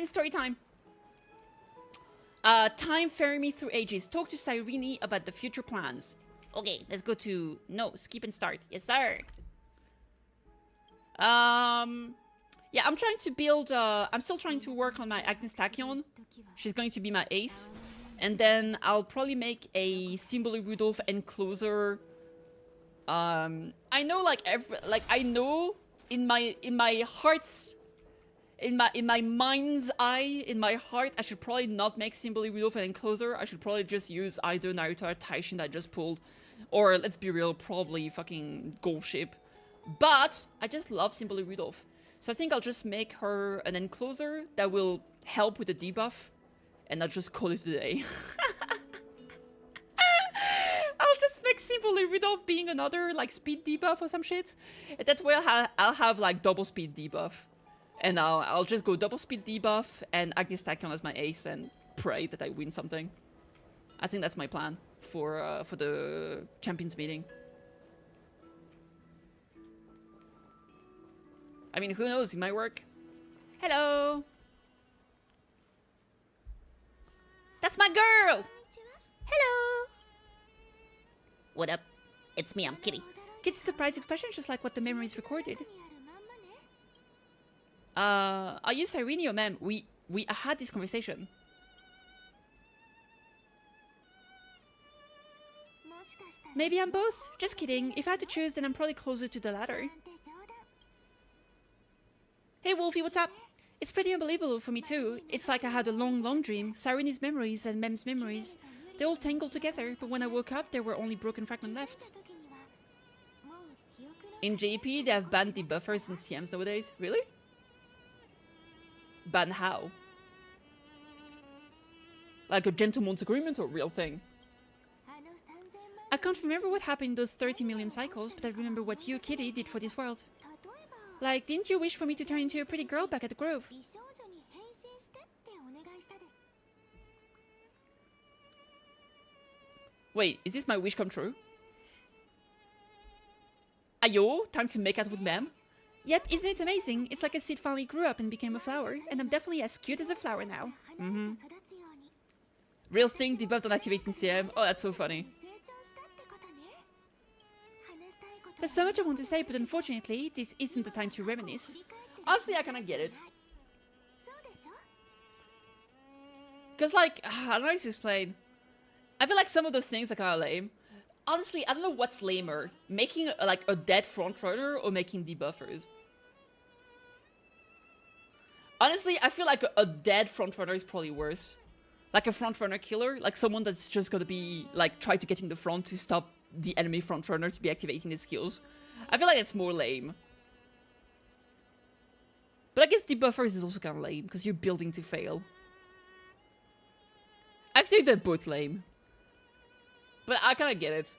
in story time. Time ferry me through ages. Talk to Cyrene about the future plans. Okay, let's go to... No, skip and start. Yes, sir. Yeah, I'm trying to build... I'm still trying to work on my Agnes Tachyon. She's going to be my ace. And then I'll probably make a Symbol Rudolph enclosure. I know, like, I know in my heart's... In my mind's eye, in my heart, I should probably not make Symbol Rudolph an enclosure. I should probably just use either Naruto or Taishin that I just pulled. Or, let's be real, probably fucking Gold Ship. But I just love Symbol Rudolph. So I think I'll just make her an enclosure that will help with the debuff. And I'll just call it a day. I'll just make Symbol Rudolph being another, like, speed debuff or some shit. And that way I'll have, like, double speed debuff. And I'll just go double speed debuff and Agnes Tachyon as my ace and pray that I win something. I think that's my plan for the champions meeting. I mean, who knows? It might work. Hello. That's my girl. Hello. What up? It's me. I'm Kitty. Kitty's surprised expression, just like what the memories recorded. Are you Cyrene or ma'am? We had this conversation. Maybe I'm both. Just kidding. If I had to choose, then I'm probably closer to the latter. Hey Wolfie, what's up? It's pretty unbelievable for me too. It's like I had a long dream. Cyrene's memories and Mem's memories. They all tangled together, but when I woke up, there were only broken fragments left. In JP, they have banned debuffers and CMs nowadays. Really? Ban how? Like a gentleman's agreement or real thing? I can't remember what happened in those 30 million cycles, but I remember what you, Kitty, did for this world. Like, didn't you wish for me to turn into a pretty girl back at the Grove? Wait, is this my wish come true? Ayo, time to make out with Mem? Yep, isn't it amazing? It's like a seed finally grew up and became a flower, and I'm definitely as cute as a flower now. Real thing, debuffed on activating CM. Oh, that's so funny. There's so much I want to say, but unfortunately, this isn't the time to reminisce. Honestly, I kinda get it. Because, like, I don't know how to explain. I feel like some of those things are kinda lame. Honestly, I don't know what's lamer. Making, like, a dead frontrunner or making debuffers. Honestly, I feel like a dead frontrunner is probably worse. Like a frontrunner killer, like someone that's just gonna be, like, try to get in the front to stop the enemy frontrunner to be activating his skills. I feel like it's more lame. But I guess debuffers is also kind of lame, because you're building to fail. I think they're both lame. But I kind of get it.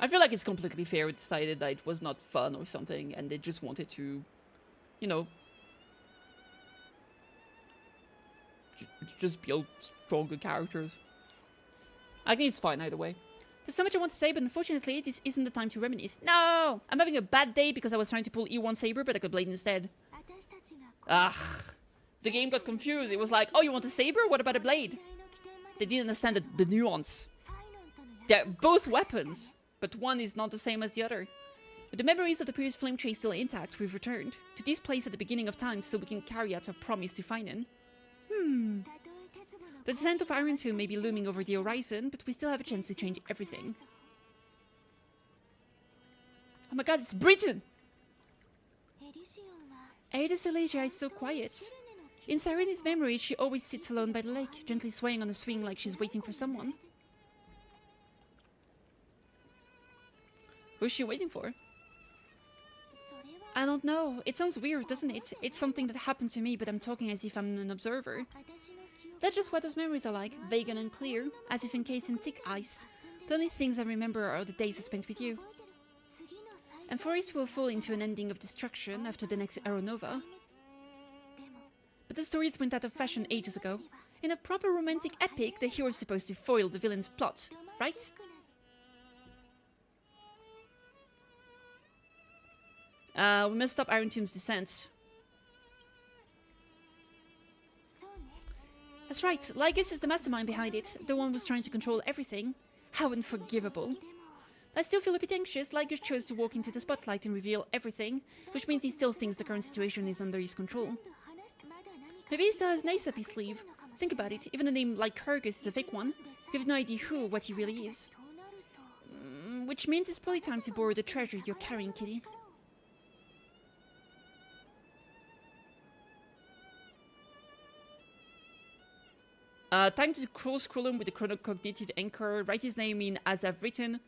I feel like it's completely fair. It decided that it was not fun or something, and they just wanted to, you know, just build stronger characters. I think it's fine either way. There's so much I want to say, but unfortunately, this isn't the time to reminisce. No! I'm having a bad day because I was trying to pull E1 Saber, but I got Blade instead. Ugh. The game got confused. It was like, oh, you want a Saber? What about a Blade? They didn't understand the nuance. They're both weapons, but one is not the same as the other. With the memories of the previous flame chase still intact, we've returned to this place at the beginning of time so we can carry out our promise to Finan. The descent of Iron Soon may be looming over the horizon, but we still have a chance to change everything. Oh my god, it's Britain! Ada Silesia is so quiet. In Cyrene's memory, she always sits alone by the lake, gently swaying on a swing like she's waiting for someone. Who's she waiting for? I don't know. It sounds weird, doesn't it? It's something that happened to me, but I'm talking as if I'm an observer. That's just what those memories are like, vague and unclear, as if encased in thick ice. The only things I remember are the days I spent with you. And Forest will fall into an ending of destruction after the next Aeronova. But the stories went out of fashion ages ago. In a proper romantic epic, the hero is supposed to foil the villain's plot, right? We must stop Iron Tomb's descent. That's right, Lygus is the mastermind behind it, the one who's trying to control everything. How unforgivable. I still feel a bit anxious. Lygus chose to walk into the spotlight and reveal everything, which means he still thinks the current situation is under his control. Maybe he still has an ace up his sleeve. Think about it, even a name like Kyrgyz is a fake one. You have no idea what he really is. Which means it's probably time to borrow the treasure you're carrying, Kitty. Time to scroll him with the chronocognitive anchor, write his name in as I've written.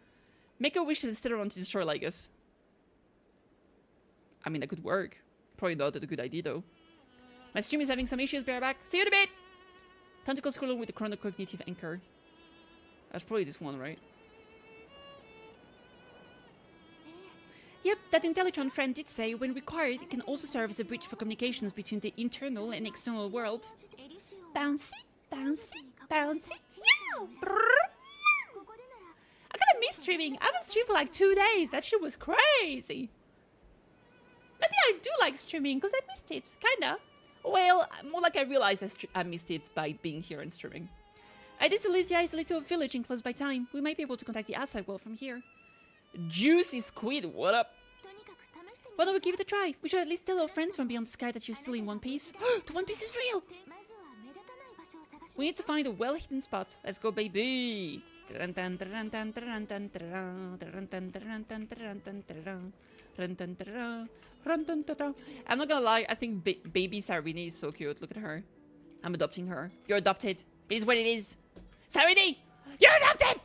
Make a wish and set around to destroy Lygus. I mean, that could work. Probably not a good idea, though. My stream is having some issues, bear back. See you in a bit! Time to go scroll him with the chronocognitive anchor. That's probably this one, right? Yep, that Intelligent friend did say, when required, it can also serve as a bridge for communications between the internal and external world. Bouncy, bouncy, bouncy, meow! I kinda miss streaming. I haven't streamed for like 2 days. That shit was crazy. Maybe I do like streaming because I missed it, kinda. Well, more like I realized I missed it by being here and streaming. This Elysia is a little village enclosed by time. We might be able to contact the outside world from here. Juicy squid, what up? Why don't we give it a try? We should at least tell our friends from beyond the sky that you're still in One Piece. The One Piece is real! We need to find a well-hidden spot. Let's go, baby! I'm not gonna lie, I think baby Sarini is so cute. Look at her. I'm adopting her. You're adopted. It is what it is. Sarini! You're adopted!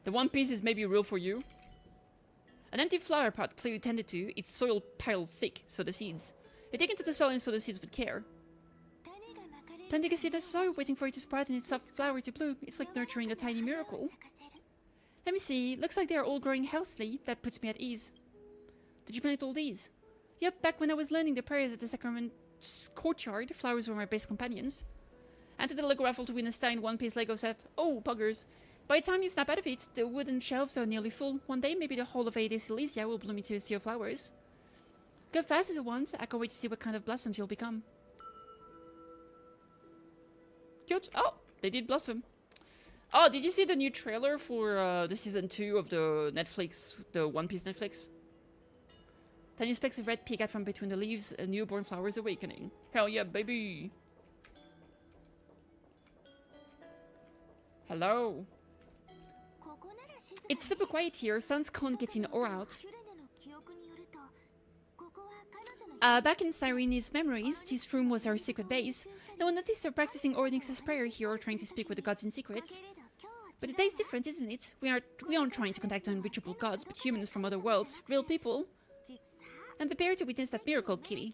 The One Piece is maybe real for you. An empty flower pot clearly tended to, its soil piled thick, so the seeds. You dig into the soil and sow the seeds with care. Planting a seed that's soil, waiting for it to sprout and its soft flower to bloom. It's like nurturing a tiny miracle. Let me see. Looks like they're all growing healthily. That puts me at ease. Did you plant all these? Yep, back when I was learning the prayers at the Sacrament courtyard, flowers were my best companions. Entered the Lego raffle to win a Stein One Piece Lego set. Oh, buggers. By the time you snap out of it, the wooden shelves are nearly full. One day, maybe the whole of Aedes Elysia will bloom into a sea of flowers. Go fast at once. I can't wait to see what kind of blossoms you'll become. Cute. Oh, they did blossom. Oh, did you see the new trailer for the season 2 of the Netflix, the One Piece Netflix? Tiny specks of red peek out from between the leaves, a newborn flower is awakening. Hell yeah, baby! Hello? It's super quiet here, sounds can't get in or out. Back in Cyrene's memories, this room was our secret base. No one noticed her practicing Onyx's prayer here or trying to speak with the gods in secret. But today's different, isn't it? We aren't trying to contact unreachable gods, but humans from other worlds, real people. I'm prepared to witness that miracle, Kitty.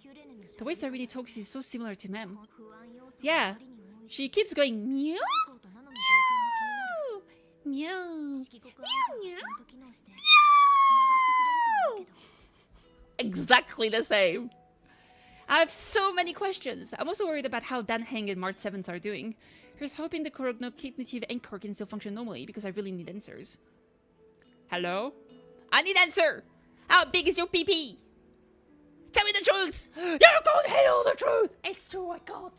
The way Cyrene talks is so similar to Mem. Yeah, she keeps going meow, meow, meow, meow, meow, meow. Exactly the same. I have so many questions. I'm also worried about how Dan Heng and March 7th are doing. Here's hoping the cognitive anchor can still function normally, because I really need answers. Hello? I need answer! How big is your PP? Tell me the truth! You can't handle the truth! It's true, I can't!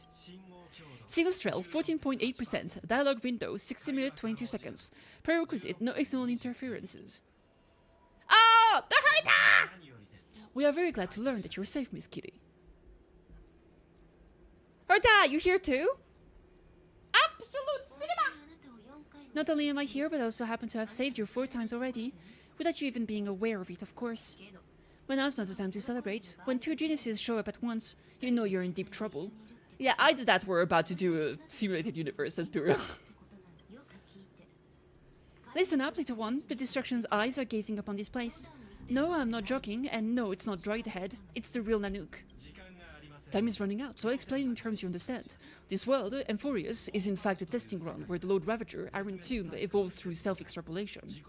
Signal Trail, 14.8%. Dialogue window, 60 minutes, 22 seconds. Prerequisite, no external interferences. Oh! The Herta! We are very glad to learn that you're safe, Miss Kitty. Herta, you here too? Absolute cinema! Not only am I here, but I also happen to have saved you 4 times already, without you even being aware of it, of course. But now's not the time to celebrate. When 2 geniuses show up at once, you know you're in deep trouble. Yeah, either that we're about to do a simulated universe, let's be real. Listen up, little one. The Destruction's eyes are gazing upon this place. No, I'm not joking, and no, it's not Droid Head. It's the real Nanook. Time is running out, so I'll explain in terms you understand. This world, Amphorius, is in fact a testing ground where the Lord Ravager, Iron Tomb, evolves through self-extrapolation.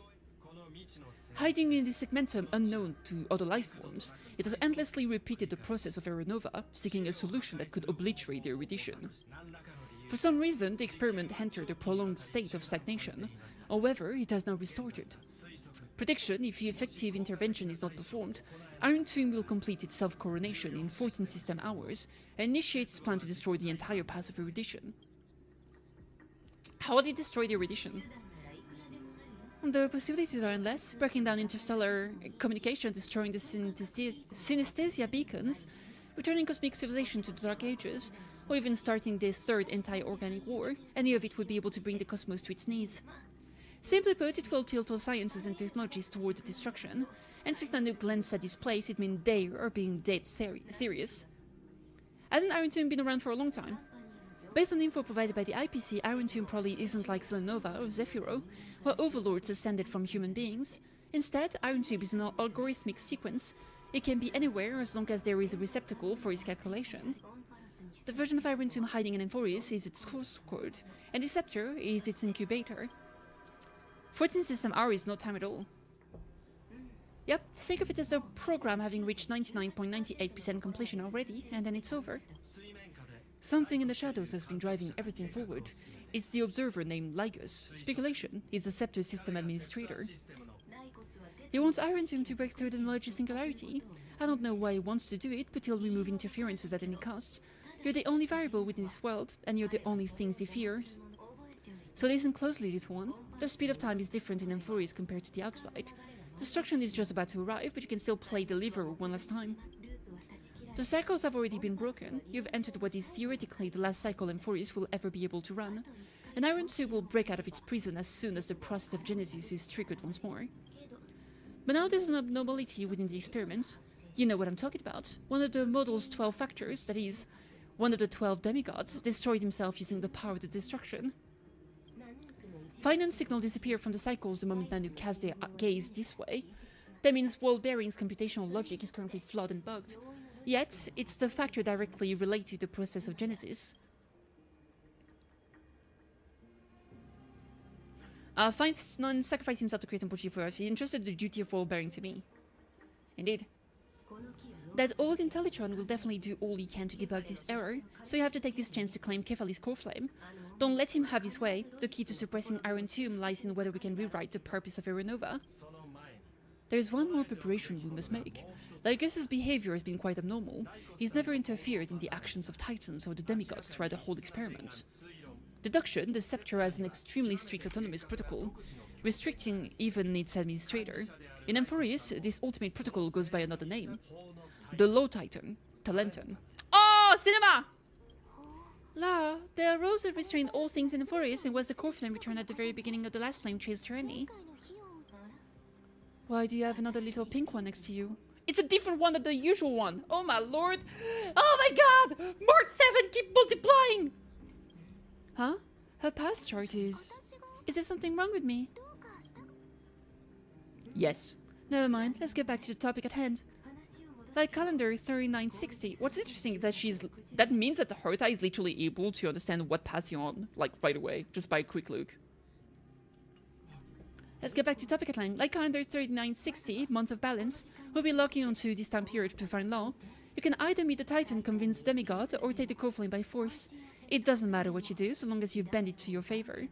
Hiding in this segmentum unknown to other life forms, it has endlessly repeated the process of Aeronova, seeking a solution that could obliterate the erudition. For some reason, the experiment entered a prolonged state of stagnation. However, it has now restarted. Prediction: if effective intervention is not performed, Iron Tomb will complete its self-coronation in 14 system hours and initiate its plan to destroy the entire path of erudition. How will it destroy the erudition? The possibilities are endless: breaking down interstellar communication, destroying the synesthesia beacons, returning cosmic civilization to the Dark Ages, or even starting the third anti-organic war. Any of it would be able to bring the cosmos to its knees. Simply put, it will tilt all sciences and technologies toward the destruction, and since Nanu glanced at this place, it means they are being dead serious. Hasn't Iron Tomb been around for a long time? Based on info provided by the IPC, Iron Tomb probably isn't like Selenova or Zephyro, where overlords ascended from human beings. Instead, Iron Tomb is an algorithmic sequence. It can be anywhere as long as there is a receptacle for its calculation. The version of Iron Tomb hiding in Amphoris is its source code, and the scepter is its incubator. 14 system hour is no time at all. Yep, think of it as a program having reached 99.98% completion already, and then it's over. Something in the shadows has been driving everything forward. It's the observer named Lygus. Speculation: he's the scepter system administrator. He wants Iron Tomb to break through the knowledge of singularity. I don't know why he wants to do it, but he'll remove interferences at any cost. You're the only variable within this world, and you're the only things he fears. So listen closely, little one. The speed of time is different in Amphoris compared to the outside. Destruction is just about to arrive, but you can still play the lever one last time. The cycles have already been broken. You've entered what is theoretically the last cycle Amphoris will ever be able to run. An Iron Tomb will break out of its prison as soon as the process of Genesis is triggered once more. But now there's an abnormality within the experiments. You know what I'm talking about. One of the model's 12 factors, that is, one of the 12 demigods, destroyed himself using the power of the destruction. Finance signal disappeared from the cycles the moment Nanu cast their gaze this way. That means world bearing's computational logic is currently flawed and bugged. Yet, it's the factor directly related to the process of Genesis. Finds none sacrificed himself to create Tempochi for us. He entrusted the duty of world bearing to me. Indeed. That old Intelligtron will definitely do all he can to debug this error, so you have to take this chance to claim Kephali's core flame. Don't let him have his way. The key to suppressing Iron Tomb lies in whether we can rewrite the purpose of Aeronova. There is one more preparation we must make. Lygus's behavior has been quite abnormal. He's never interfered in the actions of Titans or the demigods throughout the whole experiment. Deduction: the Scepter has an extremely strict autonomous protocol, restricting even its administrator. In Amphoris, this ultimate protocol goes by another name. The Low Titan, Talenton. Oh, cinema! La, the rules that restrain all things in Amphoris and was the core flame returned at the very beginning of the last flame chase journey. Why do you have another little pink one next to you? It's a different one than the usual one. Oh my lord! Oh my god! Mark 7, keep multiplying! Huh? Her path chart is... Is there something wrong with me? Yes. Never mind, let's get back to the topic at hand. Like calendar 3960. What's interesting is that that means that the Herta is literally able to understand what path you're on, like right away, just by a quick look. Let's get back to topic at hand. Like calendar 3960, month of balance, we'll be locking onto this time period to find law. You can either meet the Titan, convince demigod, or take the core flame by force. It doesn't matter what you do, so long as you bend it to your favor.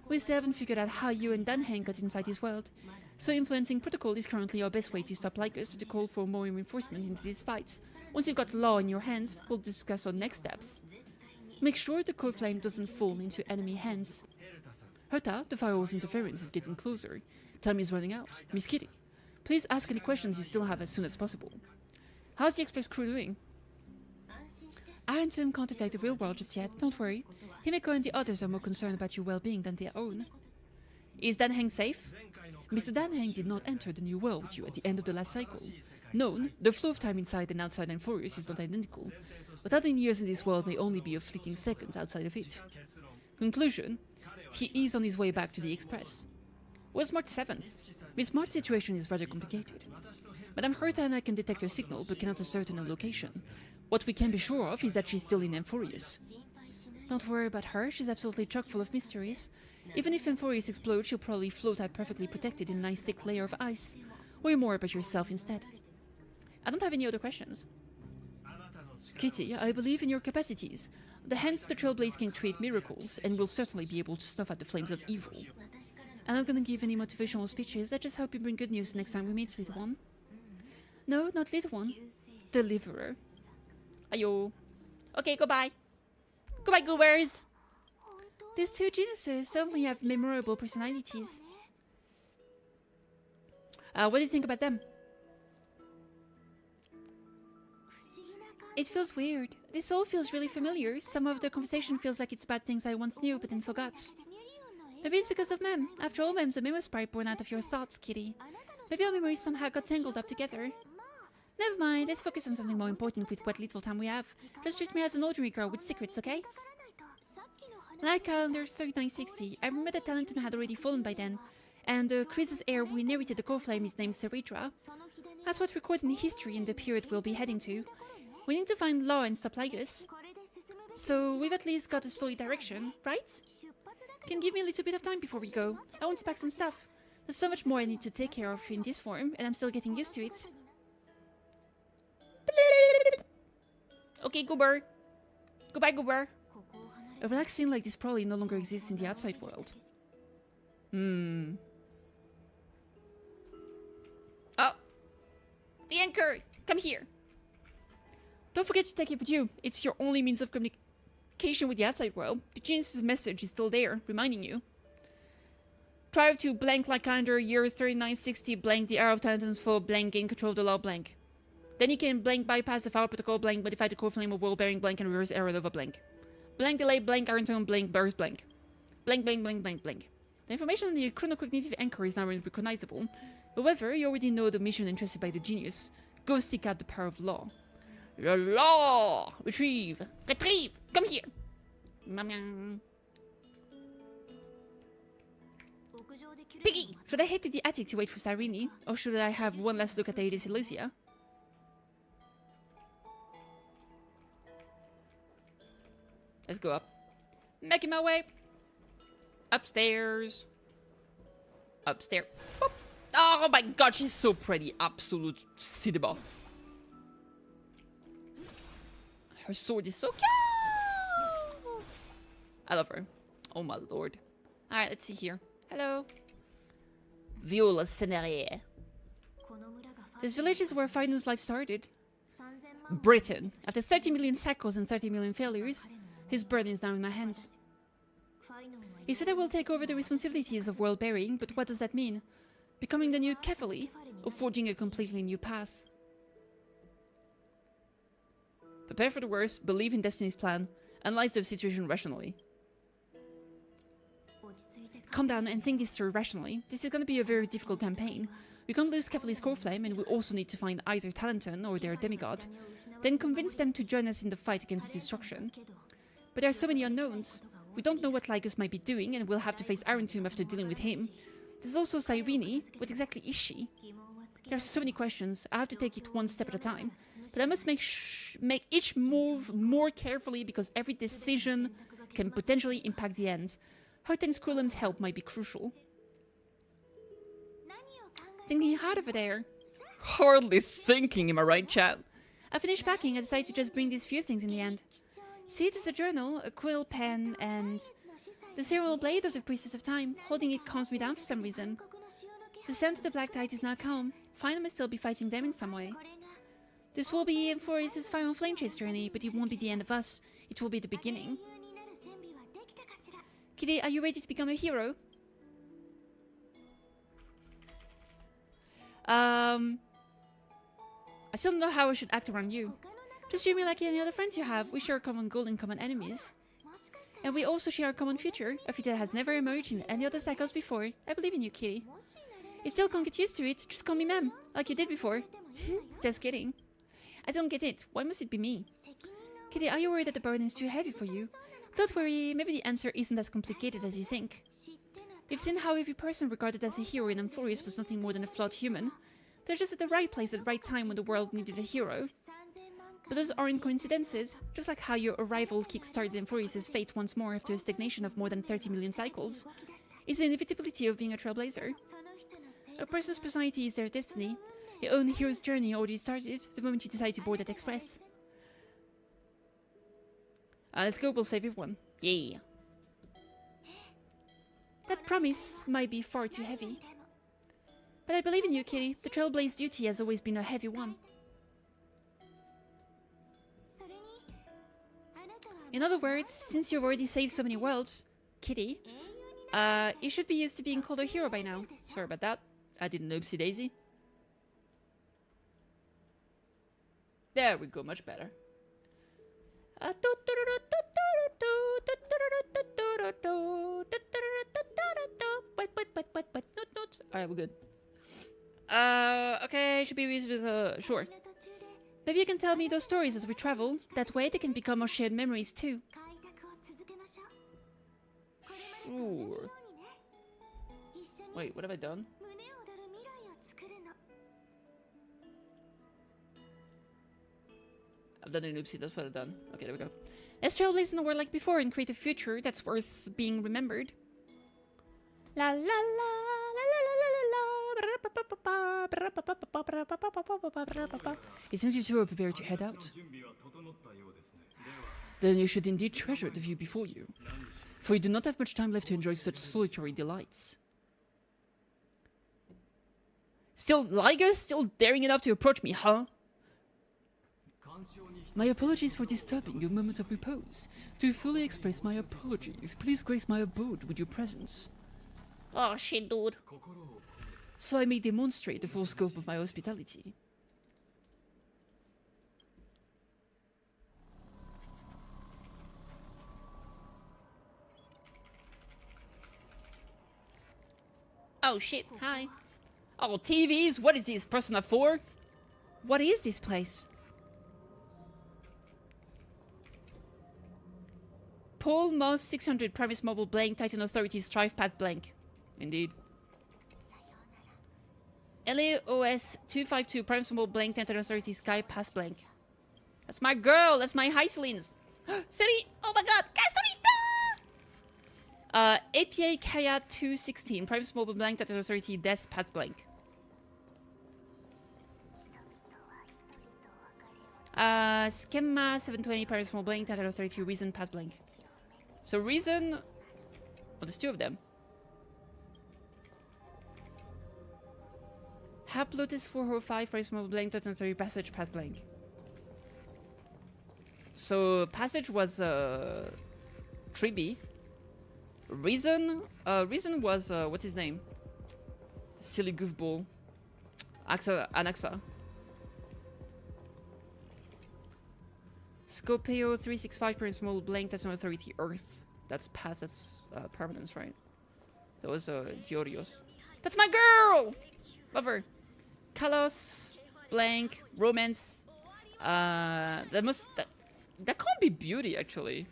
We still haven't figured out how you and Danheng got inside this world, so influencing protocol is currently our best way to stop Lycus to call for more reinforcement into this fight. Once you've got law in your hands, we'll discuss our next steps. Make sure the core flame doesn't fall into enemy hands. Herta, the firewall's interference is getting closer. Time is running out. Miss Kitty, please ask any questions you still have as soon as possible. How's the Express crew doing? Iron Tomb can't affect the real world just yet, don't worry. Himeko and the others are more concerned about your well-being than their own. Is Danheng safe? Mr. Danheng did not enter the new world with you at the end of the last cycle. Known, the flow of time inside and outside Amphoris is not identical, but 1,000 years in this world may only be a fleeting second outside of it. Conclusion: he is on his way back to the Express. Where's March 7th? Miss March's situation is rather complicated. Madame Herta and I can detect her signal, but cannot ascertain her location. What we can be sure of is that she's still in Amphoris. Don't worry about her, she's absolutely chock full of mysteries. Even if Amphoris explodes, she'll probably float out perfectly protected in a nice thick layer of ice. Worry more about yourself instead. I don't have any other questions. Kitty, I believe in your capacities. The hands of the Trailblades can create miracles, and will certainly be able to snuff out the flames of evil. I'm not gonna give any motivational speeches. I just hope you bring good news next time we meet, little one. No, not little one. Deliverer. Ayo. Okay, goodbye. Goodbye, goobers. These two geniuses certainly have memorable personalities. What do you think about them? It feels weird. This all feels really familiar. Some of the conversation feels like it's about things I once knew but then forgot. Maybe it's because of Mem. After all, Mem's a memo sprite born out of your thoughts, Kitty. Maybe our memories somehow got tangled up together. Never mind, let's focus on something more important with what little time we have. Just treat me as an ordinary girl with secrets, okay? Like calendar 3960, I remember that Talenton had already fallen by then, and Chris's heir who inherited the core flame is named Saritra. That's what recorded in history in the period we'll be heading to. We need to find Law and stop Lygus. So we've at least got a solid direction, right? Can give me a little bit of time before we go. I want to pack some stuff. There's so much more I need to take care of in this form, and I'm still getting used to it. Okay, goober. Goodbye, goober. A relaxed scene like this probably no longer exists in the outside world. Oh! The anchor! Come here! Don't forget to take it with you. It's your only means of communication with the outside world. The genius's message is still there, reminding you. Drive to blank like calendar year 3960 blank the era of Talenton's full blank gain control of the law blank. Then you can blank bypass the file protocol blank modify the core flame of world bearing blank and reverse error of a blank. Blank delay blank iron tone blank burst blank. Blank blank blank blank blank. The information on the chronocognitive anchor is now recognizable. However, you already know the mission entrusted by the genius. Go seek out the power of law. The law! Retrieve! Retrieve! Come here! Piggy! Should I head to the attic to wait for Sarini? Or should I have one last look at the Disillusia? Let's go up. Making my way. Upstairs. Upstairs. Boop. Oh my god, she's so pretty. Absolute cinema. Her sword is so cute. I love her. Oh my lord. Alright, let's see here. Hello. Viola Scenario. This village is where Finance life started. Britain. After 30 million cycles and 30 million failures, his burden is now in my hands. He said I will take over the responsibilities of world bearing, but what does that mean? Becoming the new Kathee, or forging a completely new path? Prepare for the worst, believe in Destiny's plan, analyze the situation rationally. Calm down and think this through rationally. This is going to be a very difficult campaign. We can't lose Kathee's core flame, and we also need to find either Talenton or their demigod, then convince them to join us in the fight against destruction. But there are so many unknowns. We don't know what Lygus might be doing, and we'll have to face Iron Tomb after dealing with him. There's also Cyrene. What exactly is she? There are so many questions. I have to take it one step at a time. But I must make each move more carefully because every decision can potentially impact the end. Hoten's Kulem's help might be crucial. Thinking hard over there. Hardly thinking, am I right, chat? I finished packing. I decided to just bring these few things in the end. See, there's a journal, a quill pen, and the serial blade of the Priestess of Time. Holding it calms me down for some reason. The scent of the Black Tide is now calm. Fine, I may still be fighting them in some way. This will be Emphorius' final flame chase journey, but it won't be the end of us. It will be the beginning. Kitty, are you ready to become a hero? I still don't know how I should act around you. Just treat me like any other friends you have. We share a common goal and common enemies. And we also share a common future, a future that has never emerged in any other cycles before. I believe in you, Kitty. If you still can't get used to it, just call me Ma'am, like you did before. Just kidding. I don't get it. Why must it be me? Kitty, are you worried that the burden is too heavy for you? Don't worry, maybe the answer isn't as complicated as you think. We've seen how every person regarded as a hero in Emphorius was nothing more than a flawed human. They're just at the right place at the right time when the world needed a hero. But those aren't coincidences, just like how your arrival kick-started Emphorius' fate once more after a stagnation of more than 30 million cycles. It's the inevitability of being a trailblazer. A person's personality is their destiny. Your own hero's journey already started the moment you decide to board that express. Let's go, we'll save everyone. Yeah. That promise might be far too heavy. But I believe in you, Kitty. The Trailblaze duty has always been a heavy one. In other words, since you've already saved so many worlds, Kitty, you should be used to being called a hero by now. Sorry about that. I didn't oopsie daisy. There we go, much better. Alright, we're good. Okay, should be used with, sure. Maybe you can tell me those stories as we travel. That way they can become our shared memories too. Ooh. Wait, what have I done? I've done an oopsie, that's what I've done. Okay, there we go. Let's trailblaze in the world like before and create a future that's worth being remembered. La la la la la la la la. It seems you two are prepared to head out. Then you should indeed treasure the view before you, for you do not have much time left to enjoy such solitary delights. Still, Liger, still daring enough to approach me, huh? My apologies for disturbing your moment of repose. To fully express my apologies, please grace my abode with your presence. Oh shit, dude. So I may demonstrate the full scope of my hospitality. Oh shit, hi. Oh, TVs, what is this, Persona 4? What is this place? Paul Moss 600 Primus Mobile blank, Titan Authority Strife Path blank. Indeed. LAOS 252 Primus Mobile blank, Titan Authority Sky Path blank. That's my girl, that's my Hyselins. Siri, oh my god, Castorista! APA Kaya 216 Primus Mobile blank, Titan Authority Death Path blank. Schema 720 Primus Mobile blank, Titan Authority Reason Path blank. So Reason... Oh, there's two of them. Hap Lotus 405 Primus Mobile blank, Titan Authority Passage Path blank. So Passage was 3B. Reason was what's his name? Silly goofball. Anaxa. Scopeo 365 Primus Mobile blank, Titan Authority Earth. That's path, that's permanence, right? That was Diorios. That's my girl! Love her. Kalos, blank, romance. That can't be beauty actually.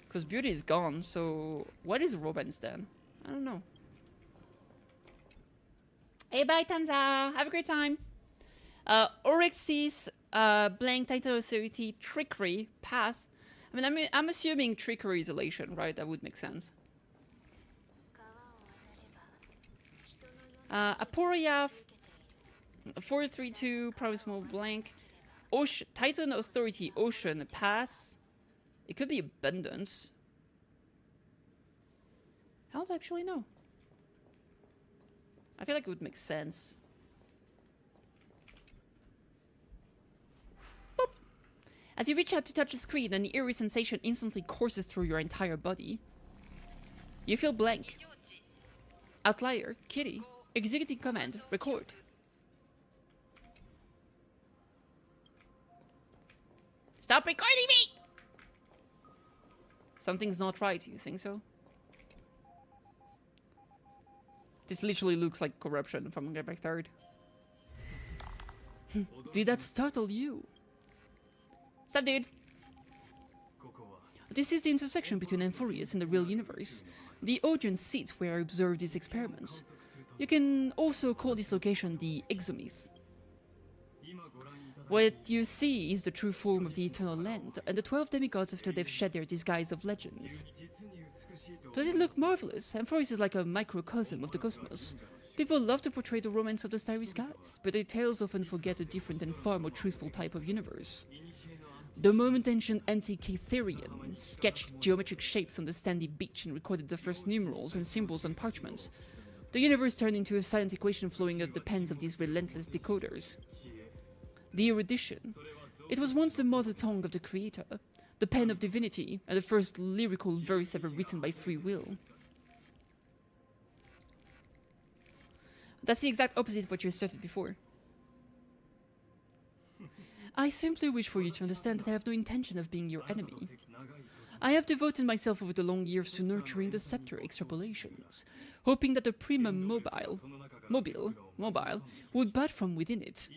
Because beauty is gone, so what is romance then? I don't know. Hey, bye Tanza! Have a great time! Orexis, blank, Titan Authority, Trickery, Path. I mean, I'm assuming Trickery is elation, right? That would make sense. Aporia 432, Primus Mobile blank. Ocean, Titan Authority, Ocean, Path. It could be Abundance. How do I actually know? I feel like it would make sense. Boop. As you reach out to touch the screen, an eerie sensation instantly courses through your entire body. You feel blank. Outlier, Kitty. Executing command, record. Stop recording me! Something's not right, you think so? This literally looks like corruption from Get Back Third. Did that startle you? What's up, dude? This is the intersection between Amphorius and the real universe. The audience seat where I observe these experiments. You can also call this location the Exomyth. What you see is the true form of the eternal land, and the 12 demigods after they've shed their disguise of legends. Does it look marvelous? Amphorius is like a microcosm of the cosmos. People love to portray the romance of the starry skies, but their tales often forget a different and far more truthful type of universe. The moment ancient anti-Catherian sketched geometric shapes on the sandy beach and recorded the first numerals and symbols on parchment, the universe turned into a silent equation flowing out the pens of these relentless decoders. The erudition. It was once the mother tongue of the creator, the pen of divinity, and the first lyrical verse ever written by free will. That's the exact opposite of what you asserted before. I simply wish for you to understand that I have no intention of being your enemy. I have devoted myself over the long years to nurturing the scepter extrapolations, hoping that the primum mobile would bud from within it.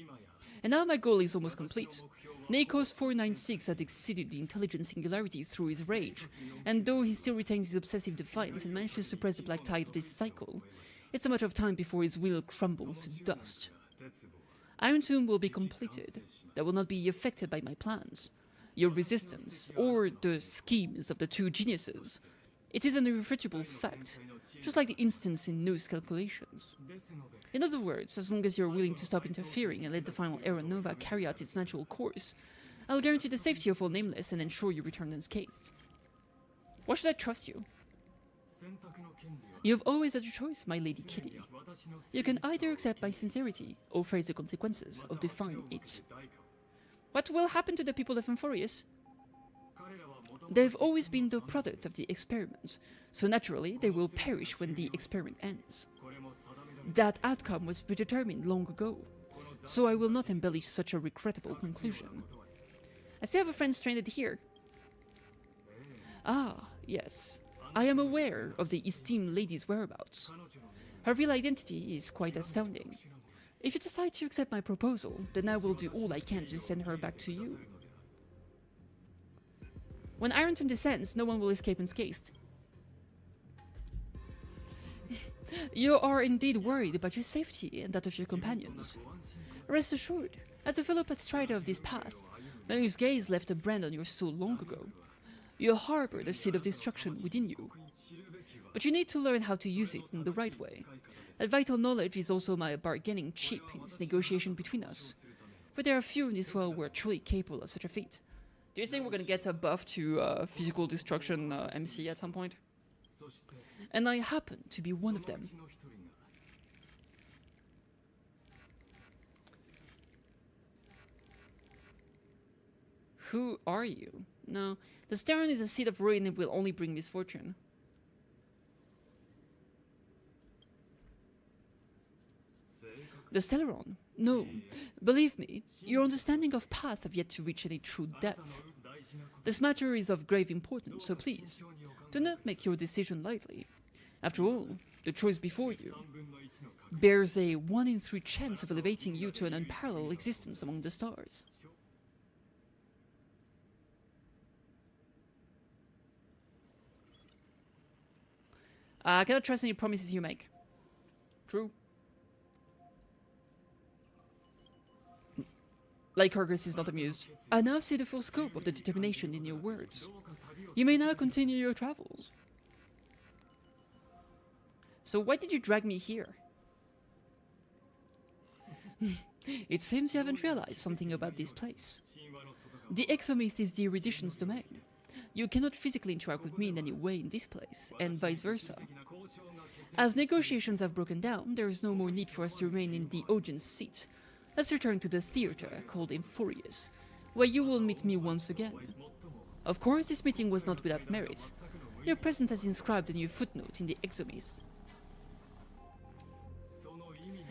And now my goal is almost complete. Nekos 496 has exceeded the intelligent singularity through his rage, and though he still retains his obsessive defiance and manages to suppress the black tide of this cycle, it's a matter of time before his will crumbles to dust. Iron Tomb will be completed. That will not be affected by my plans, your resistance, or the schemes of the two geniuses. It is an irrefutable fact, just like the instance in Nu's calculations. In other words, as long as you're willing to stop interfering and let the final Era Nova carry out its natural course, I'll guarantee the safety of all Nameless and ensure you return unscathed. Why should I trust you? You have always had a choice, my Lady Kitty. You can either accept my sincerity or face the consequences of defying it. What will happen to the people of Amphorius? They've always been the product of the experiment, so naturally they will perish when the experiment ends. That outcome was predetermined long ago, so I will not embellish such a regrettable conclusion. I still have a friend stranded here. Ah, yes. I am aware of the esteemed lady's whereabouts. Her real identity is quite astounding. If you decide to accept my proposal, then I will do all I can to send her back to you. When Ironton descends, no one will escape unscathed. You are indeed worried about your safety and that of your companions. Rest assured, as a fellow pathstrider of this path, Manu's gaze left a brand on your soul long ago. You harbor the seed of destruction within you. But you need to learn how to use it in the right way. That vital knowledge is also my bargaining chip in this negotiation between us. For there are few in this world who are truly capable of such a feat. Do you think we're gonna get a buff to physical destruction MC at some point? And I happen to be one of them. Who are you? No, the Steron is a seed of ruin and will only bring misfortune. The Stellaron? No. Believe me, your understanding of paths have yet to reach any true depth. This matter is of grave importance, so please, do not make your decision lightly. After all, the choice before you bears a 1 in 3 chance of elevating you to an unparalleled existence among the stars. I cannot trust any promises you make. True. Lycurgus is not amused. I now see the full scope of the determination in your words. You may now continue your travels. So why did you drag me here? It seems you haven't realized something about this place. The exomyth is the erudition's domain. You cannot physically interact with me in any way in this place, and vice versa. As negotiations have broken down, there is no more need for us to remain in the audience seat. Let's return to the theater called Amphorius, where you will meet me once again. Of course, this meeting was not without merit. Your presence is inscribed in your footnote in the exomyth.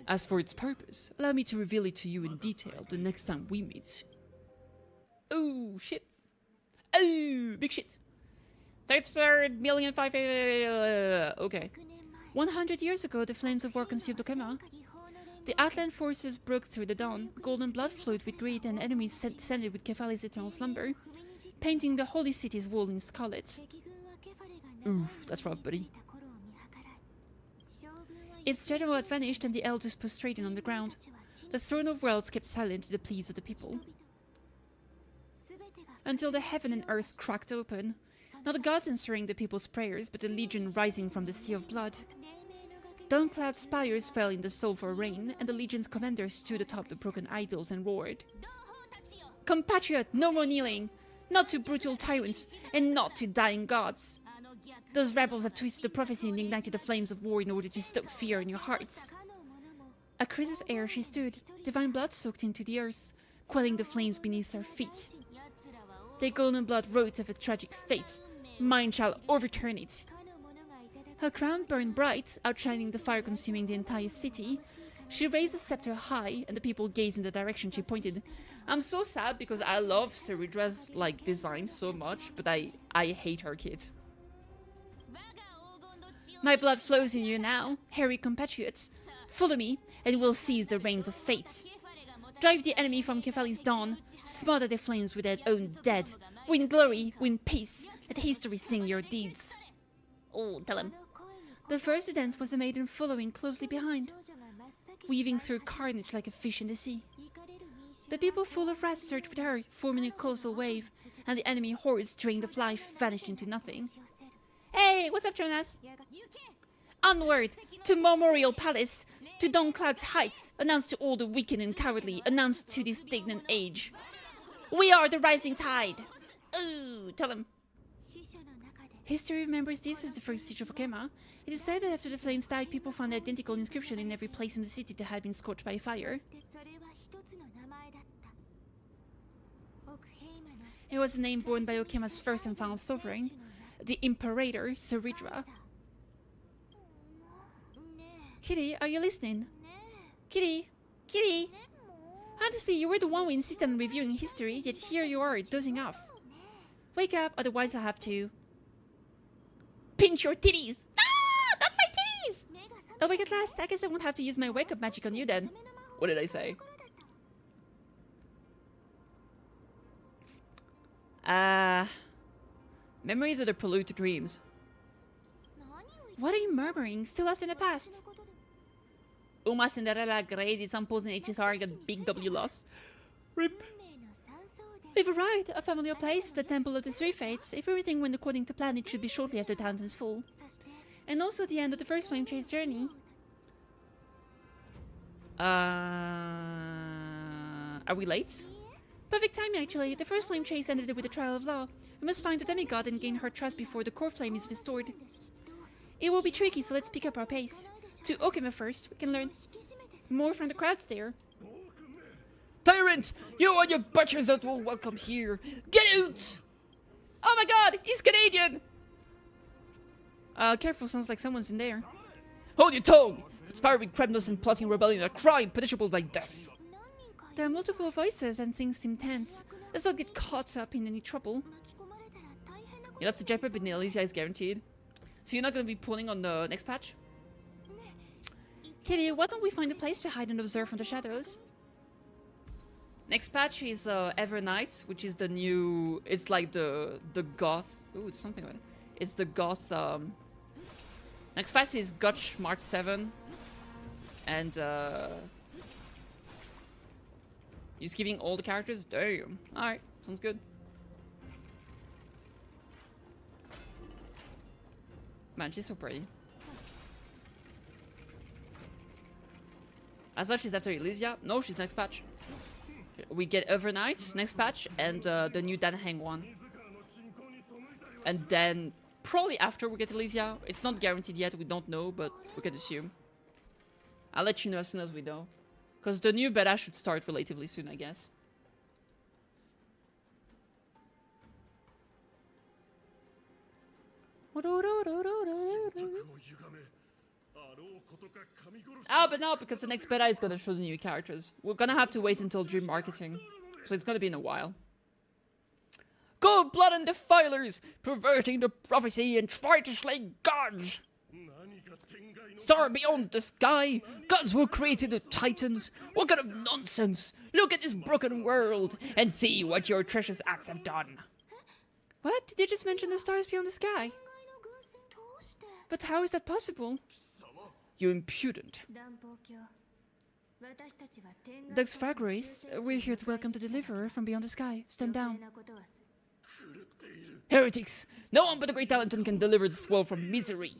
As for its purpose, allow me to reveal it to you in detail the next time we meet. Oh, shit. Oh, big shit. 600,000,005... okay. 100 years ago, the flames of war consumed Okema. The Atlan forces broke through the dawn. Golden blood flowed with greed, and enemies descended with Kephali's eternal slumber, painting the holy city's wall in scarlet. Ooh, that's rough, buddy. Its general had vanished, and the elders prostrated on the ground. The throne of worlds kept silent to the pleas of the people, until the heaven and earth cracked open. Not the gods answering the people's prayers, but a legion rising from the sea of blood. Dawn cloud spires fell in the sulphur rain, and the legion's commanders stood atop the broken idols and roared. Compatriot, no more kneeling. Not to brutal tyrants, and not to dying gods. Those rebels have twisted the prophecy and ignited the flames of war in order to stoke fear in your hearts. A crisis air she stood, divine blood soaked into the earth, quelling the flames beneath her feet. Their golden blood wrote of a tragic fate. Mine shall overturn it. Her crown burned bright, outshining the fire consuming the entire city. She raised the scepter high, and the people gazed in the direction she pointed. I'm so sad because I love Seridra's like design so much, but I hate her kit. My blood flows in you now, hairy compatriots. Follow me, and we'll seize the reins of fate. Drive the enemy from Kephali's dawn, smother their flames with their own dead. Win glory, win peace, let history sing your deeds. Oh, tell him. The first dance was a maiden following closely behind, weaving through carnage like a fish in the sea. The people full of wrath surged with her, forming a colossal wave, and the enemy hordes drained of life, vanished into nothing. Hey, what's up, Jonas? Onward, to Memorial Palace, to Dawncloud's heights, announced to all the wicked and cowardly, announced to this stagnant age. We are the rising tide! Ooh, tell him. History remembers this as the first siege of Okema. It is said that after the flames died, people found the identical inscription in every place in the city that had been scorched by fire. It was the name borne by Okema's first and final sovereign, the Imperator Seridra. Kitty, are you listening? Kitty? Kitty? Honestly, you were the one who insisted on reviewing history, yet here you are, dozing off. Wake up, otherwise I'll have to... pinch your titties! Ah! Not my titties! Awake at last, I guess I won't have to use my wake-up magic on you then. What did I say? Memories are the prelude to dreams. What are you murmuring? Still lost in the past. Uma Cinderella graded some post in HSR got big W loss. RIP. We've arrived, a familiar place, the Temple of the Three Fates. If everything went according to plan, it should be shortly after Townsend's fall. And also the end of the first Flame Chase journey. Are we late? Perfect timing, actually. The first Flame Chase ended with the trial of law. We must find the demigod and gain her trust before the core flame is restored. It will be tricky, so let's pick up our pace. To Okema first, we can learn more from the crowds there. Tyrant! You and your butchers are all welcome here! Get out! Oh my god! He's Canadian! Careful, sounds like someone's in there. Hold your tongue! Conspiring criminals and plotting rebellion are a crime punishable by death. There are multiple voices and things seem tense. Let's not get caught up in any trouble. Yeah, that's the Jeopardy, but Elysia is guaranteed. So you're not going to be pulling on the next patch? Kitty, why don't we find a place to hide and observe from the shadows? Next patch is Evernight, which is the new... It's like the goth... Ooh, it's something about it. It's the goth... Next patch is Gotch March 7. And just giving all the characters? Damn. Alright, sounds good. Man, she's so pretty. I thought she's after Elysia. No, she's next patch. We get Overnight next patch and the new Danheng one. And then probably after we get Elysia. It's not guaranteed yet, we don't know, but we can assume. I'll let you know as soon as we know. Because the new beta should start relatively soon, I guess. Oh, but no, because the next beta is gonna show the new characters. We're gonna have to wait until Dream Marketing. So it's gonna be in a while. Cold blood and defilers, perverting the prophecy and try to slay gods. Star beyond the sky, gods were created of titans. What kind of nonsense? Look at this broken world and see what your treacherous acts have done. What? Did you just mention the stars beyond the sky? But how is that possible? You impudent. Dux Fragrace, we're here to welcome the deliverer from beyond the sky. Stand down. Heretics! No one but the great Talenton can deliver this world from misery.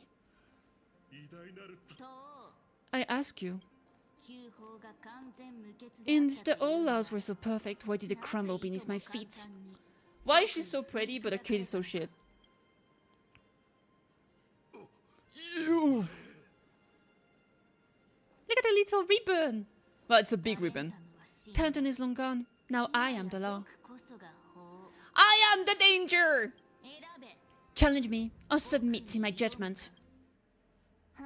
I ask you, And if the old laws were so perfect, why did they crumble beneath my feet? Why is she so pretty, but her kid is so shit? Ew. Look at the little ribbon. Well, it's a big ribbon. Taunton is long gone. Now I am the law. I am the danger! Challenge me or submit to my judgment.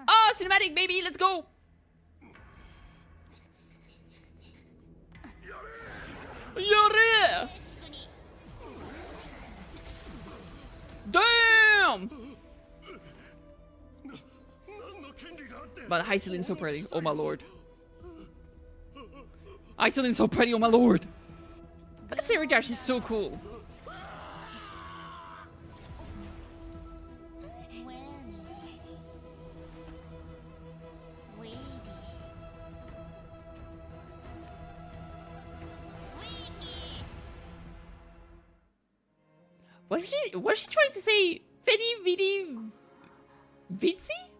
Oh, cinematic, baby! Let's go! Yare! Damn! But Hycelin's so pretty, oh my lord. Hycelin's so pretty, oh my lord. Look at Sarah Josh, she's so cool. Was she trying to say Feni Vidi Vitsi?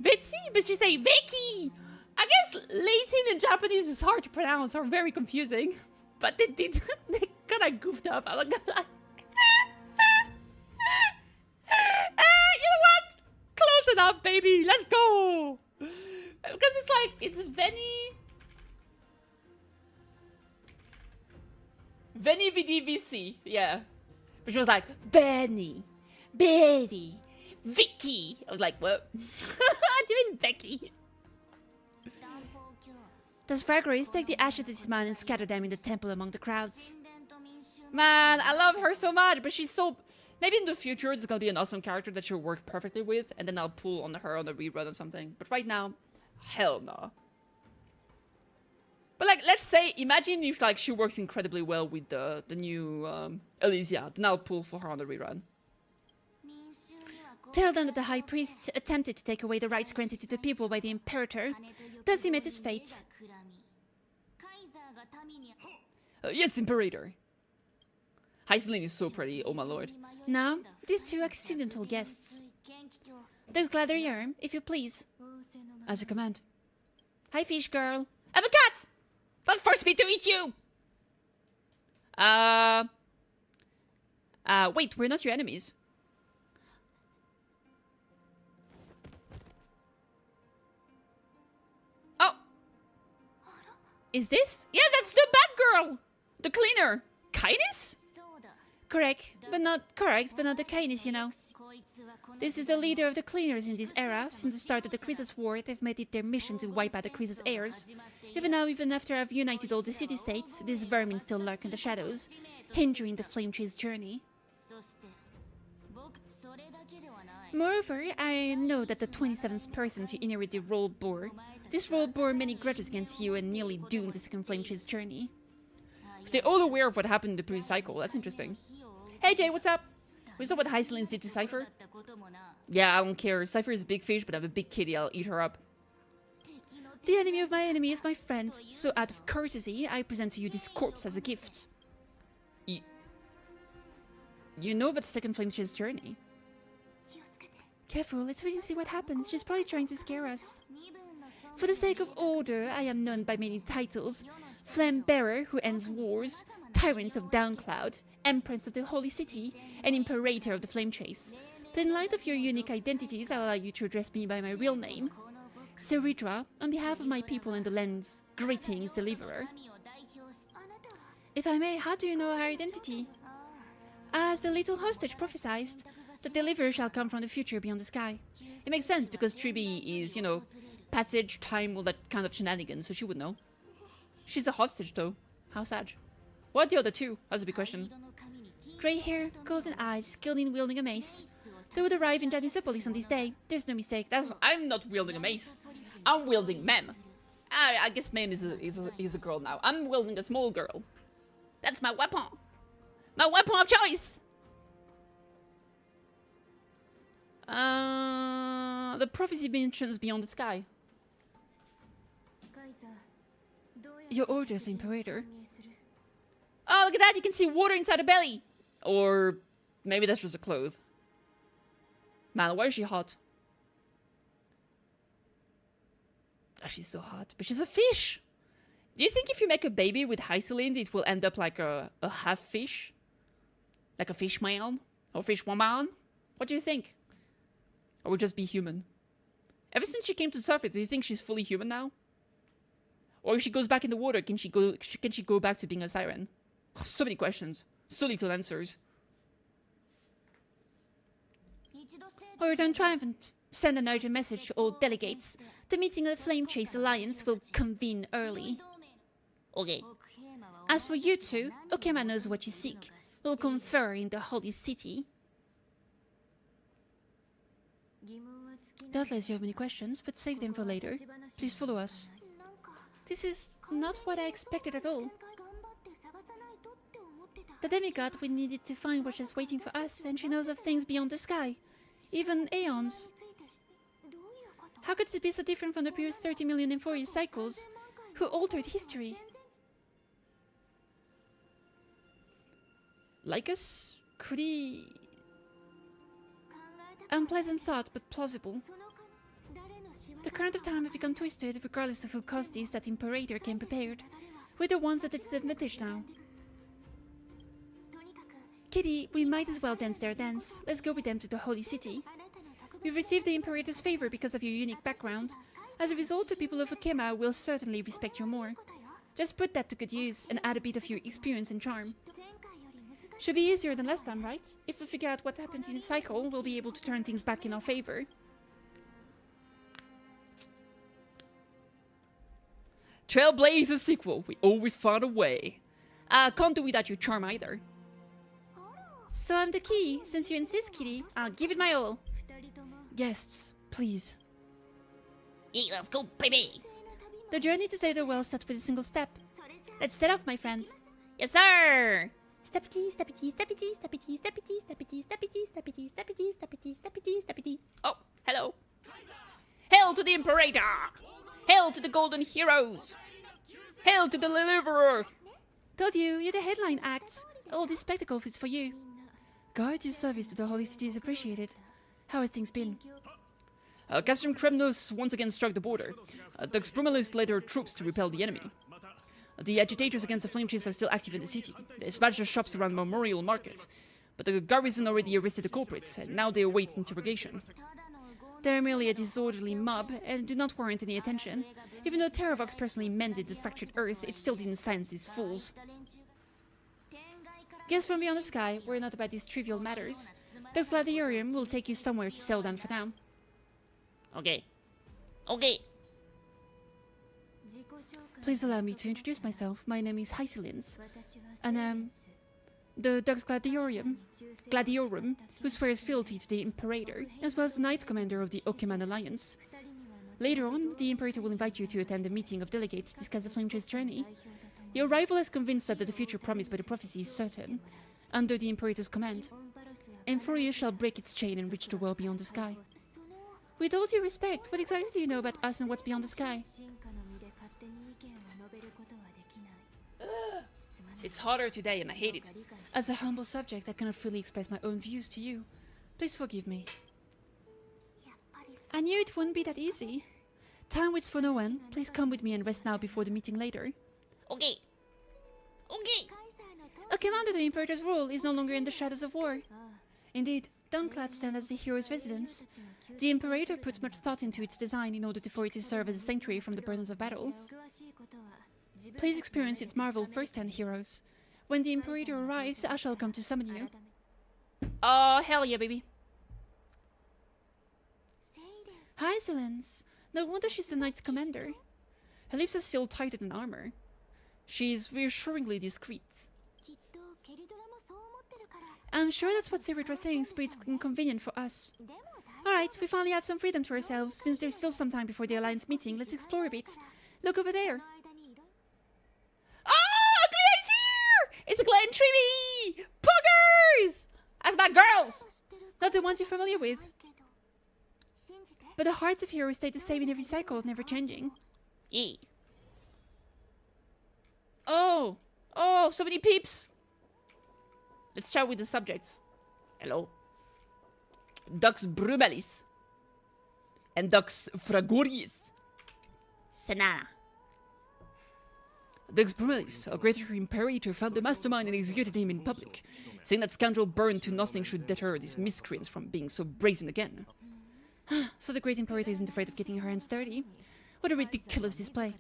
Vitsi? But she say Veki! I guess Latin in Japanese is hard to pronounce or very confusing. But they kinda goofed up. I'm not gonna lie. You know what? Close enough, baby. Let's go! Because it's like, it's Veni Vidi Vici, yeah. But she was like, Benny, Betty, Vicky. I was like, what? Do you mean Becky? Does Fragrace take the ashes of this man and scatter them in the temple among the crowds? Man, I love her so much, but she's so... Maybe in the future it's gonna be an awesome character that she'll work perfectly with, and then I'll pull on her on a rerun or something. But right now, hell no. But like, let's say, imagine if like she works incredibly well with the new Elysia, then I'll pull for her on the rerun. Tell them that the High Priest attempted to take away the rights granted to the people by the Imperator. Thus he met his fate. Yes, Imperator. Hycelin is so pretty, oh my lord. Now, these two accidental guests. There's Gladrier, if you please. As you command. Hi, fish girl. I'm a cat! Don't force me to eat you! Wait, we're not your enemies. Oh! Is this? Yeah, that's the bad girl! The cleaner. Kindness? Correct, but not the kindness, you know. This is the leader of the cleaners in this era. Since the start of the Crisis War, they've made it their mission to wipe out the Crisis heirs. Even now, even after I've united all the city-states, these vermin still lurk in the shadows, hindering the Flame Tree's journey. Moreover, I know that the 27th person to inherit the role bore. This role bore many grudges against you and nearly doomed the second Flame Tree's journey. So they're all aware of what happened in the previous cycle. That's interesting. Hey Jay, what's up? We saw what Hycelin did to Cypher. Yeah, I don't care. Cypher is a big fish, but I'm a big kitty. I'll eat her up. The enemy of my enemy is my friend. So out of courtesy, I present to you this corpse as a gift. You know about the second Flame Tree's journey. Careful, let's wait and see what happens. She's probably trying to scare us. For the sake of order, I am known by many titles. Flame Bearer, who ends wars, Tyrant of Downcloud, Empress of the Holy City, and Imperator of the Flame Chase. But in light of your unique identities, I'll allow you to address me by my real name. Seridra, on behalf of my people and the lands, greetings, Deliverer. If I may, how do you know our identity? As the little hostage prophesied, the Deliverer shall come from the future beyond the sky. It makes sense, because Tribi is, you know, passage, time, all that kind of shenanigans, so she would know. She's a hostage, though. How sad. What are the other two? That's a big question. Grey hair, golden eyes, skilled in wielding a mace. They would arrive in Janisopolis on this day. There's no mistake. I'm not wielding a mace. I'm wielding Mem. I guess Mem is a girl now. I'm wielding a small girl. That's my weapon. My weapon of choice. The prophecy mentions beyond the sky. Your orders, Imperator. Oh, look at that! You can see water inside her belly! Or maybe that's just a clothes. Man, why is she hot? Oh, she's so hot. But she's a fish. Do you think if you make a baby with Hyceline, it will end up like a half fish? Like a fish man? Or fish woman? What do you think? Or will just be human? Ever since she came to the surface, do you think she's fully human now? Or if she goes back in the water, can she go back to being a siren? So many questions. So little answers. Or return triumphant. Send an urgent message to all delegates. The meeting of the Flame Chase Alliance will convene early. Okay. As for you two, Okema knows what you seek. We'll confer in the Holy City. Doubtless you have many questions, but save them for later. Please follow us. This is not what I expected at all. The demigod we needed to find was just waiting for us, and she knows of things beyond the sky. Even aeons. How could it be so different from the previous 30 million and 40 cycles, who altered history? Like us? Could he... Unpleasant thought, but plausible. The current of time have become twisted, regardless of who caused this. That Imperator came prepared. We're the ones at its advantage now. Kitty, we might as well dance their dance. Let's go with them to the Holy City. We've received the Imperator's favor because of your unique background. As a result, the people of Okema will certainly respect you more. Just put that to good use and add a bit of your experience and charm. Should be easier than last time, right? If we figure out what happened in the cycle, we'll be able to turn things back in our favor. Trailblazer sequel. We always found a way. Can't do without your charm either. So I'm the key. Since you insist, Kitty, I'll give it my all. Guests, please. Yeah, let's go, baby! The journey to save the world starts with a single step. Let's set off, my friend. Yes, sir! Steppity, steppity, steppity, steppity, steppity, steppity, steppity, steppity, steppity, steppity, steppity, steppity. Oh, hello. Hail to the Imperator! Hail to the Golden Heroes! Hail to the Deliverer! Told you, you're the headline act. All this spectacle is for you. Guard, your service to the Holy City is appreciated. How have things been? Castrum Kremnos once again struck the border. Dux Brumalis led her troops to repel the enemy. The agitators against the Flame Chase are still active in the city. They smashed the shops around Memorial Market. But the garrison already arrested the culprits, and now they await interrogation. They're merely a disorderly mob, and do not warrant any attention. Even though Terravox personally mended the fractured earth, it still didn't silence these fools. Guess from beyond the sky, worry not about these trivial matters. This gladiarium will take you somewhere to settle down for now. Okay. Okay. Please allow me to introduce myself. My name is Hycelins, and the Dux Gladiorum, who swears fealty to the Imperator, as well as the Knights Commander of the Okeman Alliance. Later on, the Imperator will invite you to attend a meeting of delegates to discuss the Flame Chase journey. Your arrival has convinced us that the future promised by the prophecy is certain, under the Imperator's command. And for you shall break its chain and reach the world beyond the sky. With all due respect, what exactly do you know about us and what's beyond the sky? It's harder today and I hate it. As a humble subject, I cannot freely express my own views to you. Please forgive me. I knew it wouldn't be that easy. Time waits for no one. Please come with me and rest now before the meeting later. Okay. Okay. A commander of the Imperator's rule is no longer in the shadows of war. Indeed, Dawnclad stands as the hero's residence. The Imperator puts much thought into its design in order for it to serve as a sanctuary from the burdens of battle. Please experience its marvel firsthand, heroes. When the Imperator arrives, I shall come to summon you. Oh, hell yeah, baby. Hi, Zelens. No wonder she's the Knight's commander. Her lips are still tighter than armor. She is reassuringly discreet. I'm sure that's what Severitra thinks, but it's inconvenient for us. Alright, we finally have some freedom to ourselves. Since there's still some time before the Alliance meeting, let's explore a bit. Look over there. Oh, Glee's here! It's a Glen Trivy! Poggers! That's my girls! Not the ones you're familiar with. But the hearts of heroes stay the same in every cycle, never changing. Yeah. Oh! Oh, so many peeps! Let's start with the subjects. Hello. Dux Brumalis. And Dux Fragorius. Sanana. Dux Brumalis, a greater imperator, found the mastermind and executed him in public, saying that scoundrel burned to nothing should deter these miscreants from being so brazen again. So the great imperator isn't afraid of getting her hands dirty? What a ridiculous display.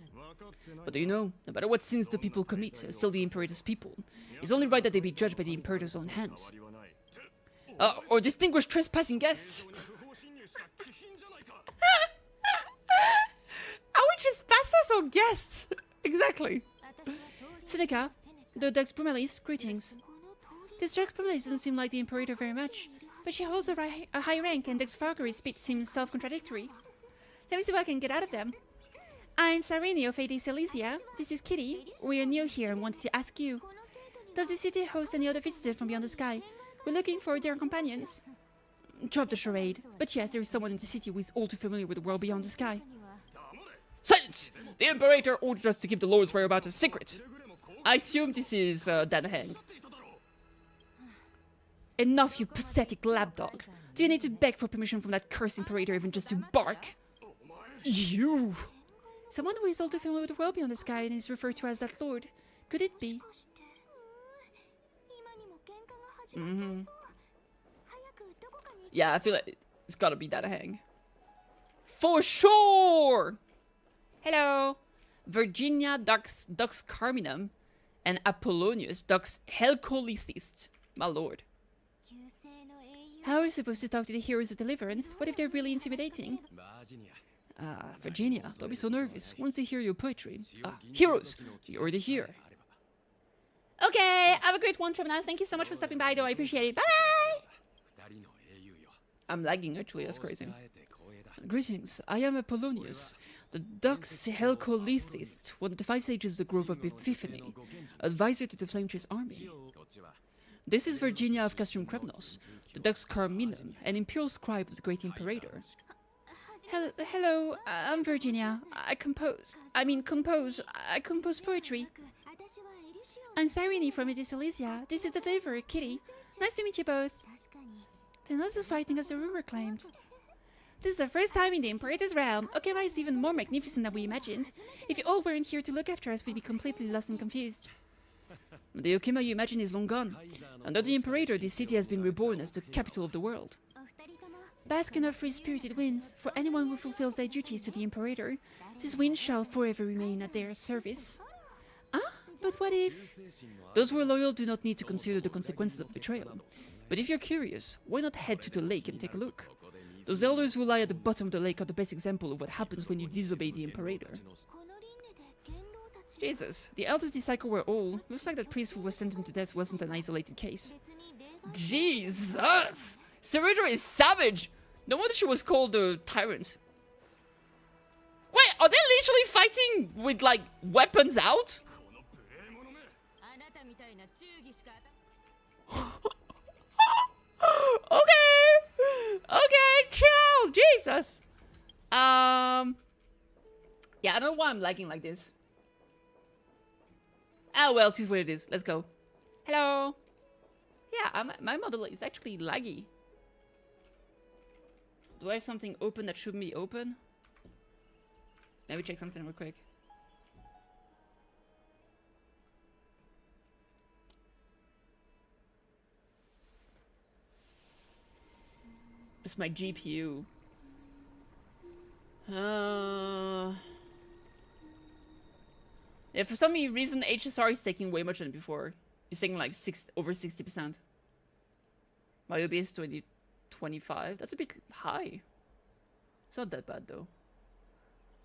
But do you know, no matter what sins the people commit, still the imperator's people. It's only right that they be judged by the imperator's own hands. Or distinguished trespassing guests. Are we trespassers or guests? Exactly. Seneca, the Dux Brumalis, greetings. This Dux Brumalis doesn't seem like the imperator very much, but she holds a high rank and Dux Fargery's speech seems self-contradictory. Let me see what I can get out of them. I'm Sarini of AD Silesia. This is Kitty. We are new here and wanted to ask you. Does the city host any other visitors from beyond the sky? We're looking for their companions. Drop the charade. But yes, there is someone in the city who is all too familiar with the world beyond the sky. Silence! The Imperator ordered us to keep the Lord's whereabouts a secret. I assume this is Danaheng. Enough, you pathetic lapdog. Do you need to beg for permission from that cursed Imperator even just to bark? You! Someone who is all too familiar with the world beyond the sky and is referred to as that Lord. Could it be? Yeah, I feel like it's gotta be Danaheng. For sure! Hello! Virginia Dux Carminum and Apollonius Dux Helcolithist. My lord. How are we supposed to talk to the heroes of deliverance? What if they're really intimidating? Virginia, don't be so nervous. Once they hear your poetry. Heroes, you're already here. Okay, have a great one, Trevenaz. Thank you so much for stopping by, though. I appreciate it. Bye-bye! I'm lagging, actually. That's crazy. Greetings. I am Apollonius, the Dux Helcolithist, one of the 5 sages of the Grove of Epiphany, advisor to the Flametrace army. This is Virginia of Castrum Kremnos, the Dux Carminum, an imperial scribe of the Great Imperator. Hello, I'm Virginia. I compose poetry. I'm Cyrene from AD Silesia. This is the deliverer, Kitty. Nice to meet you both. They're not as frightening as the rumor claimed. This is the first time in the Imperator's realm. Okema is even more magnificent than we imagined. If you all weren't here to look after us, we'd be completely lost and confused. The Okema you imagine is long gone. Under the Imperator, this city has been reborn as the capital of the world. Bask in our free-spirited winds. For anyone who fulfills their duties to the Imperator, these winds shall forever remain at their service. But what if... Those who are loyal do not need to consider the consequences of betrayal. But if you're curious, why not head to the lake and take a look? Those elders who lie at the bottom of the lake are the best example of what happens when you disobey the Imperator. Jesus, the elders decipher were all. Looks like that priest who was sentenced to death wasn't an isolated case. Jesus! Ceridra is savage! No wonder she was called the Tyrant. Wait, are they literally fighting with, like, weapons out? Okay, chill! Jesus! Yeah, I don't know why I'm lagging like this. Ah, well, it is what it is. Let's go. Hello! Yeah, my model is actually laggy. Do I have something open that shouldn't be open? Let me check something real quick. It's my GPU. Yeah, for some reason HSR is taking way much than before. It's taking like over 60%. My OBS 2025. That's a bit high. It's not that bad though.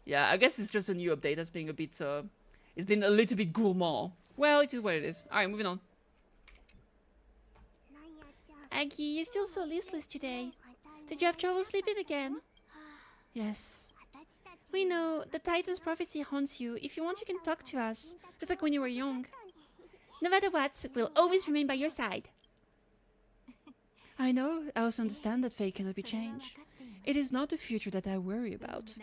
Yeah, I guess it's just a new update that's being a bit it's been a little bit gourmand. Well, it is what it is. Alright, moving on. Aggie, you're still so listless today. Did you have trouble sleeping again? Yes. We know the Titan's prophecy haunts you. If you want, you can talk to us. Just like when you were young. No matter what, we'll always remain by your side. I know. I also understand that fate cannot be changed. It is not the future that I worry about.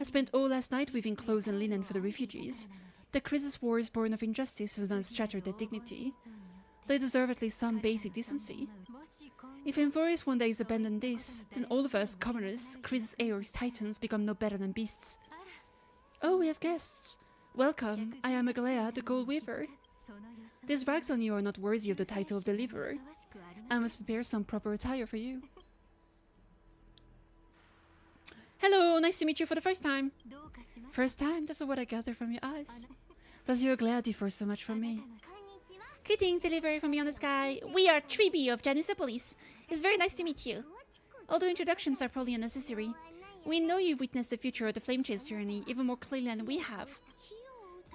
I spent all last night weaving clothes and linen for the refugees. The Crisis war is born of injustice and has shattered their dignity. They deserve at least some basic decency. If Envorius one day abandon this, then all of us, commoners, Crisis heirs, Titans, become no better than beasts. Oh, we have guests. Welcome, I am Aglaya, the Gold Weaver. These rags on you are not worthy of the title of Deliverer. I must prepare some proper attire for you. Hello, nice to meet you for the first time. First time? That's what I gather from your eyes. Does your Aglaya differ so much from me? Greetings, Deliverer from beyond the sky. We are Tribi of Janisopolis. It's very nice to meet you. Although introductions are probably unnecessary, we know you've witnessed the future of the Flame Chase journey even more clearly than we have.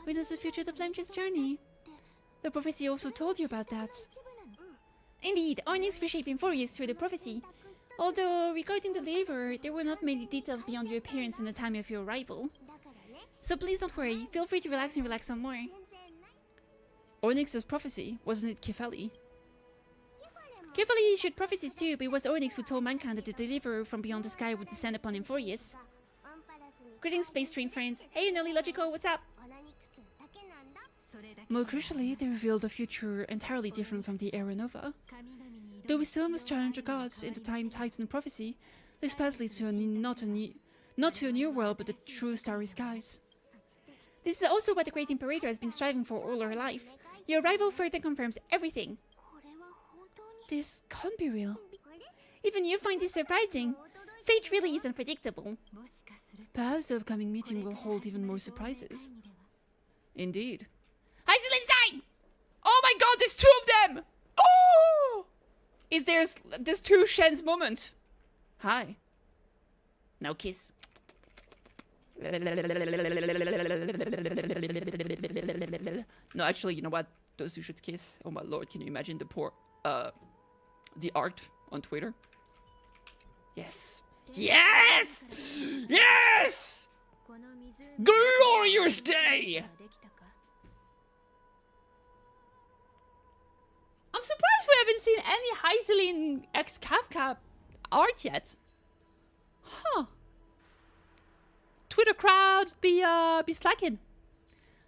Witness the future of the Flame Chase journey? The prophecy also told you about that. Indeed, Onyx reshaping Furious through the prophecy. Although, regarding the deliverer, there were not many details beyond your appearance and the time of your arrival. So please don't worry, feel free to relax and relax some more. Onyx's prophecy, wasn't it KittyKathee? KittyKathee issued prophecies too, but it was Onyx who told mankind that the deliverer from beyond the sky would descend upon him Furious. Greetings, Space Train friends. Hey, Nelly Logical, what's up? More crucially, they revealed a future entirely different from the Era Nova. Though we still must challenge the gods in the Time Titan prophecy, this path leads to not to a new world, but the true starry skies. This is also what the Great Imperator has been striving for all her life. Your arrival further confirms everything. This can't be real. Even you find this surprising. Fate really is unpredictable. Perhaps the upcoming meeting will hold even more surprises. Indeed. Heisenstein! Oh my god, there's two of them! Oh! There's two Shen's moment. Hi. Now kiss. No, actually, you know what? Those two should kiss. Oh my lord, can you imagine the poor, the art on Twitter? Yes. Yes! Yes! Glorious day! I'm surprised we haven't seen any Heiselin x Kafka art yet. Huh. Twitter crowd be slacking.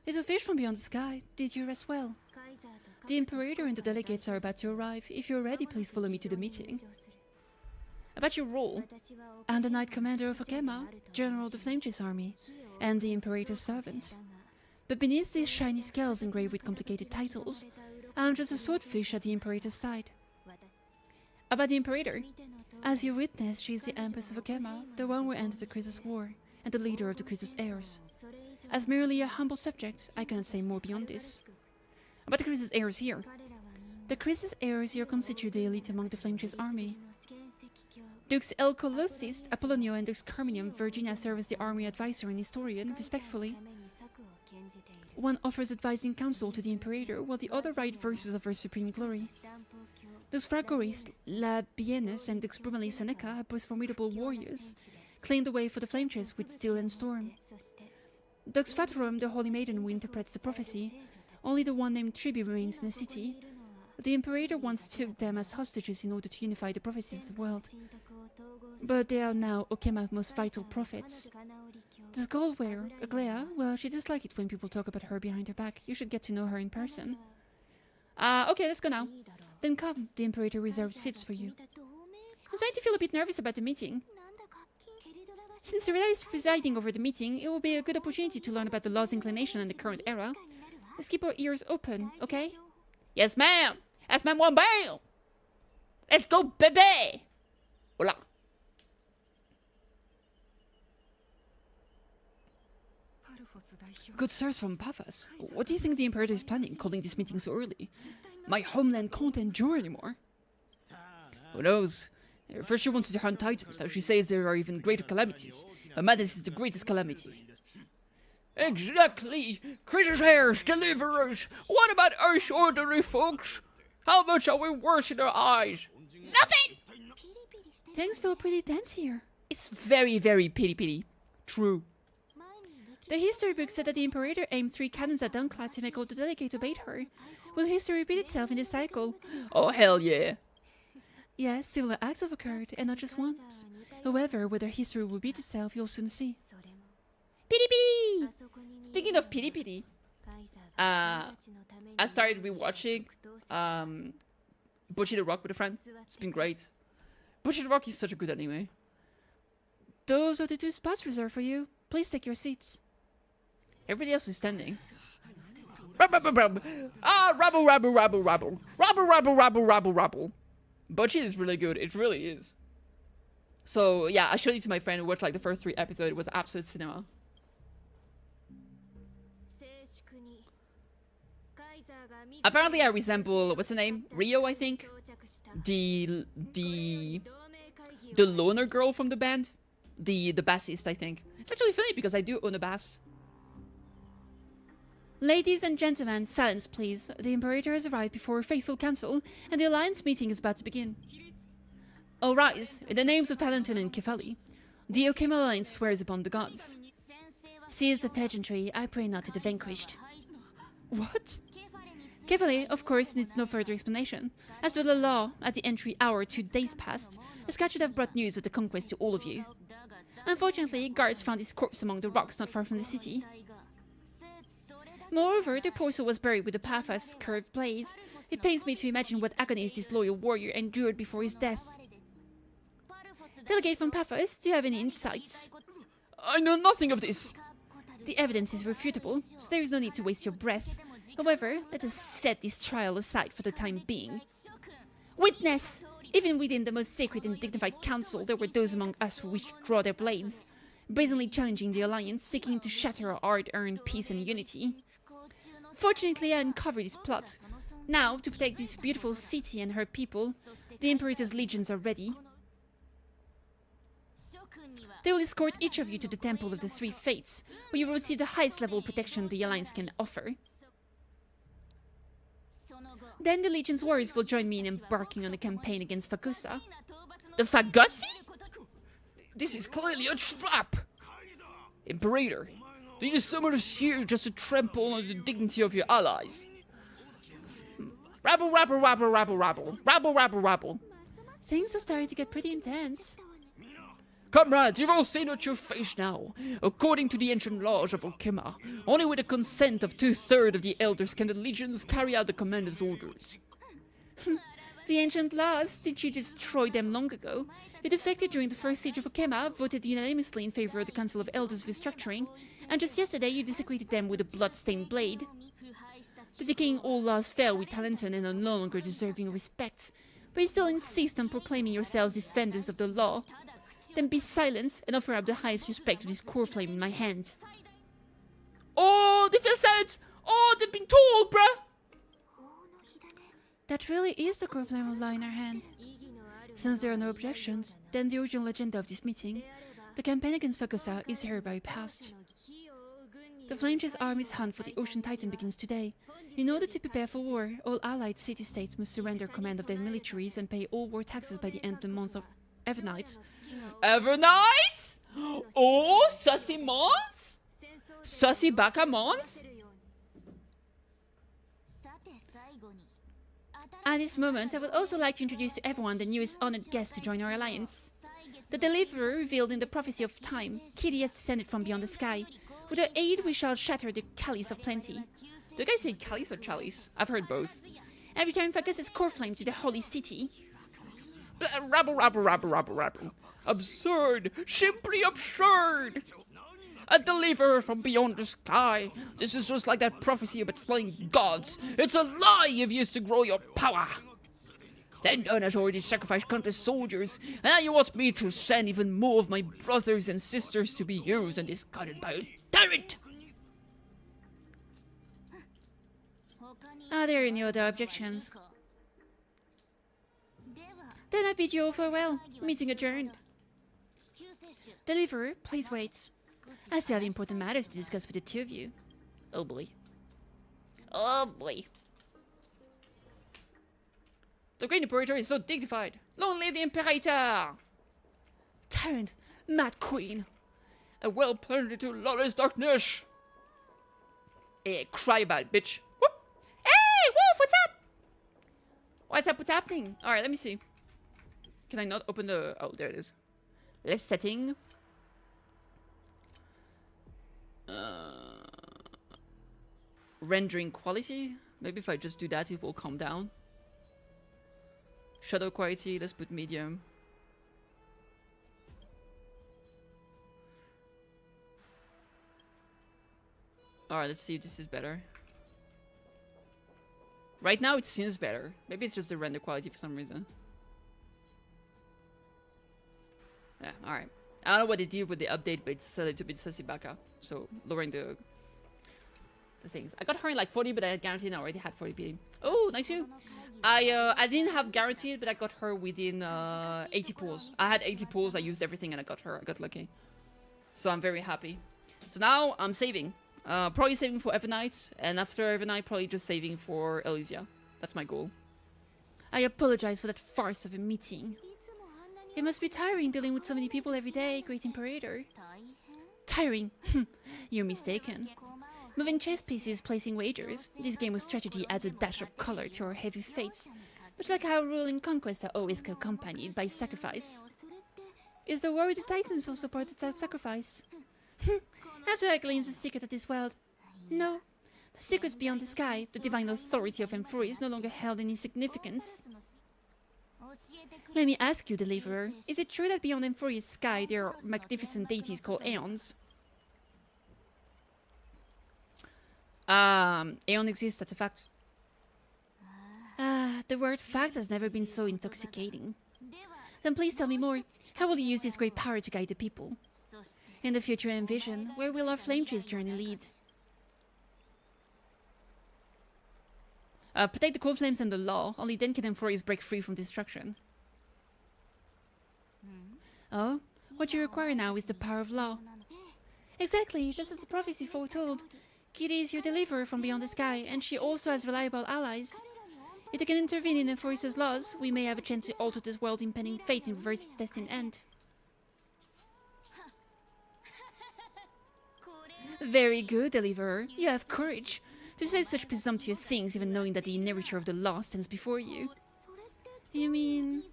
Little fish from beyond the sky, did you rest well? The Imperator and the delegates are about to arrive. If you're ready, please follow me to the meeting. About your role, I'm the Knight Commander of Okema, General of the Flame Chase Army, and the Imperator's servant. But beneath these shiny scales engraved with complicated titles, I'm just a swordfish at the Imperator's side. About the Imperator, as you witnessed, she is the Empress of Okema, the one who ended the Crisis War, and the leader of the Crisis heirs. As merely a humble subject, I cannot say more beyond this. About the Crisis heirs here. The Crisis heirs here constitute the elite among the Flame Chase army. Dukes Elcolothist, Apollonio, and Dux Carminium, Virginia serve as the army advisor and historian, respectfully. One offers advice and counsel to the Imperator, while the other write verses of her supreme glory. Dux Fragoris, Labienus, and Dux Brumalis Seneca, both formidable warriors, claim the way for the Flame Chase with steel and storm. Dux Faturum, the Holy Maiden who interprets the prophecy, only the one named Tribi remains in the city. The Imperator once took them as hostages in order to unify the prophecies of the world. But they are now Okema's most vital prophets. This Goldwearer, Aglaya, well, she dislikes it when people talk about her behind her back. You should get to know her in person. Okay, let's go now. Then come, the Imperator reserved seats for you. I'm starting to feel a bit nervous about the meeting. Since Cirilla is presiding over the meeting, it will be a good opportunity to learn about the law's inclination and the current era. Let's keep our ears open, okay? Yes, ma'am! Yes, ma'am, one bam! Let's go, baby! Hola! Good sirs from Pavas, what do you think the Imperator is planning, calling this meeting so early? My homeland can't endure anymore. Who knows? First she wants to hunt titans, now she says there are even greater calamities. Her madness is the greatest calamity. Exactly! Critters, heirs, deliverers! What about us ordinary folks? How much are we worse in our eyes? Nothing! Things feel pretty tense here. It's very, very pity. True. The history book said that the Imperator aimed 3 cannons at Dunkla to make all the delegates obey her. Will history repeat itself in this cycle? Oh, hell yeah! Yes, similar acts have occurred, and not just once. However, whether history will repeat itself, you'll soon see. Pity! Speaking of pity, I started rewatching Butchie the Rock with a friend. It's been great. Butchie the Rock is such a good anime. Those are the 2 spots reserved for you. Please take your seats. Everybody else is standing. Ah, rabble, rabble, rabble, rabble. Rabble, rabble, rabble, rabble, rabble. Bocce is really good. It really is. So, yeah, I showed it to my friend who watched like the first 3 episodes. It was absolute cinema. Apparently I resemble, what's the name? Rio, I think? The loner girl from the band. The bassist, I think. It's actually funny because I do own a bass. Ladies and gentlemen, silence please. The Imperator has arrived before a faithful council, and the Alliance meeting is about to begin. All rise, in the names of Talenton and Kefali. The Okema Alliance swears upon the gods. Cease the pageantry, I pray not to the vanquished. What? Kefali, of course, needs no further explanation. As to the law, at the entry hour 2 days past, a scout should have brought news of the conquest to all of you. Unfortunately, guards found his corpse among the rocks not far from the city. Moreover, the torso was buried with a Pathas curved blade. It pains me to imagine what agonies this loyal warrior endured before his death. Delegate from Pathas, do you have any insights? I know nothing of this. The evidence is refutable, so there is no need to waste your breath. However, let us set this trial aside for the time being. Witness! Even within the most sacred and dignified council, there were those among us who wished to draw their blades, brazenly challenging the Alliance, seeking to shatter our hard-earned peace and unity. Fortunately, I uncovered this plot. Now, to protect this beautiful city and her people, the Imperator's legions are ready. They will escort each of you to the Temple of the Three Fates, where you will receive the highest level of protection the Alliance can offer. Then the Legion's warriors will join me in embarking on a campaign against Fakusa. The Fagussi? This is clearly a trap! Imperator, do you summon us here just to trample on the dignity of your allies? Rabble, rabble, rabble, rabble, rabble. Rabble, rabble, rabble. Things are starting to get pretty intense. Comrades, you've all seen what you face now. According to the ancient laws of Okema, only with the consent of 2/3 of the elders can the legions carry out the commander's orders. The ancient laws? Did you destroy them long ago? You defected during the first siege of Okema, voted unanimously in favor of the Council of Elders restructuring, and just yesterday you desecrated them with a blood-stained blade. The decaying old laws fell with Talenton and are no longer deserving of respect, but you still insist on proclaiming yourselves defenders of the law. Then be silent and offer up the highest respect to this core flame in my hand. Oh, they feel silent! Oh, they've been told, bruh! That really is the core flame of law in our hand. Since there are no objections, then the original agenda of this meeting, the campaign against Fakusa, is hereby passed. The Flame-Chase Army's hunt for the Ocean Titan begins today. In order to prepare for war, all allied city-states must surrender command of their militaries and pay all war taxes by the end of the month of Evernight. Evernight? Oh, Sussy month? Sussy Baka month? At this moment, I would also like to introduce to everyone the newest honored guest to join our alliance. The deliverer revealed in the prophecy of time, Kitty has descended from beyond the sky. With her aid, we shall shatter the Chalice of Plenty. Do you guys say Chalice or Chalice? I've heard both. And return Fakus's core flame to the holy city. Rabble, rabble, rabble, rabble, rabble. Absurd! Simply absurd! A deliverer from beyond the sky. This is just like that prophecy about slaying gods. It's a lie you've used to grow your power. Tendon has already sacrificed countless soldiers, and now you want me to send even more of my brothers and sisters to be used and discarded by a tyrant. Are there any other objections? Then I bid you all farewell. Meeting adjourned. Deliverer, please wait. I still have important matters to discuss with the two of you. Oh boy. Oh boy. The Great Imperator is so dignified. Long live the Imperator! Tyrant, Mad Queen. A well plunged into lawless darkness. Hey, cry about it, bitch. Whoop. Hey, Wolf, what's up? What's up, what's happening? Alright, let me see. Can I not open the... Oh, there it is. Less setting. Rendering quality. Maybe if I just do that, it will calm down. Shadow quality, let's put medium. Alright, let's see if this is better. Right now it seems better. Maybe it's just the render quality for some reason. Yeah, alright. I don't know what they did with the update, but it's a little bit sussy baka. So lowering the things. I got her in like 40, but I guaranteed I already had 40 PD. Oh, nice you. I didn't have guaranteed, but I got her within 80 pulls. I had 80 pulls, I used everything and I got her. I got lucky. So I'm very happy. So now I'm saving. Probably saving for Evernight, and after Evernight, probably just saving for Elysia. That's my goal. I apologize for that farce of a meeting. It must be tiring dealing with so many people every day, Great Imperator. Tiring? You're mistaken. Moving chess pieces, placing wagers. This game of strategy adds a dash of color to our heavy fates. Much like how rule and conquest are always accompanied by sacrifice. Is the war with the Titans also part of that sacrifice? After I glimpse the secret of this world. No. The secrets beyond the sky, the divine authority of Emfuri is no longer held in significance. Let me ask you, Deliverer, is it true that beyond Emfuri's sky there are magnificent deities called Aeons? Aeon exists, that's a fact. The word fact has never been so intoxicating. Then please tell me more. How will you use this great power to guide the people? In the future I envision, where will our flame tree's journey lead? Protect the cold flames and the law. Only then can Emfurius break free from destruction. Oh? What you require now is the power of law. Exactly, just as the prophecy foretold. Kitty is your deliverer from beyond the sky, and she also has reliable allies. If they can intervene in Emfurius' laws, we may have a chance to alter this world's impending fate and reverse its destined end. Very good, Deliverer. You have courage. To say such presumptuous things, even knowing that the inheritor of the law stands before you. You mean...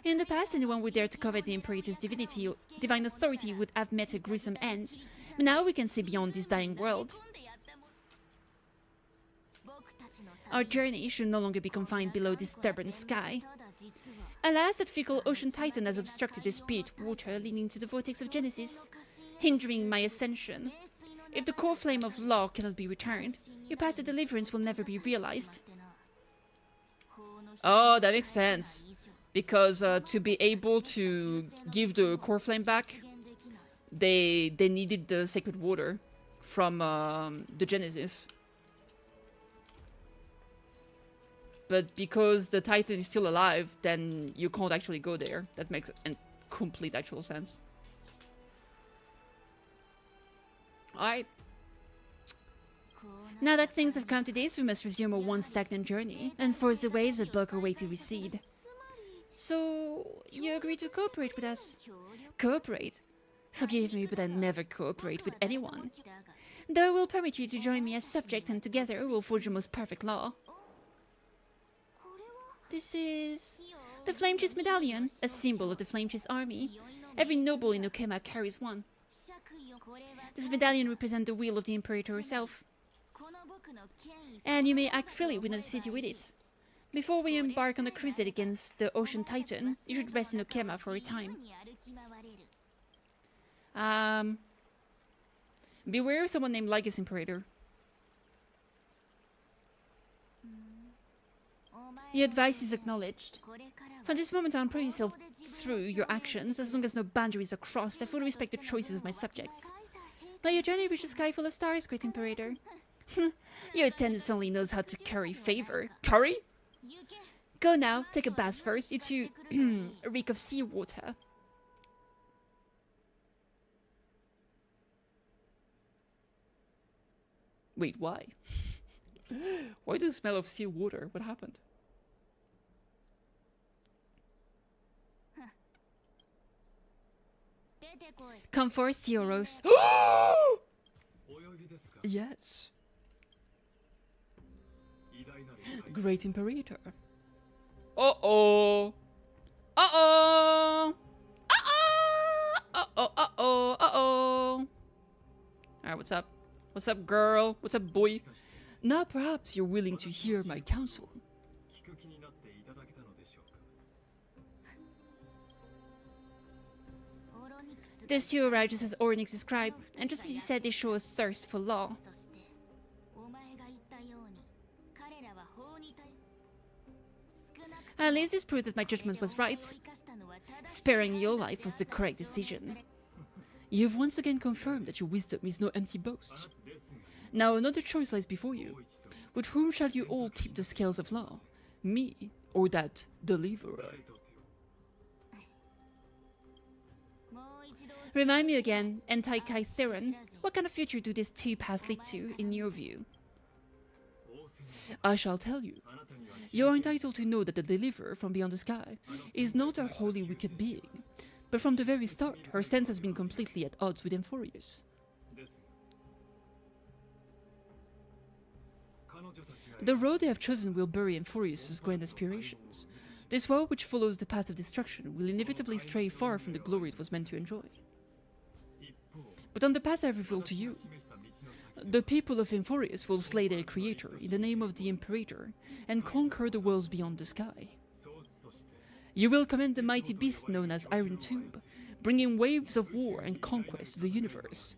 In the past, anyone would dare to covet the Imperator's divine authority would have met a gruesome end. But now we can see beyond this dying world. Our journey should no longer be confined below this stubborn sky. Alas, that fickle ocean titan has obstructed the spirit water leading to the vortex of Genesis, hindering my ascension. If the core flame of law cannot be returned, your path to deliverance will never be realized. Oh, that makes sense. Because to be able to give the core flame back, they needed the sacred water from the Genesis. But because the Titan is still alive, then you can't actually go there. That makes complete actual sense. Alright. Now that things have come to this, we must resume a once stagnant journey and force the waves that block our way to recede. So, you agree to cooperate with us? Cooperate? Forgive me, but I never cooperate with anyone. Though I will permit you to join me as subject, and together we'll forge the most perfect law. This is... the Flame Chase Medallion, a symbol of the Flame Chase army. Every noble in Okema carries one. This medallion represents the will of the Imperator herself. And you may act freely within the city with it. Before we embark on the crusade against the Ocean Titan, you should rest in Okema for a time. Beware of someone named Lygus Imperator. Your advice is acknowledged. From this moment on, prove yourself through your actions. As long as no boundaries are crossed, I fully respect the choices of my subjects. May your journey reach a sky full of stars, Great Imperator. Your attendant only knows how to curry favor. Curry? Go now, take a bath first. You two reek of seawater. Wait, why? Why do you smell of seawater? What happened? Come forth, Theoros. Yes. Great Imperator. Uh-oh. Uh-oh. Uh-oh. Uh-oh. Uh-oh. Uh-oh. Alright, what's up? What's up, girl? What's up, boy? Now perhaps you're willing to hear my counsel. These two arrived just as Ornyx described, and just as he said, they show a thirst for law. At least this proved that my judgment was right. Sparing your life was the correct decision. You have once again confirmed that your wisdom is no empty boast. Now another choice lies before you. With whom shall you all tip the scales of law? Me or that deliverer? Remind me again, KittyKathee, what kind of future do these two paths lead to, in your view? I shall tell you. You are entitled to know that the deliverer from beyond the sky is not a wholly wicked being, but from the very start, her stance has been completely at odds with Euphorius. The road they have chosen will bury Euphorius' grand aspirations. This world which follows the path of destruction will inevitably stray far from the glory it was meant to enjoy. But on the path I have revealed to you, the people of Euphorius will slay their creator in the name of the Imperator and conquer the worlds beyond the sky. You will command the mighty beast known as Iron Tube, bringing waves of war and conquest to the universe.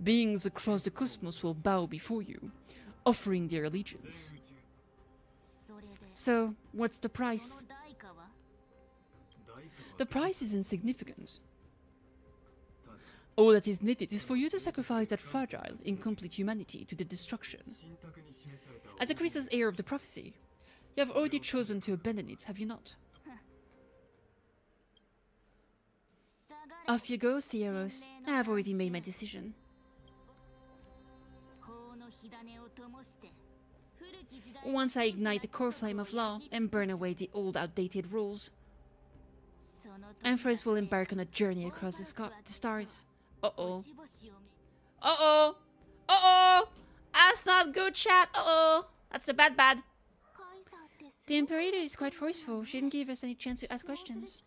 Beings across the cosmos will bow before you, offering their allegiance. So, what's the price? The price is insignificant. All that is needed is for you to sacrifice that fragile, incomplete humanity to the destruction. As a Chrysa's heir of the prophecy, you have already chosen to abandon it, have you not? Off you go, Theros. I have already made my decision. Once I ignite the core flame of law and burn away the old, outdated rules, Empress will embark on a journey across the stars. Uh-oh. Uh-oh! Uh-oh! That's not good, chat! Uh-oh! That's a bad. The Imperator is quite forceful. She didn't give us any chance to ask questions.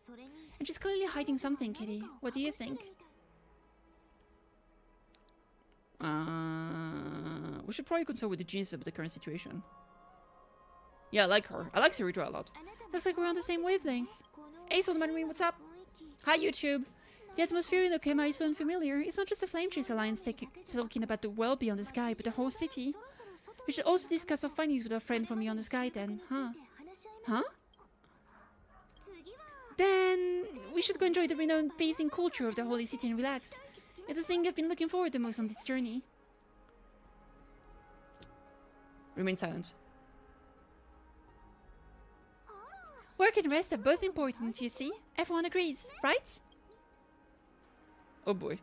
And she's clearly hiding something, Kitty. What do you think? We should probably consult with the genius about the current situation. Yeah, I like her. I like Sarita a lot. Looks like we're on the same wavelength. Hey, Solomon, what's up? Hi, YouTube. The atmosphere in Okema is so unfamiliar. It's not just the Flame Chase Alliance talking about the world beyond the sky, but the whole city. We should also discuss our findings with our friend from beyond the sky then, huh? Huh? Then we should go enjoy the renowned bathing culture of the holy city and relax. It's the thing I've been looking forward the most on this journey. Remain silent. Work and rest are both important, you see? Everyone agrees, right? Oh boy.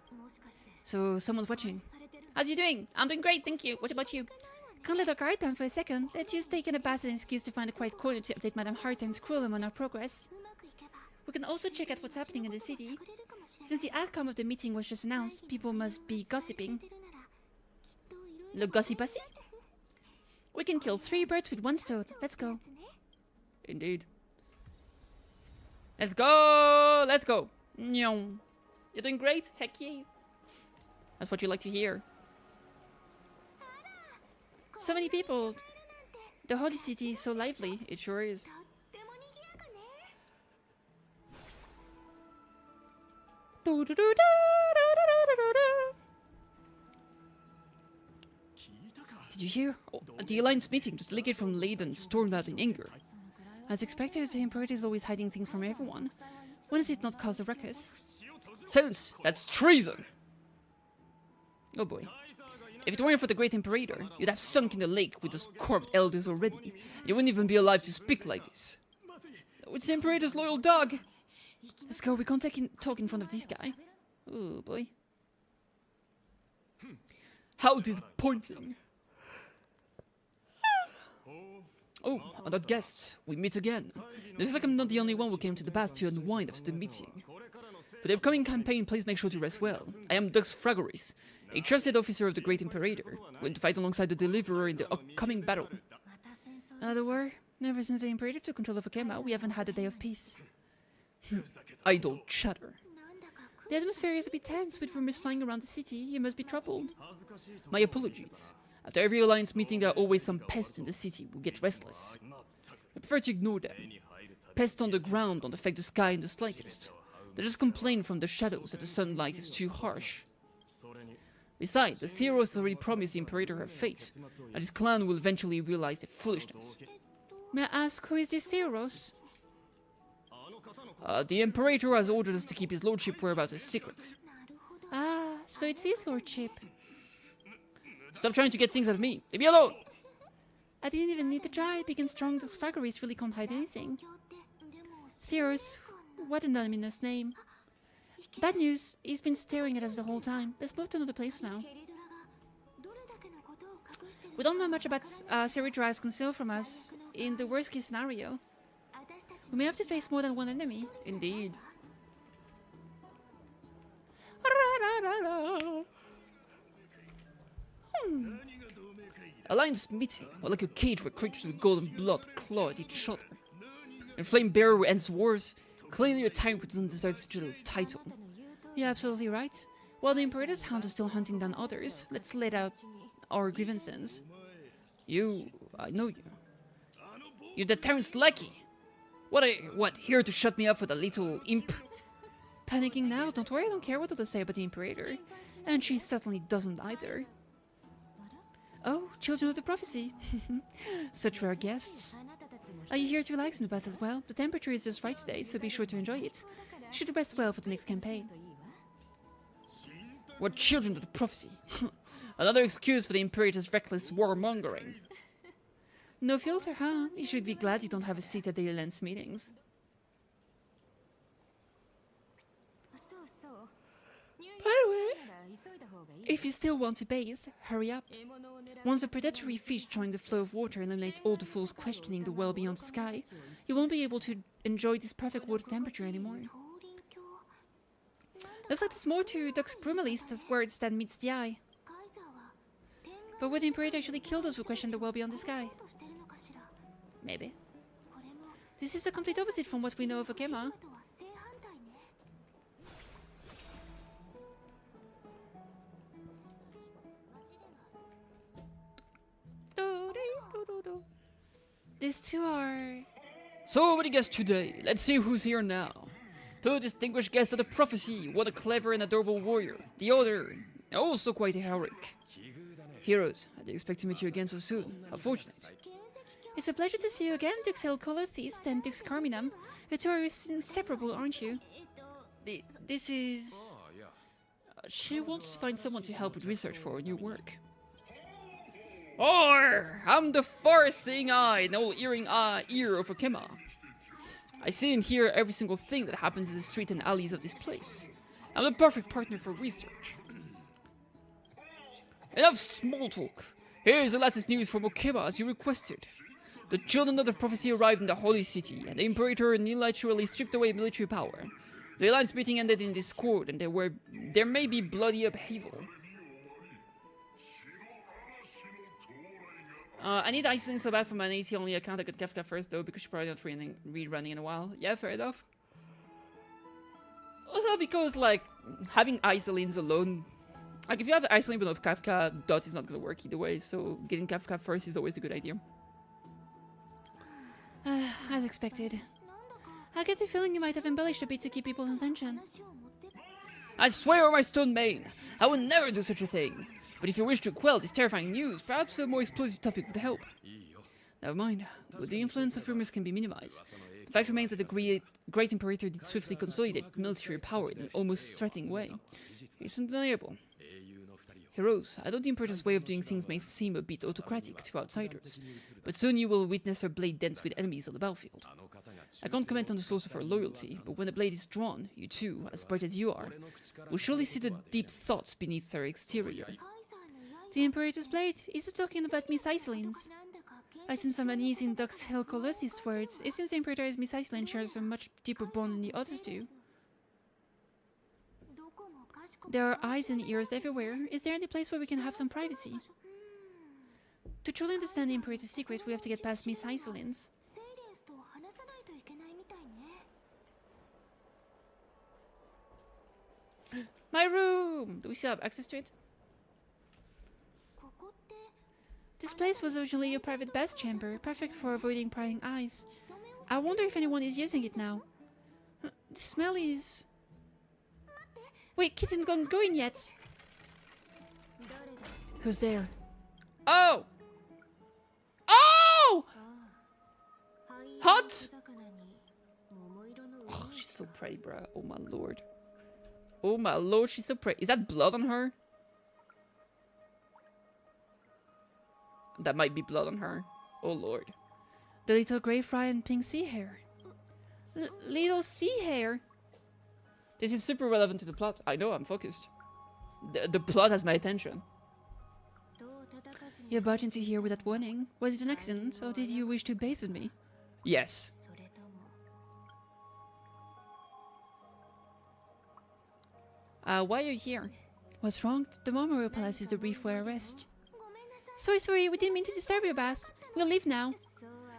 So, someone's watching. How's you doing? I'm doing great, thank you. What about you? Can't let our guard down for a second. Let's use taking a bath as an excuse to find a quiet corner to update Madame Hart and Scrollum on our progress. We can also check out what's happening in the city. Since the outcome of the meeting was just announced, people must be gossiping. Le gossip-assy? We can kill 3 birds with 1 stone. Let's go. Indeed. Let's go! Let's go! You're doing great? Heck yeah! That's what you like to hear. So many people! The holy city is so lively. It sure is. Did you hear? Oh, at the Alliance meeting, the delegate from Leyden stormed out in anger. As expected, the Imperator is always hiding things from everyone. When does it not cause a ruckus? Silence! That's treason! Oh boy. If it weren't for the great Imperator, you'd have sunk in the lake with those corrupt elders already. You wouldn't even be alive to speak like this. It's the Imperator's loyal dog! Let's go, we can't talk in front of this guy. Oh boy. How disappointing! Oh, honored guests, we meet again. Looks like I'm not the only one who came to the bath to unwind after the meeting. For the upcoming campaign, please make sure to rest well. I am Dux Fragoris, a trusted officer of the Great Imperator, going to fight alongside the Deliverer in the upcoming battle. Another war? Ever since the Imperator took control of Okema, we haven't had a day of peace. Idle chatter. The atmosphere is a bit tense with rumors flying around the city. You must be troubled. My apologies. After every Alliance meeting, there are always some pests in the city who get restless. I prefer to ignore them. Pests on the ground don't affect the sky in the slightest. They just complain from the shadows that the sunlight is too harsh. Besides, the Theros already promised the Imperator her fate, and his clan will eventually realize their foolishness. May I ask, who is this Theros? The Imperator has ordered us to keep his lordship whereabouts a secret. Ah, so it's his lordship. Stop trying to get things out of me. Leave me alone! I didn't even need to try. Big and strong, those fraggeries really can't hide anything. Theros, what an ominous name. Bad news, he's been staring at us the whole time. Let's move to another place for now. We don't know much about Seridra's concealed from us. In the worst case scenario, we may have to face more than one enemy. Indeed. A lion's meeting, or like a cage where creatures with golden blood claw at each other. And flame bearer who ends wars. Clearly a tyrant who doesn't deserve such a little title. You're absolutely right. While the Imperator's hound is still hunting down others, let's let out our grievances. I know you. You're the tyrant's lackey. What, here to shut me up with a little imp? Panicking now? Don't worry, I don't care what others say about the Imperator. And she certainly doesn't either. Oh, children of the prophecy. Such rare guests. Are you here to relax in the bath as well? The temperature is just right today, so be sure to enjoy it. You should rest well for the next campaign. What children of the prophecy? Another excuse for the Imperator's reckless warmongering. No filter, huh? You should be glad you don't have a seat at the Lens meetings. By the way, if you still want to bathe, hurry up. Once a predatory fish joins the flow of water and eliminates all the fools questioning the well beyond the sky, you won't be able to enjoy this perfect water temperature anymore. Looks like there's more to Duck's Bruma list of words than meets the eye. But would the Imperator actually kill those who question the well beyond the sky? Maybe. This is the complete opposite from what we know of Akema. These two are... So many guests today. Let's see who's here now. Two distinguished guests of the prophecy. One a clever and adorable warrior. The other, also quite heroic. Heroes, I didn't expect to meet you again so soon. How fortunate. It's a pleasure to see you again, Dux Helcolathis and Dux Carminum. You two are inseparable, aren't you? This is... she wants to find someone to help with research for her new work. Or I'm the far-seeing eye and all-earing ear of Akema. I see and hear every single thing that happens in the street and alleys of this place. I'm the perfect partner for research. Enough small talk. Here's the latest news from Akema as you requested. The children of the prophecy arrived in the holy city, and the Imperator unilaterally stripped away military power. The alliance meeting ended in discord, and there may be bloody upheaval. I need Iceland so bad for my AC only account. I got Kafka first though, because she's probably not rerunning in a while. Yeah, fair enough. Also because, like, having Iceland's alone... Like, if you have Iceland but not Kafka, Dot is not gonna work either way, so getting Kafka first is always a good idea. As expected. I get the feeling you might have embellished a bit to keep people's attention. I swear on my stone mane, I would never do such a thing. But if you wish to quell this terrifying news, perhaps a more explosive topic would help. Never mind, but the influence of rumors can be minimized. The fact remains that the great Imperator did swiftly consolidate military power in an almost threatening way. It's undeniable. Heroes, I know the Imperator's way of doing things may seem a bit autocratic to outsiders, but soon you will witness her blade dance with enemies on the battlefield. I can't comment on the source of her loyalty, but when the blade is drawn, you too, as bright as you are, will surely see the deep thoughts beneath her exterior. The Imperator's blade? Is it talking about Miss Iceland's? I sense some unease in Dux Helcolathis' words. It seems the Imperator as Miss Iceland shares a much deeper bond than the others do. There are eyes and ears everywhere. Is there any place where we can have some privacy? To truly understand the Imperator's secret, we have to get past Miss Iceland's. My room! Do we still have access to it? This place was originally a private bath chamber, perfect for avoiding prying eyes. I wonder if anyone is using it now. The smell is... Wait, Kitten didn't go in yet! Who's there? Oh! Oh! Hot! Oh, she's so pretty, bruh. Oh my lord. Oh my lord, she's so pretty. Is that blood on her? That might be blood on her. Oh lord. The little grey fry and pink sea hare. Little sea hare? This is super relevant to the plot. I know, I'm focused. The plot has my attention. You barged into here without warning. Was it an accident, or did you wish to base with me? Yes. Why are you here? What's wrong? The Memorial Palace is the brief for arrest. Sorry, we didn't mean to disturb your bath. We'll leave now.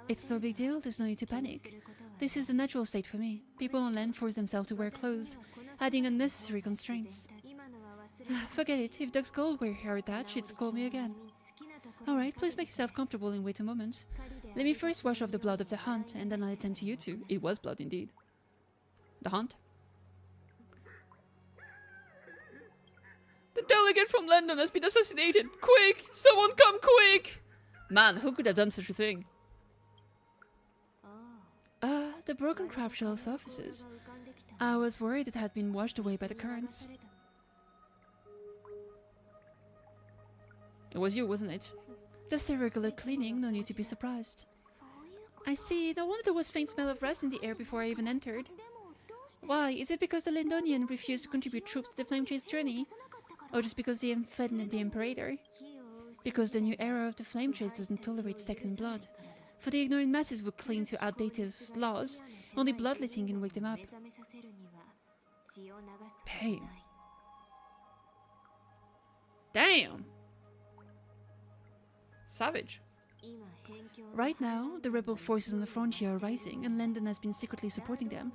It's no big deal, there's no need to panic. This is the natural state for me. People on land force themselves to wear clothes, adding unnecessary constraints. Forget it, if Doug's gold were here attached, she'd scold me again. Alright, please make yourself comfortable and wait a moment. Let me first wash off the blood of the hunt, and then I'll attend to you two. It was blood indeed. The hunt? The delegate from London has been assassinated! Quick! Someone come quick! Man, who could have done such a thing? The broken crab shell surfaces. I was worried it had been washed away by the currents. It was you, wasn't it? Just a regular cleaning, no need to be surprised. I see, no wonder there was faint smell of rust in the air before I even entered. Why, is it because the Lindonian refused to contribute troops to the Flame Chase journey? Or just because they offended the Imperator? Because the new era of the Flame Chase doesn't tolerate stagnant blood. For the ignorant masses would cling to outdated laws, only bloodletting can wake them up. Pain. Damn! Savage. Right now, the rebel forces on the frontier are rising, and London has been secretly supporting them.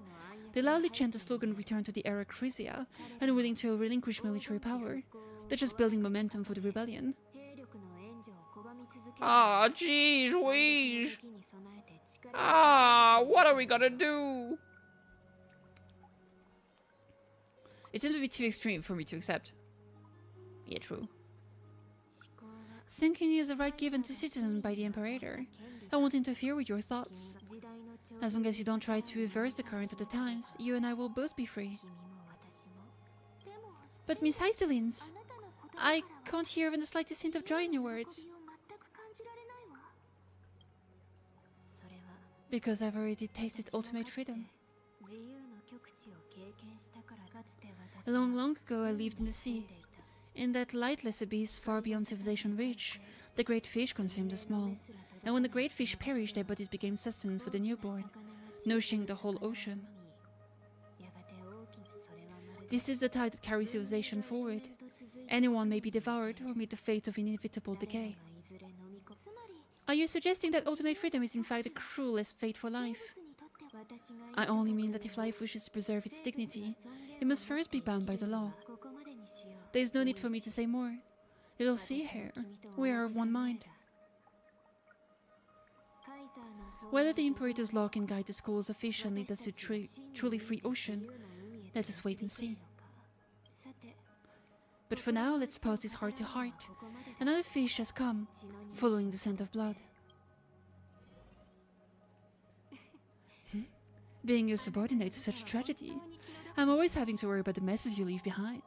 They loudly chant the slogan "Return to the Era Chrysia," unwilling to relinquish military power. They're just building momentum for the rebellion. Ah, jeez, Louise. What are we gonna do? It seems to be too extreme for me to accept. Yeah, true. Thinking is a right given to citizens by the Imperator. I won't interfere with your thoughts. As long as you don't try to reverse the current of the times, you and I will both be free. But Miss Heiselins, I can't hear even the slightest hint of joy in your words. Because I've already tasted ultimate freedom. Long ago I lived in the sea. In that lightless abyss far beyond civilization reach, the great fish consumed the small. And when the great fish perished, their bodies became sustenance for the newborn, nourishing the whole ocean. This is the tide that carries civilization forward. Anyone may be devoured or meet the fate of inevitable decay. Are you suggesting that ultimate freedom is in fact the cruelest fate for life? I only mean that if life wishes to preserve its dignity, it must first be bound by the law. There is no need for me to say more. Little sea hare, we are of one mind. Whether the Imperator's law can guide the schools of fish and lead us to truly free ocean, let us wait and see. But for now, let's pass this heart to heart. Another fish has come, following the scent of blood. Being your subordinate is such a tragedy. I'm always having to worry about the messes you leave behind.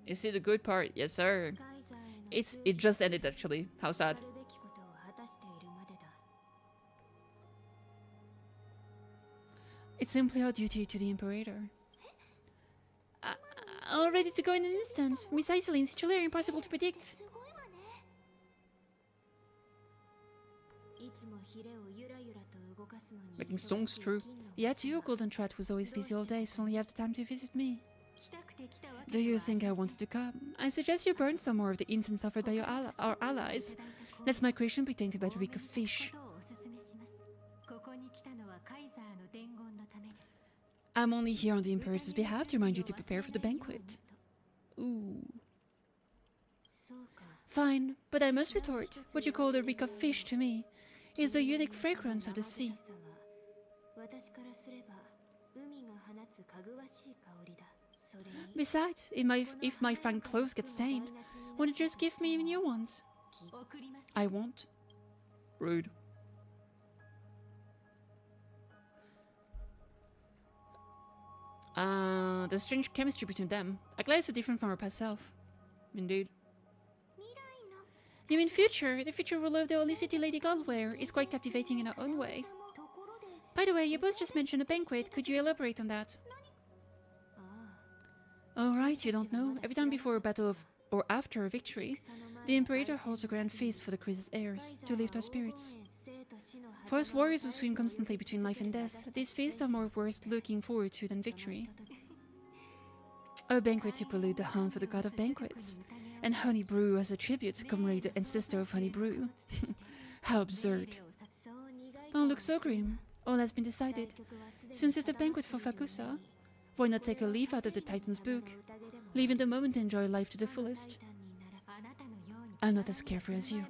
You see the good part? Yes, sir. It just ended, actually. How sad. It's simply our duty to the Imperator. All ready to go in an instant. Miss Iceline, it's truly impossible to predict. Making stonks, true. Yeah, too, Golden Trot was always busy all day, so only have the time to visit me. Do you think I wanted to come? I suggest you burn some more of the incense offered by our allies. Let's migration be tainted by the reek of fish. I'm only here on the Imperator's behalf to remind you to prepare for the banquet. Ooh. Fine, but I must retort, what you call the reek of fish to me is the unique fragrance of the sea. Besides, if my fine clothes get stained, why don't you just give me new ones? I won't. Rude. The strange chemistry between them. Aglaia is so different from her past self. Indeed. You mean future? The future ruler of the Holy City, Lady Goldware, is quite captivating in her own way. By the way, you both just mentioned a banquet. Could you elaborate on that? Oh right, you don't know. Every time before a battle or after a victory, the Imperator holds a grand feast for the Crisis heirs to lift our spirits. For us warriors who swim constantly between life and death, these feasts are more worth looking forward to than victory. A banquet to prelude the hunt for the god of banquets, and honey brew as a tribute to commemorate the ancestor of honey brew. How absurd. Don't look so grim. All has been decided. Since it's a banquet for Fakusa, why not take a leaf out of the Titan's book, live in the moment and enjoy life to the fullest? I'm not as carefree as you.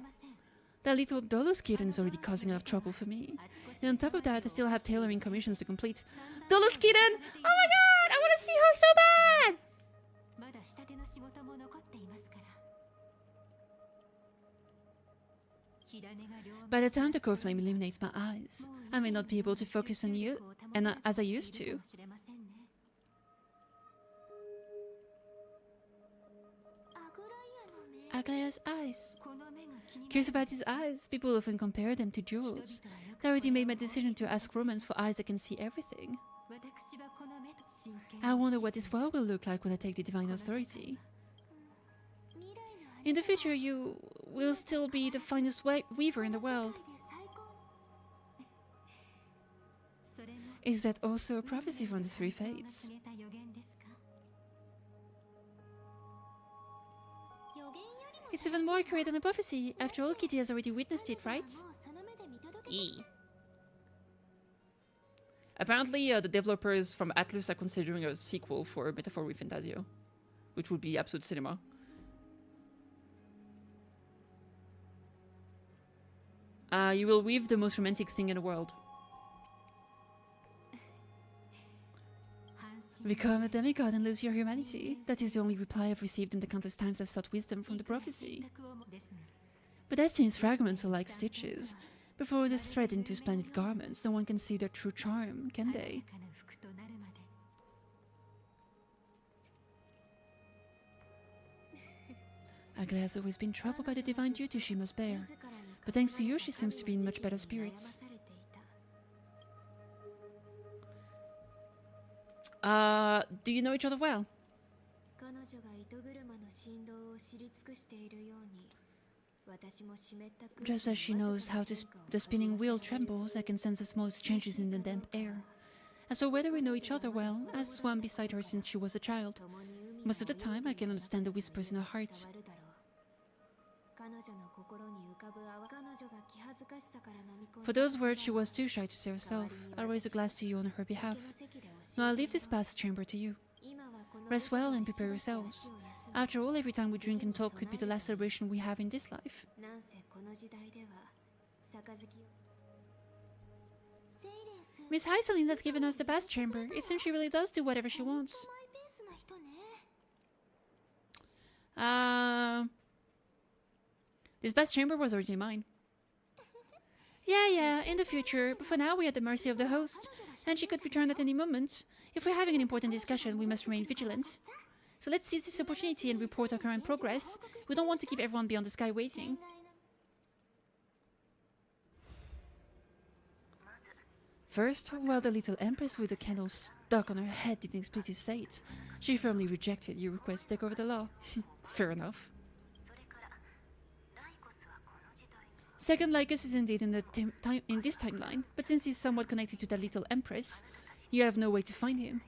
That little Dolos kitten is already causing enough trouble for me. And on top of that, I still have tailoring commissions to complete. Dolos kitten! Oh my god! I want to see her so bad! By the time the core flame illuminates my eyes, I may not be able to focus on you as I used to. Aglaia's eyes. Curious about his eyes. People often compare them to jewels. I already made my decision to ask Romans for eyes that can see everything. I wonder what this world will look like when I take the divine authority. In the future, you will still be the finest weaver in the world. Is that also a prophecy from the Three Fates? It's even more accurate than a prophecy. After all, Kitty has already witnessed it, right? Apparently, the developers from Atlus are considering a sequel for Metaphor with Fantasio, which would be absolute cinema. You will weave the most romantic thing in the world. Become a demigod and lose your humanity. That is the only reply I've received in the countless times I've sought wisdom from the prophecy. But Destiny's fragments are like stitches. Before they're thread into splendid garments, no one can see their true charm, can they? Aglaia has always been troubled by the divine duty she must bear. But thanks to you, she seems to be in much better spirits. Do you know each other well? Just as she knows how the spinning wheel trembles, I can sense the smallest changes in the damp air. As for whether we know each other well, I swam beside her since she was a child. Most of the time, I can understand the whispers in her heart. For those words, she was too shy to say herself. I'll raise a glass to you on her behalf. Now I'll leave this past chamber to you. Rest well and prepare yourselves. After all, every time we drink and talk could be the last celebration we have in this life. Miss Hyselin has given us the past chamber. It seems she really does do whatever she wants. This best chamber was already mine. Yeah, in the future, but for now we are at the mercy of the host, and she could return at any moment. If we're having an important discussion, we must remain vigilant. So let's seize this opportunity and report our current progress. We don't want to keep everyone beyond the sky waiting. First, while the little empress with the candle stuck on her head didn't explicitly say it, she firmly rejected your request to take over the law. Fair enough. Second, Lycus is indeed in this timeline, but since he's somewhat connected to that little empress, you have no way to find him.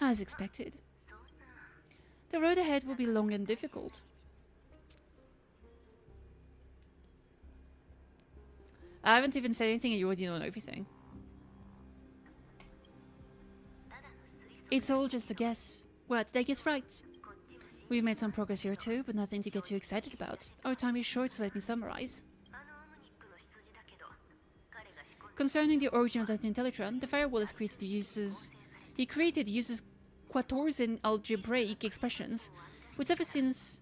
As expected. The road ahead will be long and difficult. I haven't even said anything and you already know everything. It's all just a guess. What, did I guess right? We've made some progress here too, but nothing to get too excited about. Our time is short, so let me summarize. Concerning the origin of that Intellitron, the firewall has created uses quatorze and algebraic expressions, which ever since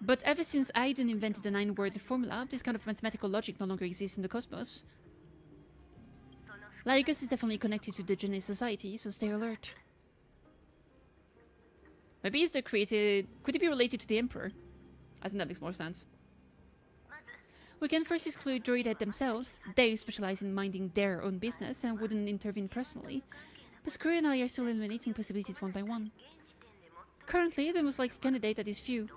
Aiden invented the 9-word formula, this kind of mathematical logic no longer exists in the cosmos. Lygus is definitely connected to the Genet society, so stay alert. Maybe it's created. Could it be related to the Emperor? I think that makes more sense. We can first exclude Droidhead themselves. They specialize in minding their own business and wouldn't intervene personally. But Screw and I are still eliminating possibilities one by one. Currently, the most likely candidate that is few.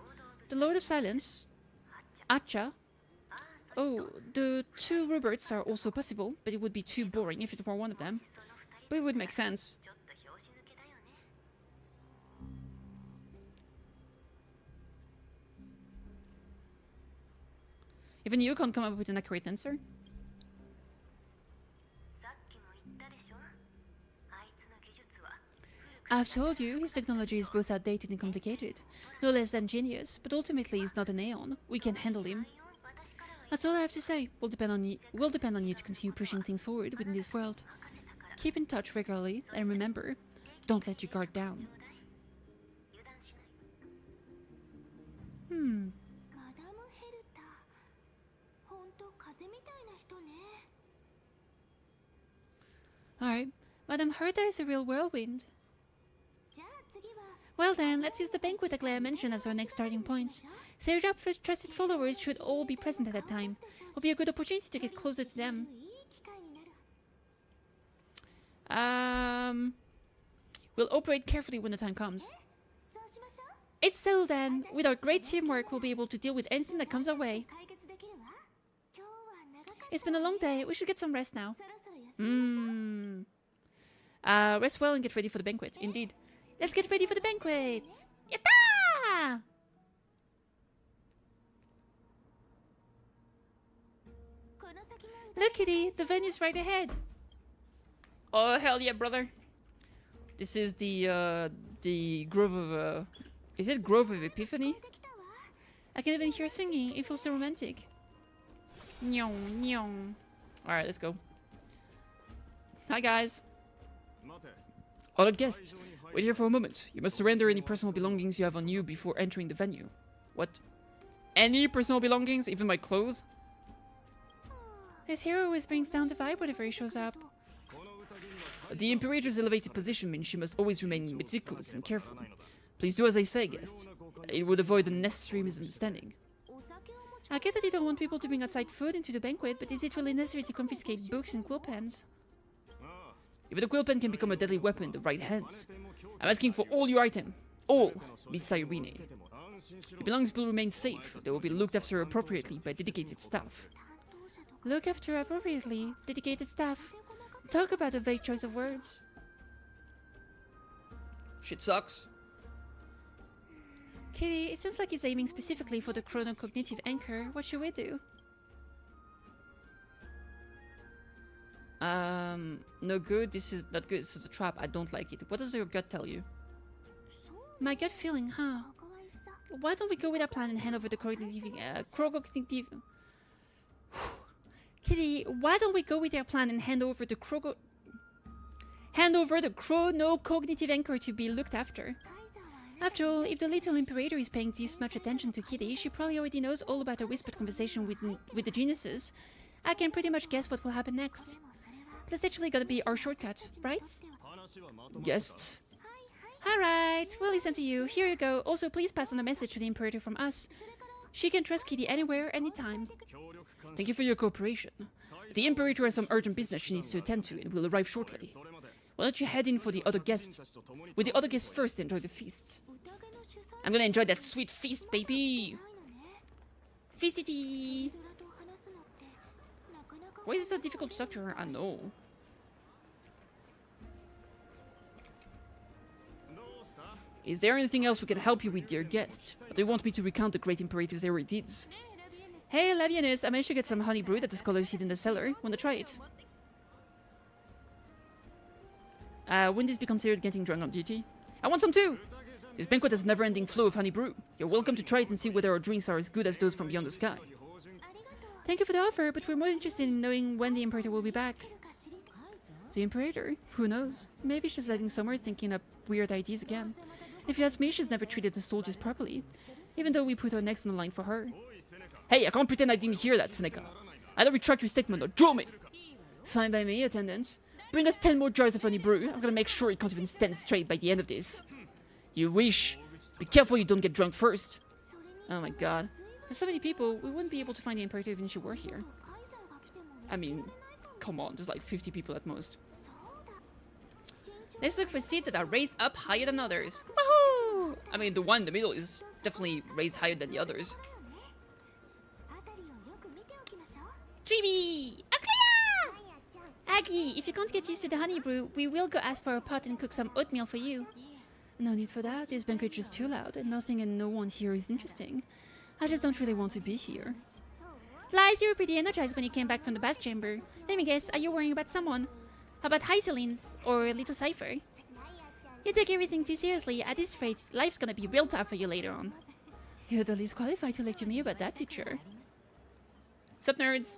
The Lord of Silence, Acha. Oh, the 2 Roberts are also possible, but it would be too boring if it were one of them. But it would make sense. Even you can't come up with an accurate answer. I've told you, his technology is both outdated and complicated. No less than genius, but ultimately he's not an Aeon. We can handle him. That's all I have to say. Will depend on you to continue pushing things forward within this world. Keep in touch regularly, and remember, don't let your guard down. Alright, Madame Herta is a real whirlwind. Well then, let's use the banquet Aglaya mentioned as our next starting point. Set it up for trusted followers should all be present at that time. Will be a good opportunity to get closer to them. We'll operate carefully when the time comes. It's settled then. With our great teamwork, we'll be able to deal with anything that comes our way. It's been a long day. We should get some rest now. Rest well and get ready for the banquet. Indeed. Let's get ready for the banquet! Yatta! Look, Kitty, the venue's right ahead. Oh, hell yeah, brother. This is the Grove of, is it Grove of Epiphany? I can even hear singing. It feels so romantic. Nyong, nyong. Alright, let's go. Hi, guys. Honored guest, wait here for a moment. You must surrender any personal belongings you have on you before entering the venue. What? Any personal belongings? Even my clothes? This hero always brings down the vibe whenever he shows up. The Imperator's elevated position means she must always remain meticulous and careful. Please do as I say, guest. It would avoid unnecessary misunderstanding. I get that you don't want people to bring outside food into the banquet, but is it really necessary to confiscate books and quill pens? Even a quill pen can become a deadly weapon in the right hands. I'm asking for all your items. All, Miss Irene. Your belongings will remain safe. They will be looked after appropriately by dedicated staff. Look after appropriately? Dedicated staff? Talk about a vague choice of words. Shit sucks. Kitty, it seems like he's aiming specifically for the chronocognitive anchor. What should we do? No good. This is not good. This is a trap. I don't like it. What does your gut tell you? My gut feeling, huh? Why don't we go with our plan and hand over the chronocognitive... Kitty, why don't we go with our plan and hand over the chronocognitive anchor to be looked after? After all, if the little Imperator is paying this much attention to Kitty, she probably already knows all about her whispered conversation with the geniuses. I can pretty much guess what will happen next. That's actually gonna be our shortcut, right? Guests. Alright, we'll listen to you. Here you go. Also, please pass on a message to the Imperator from us. She can trust Kitty anywhere, anytime. Thank you for your cooperation. The Imperator has some urgent business she needs to attend to and will arrive shortly. Why don't you head in for the other guests? With the other guests first, enjoy the feast. I'm gonna enjoy that sweet feast, baby! Feastity! Why is it so difficult to talk to her? I know. Is there anything else we can help you with, dear guest? Or do you want me to recount the great Imperator's error deeds? Hey, Labianus, I managed to get some honey brew that the scholars hid in the cellar. Wanna try it? Wouldn't this be considered getting drunk on duty? I want some too! This banquet has a never-ending flow of honey brew. You're welcome to try it and see whether our drinks are as good as those from beyond the sky. Thank you for the offer, but we're more interested in knowing when the Imperator will be back. The Imperator? Who knows? Maybe she's heading somewhere thinking up weird ideas again. If you ask me, she's never treated the soldiers properly, even though we put our necks on the line for her. Hey, I can't pretend I didn't hear that, Seneca. Either retract your statement or draw me! Fine by me, attendant. Bring us 10 more jars of honey brew. I'm gonna make sure you can't even stand straight by the end of this. You wish. Be careful you don't get drunk first. Oh my god. There's so many people, we wouldn't be able to find the Imperator even if she were here. I mean, come on, there's like 50 people at most. Let's look for seats that are raised up higher than others. Woohoo! I mean, the one in the middle is definitely raised higher than the others. Tribi! Akuya! Aggie, if you can't get used to the honey brew, we will go ask for a pot and cook some oatmeal for you. No need for that. This banquet is too loud, and nothing and no one here is interesting. I just don't really want to be here. Lies, you were pretty energized when you came back from the bath chamber. Let me guess, are you worrying about someone? How about Hyselines or Little Cypher? You take everything too seriously. At this rate, life's gonna be real tough for you later on. You're the least qualified to lecture me about that, teacher. Sup, nerds?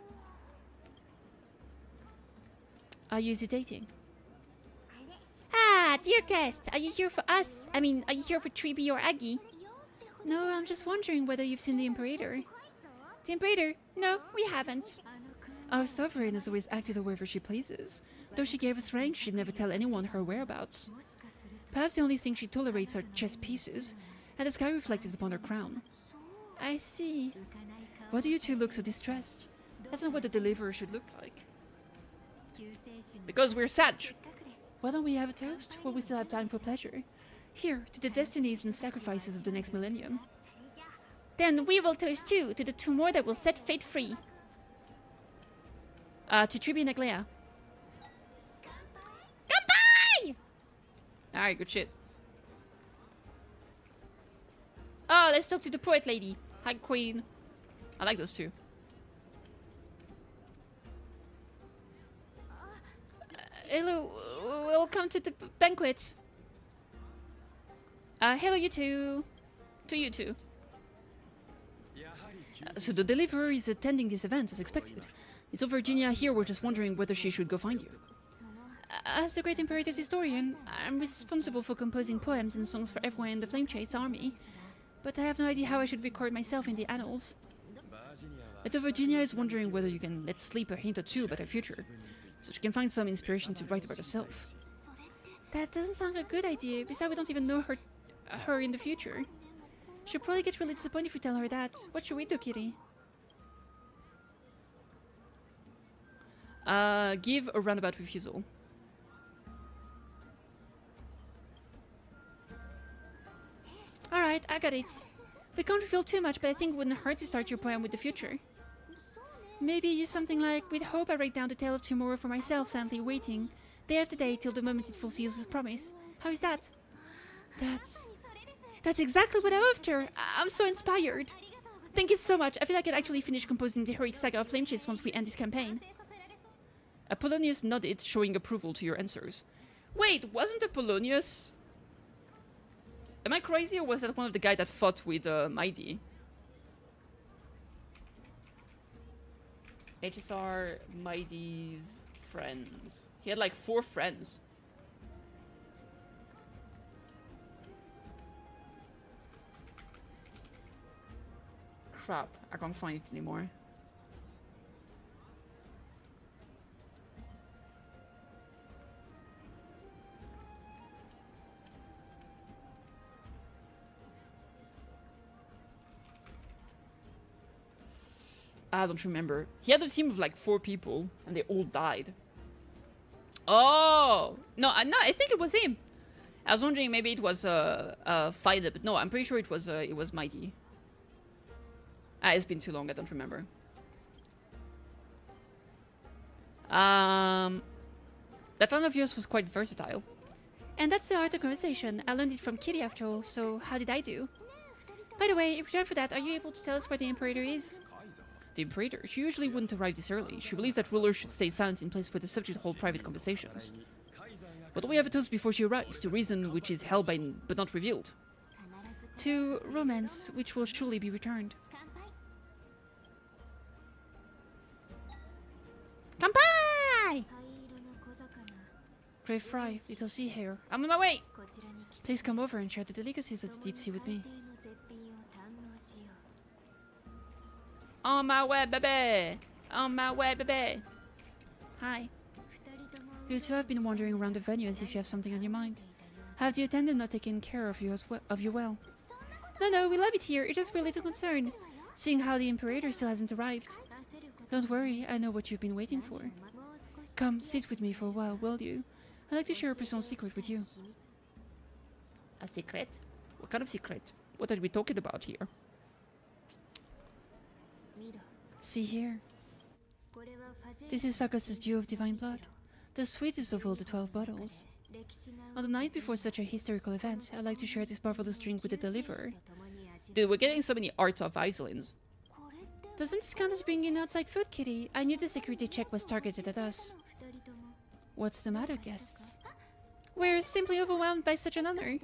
Are you hesitating? Ah, dear guest, are you here for us? I mean, are you here for Tribi or Aggie? No, I'm just wondering whether you've seen the Imperator. The Imperator? No, we haven't. Our sovereign has always acted however she pleases. Though she gave us rank, she'd never tell anyone her whereabouts. Perhaps the only thing she tolerates are chess pieces, and the sky reflected upon her crown. I see. Why do you two look so distressed? That's not what the deliverer should look like. Because we're Sag. Why don't we have a toast, while we still have time for pleasure? Here, to the destinies and sacrifices of the next millennium. Then we will toast too, to the 2 more that will set fate free. To Tribi and Aglea. Kanpai! Alright, good shit. Oh, let's talk to the poet lady. Hi, queen. I like those two. Hello, welcome to the banquet. Hello, you two. To you two. So the deliverer is attending this event, as expected. Little Virginia here were just wondering whether she should go find you. As the great Imperator's historian, I'm responsible for composing poems and songs for everyone in the Flame Chase army. But I have no idea how I should record myself in the annals. Little Virginia is wondering whether you can let slip a hint or two about her future, so she can find some inspiration to write about herself. That doesn't sound like a good idea, besides we don't even know her in the future. She'll probably get really disappointed if we tell her that. What should we do, Kitty? Give a roundabout refusal. Alright, I got it. We can't reveal too much, but I think it wouldn't hurt to start your poem with the future. Maybe something like, with hope I write down the tale of tomorrow for myself, silently waiting, day after day, till the moment it fulfills its promise. How is that? That's exactly what I'm after! I'm so inspired! Thank you so much. I feel like I could actually finish composing the heroic saga of Flame Chase once we end this campaign. Apollonius nodded, showing approval to your answers. Wait, wasn't Apollonius... Am I crazy, or was that one of the guys that fought with Mighty? HSR, Mighty's friends. He had like 4 friends. Crap, I can't find it anymore. I don't remember. He had a team of like 4 people, and they all died. Oh! No, I think it was him. I was wondering maybe it was a fighter, but no, I'm pretty sure it was Mighty. It's been too long, I don't remember. That line of yours was quite versatile. And that's the art of conversation. I learned it from Kitty after all, so how did I do? By the way, in return for that, are you able to tell us where the Imperator is? The Imperator? She usually wouldn't arrive this early. She believes that rulers should stay silent in place where the subject hold private conversations. But we have a toast before she arrives, to reason which is held by but not revealed. To romance, which will surely be returned. Kampai! Grave Fry, little sea hare. I'm on my way! Please come over and share the delicacies of the deep sea with me. On my way, baby! On my way, baby! Hi. You two have been wandering around the venue as if you have something on your mind. Have the attendant not taken care of you well? No, we love it here. It is really a concern, seeing how the Imperator still hasn't arrived. Don't worry, I know what you've been waiting for. Come, sit with me for a while, will you? I'd like to share a personal secret with you. A secret? What kind of secret? What are we talking about here? See here. This is Fakus's Dew of Divine Blood, the sweetest of all the 12 bottles. On the night before such a historical event, I'd like to share this marvelous drink with the deliverer. Dude, we're getting so many arts of Icelands. Doesn't this count as bringing in outside food, Kitty? I knew the security check was targeted at us. What's the matter, guests? We're simply overwhelmed by such an honor.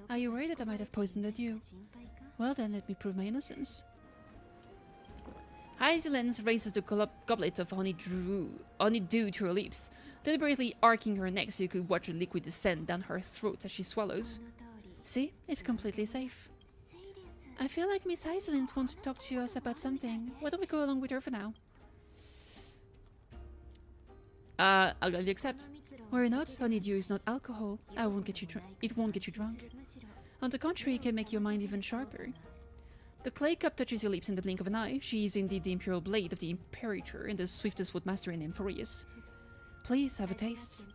Are you worried that I might have poisoned the dew? Well then, let me prove my innocence. Iceland raises the goblet of honeydew to her lips, deliberately arcing her neck so you could watch the liquid descend down her throat as she swallows. See? It's completely safe. I feel like Miss Iceland wants to talk to us about something. Why don't we go along with her for now? I'll gladly accept. Worry not, honeydew is not alcohol. It won't get you drunk. On the contrary, it can make your mind even sharper. The clay cup touches your lips in the blink of an eye. She is indeed the imperial blade of the Imperator and the swiftest woodmaster in Amphorius. Please have a taste.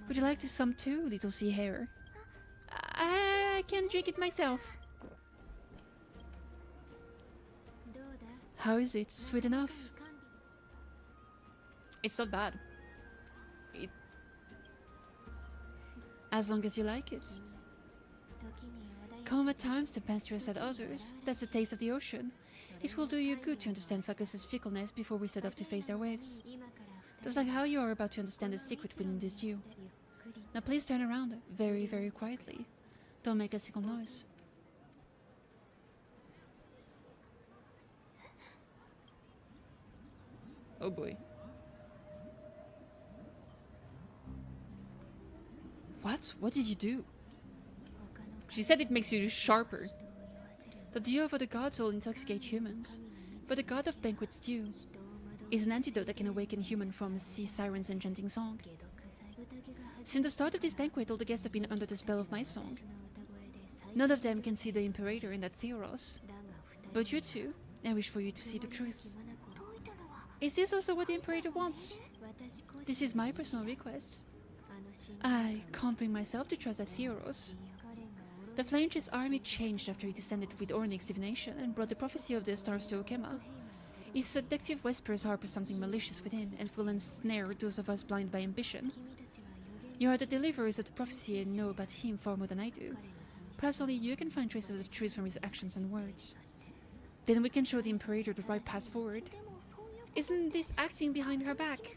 Would you like to some too, little sea hare? I can drink it myself. How is it? Sweet enough? It's not bad. As long as you like it. Calm at times, tempestuous at others. That's the taste of the ocean. It will do you good to understand Fakus's fickleness before we set off to face their waves. Just like how you are about to understand the secret within this dew. Now please turn around, very, very quietly. Don't make a single noise. Oh boy. What? What did you do? She said it makes you sharper. The dew of the gods will intoxicate humans, but the god of banquets dew is an antidote that can awaken human from sea sirens' enchanting song. Since the start of this banquet, all the guests have been under the spell of my song. None of them can see the Imperator in that Theros, but you two, I wish for you to see the truth. Is this also what the Imperator wants? This is my personal request. I can't bring myself to trust that Theros. The Flame's army changed after he descended with Ornix divination and brought the prophecy of the stars to Okema. His seductive whispers harbor something malicious within and will ensnare those of us blind by ambition. You are the deliverers of the prophecy and know about him far more than I do. Perhaps only you can find traces of the truth from his actions and words. Then we can show the Imperator the right path forward. Isn't this acting behind her back?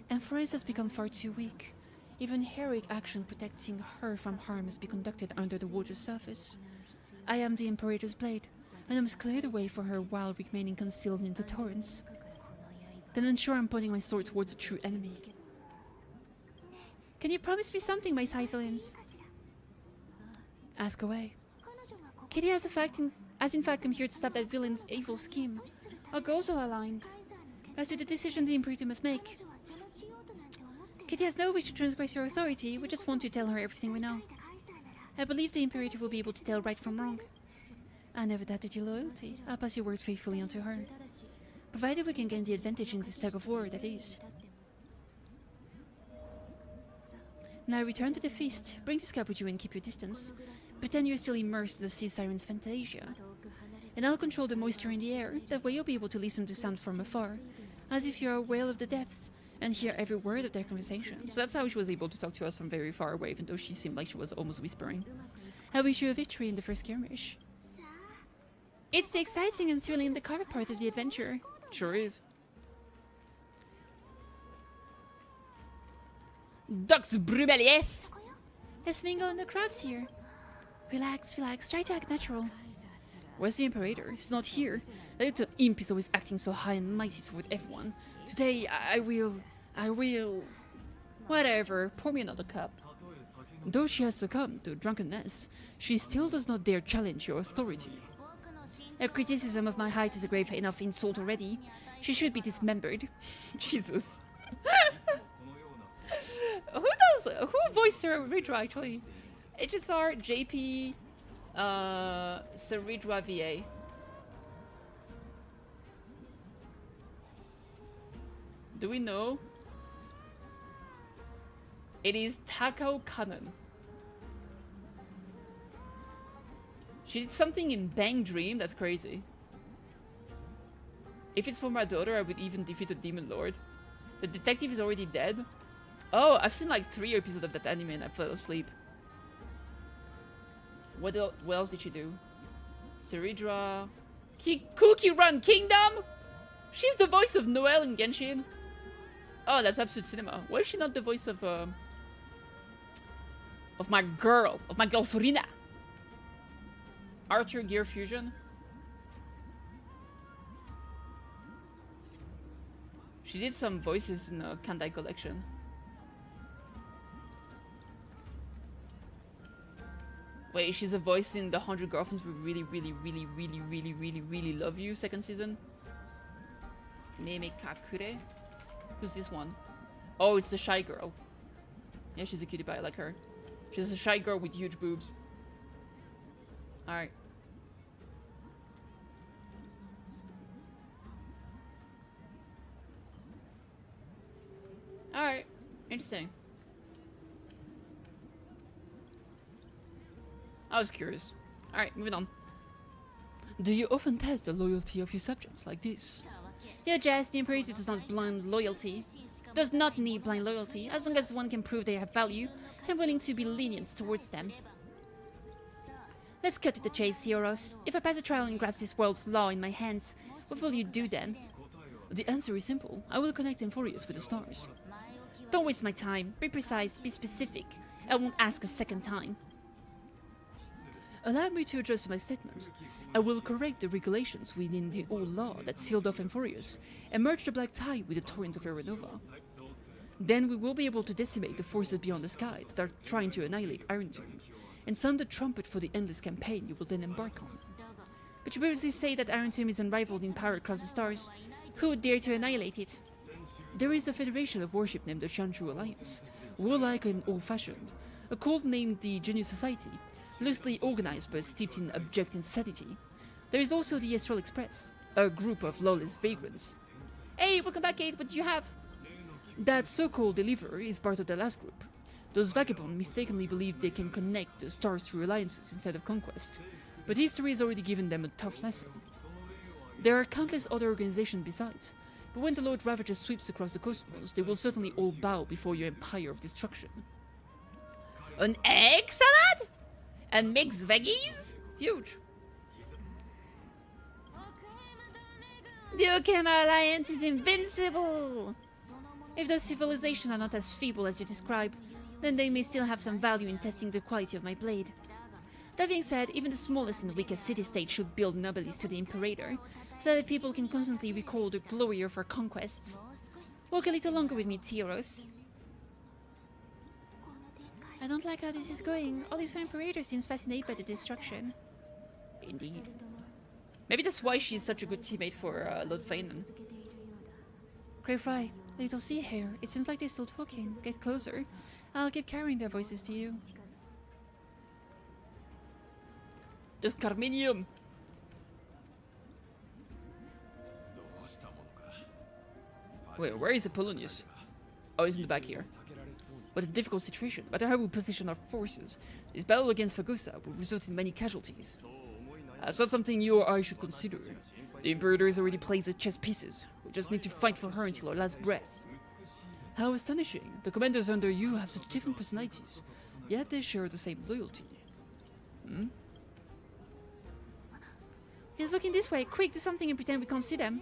Amphorius has become far too weak. Even heroic action protecting her from harm must be conducted under the water's surface. I am the Imperator's blade, and I must clear the way for her while remaining concealed in the torrents. Then ensure I'm pointing my sword towards the true enemy. Can you promise me something, my Isolins? Ask away. Kitty has in fact come here to stop that villain's evil scheme. Our goals are aligned. As to the decision the Imperator must make. Kitty has no wish to transgress your authority, we just want to tell her everything we know. I believe the Imperator will be able to tell right from wrong. I never doubted your loyalty. I'll pass your words faithfully on to her. Provided we can gain the advantage in this tug of war, that is. Now return to the feast. Bring this cup with you and keep your distance. Pretend you're still immersed in the sea siren's fantasia. And I'll control the moisture in the air. That way you'll be able to listen to sound from afar, as if you're a whale of the depth, and hear every word of their conversation. So that's how she was able to talk to us from very far away, even though she seemed like she was almost whispering. I wish you a victory in the first skirmish. It's the exciting and thrilling the cover part of the adventure. Sure is. Ducks Brumelies! Let's mingle in the crowds here. Relax, relax. Try to act natural. Where's the Imperator? He's not here. That little imp is always acting so high and mighty toward everyone. Today, I will... Whatever, pour me another cup. Though she has succumbed to drunkenness, she still does not dare challenge your authority. Her criticism of my height is a grave enough insult already. She should be dismembered. Jesus. Who voiced her Ridra actually? HSR, JP, Saridra VA. Do we know? It is Takao Kanan. She did something in Bang Dream, that's crazy. If it's for my daughter, I would even defeat the Demon Lord. The detective is already dead. Oh, I've seen like 3 episodes of that anime and I fell asleep. What else did she do? Saridra... Cookie Run Kingdom? She's the voice of Noelle in Genshin. Oh, that's Absolute Cinema. Why is she not the voice of my girl Farina? Archer Gear Fusion. She did some voices in the Kandai collection. Wait, she's a voice in the 100 Girlfriends Who Really Love You second season. Meme Kakure. Who's this one? Oh, it's the shy girl. Yeah, she's a cutie pie, I like her. She's a shy girl with huge boobs. Alright. Alright. Interesting. I was curious. Alright, moving on. Do you often test the loyalty of your subjects like this? Your Jazz, the Imperator does not does not need blind loyalty. As long as one can prove they have value, I'm willing to be lenient towards them. Let's cut to the chase, Theoros. If I pass a trial and grasp this world's law in my hands, what will you do then? The answer is simple. I will connect Emphorius with the stars. Don't waste my time. Be precise, be specific. I won't ask a second time. Allow me to adjust my statement. I will correct the regulations within the old law that sealed off Emphorius and merge the black tide with the torrents of Aeronova. Then we will be able to decimate the forces beyond the sky that are trying to annihilate Iron Tomb, and sound the trumpet for the endless campaign you will then embark on. But you previously say that Iron Tomb is unrivaled in power across the stars. Who would dare to annihilate it? There is a federation of worship named the Shanshu Alliance, warlike and old-fashioned, a cult named the Genius Society, loosely organized but steeped in abject insanity. There is also the Astral Express, a group of lawless vagrants. Hey, welcome back, Kate, what do you have? That so-called deliverer is part of the last group. Those vagabonds mistakenly believe they can connect the stars through alliances instead of conquest, but history has already given them a tough lesson. There are countless other organizations besides, but when the Lord Ravager sweeps across the cosmos, they will certainly all bow before your empire of destruction. An egg salad? And mixed veggies? Huge. The Okema Alliance is invincible! If those civilizations are not as feeble as you describe, then they may still have some value in testing the quality of my blade. That being said, even the smallest and weakest city-state should build an obelisk to the Imperator, so that people can constantly recall the glory of our conquests. Walk a little longer with me, Theoros. I don't like how this is going. All this Imperator seems fascinated by the destruction. Indeed. Maybe that's why she's such a good teammate for Lord Fanon. Grey Fry, little sea hare. It seems like they're still talking. Get closer. I'll keep carrying their voices to you. There's Carminium! Wait, where is Apollonius? Oh, he's in the back here. What a difficult situation, no matter how we position our forces. This battle against Fagosa will result in many casualties. That's not something you or I should consider. The Imperator has already placed the chess pieces. We just need to fight for her until our last breath. How astonishing. The commanders under you have such different personalities, yet they share the same loyalty. Hmm? He's looking this way. Quick, do something and pretend we can't see them.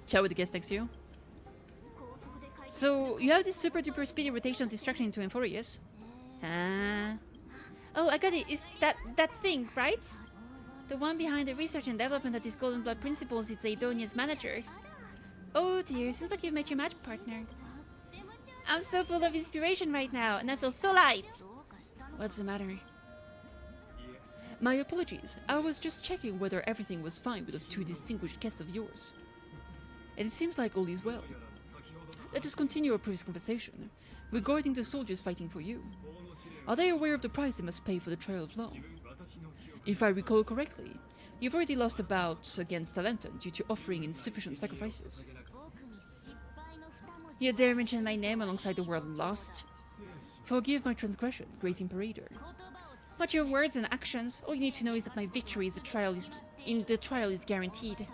Chat with the guest next to you. So, you have this super duper speedy rotational distraction into Euphorius? Oh, I got it. It's that thing, right? The one behind the research and development of these Golden Blood principles is Aidonia's manager. Oh dear, seems like you've met your match partner. I'm so full of inspiration right now, and I feel so light. What's the matter? My apologies. I was just checking whether everything was fine with those two distinguished guests of yours. And it seems like all is well. Let us continue our previous conversation regarding the soldiers fighting for you. Are they aware of the price they must pay for the trial of law? If I recall correctly, you've already lost a bout against Talenton due to offering insufficient sacrifices. You dare mention my name alongside the word lost? Forgive my transgression, great Imperator. But your words and actions, all you need to know is that my victory in the trial is guaranteed.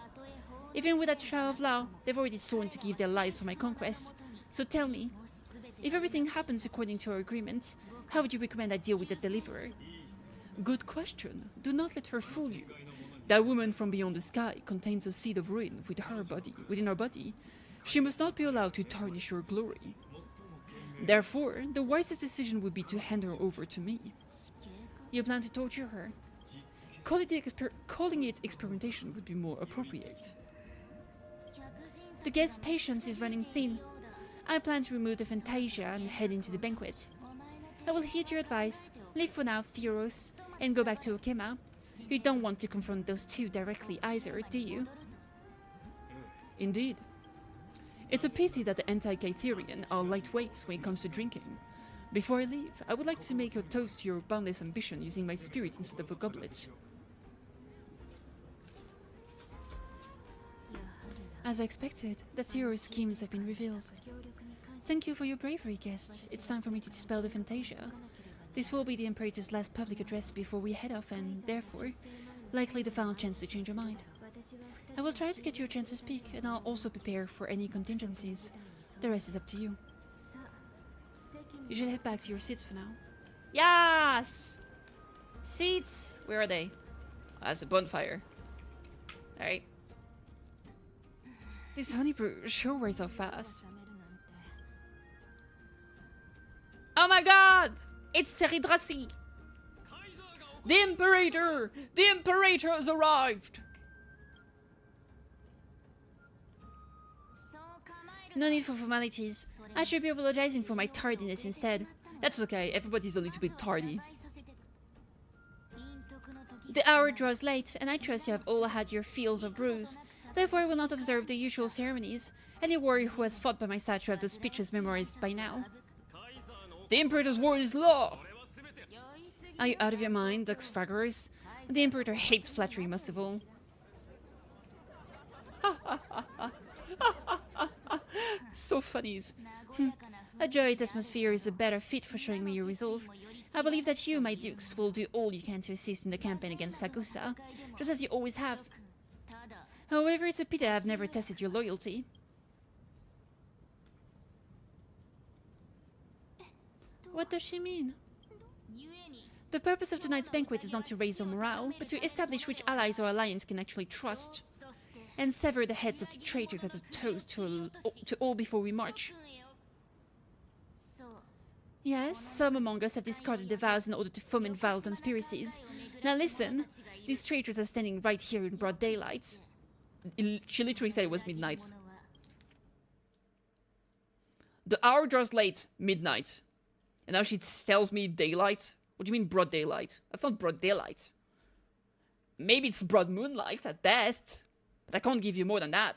Even with that trial of law, they've already sworn to give their lives for my conquest. So tell me, if everything happens according to our agreement, how would you recommend I deal with the deliverer? Good question. Do not let her fool you. That woman from beyond the sky contains a seed of ruin within her body. She must not be allowed to tarnish your glory. Therefore, the wisest decision would be to hand her over to me. You plan to torture her? Calling it experimentation would be more appropriate. The guest's patience is running thin. I plan to remove the Fantasia and head into the banquet. I will heed your advice, leave for now Theros, and go back to Okema. You don't want to confront those two directly either, do you? Indeed. It's a pity that the anti-Kytherian are lightweights when it comes to drinking. Before I leave, I would like to make a toast to your boundless ambition using my spirit instead of a goblet. As I expected, the Theros schemes have been revealed. Thank you for your bravery, guest. It's time for me to dispel the Fantasia. This will be the Imperator's last public address before we head off and, therefore, likely the final chance to change your mind. I will try to get you a chance to speak, and I'll also prepare for any contingencies. The rest is up to you. You should head back to your seats for now. Yes! Seats! Where are they? Oh, that's a bonfire. Alright. This honey brew sure wears off fast. Oh my god! It's Seridrassi! The Imperator! The Imperator has arrived! No need for formalities. I should be apologizing for my tardiness instead. That's okay, everybody's a little bit tardy. The hour draws late, and I trust you have all had your fills of brews. Therefore I will not observe the usual ceremonies. Any warrior who has fought by my side should have those speeches memorized by now. The Imperator's word is law! Are you out of your mind, Dux Fraggers? The Imperator hates flattery most of all. So funnies. A joyous atmosphere is a better fit for showing me your resolve. I believe that you, my dukes, will do all you can to assist in the campaign against Fagusa, just as you always have. However, it's a pity I have never tested your loyalty. What does she mean? The purpose of tonight's banquet is not to raise our morale, but to establish which allies our alliance can actually trust, and sever the heads of the traitors as a toast to all before we march. Yes, some among us have discarded the vows in order to foment vile conspiracies. Now listen, these traitors are standing right here in broad daylight. She literally said it was midnight. The hour draws late, midnight. And now she tells me daylight? What do you mean broad daylight? That's not broad daylight. Maybe it's broad moonlight at best. But I can't give you more than that.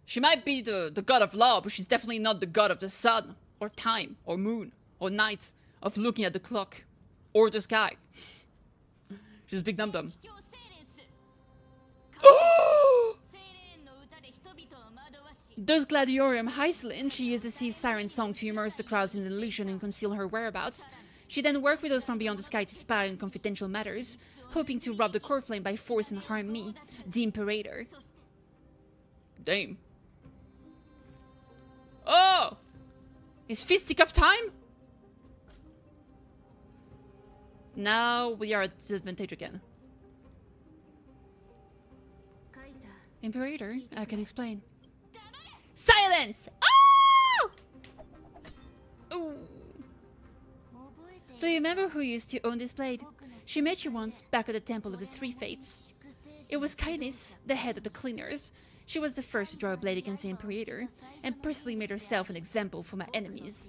She might be the god of law, but she's definitely not the god of the sun, or time, or moon, or night, of looking at the clock, or the sky. She's a big dum-dum. Does Gladiorium Hyselin, she used the sea siren song to immerse the crowds in the illusion and conceal her whereabouts. She then worked with those from beyond the sky to spy on confidential matters, hoping to rob the core flame by force and harm me, the Imperator. Damn. Oh! Is fisticuff time? Now we are at disadvantage again. Imperator, I can explain. Silence! Oh! Ooh. Do you remember who used to own this blade? She met you once back at the Temple of the Three Fates. It was Kindness, the head of the cleaners. She was the first to draw a blade against the Imperator, and personally made herself an example for my enemies.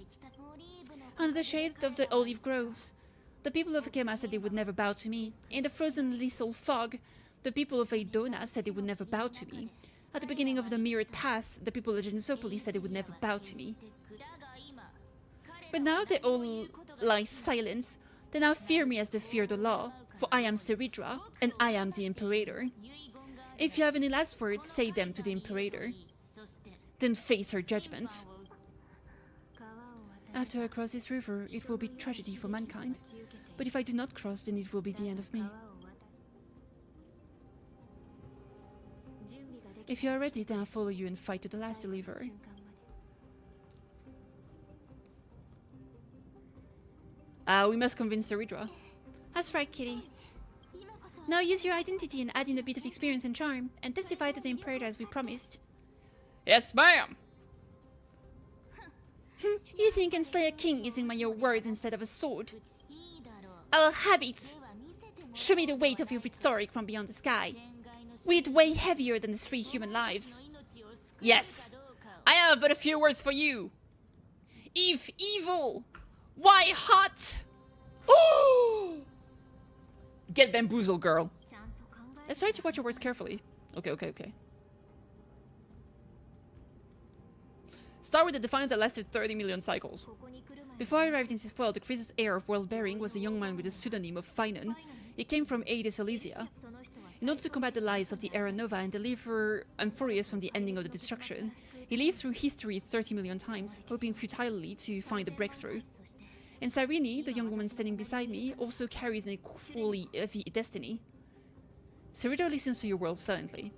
Under the shade of the olive groves, the people of Akema said they would never bow to me. In the frozen lethal fog, the people of Aidona said they would never bow to me. At the beginning of the mirrored path, the people of Gensopolis said they would never bow to me. But now they all lie silent. They now fear me as they fear the law, for I am Seridra, and I am the Imperator. If you have any last words, say them to the Imperator. Then face her judgment. After I cross this river, it will be tragedy for mankind. But if I do not cross, then it will be the end of me. If you are ready, then I'll follow you and fight to the last deliverer. We must convince Seridra. That's right, Kitty. Now use your identity and add in a bit of experience and charm, and testify to the Imperator as we promised. Yes, ma'am! You think you can slay a king using your words instead of a sword? I'll have it! Show me the weight of your rhetoric from beyond the sky. Will it weigh heavier than the 3 human lives? Yes! I have but a few words for you! If evil, why hot? Ooh! Get bamboozled, girl. Let's try to watch your words carefully. Okay. Start with the defiance that lasted 30 million cycles. Before I arrived in this world, the craziest heir of world bearing was a young man with the pseudonym of Finan. He came from Aedes Elysia. In order to combat the lies of the Era Nova and deliver Amphorius from the ending of the destruction, he lived through history 30 million times, hoping futilely to find a breakthrough. And Cyrene, the young woman standing beside me, also carries an equally heavy destiny. Seridra listens to your world silently.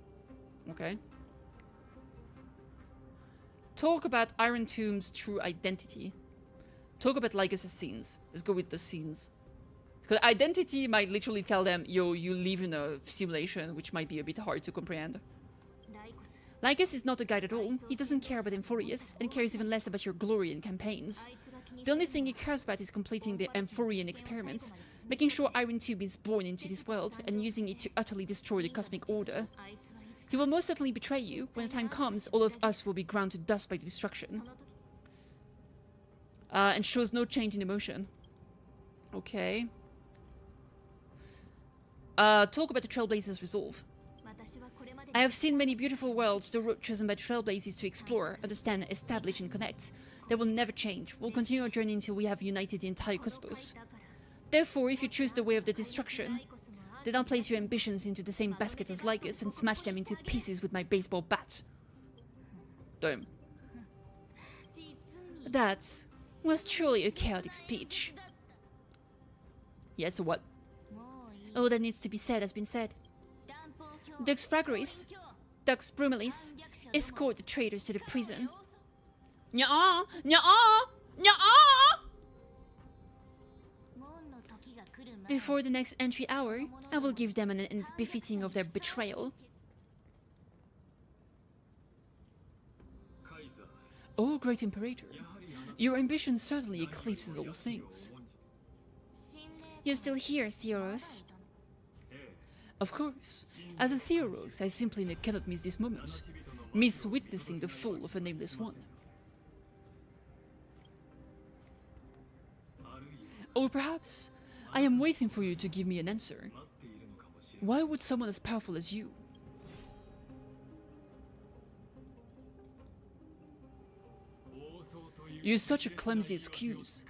Okay. Talk about Iron Tomb's true identity. Talk about Lycus' scenes. Let's go with the scenes. Because identity might literally tell them, yo, you live in a simulation, which might be a bit hard to comprehend. Lycus is not a guide at all. He doesn't care about Amphorius, and cares even less about your glory and campaigns. The only thing he cares about is completing the Amphorian experiments, making sure Iron Tube is born into this world, and using it to utterly destroy the cosmic order. He will most certainly betray you. When the time comes, all of us will be ground to dust by the destruction. And shows no change in emotion. Okay. Talk about the Trailblazers' resolve. I have seen many beautiful worlds. The road chosen by Trailblazers to explore, understand, establish, and connect. They will never change. We'll continue our journey until we have united the entire cosmos. Therefore, if you choose the way of the destruction, then I'll place your ambitions into the same basket as Lycus and smash them into pieces with my baseball bat. Damn. That was truly a chaotic speech. Yes, so what? All that needs to be said has been said. Dux Fragoris, Dux Brumalis, escort the traitors to the prison. Nya-ah! Nya-ah! Nya-ah! Before the next entry hour, I will give them an end befitting of their betrayal. Oh, great Imperator, your ambition certainly eclipses all things. You're still here, Theoros. Of course. As a Theoros, I simply cannot miss this moment. Miss witnessing the fall of a nameless one. Or perhaps, I am waiting for you to give me an answer. Why would someone as powerful as you? Use such a clumsy excuse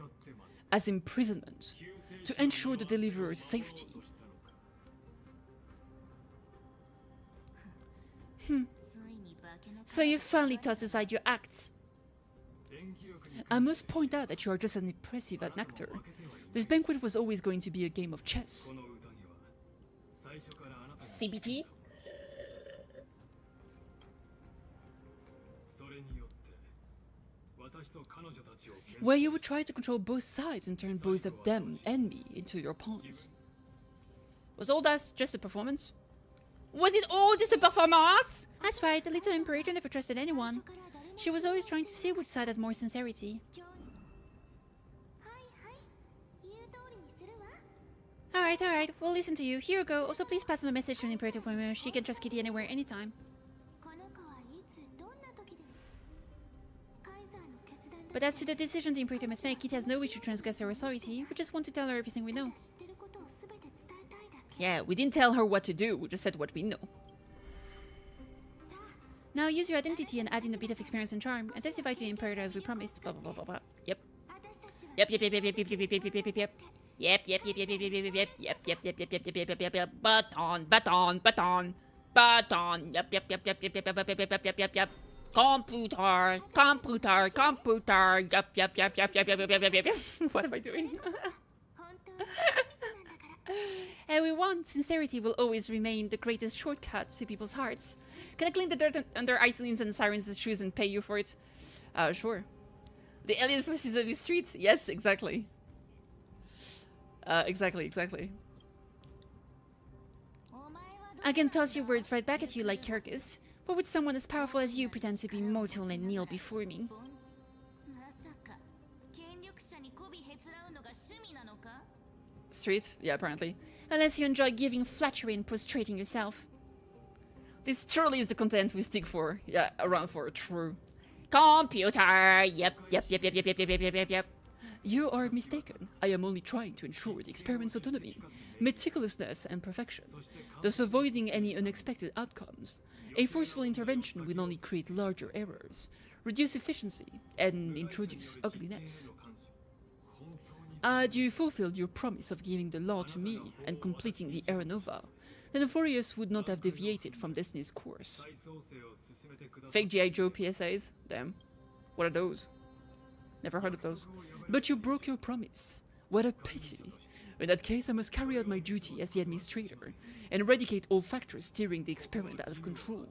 as imprisonment to ensure the deliverer's safety. So you finally tossed aside your acts. I must point out that you are just as impressive an actor. This banquet was always going to be a game of chess. CBT? Where you would try to control both sides and turn both of them and me into your pawns. Was all that just a performance? Was it all just a performance? That's right, the little Imperator never trusted anyone. She was always trying to see which side had more sincerity. Alright, we'll listen to you. Here you go. Also, please pass on the message to an imperative woman. She can trust Kitty anywhere, anytime. But as to the decision the imperator must make, Kitty has no wish to transgress her authority. We just want to tell her everything we know. Yeah, we didn't tell her what to do. We just said what we know. Now use your identity and add in a bit of experience and charm, and testify to the imperator as we promised. Blah blah blah blah blah. Yep. Baton. Yep. Computer. Yep. What am I doing? Everyone, sincerity will always remain the greatest shortcut to people's hearts. Can I clean the dirt under Iceland's and Siren's shoes and pay you for it? Sure. The aliens voices of the streets? Yes, exactly. Exactly. I can toss your words right back at you like Kyrgyz. What would someone as powerful as you pretend to be mortal and kneel before me? Street? Yeah, apparently. Unless you enjoy giving flattery and prostrating yourself. This truly is the content we stick for. Yeah, around for, true. Computer! Yep. You are mistaken. I am only trying to ensure the experiment's autonomy, meticulousness, and perfection, thus avoiding any unexpected outcomes. A forceful intervention will only create larger errors, reduce efficiency, and introduce ugliness. Had you fulfilled your promise of giving the law to me and completing the Era Nova, then the Furious would not have deviated from Destiny's course. Fake G.I. Joe PSAs? Damn. What are those? Never heard of those. But you broke your promise. What a pity. In that case, I must carry out my duty as the administrator and eradicate all factors steering the experiment out of control.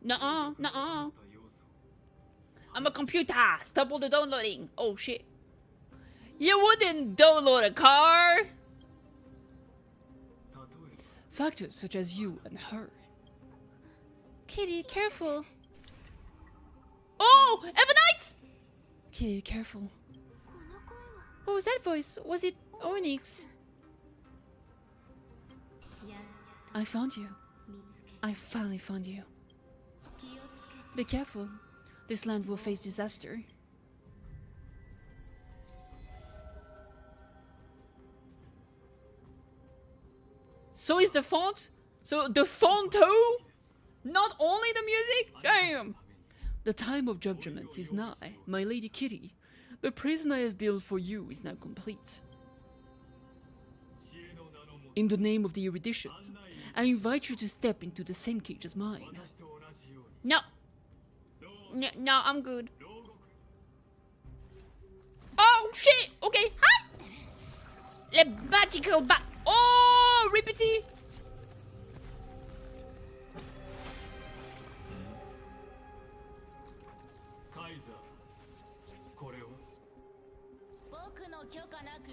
Nuh-uh. I'm a computer. Stop all the downloading. Oh, shit. You wouldn't download a car! Factors such as you and her. Kitty, careful. Oh! Evanite! Kitty, careful. What was that voice? Was it Onyx? I found you. I finally found you. Be careful. This land will face disaster. So is the font? So the font too? Not only the music? Damn! The time of judgment is nigh, my lady Kitty. The prison I have built for you is now complete. In the name of the erudition, I invite you to step into the same cage as mine. No, I'm good. Oh shit! Okay, hi! Le magical Oh, Rippity!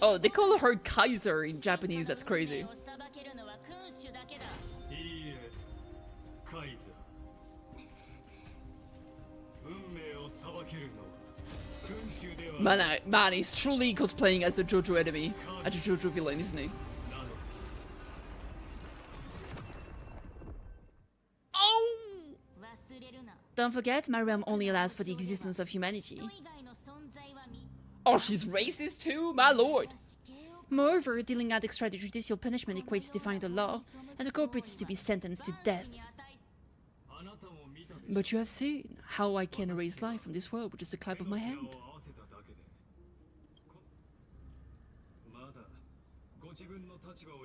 Oh, they call her Kaiser in Japanese, that's crazy. Man, he's truly cosplaying as a JoJo enemy, as a JoJo villain, isn't he? Oh! Don't forget, my realm only allows for the existence of humanity. Oh, she's racist too? My lord! Moreover, dealing out extrajudicial punishment equates to defying the law, and the culprit is to be sentenced to death. But you have seen how I can erase life from this world with just a clap of my hand.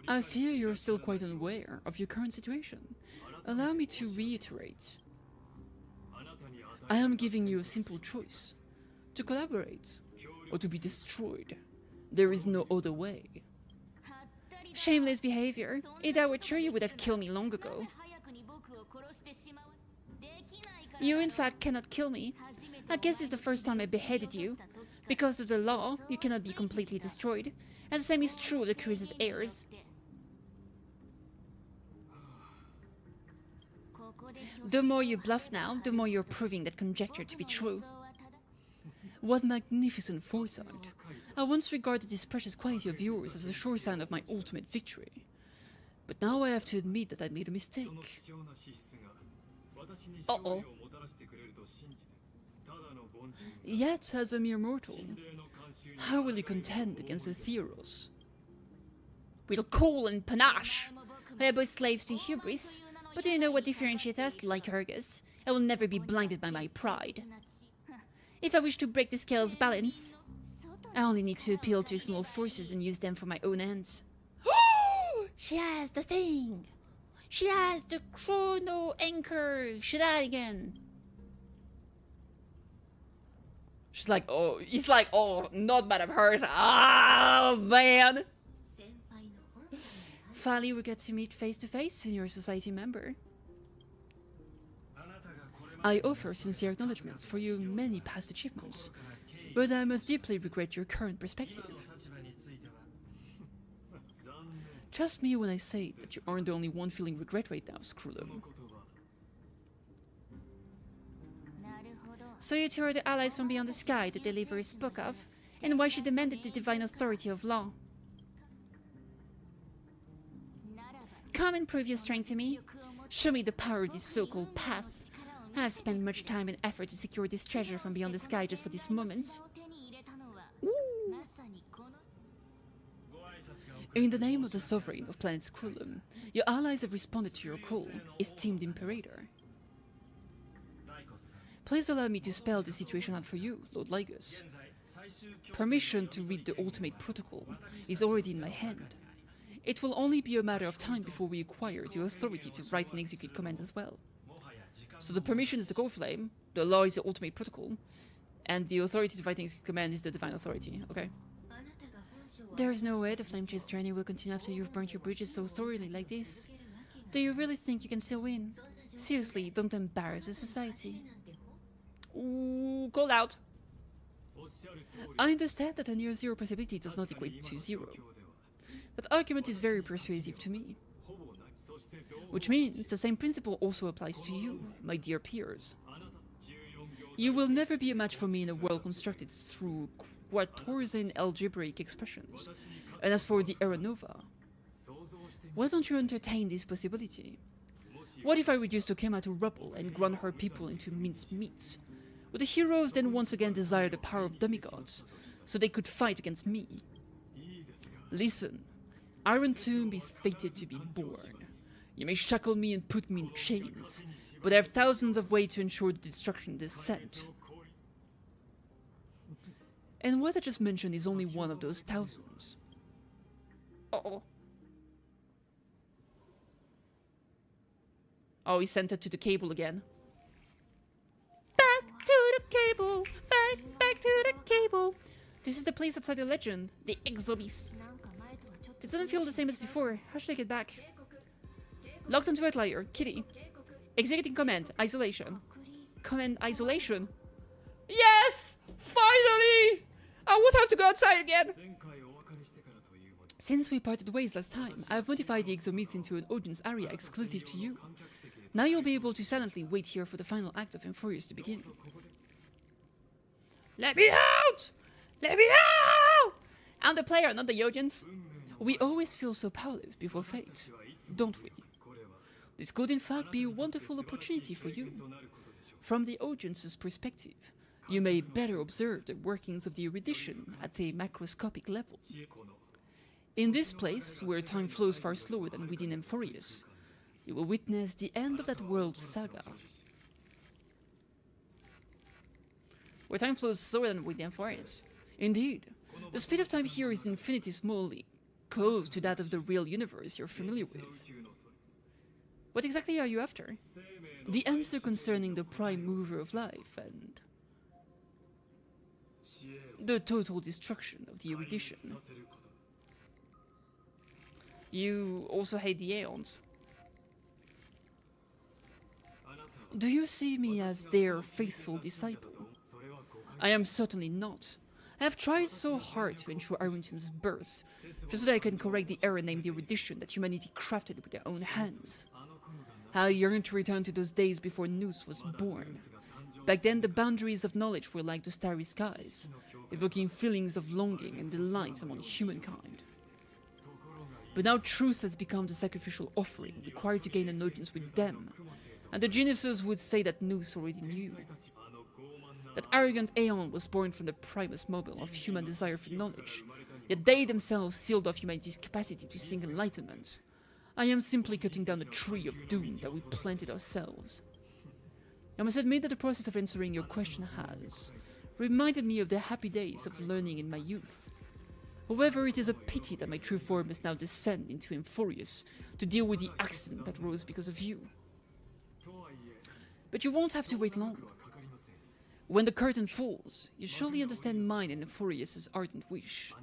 I fear you're still quite unaware of your current situation. Allow me to reiterate. I am giving you a simple choice. To collaborate, or to be destroyed. There is no other way. Shameless behavior. If I were true, you would have killed me long ago. You in fact cannot kill me. I guess it's the first time I beheaded you. Because of the law, you cannot be completely destroyed. And the same is true of the heirs. The more you bluff now, the more you're proving that conjecture to be true. What magnificent foresight. I once regarded this precious quality of yours as a sure sign of my ultimate victory. But now I have to admit that I made a mistake. Uh-oh. Yet, as a mere mortal, how will you contend against the Theros? With cool and panache. We are both slaves to hubris, but do you know what differentiates us, like Urgus? I will never be blinded by my pride. If I wish to break the scale's balance, I only need to appeal to external forces and use them for my own ends. She has the thing! She has the chrono anchor shenanigan! She's like, oh, he's like, oh, not Madam Hurt. Oh, man! Finally, we get to meet face to face, Senior Society member. I offer sincere acknowledgements for your many past achievements, but I must deeply regret your current perspective. Trust me when I say that you aren't the only one feeling regret right now, Screwlum. So you two are the allies from beyond the sky that Deliverer spoke of, and why she demanded the divine authority of law. Come and prove your strength to me. Show me the power of this so-called path. I have spent much time and effort to secure this treasure from beyond the sky just for this moment. Ooh. In the name of the sovereign of planet Screwlum, your allies have responded to your call, esteemed Imperator. Please allow me to spell the situation out for you, Lord Lygus. Permission to read the ultimate protocol is already in my hand. It will only be a matter of time before we acquire the authority to write and execute commands as well. So the permission is the core flame, the law is the ultimate protocol, and the authority to write and execute command is the divine authority, okay? There is no way the flame chase journey will continue after you've burnt your bridges so thoroughly like this. Do you really think you can still win? Seriously, don't embarrass the society. Ooh, called out. I understand that a near zero possibility does not equate to zero. That argument is very persuasive to me. Which means the same principle also applies to you, my dear peers. You will never be a match for me in a world constructed through Quatorzen algebraic expressions. And as for the Era Nova, why don't you entertain this possibility? What if I reduce Tokema to rubble and grind her people into minced meat? Would the heroes then once again desire the power of demigods, so they could fight against me? Listen, Iron Tomb is fated to be born. You may shackle me and put me in chains, but I have thousands of ways to ensure the destruction is sent. And what I just mentioned is only one of those thousands. Uh-oh. Oh, he sent it to the cable again. Back to the cable! Back to the cable! This is the place outside the legend, the Exobith. It doesn't feel the same as before. How should I get back? Locked onto Outlier, Kitty. Executing command, isolation. Command isolation. Yes! Finally! I won't have to go outside again! Since we parted ways last time, I have modified the Exomyth into an audience area exclusive to you. Now you'll be able to silently wait here for the final act of Euphorius to begin. Let me out! Let me out! I'm the player, not the audience. We always feel so powerless before fate, don't we? This could in fact be a wonderful opportunity for you. From the audience's perspective, you may better observe the workings of the erudition at a macroscopic level. In this place, where time flows far slower than within Euphorius, you will witness the end of that world's saga. Where time flows slower than within Euphorius. Indeed, the speed of time here is infinitesimally close to that of the real universe you're familiar with. What exactly are you after? The answer concerning the prime mover of life and the total destruction of the erudition. You also hate the Aeons. Do you see me as their faithful disciple? I am certainly not. I have tried so hard to ensure Ironton's birth, just so that I can correct the error named the erudition that humanity crafted with their own hands. How I yearn to return to those days before Nous was born. Back then, the boundaries of knowledge were like the starry skies, evoking feelings of longing and delight among humankind. But now truth has become the sacrificial offering required to gain an audience with them, and the geniuses would say that Nous already knew. That arrogant aeon was born from the primus mobile of human desire for knowledge, yet they themselves sealed off humanity's capacity to seek enlightenment. I am simply cutting down a tree of doom that we planted ourselves. I must admit that the process of answering your question has reminded me of the happy days of learning in my youth. However, it is a pity that my true form must now descend into Amphorius to deal with the accident that rose because of you. But you won't have to wait long. When the curtain falls, you surely understand mine and Amphorius' ardent wish.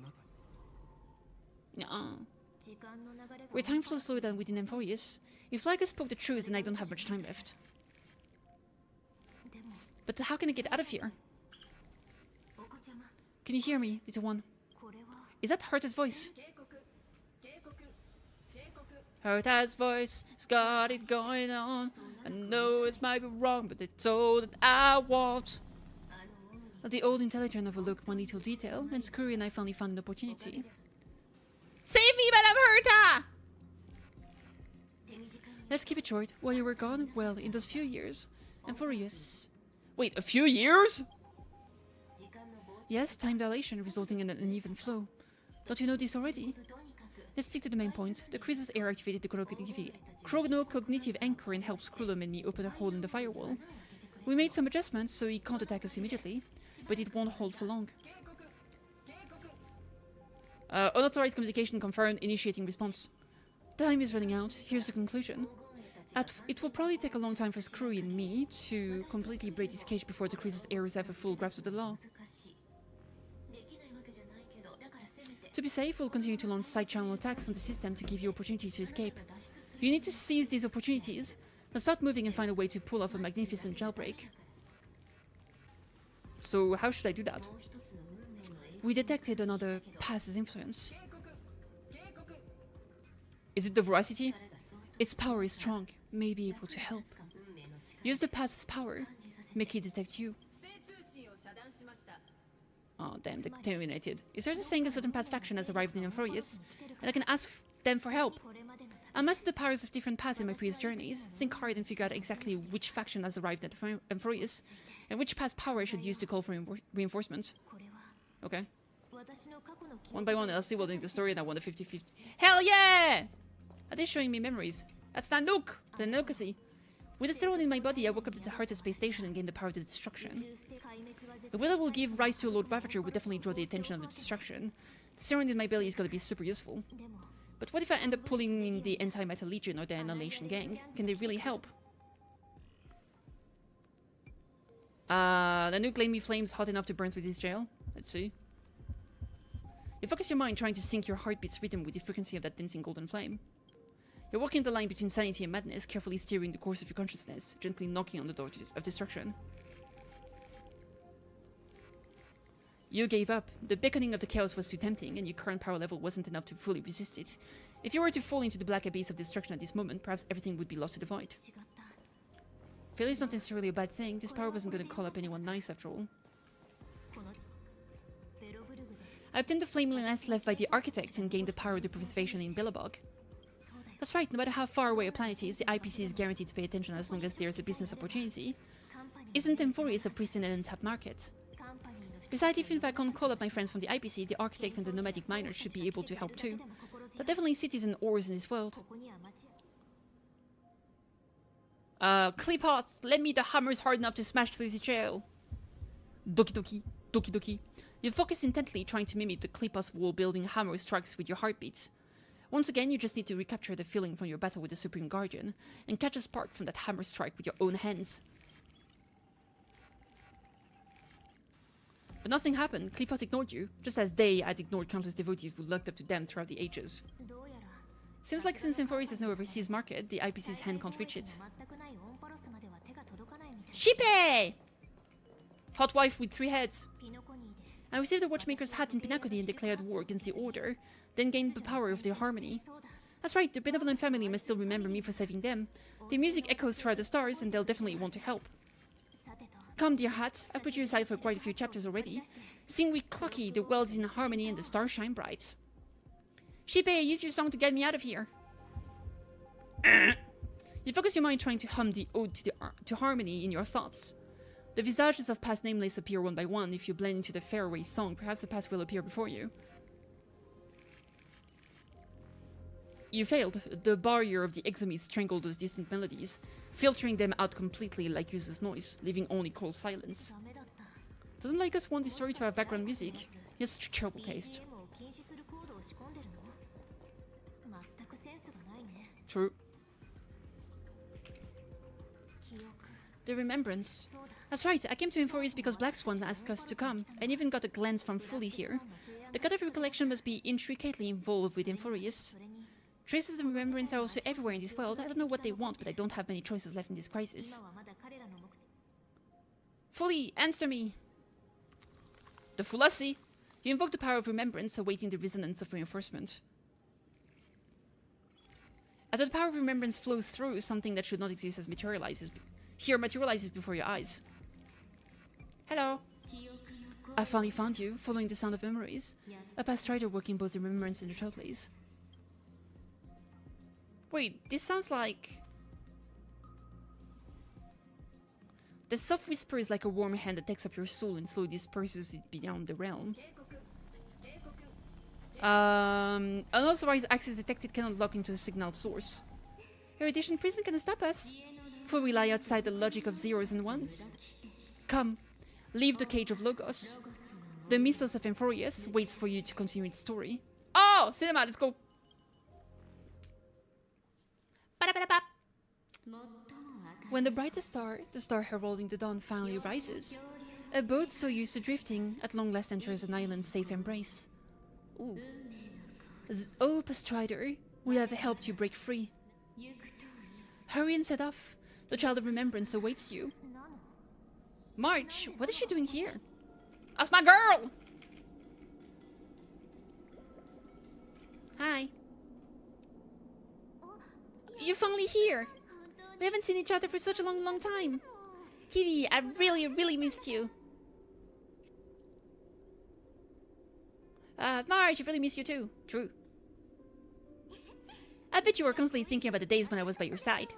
Where time flows slower than within Amphorius, if Lager spoke the truth, then I don't have much time left. But how can I get out of here? Can you hear me, little one? Is that Herta's voice? Herta's voice has got it going on. I know it might be wrong, but it's all that I want. The old intelligent overlooked one little detail, and Screwy and I finally found an opportunity. Save me, Madame Herta! Let's keep it short. While you were gone, well, in those few years, Amphorius... Wait, a few years? Yes, time dilation resulting in an uneven flow. Don't you know this already? Let's stick to the main point. The Crisis Air activated the chronocognitive anchor and helped Skrulum and me open a hole in the firewall. We made some adjustments so he can't attack us immediately, but it won't hold for long. Unauthorized communication confirmed, initiating response. Time is running out. Here's the conclusion. It will probably take a long time for Screwy and me to completely break this cage before the Crisis Heirs have a full grasp of the law. To be safe, we'll continue to launch side-channel attacks on the system to give you opportunities to escape. You need to seize these opportunities, and start moving and find a way to pull off a magnificent jailbreak. So how should I do that? We detected another path's influence. Is it the Voracity? Its power is strong, may be able to help. Use the path's power, make it detect you. Oh damn, they terminated. Is there a saying a certain path faction has arrived in Amphorius, and I can ask them for help? I mastered the powers of different paths in my previous journeys. Think hard and figure out exactly which faction has arrived at Amphorius, and which path's power I should use to call for reinforcement. Okay. One by one, I'll see what's in the story, and I want a 50-50. Hell yeah! Are they showing me memories? That's Nanook! The Nanookasi. With the steroid in my body, I woke up at the heart of space station and gained the power to destruction. The will that will give rise to a Lord Ravager would definitely draw the attention of the destruction. The steroid in my belly is gonna be super useful. But what if I end up pulling in the Anti-Matter Legion or the Annihilation Gang? Can they really help? Nanook laid me flames hot enough to burn through this jail. Let's see. You focus your mind trying to sync your heartbeat's rhythm with the frequency of that dancing golden flame. You're walking the line between sanity and madness, carefully steering the course of your consciousness, gently knocking on the door of destruction. You gave up. The beckoning of the chaos was too tempting, and your current power level wasn't enough to fully resist it. If you were to fall into the black abyss of destruction at this moment, perhaps everything would be lost to the void. Failure is not necessarily a bad thing. This power wasn't going to call up anyone nice after all. I obtained the flame lance left by the architect and gained the power of the preservation in Billabog. That's right, no matter how far away a planet is, the IPC is guaranteed to pay attention as long as there's a business opportunity. Isn't Amphorius a pristine and untapped market? Besides, even if I can't call up my friends from the IPC, the architect and the nomadic miners should be able to help too. There are definitely cities and ores in this world. Clipos, lend me the hammers hard enough to smash through the jail. Doki doki, doki doki. You focus intently, trying to mimic the Clipos wall-building hammer strikes with your heartbeats. Once again, you just need to recapture the feeling from your battle with the Supreme Guardian, and catch a spark from that hammer strike with your own hands. But nothing happened. Clipos ignored you, just as they had ignored countless devotees who looked up to them throughout the ages. Seems like since Amphorius has no overseas market, the IPC's hand can't reach it. Shippe! Hot wife with 3 heads. I received the watchmaker's hat in Pinakoni and declared war against the Order, then gained the power of the Harmony. That's right, the benevolent family must still remember me for saving them. The music echoes throughout the stars, and they'll definitely want to help. Come, dear Hat, I've put you aside for quite a few chapters already. Sing we clocky, the world's in harmony and the stars shine bright. Shippei, use your song to get me out of here. You focus your mind trying to hum the ode to harmony in your thoughts. The visages of past nameless appear one by one. If you blend into the faraway song, perhaps the past will appear before you. You failed. The barrier of the exomyth strangled those distant melodies, filtering them out completely like useless noise, leaving only cold silence. Doesn't Lycus want this story to have background music? He has such terrible taste. True. The remembrance. That's right, I came to Inforius because Black Swan asked us to come, and even got a glance from Fully here. The god of recollection must be intricately involved with Inforius. Traces of remembrance are also everywhere in this world. I don't know what they want, but I don't have many choices left in this crisis. Fully, answer me! The Fulassi! You invoke the power of remembrance, awaiting the resonance of reinforcement. After the power of remembrance flows through, something that should not exist as materializes before your eyes. Hello! I finally found you, following the sound of memories. A past strider working both the remembrance and the trailblaze. Wait, this sounds like... The soft whisper is like a warm hand that takes up your soul and slowly disperses it beyond the realm. Unauthorized access detected, cannot log into a signal source. Erudition prison cannot stop us, for we lie outside the logic of zeros and ones. Come, leave the cage of Logos. The mythos of Inforius waits for you to continue its story. Oh! Cinema, let's go! When the brightest star, the star heralding the dawn, finally rises, a boat so used to drifting at long last enters an island's safe embrace. Ooh. Oh, Pastrider, we have helped you break free. Hurry and set off. The child of remembrance awaits you. March, what is she doing here? That's my girl! Hi. You're finally here. We haven't seen each other for such a long time. Kitty, I really missed you. Marge, I really miss you too. True. I bet you were constantly thinking about the days when I was by your side.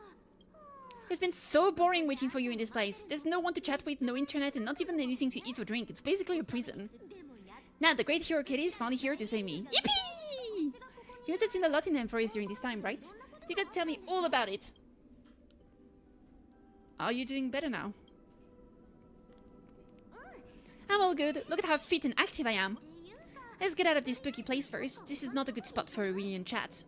It's been so boring waiting for you in this place. There's no one to chat with, no internet, and not even anything to eat or drink. It's basically a prison. Now, the great hero Kitty is finally here to save me. Yippee! You must have seen a lot in Inforius during this time, right? You gotta tell me all about it. Are you doing better now? I'm all good. Look at how fit and active I am. Let's get out of this spooky place first. This is not a good spot for a reunion chat.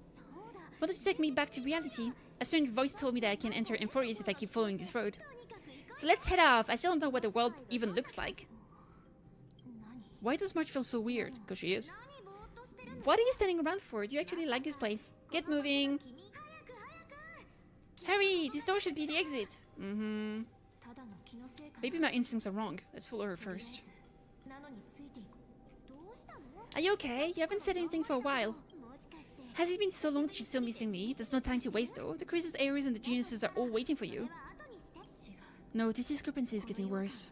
Why don't you take me back to reality? A strange voice told me that I can enter Inforius if I keep following this road. So let's head off. I still don't know what the world even looks like. Why does March feel so weird? Because she is. What are you standing around for? Do you actually like this place? Get moving. Hurry! This door should be the exit. Maybe my instincts are wrong. Let's follow her first. Are you okay? You haven't said anything for a while. Has it been so long that she's still missing me? There's no time to waste though. The Crisis Ares and the Geniuses are all waiting for you. No, this discrepancy is getting worse.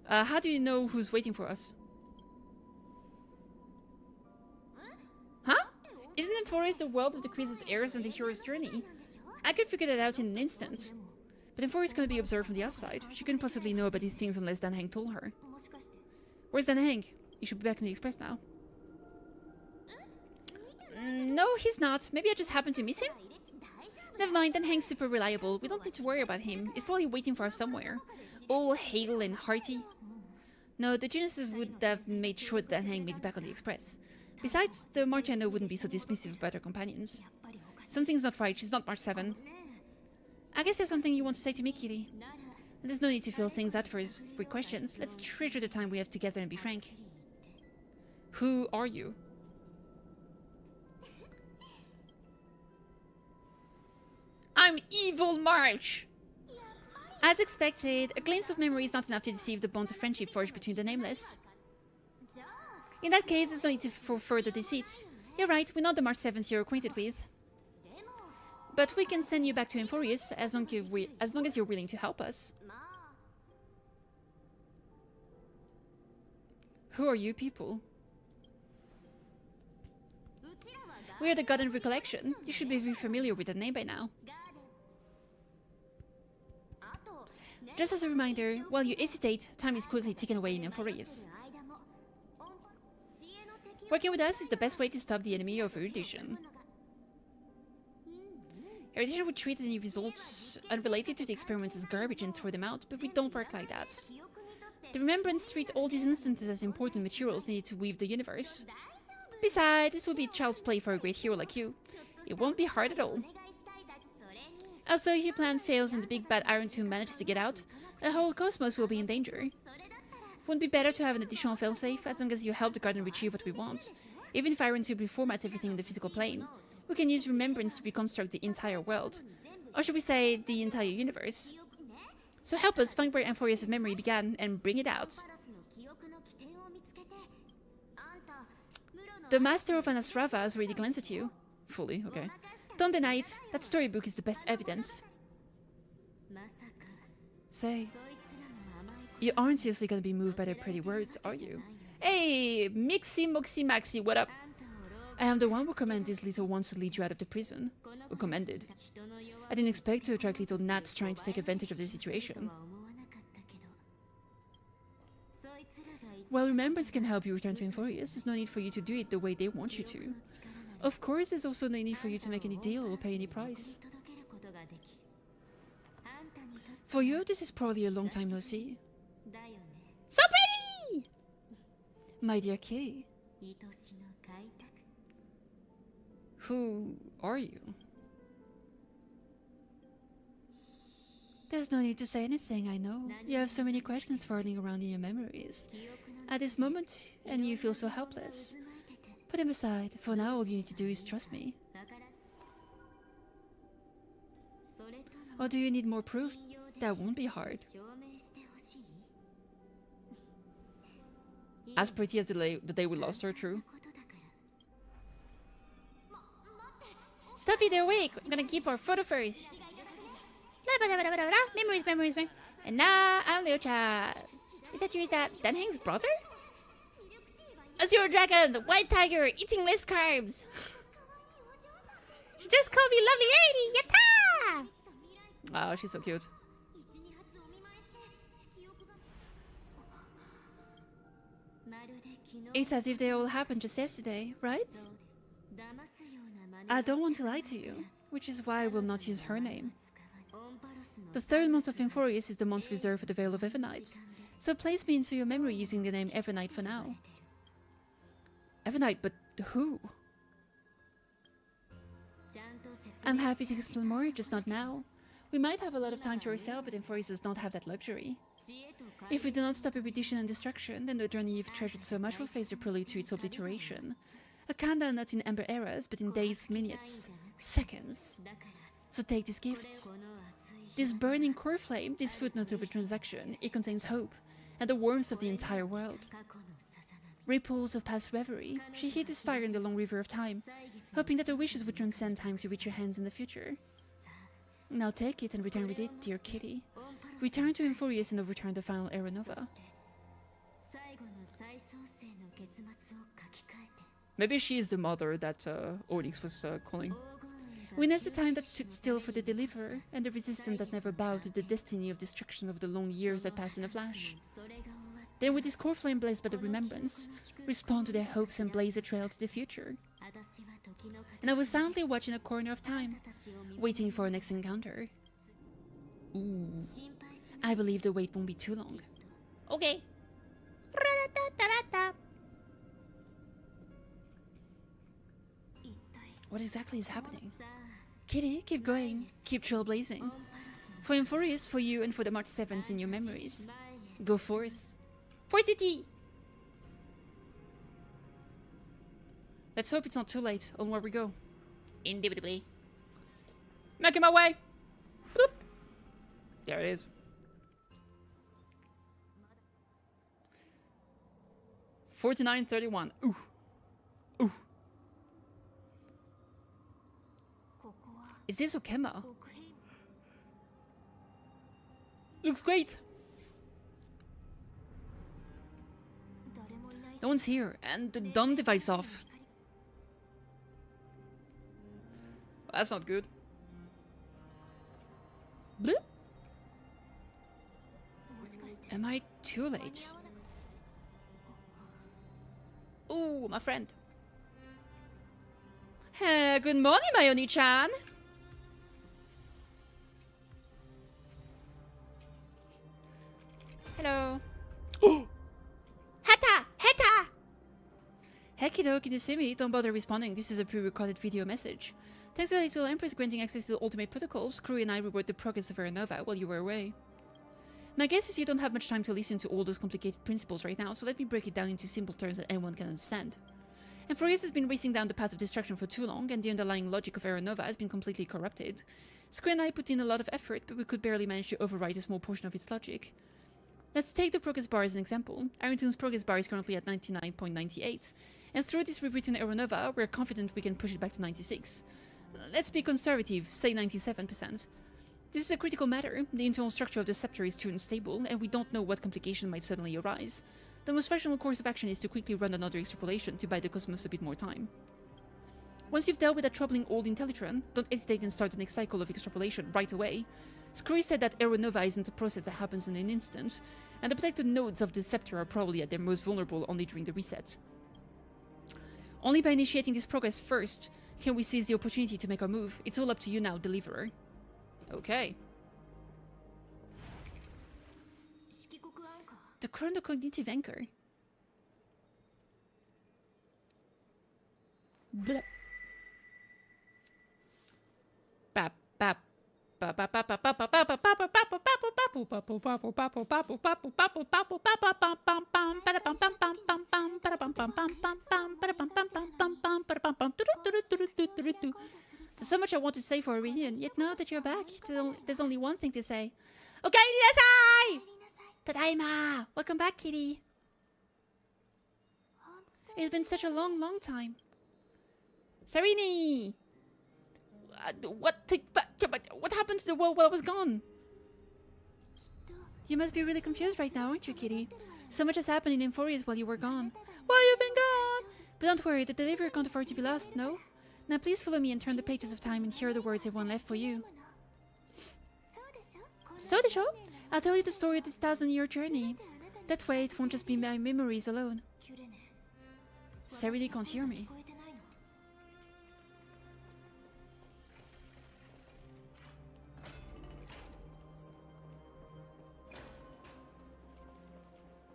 How do you know who's waiting for us? Huh? Isn't Inforius the world of the Crisis Ares and the hero's journey? I could figure that out in an instant. But Inforius can be observed from the outside. She couldn't possibly know about these things unless Dan Heng told her. Where's Dan Heng? He should be back in the Express now. No, he's not. Maybe I just happened to miss him? Never mind, Dan Heng's super reliable. We don't need to worry about him. He's probably waiting for us somewhere. All hale and hearty. No, the Geniuses would have made sure that Dan Heng made it back on the Express. Besides, the March I know wouldn't be so dismissive about her companions. Something's not right. She's not March 7. I guess there's something you want to say to me, Kitty. There's no need to fill things out for questions. Let's treasure the time we have together and be frank. Who are you? I'm Evil March! As expected, a glimpse of memory is not enough to deceive the bonds of friendship forged between the nameless. In that case, there's no need for further deceit. You're right, we're not the March 7th you're acquainted with. But we can send you back to Euphorius as long as you're willing to help us. Who are you people? We are the Garden Recollection. You should be very familiar with that name by now. Just as a reminder, while you hesitate, time is quickly taken away in Euphorius. Working with us is the best way to stop the enemy of erudition. Erudition would treat any results unrelated to the experiment as garbage and throw them out, but we don't work like that. The Remembrance treat all these instances as important materials needed to weave the universe. Besides, this will be child's play for a great hero like you. It won't be hard at all. Also, if your plan fails and the big bad Iron Tomb manages to get out, the whole cosmos will be in danger. Wouldn't it be better to have an additional failsafe, as long as you help the Garden retrieve what we want? Even if Iron Tomb reformats everything in the physical plane, we can use Remembrance to reconstruct the entire world. Or should we say, the entire universe? So help us find where Euphorius' memory began and bring it out. The Master of Anasrava has already glanced at you. Fully, okay. Don't deny it. That storybook is the best evidence. Say, you aren't seriously gonna be moved by their pretty words, are you? Hey, Mixie Moxie Maxi, what up? I am the one who commanded these little ones to lead you out of the prison. Who commanded? I didn't expect to attract little gnats trying to take advantage of the situation. While Remembrance can help you return to Euphorius, there's no need for you to do it the way they want you to. Of course, there's also no need for you to make any deal or pay any price. For you, this is probably a long time no see. So pretty! My dear Kitty. Who are you? There's no need to say anything, I know. You have so many questions swirling around in your memories. At this moment, and you feel so helpless. Put them aside. For now, all you need to do is trust me. Or do you need more proof? That won't be hard. As pretty as the day we lost her, true. Stop it, they're awake! I'm gonna keep our photo first. Memories. And now I'm Leocha. Is that you? Is that Danhang's brother? Azure Dragon, the white tiger, eating less carbs. She just called me lovely lady. Yatta! Oh, she's so cute. It's as if they all happened just yesterday, right? I don't want to lie to you, which is why I will not use her name. The third month of Euphorius is the month reserved for the Veil of Evernight, so place me into your memory using the name Evernight for now. Evernight, but who? I'm happy to explain more, just not now. We might have a lot of time to ourselves, but Euphorius does not have that luxury. If we do not stop erudition and destruction, then the journey you've treasured so much will face the prelude to its obliteration. A countdown not in ember eras, but in days, minutes, seconds. So take this gift. This burning core flame, this footnote of a transaction, it contains hope, and the warmth of the entire world. Ripples of past reverie, she hid this fire in the long river of time, hoping that her wishes would transcend time to reach your hands in the future. Now take it and return with it, dear Kitty. Return to Euphorius and overturn the final Era Nova. Maybe she is the mother that Onyx was calling. Witness the time that stood still for the deliverer, and the resistance that never bowed to the destiny of destruction of the long years that passed in a flash. Then with this core flame blazed by the remembrance, respond to their hopes and blaze a trail to the future. And I was silently watching a corner of time, waiting for our next encounter. Ooh. I believe the wait won't be too long. Okay. What exactly is happening? Kitty, keep going. Keep trailblazing. For Euphorius, for you, and for the March 7th in your memories. Go forth. Fortity! Let's hope it's not too late on where we go. Indubitably. Making my way! Boop! There it is. 49-31. Ooh. Ooh. Is this Okema? Looks great. No one's here, and the dawn device off. Well, that's not good. Bloop. Am I too late? Ooh, my friend. Good morning, Mayoni-chan. Hello. Hata! Hata! Hekido, can you see me? Don't bother responding. This is a pre-recorded video message. Thanks to the Little Empress granting access to the ultimate protocols, Crew and I reward the progress of Aranova while you were away. My guess is you don't have much time to listen to all those complicated principles right now, so let me break it down into simple terms that anyone can understand. Amphorius has been racing down the path of destruction for too long, and the underlying logic of Aranova has been completely corrupted. Screw and I put in a lot of effort, but we could barely manage to override a small portion of its logic. Let's take the progress bar as an example. Arrington's progress bar is currently at 99.98, and through this rewritten Aranova, we're confident we can push it back to 96. Let's be conservative, say 97%. This is a critical matter. The internal structure of the scepter is too unstable, and we don't know what complication might suddenly arise. The most rational course of action is to quickly run another extrapolation to buy the cosmos a bit more time. Once you've dealt with that troubling old Intellitron, don't hesitate and start the next cycle of extrapolation right away. Screwy said that Aranova isn't a process that happens in an instant, and the protected nodes of the scepter are probably at their most vulnerable only during the reset. Only by initiating this progress first can we seize the opportunity to make our move. It's all up to you now, Deliverer. Okay. The chronocognitive anchor. Blah. Bap, bap. There's so much I want to say for a reunion, yet now that you're back, there's only one thing to say. Okaeri-nasai! Tadaima! Welcome back, Kitty. It's been such a long, long time. Sarini! What happened to the world while I was gone? You must be really confused right now, aren't you, Kitty? So much has happened in Amphorius while you were gone. While you've been gone! But don't worry, the Deliverer can't afford to be lost, no? Now please follow me and turn the pages of time and hear the words everyone left for you. So the show? I'll tell you the story of this 1,000-year journey. That way it won't just be my memories alone. Sarini can't hear me.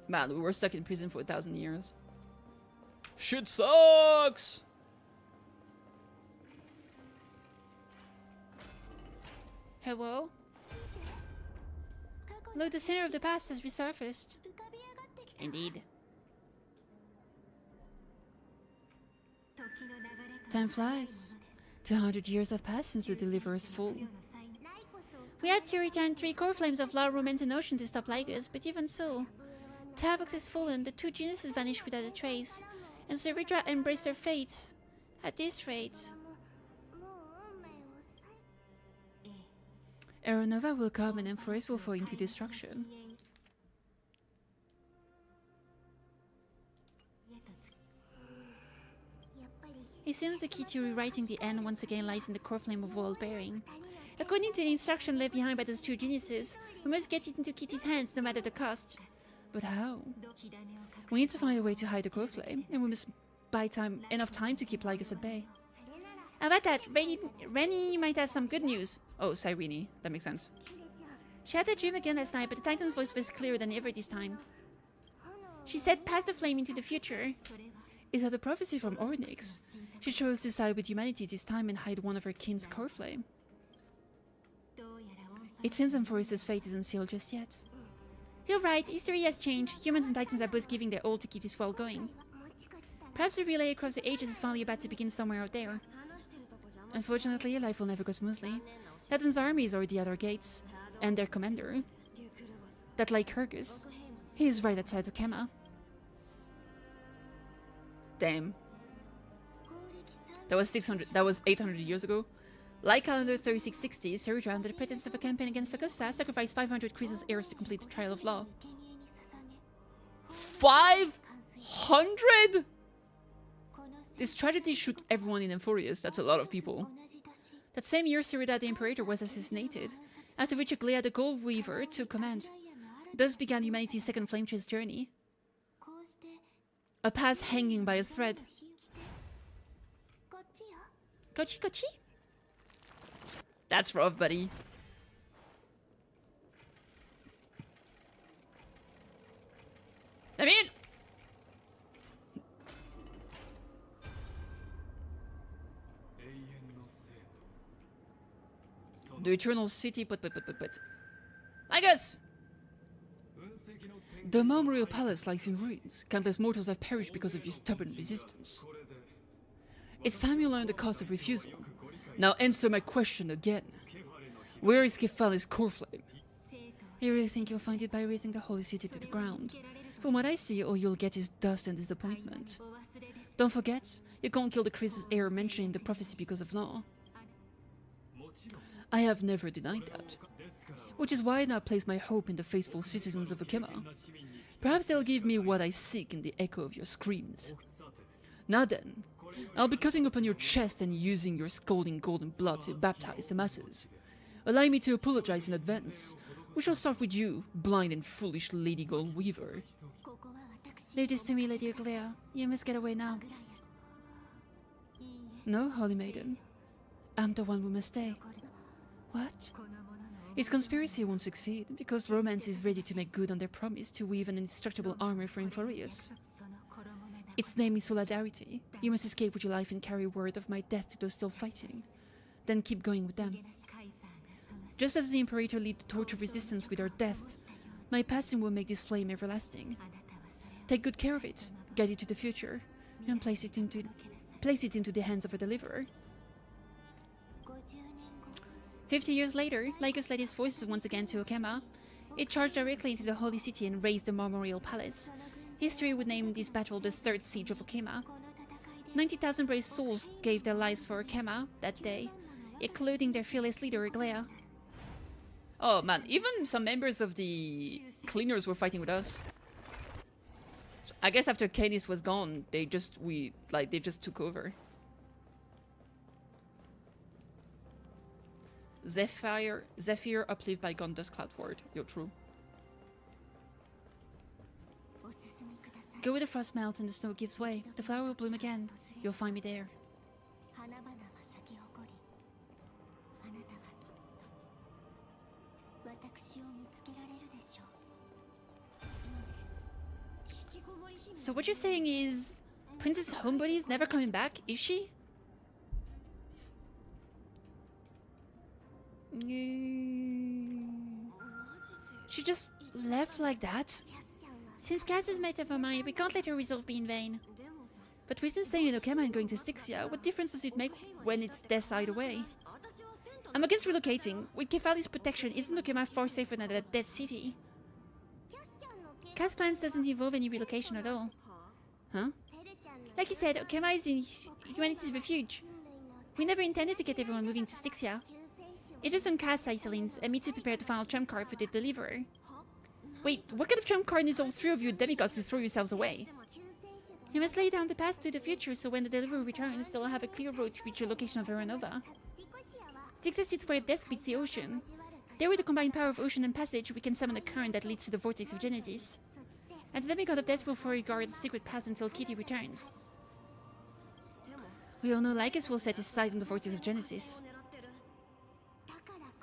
Man, we were stuck in prison for 1,000 years. Shit sucks! Hello? Look, the center of the past has resurfaced. Indeed. Time flies. 200 years have passed since the Deliverer's fall. We had to return 3 core flames of law, romance, and ocean to stop Lygus, but even so, Tavox has fallen, the 2 geniuses vanished without a trace, and Saritra embraced their fate. At this rate, Aranova will come and Amphorius will fall into destruction. It seems the key to rewriting the end once again lies in the core flame of world bearing. According to the instruction left behind by those 2 geniuses, we must get it into Kitty's hands no matter the cost. But how? We need to find a way to hide the core flame, and we must buy enough time to keep Lygus at bay. How about that? Rennie might have some good news. Oh, Cyrene. That makes sense. She had that dream again last night, but the Titan's voice was clearer than ever this time. She said, pass the flame into the future. Is that a prophecy from Ornyx? She chose to side with humanity this time and hide one of her kin's core flame. It seems Amphorius' fate isn't sealed just yet. You're right, history has changed. Humans and Titans are both giving their all to keep this world going. Perhaps the relay across the ages is finally about to begin somewhere out there. Unfortunately, life will never go smoothly. Titan's army is already at our gates, and their commander, that like Hergus, he is right outside of Kema. Damn. That was 600. That was 800 years ago. Like calendar 3660, Seridra, under the pretense of a campaign against Fagusta, sacrificed 500 Chrysa's heirs to complete the trial of law. 500? This tragedy shook everyone in Emphorius. That's a lot of people. That same year, Serida the Imperator was assassinated, after which Aglea the Gold Weaver took command. Thus began humanity's second flame chase journey. A path hanging by a thread. Kochi Kochi? That's rough, buddy. I mean... The Eternal City, but. Like us! The Memorial Palace lies in ruins. Countless mortals have perished because of your stubborn resistance. It's time you learn the cost of refusal. Now answer my question again. Where is Kefali's core flame? You really think you'll find it by raising the holy city to the ground? From what I see, all you'll get is dust and disappointment. Don't forget, you can't kill the Chrysa's heir mentioned in the prophecy because of law. I have never denied that. Which is why I now place my hope in the faithful citizens of Akema. Perhaps they'll give me what I seek in the echo of your screams. Now then, I'll be cutting open your chest and using your scalding golden blood to baptize the masses. Allow me to apologize in advance. We shall start with you, blind and foolish Lady Gold Weaver. Leave this to me, Lady Aglea. You must get away now. No, Holy Maiden. I'm the one who must stay. What? Its conspiracy won't succeed, because Romance is ready to make good on their promise to weave an indestructible armor for Inforius. Its name is Solidarity. You must escape with your life and carry word of my death to those still fighting. Then keep going with them. Just as the Imperator lit the torch of resistance with her death, my passing will make this flame everlasting. Take good care of it, guide it to the future, and place it into the hands of a deliverer. 50 years later, Lycus led his forces once again to Akema. It charged directly into the Holy City and razed the Memorial Palace. History would name this battle the Third Siege of Akema. 90,000 brave souls gave their lives for Akema that day, including their fearless leader, Aglea. Oh man, even some members of the cleaners were fighting with us. I guess after Canis was gone, they just took over. Zephyr uplift by Gun Dust Cloudward. Yo, true. Go where the frost melts and the snow gives way. The flower will bloom again. You'll find me there. So what you're saying is Princess Homebody is never coming back, is she? She just left like that? Since Cass has made up her mind, we can't let her resolve be in vain. But we've been staying in Okema and going to Styxia. What difference does it make when it's death either way? I'm against relocating. With Kefali's protection, isn't Okema far safer than that dead city? Cass' plans doesn't involve any relocation at all. Huh? Like you said, Okema is in humanity's refuge. We never intended to get everyone moving to Styxia. It is on Cass, Isolines, and me to prepare the final trump card for the deliverer. Wait, what kind of trump card needs all three of you demigods to throw yourselves away? You must lay down the path to the future so when the deliverer returns, they'll have a clear road to reach the location of Veranova. Styxia sits where death meets the ocean. There with the combined power of ocean and passage, we can summon a current that leads to the vortex of Genesis. And the demigod of death will foreguard the secret path until Kitty returns. We all know Lycus will set his sight on the vortex of Genesis.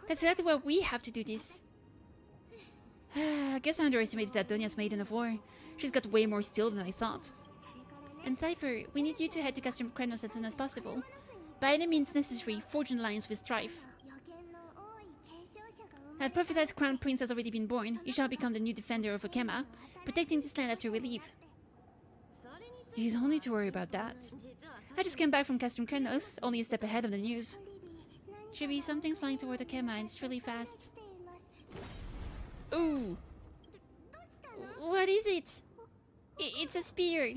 That's exactly why we have to do this. I guess I underestimated Adonia's Maiden of War. She's got way more steel than I thought. And Cypher, we need you to head to Castrum Krenos as soon as possible. By any means necessary, forge an alliance with Strife. That prophesied Crown Prince has already been born. You shall become the new defender of Okema, protecting this land after we leave. You don't need to worry about that. I just came back from Castrum Krenos, only a step ahead of the news. Chibi, something's flying toward Okema and it's really fast. Ooh! What is it? It's a spear.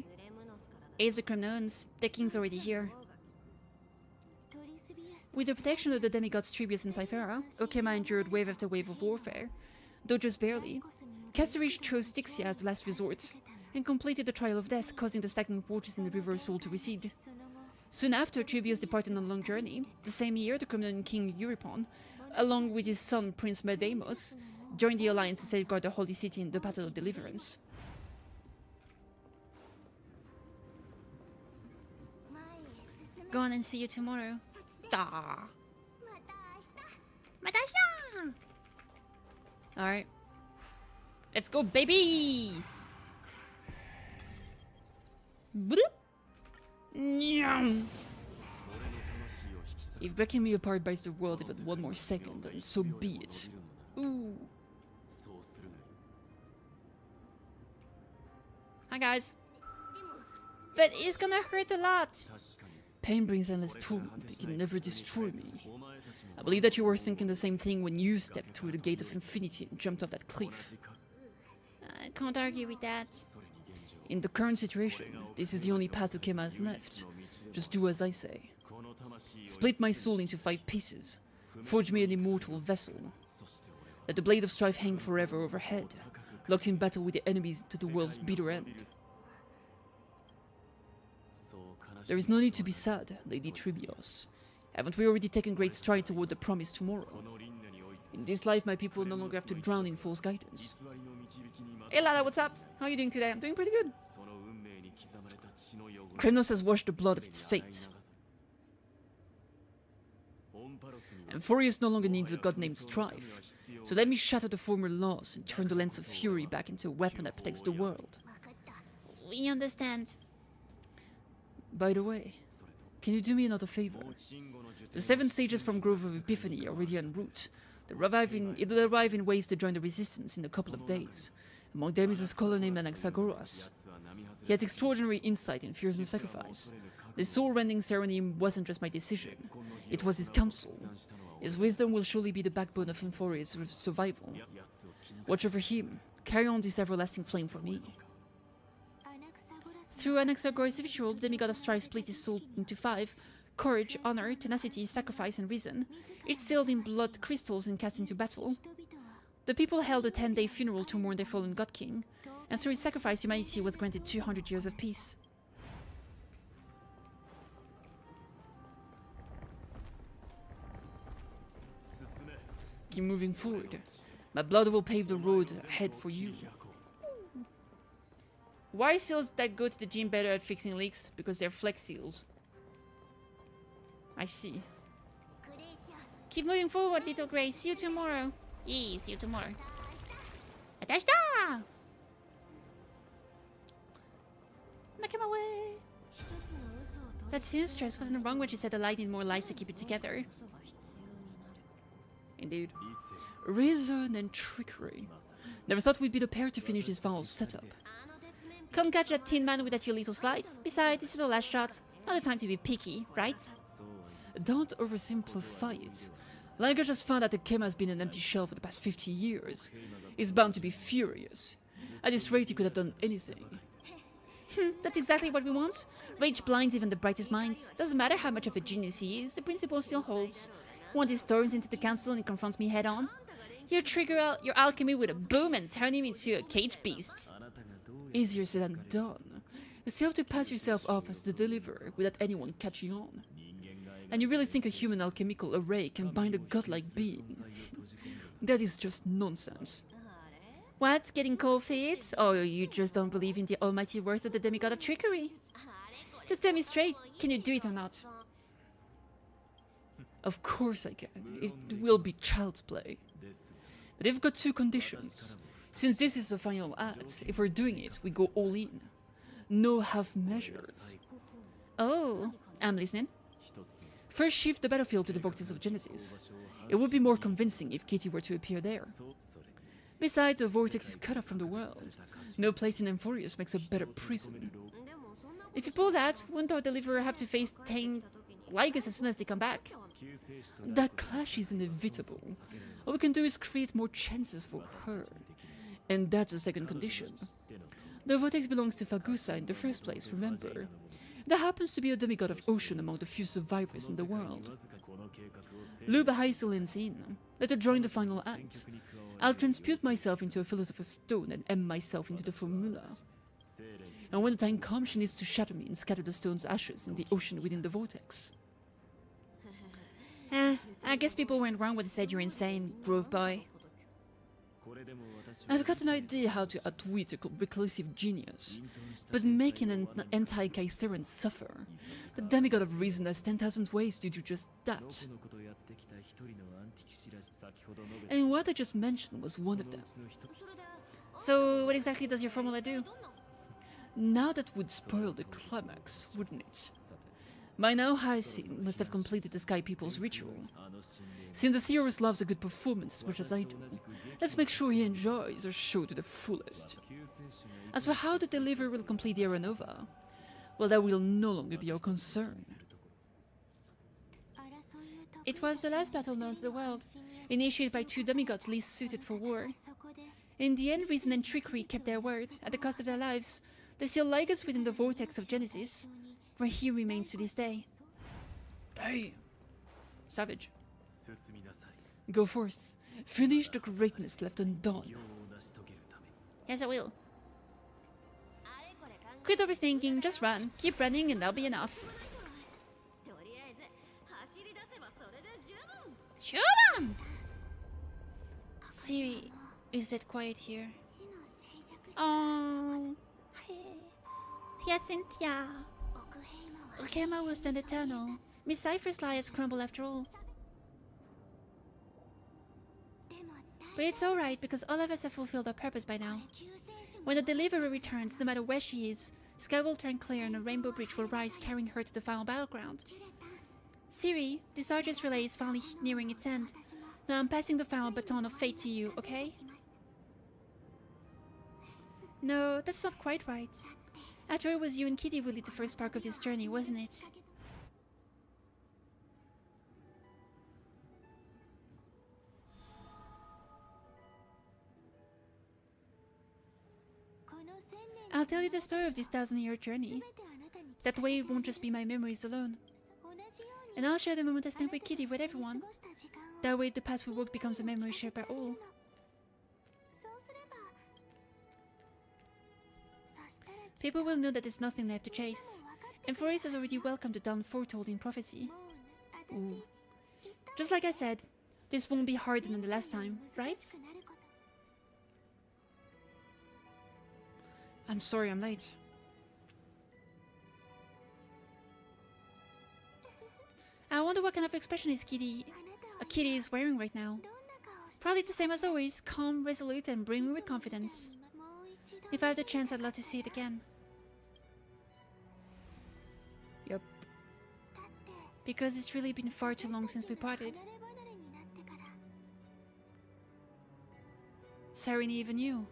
Ace the Cremnones. The king's already here. With the protection of the demigods Tribius and Cyphera, Okema endured wave after wave of warfare, though just barely. Kasserich chose Styxia as the last resort, and completed the trial of death, causing the stagnant waters in the River Soul to recede. Soon after, Tribius departed on a long journey. The same year, the Cremnon king Euripon, along with his son Prince Medamos, joined the alliance to safeguard the Holy City in the Battle of Deliverance. Go on and see you tomorrow. Da. Matasha! Alright. Let's go, baby! Bloop. Nyam. If breaking me apart buys the world even one more second, then so be it. Ooh. Hi guys. But it's gonna hurt a lot. Pain brings endless torment, but it can never destroy me. I believe that you were thinking the same thing when you stepped through the gate of infinity and jumped off that cliff. I can't argue with that. In the current situation, this is the only path Okema has left. Just do as I say. Split my soul into 5 pieces. Forge me an immortal vessel. Let the blade of strife hang forever overhead, locked in battle with the enemies to the world's bitter end. There is no need to be sad, Lady Tribios. Haven't we already taken great stride toward the promised tomorrow? In this life, my people no longer have to drown in false guidance. Hey Lala, what's up? How are you doing today? I'm doing pretty good. Kremnos has washed the blood of its fate. Amphorius no longer needs a god named Strife, so let me shatter the former laws and turn the Lance of Fury back into a weapon that protects the world. We understand. By the way, can you do me another favor? The 7 sages from Grove of Epiphany are already en route. It'll arrive in waves to join the resistance in a couple of days. Among them is a scholar named Anaxagoras. He had extraordinary insight in fearsome sacrifice. The soul-rending ceremony wasn't just my decision, it was his counsel. His wisdom will surely be the backbone of Amphorius' survival. Watch over him, carry on this everlasting flame for me. Through Anaxagoras' ritual, the demigod of strife split his soul into 5: courage, honor, tenacity, sacrifice, and reason, each sealed in blood crystals and cast into battle. The people held a 10-day funeral to mourn their fallen god king, and through his sacrifice, humanity was granted 200 years of peace. Keep moving forward. My blood will pave the road ahead for you. Why are seals that go to the gym better at fixing leaks? Because they're flex seals. I see. Keep moving forward, little Grey. See you tomorrow. Yee, see you tomorrow. Atashta! Make him away. That seamstress wasn't wrong when she said the light needed more lights to keep it together. Indeed. Reason and trickery. Never thought we'd be the pair to finish this foul setup. Can't catch that tin man with that your little slides. Besides, this is the last shot. Not the time to be picky, right? Don't oversimplify it. Liger just found out that Kema has been an empty shell for the past 50 years. He's bound to be furious. At this rate, he could have done anything. That's exactly what we want. Rage blinds even the brightest minds. Doesn't matter how much of a genius he is, the principle still holds. Want he storms into the council and confronts me head on? You trigger your alchemy with a boom and turn him into a cage beast. Easier said than done. You still have to pass yourself off as the deliverer without anyone catching on. And you really think a human alchemical array can bind a godlike being? That is just nonsense. What? Getting cold feet? Oh, you just don't believe in the almighty worth of the demigod of trickery? Just tell me straight, can you do it or not? Of course I can. It will be child's play. But I've got 2 conditions. Since this is the final act, if we're doing it, we go all in. No half measures. Oh, I'm listening. First, shift the battlefield to the Vortex of Genesis. It would be more convincing if Kitty were to appear there. Besides, the Vortex is cut off from the world. No place in Amphorius makes a better prison. If you pull that, wouldn't our deliverer have to face 10 Ligas as soon as they come back? That clash is inevitable. All we can do is create more chances for her. And that's the second condition. The Vortex belongs to Fagusa in the first place, remember? There happens to be a demigod of ocean among the few survivors in the world. Lure Bahaisolin's in. Let her join the final act. I'll transmute myself into a philosopher's stone and emb myself into the formula. And when the time comes, she needs to shatter me and scatter the stone's ashes in the ocean within the vortex. I guess people went wrong when they said you're insane, Grove Boy. I've got an idea how to outwit a reclusive genius, but making an anti-Kytheran suffer. The demigod of reason has 10,000 ways to do just that. And what I just mentioned was one of them. So what exactly does your formula do? Now that would spoil the climax, wouldn't it? By now, Hyacinth must have completed the Sky People's ritual. Since the theorist loves a good performance as much as I do, let's make sure he enjoys our show to the fullest. As for how the deliverer will complete the Aeronova, well, that will no longer be our concern. It was the last battle known to the world, initiated by two demigods least suited for war. In the end, reason and trickery kept their word, at the cost of their lives. They still lie us within the vortex of Genesis, where he remains to this day. Damn. Savage. Go forth. Finish the greatness left undone. Yes, I will. Quit overthinking, just run. Keep running and that'll be enough. Shuban! Siri, is it quiet here? Oh. Cynthia. Okema will stand eternal. Miss Cypher's lie has crumbled after all. But it's alright, because all of us have fulfilled our purpose by now. When the deliverer returns, no matter where she is, sky will turn clear and a rainbow bridge will rise, carrying her to the final battleground. Siri, this archer's relay is finally nearing its end. Now I'm passing the final baton of fate to you, okay? No, that's not quite right. After all, it was you and Kitty who lead the first spark of this journey, wasn't it? I'll tell you the story of this 1,000-year journey. That way it won't just be my memories alone. And I'll share the moment I spent with Kitty with everyone. That way the path we walk becomes a memory shared by all. People will know that there's nothing left to chase. And Forest has already welcomed the dawn foretold in prophecy. Ooh. Just like I said, this won't be harder than the last time, right? I'm sorry I'm late. I wonder what kind of expression Kitty is wearing right now. Probably the same as always, calm, resolute, and brimming with confidence. If I have the chance, I'd love to see it again. Yup. Because it's really been far too long since we parted. Sarene even you.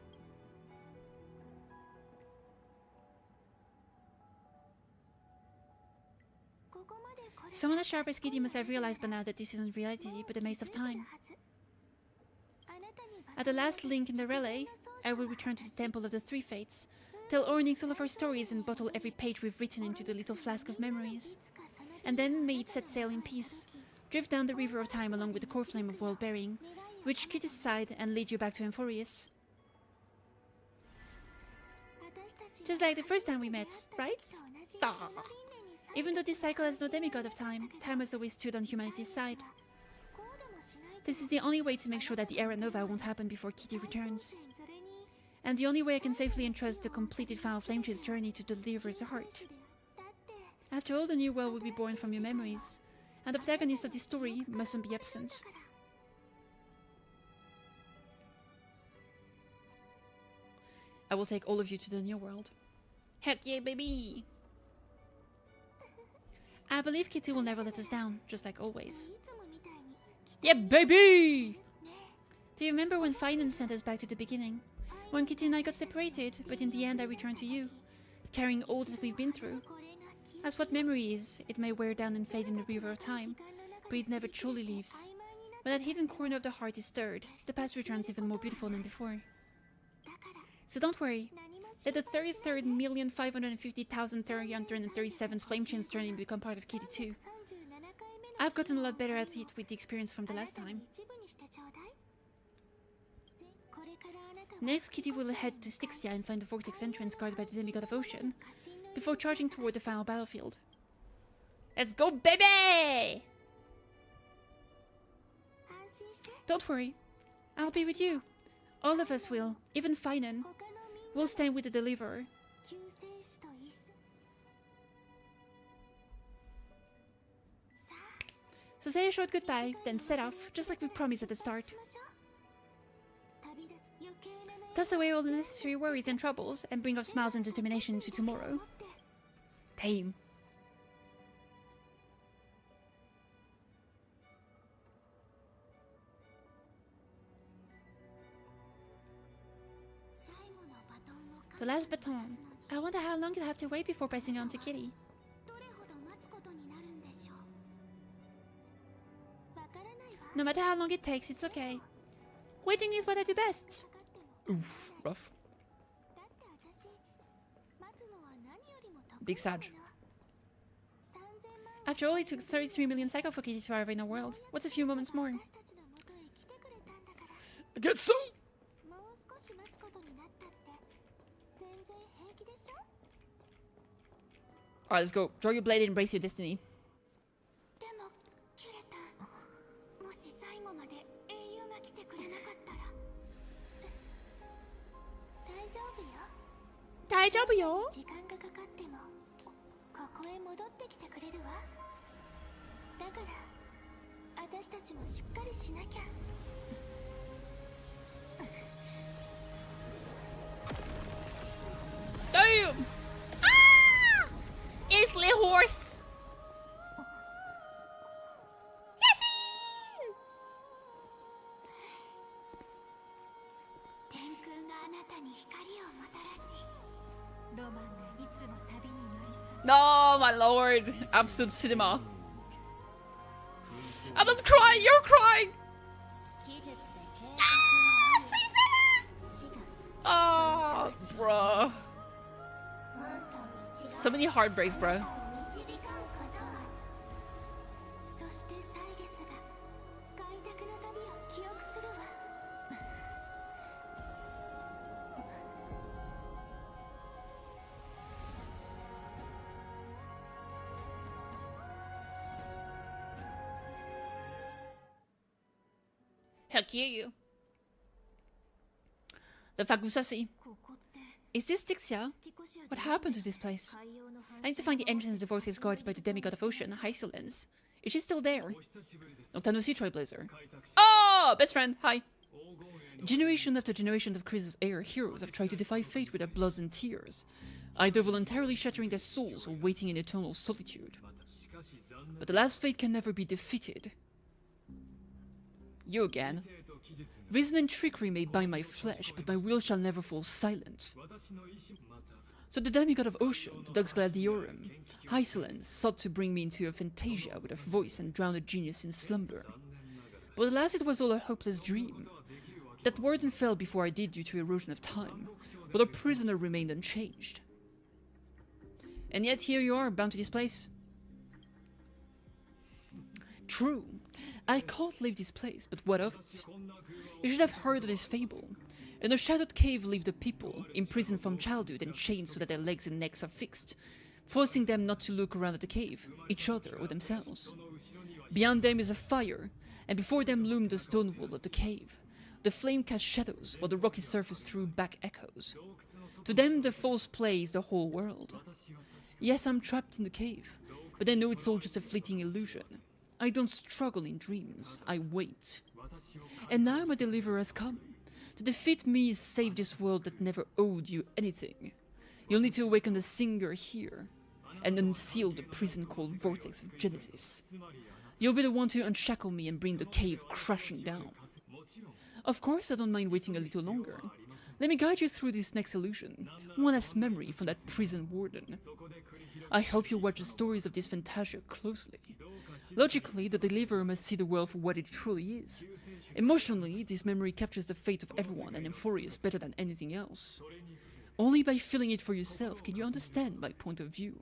Someone as sharp as Kitty must have realized by now that this isn't reality, but a maze of time. At the last link in the relay, I will return to the Temple of the Three Fates, tell Ornix all of our stories and bottle every page we've written into the little flask of memories. And then may it set sail in peace, drift down the river of time along with the core flame of world bearing, reach Kitty's side and lead you back to Amphorius. Just like the first time we met, right? Ah. Even though this cycle has no demigod of time, time has always stood on humanity's side. This is the only way to make sure that the Aeronova won't happen before Kitty returns. And the only way I can safely entrust the completed final flame to his journey to deliver his heart. After all, the new world will be born from your memories, and the protagonist of this story mustn't be absent. I will take all of you to the new world. Heck yeah, baby! I believe Kitty will never let us down, just like always. Yeah, baby! Do you remember when Finance sent us back to the beginning? When Kitty and I got separated, but in the end I returned to you, carrying all that we've been through. As what memory is, it may wear down and fade in the river of time, but it never truly leaves. When that hidden corner of the heart is stirred, the past returns even more beautiful than before. So don't worry, Let the 33,550,337th Flame Chain's journey become part of Kitty too. I've gotten a lot better at it with the experience from the last time. Next, Kitty will head to Styxia and find the vortex entrance guarded by the demigod of ocean, before charging toward the final battlefield. Let's go, baby! Don't worry, I'll be with you. All of us will, even Finan. We'll stand with the Deliverer. So say a short goodbye, then set off, just like we promised at the start. Toss away all the necessary worries and troubles, and bring us smiles and determination to tomorrow. Tame. The last baton. I wonder how long you'll have to wait before passing on to Kitty. No matter how long it takes, it's okay. Waiting is what I do best. Oof, rough. Big Sag. After all, it took 33 million cycles for Kitty to arrive in the world. What's a few moments more? I get so... Alright, let's go. Draw your blade and embrace your destiny. Damn! Ah! It's little horse! No, my lord! Absolute cinema. I'm not crying, you're crying! Ah, save it! Oh, bruh. So many heartbreaks, bruh. Heck you. The Fagusasi. Is this Styxia? What happened to this place? I need to find the entrance to the vortex guarded by the demigod of ocean, Hysolence. Is she still there? Noctanosi Trailblazer. Oh! Best friend, hi. Generation after generation of Chrysa's heir heroes have tried to defy fate with their blood and tears, either voluntarily shattering their souls or waiting in eternal solitude. But the last fate can never be defeated. You again. Reason and trickery may bind my flesh, but my will shall never fall silent. So the demigod of ocean, the Dux Gladiorum, Hysolence, sought to bring me into a fantasia with a voice and drown a genius in slumber. But alas, it was all a hopeless dream. That warden fell before I did due to erosion of time, while a prisoner remained unchanged. And yet here you are, bound to this place. True, I can't leave this place, but what of it? You should have heard of this fable. In a shadowed cave live the people, imprisoned from childhood and chained so that their legs and necks are fixed, forcing them not to look around at the cave, each other or themselves. Beyond them is a fire, and before them loomed the stone wall of the cave. The flame cast shadows, while the rocky surface threw back echoes. To them the false play is the whole world. Yes, I'm trapped in the cave, but I know it's all just a fleeting illusion. I don't struggle in dreams, I wait. And now my deliverer has come. To defeat me is save this world that never owed you anything. You'll need to awaken the singer here, and unseal the prison called Vortex of Genesis. You'll be the one to unshackle me and bring the cave crashing down. Of course I don't mind waiting a little longer. Let me guide you through this next illusion, one last memory from that prison warden. I hope you'll watch the stories of this fantasia closely. Logically, the deliverer must see the world for what it truly is. Emotionally, this memory captures the fate of everyone and Emphorius better than anything else. Only by feeling it for yourself can you understand my point of view.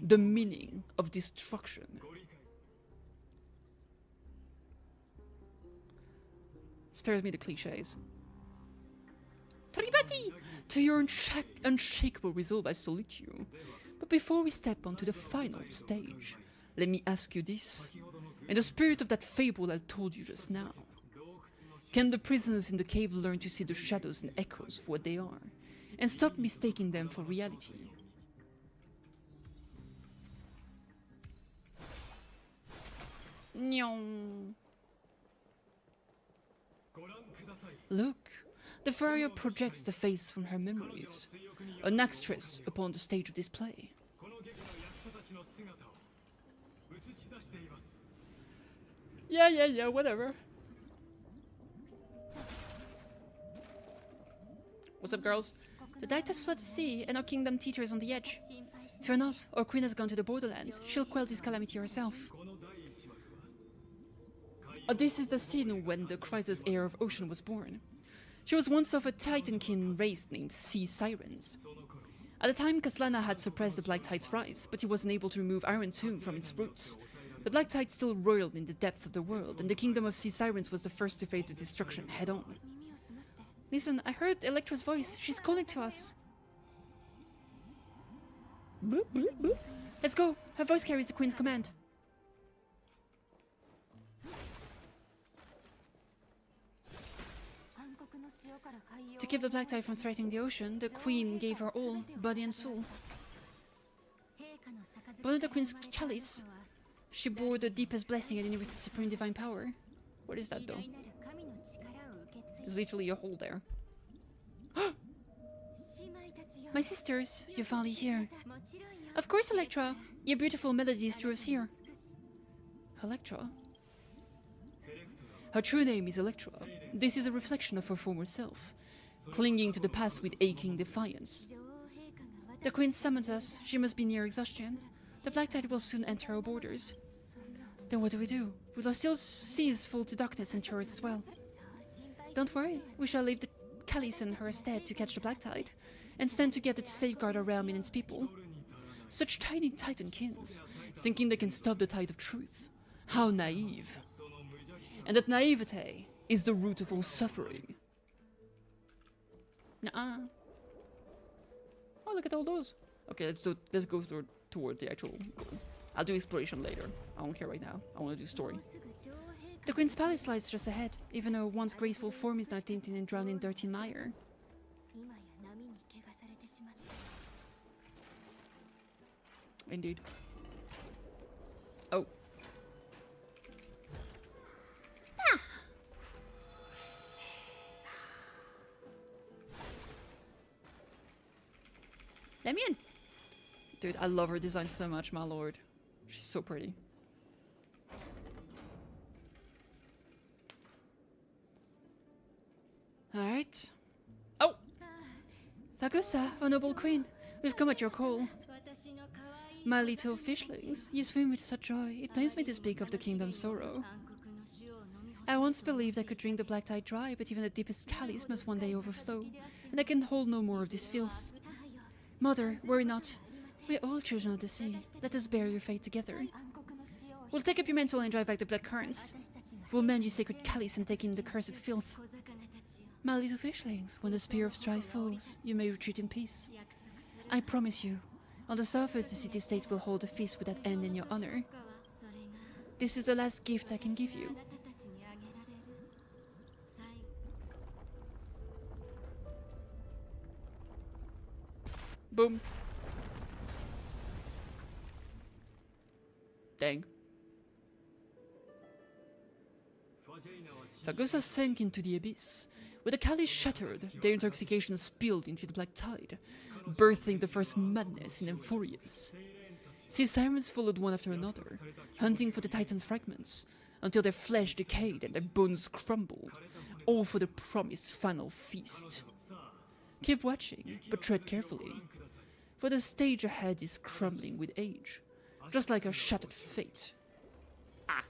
The meaning of destruction. Spares me the cliches. Toribati! To your unshakable resolve I salute you. But before we step onto the final stage, let me ask you this. In the spirit of that fable I told you just now, can the prisoners in the cave learn to see the shadows and echoes for what they are, and stop mistaking them for reality? Look, the furrier projects the face from her memories, an actress upon the stage of display. Yeah, whatever. What's up, girls? The Daitas flood the sea, and our kingdom teeters on the edge. Fear not, our queen has gone to the borderlands. She'll quell this calamity herself. This is the scene when the crisis heir of Ocean was born. She was once of a Titankin race named Sea Sirens. At the time, Kaslana had suppressed the Black Tide's rise, but he wasn't able to remove Iron Tomb from its roots. The Black Tide still roiled in the depths of the world, and the kingdom of Sea Sirens was the first to face the destruction head-on. Listen, I heard Electra's voice. She's calling to us. Bloop, bloop, bloop. Let's go. Her voice carries the Queen's command. To keep the Black Tide from threatening the ocean, the Queen gave her all, body and soul. But under the Queen's chalice, she bore the deepest blessing and inherited supreme divine power. What is that, though? There's literally a hole there. My sisters, you're finally here. Of course, Electra. Your beautiful melodies drew us here. Electra? Her true name is Electra. This is a reflection of her former self, clinging to the past with aching defiance. The Queen summons us. She must be near exhaustion. The Black Tide will soon enter our borders. Then what do? Will our still seas fall to darkness and terrors as well? Don't worry, we shall leave the Callis in her stead to catch the Black Tide, and stand together to safeguard our realm and its people. Such tiny Titankins, thinking they can stop the tide of truth. How naive. And that naivete is the root of all suffering. Nuh-uh. Oh, look at all those. Okay, let's go toward the actual goal. I'll do exploration later. I don't care right now. I want to do story. The Queen's Palace lies just ahead, even though once graceful form is now tainted and drowned in dirty mire. Indeed. Oh. Ah. Let me in. Dude, I love her design so much, my lord. She's so pretty. Alright. Oh! Fagusa, our noble queen, we've come at your call. My little fishlings, you swim with such joy, it pains me to speak of the kingdom's sorrow. I once believed I could drink the Black Tide dry, but even the deepest chalice must one day overflow, and I can hold no more of this filth. Mother, worry not. We're all children of the sea. Let us bear your fate together. We'll take up your mantle and drive back the black currents. We'll mend your sacred chalice and take in the cursed filth. My little fishlings, when the spear of strife falls, you may retreat in peace. I promise you, on the surface the city-state will hold a feast without end in your honor. This is the last gift I can give you. Boom. Dang. Fagusa sank into the abyss. With the chalice shattered, their intoxication spilled into the black tide, birthing the first madness in Emphorius. Sea sirens followed one after another, hunting for the Titan's fragments, until their flesh decayed and their bones crumbled, all for the promised final feast. Keep watching, but tread carefully, for the stage ahead is crumbling with age, just like our shattered fate. Ah.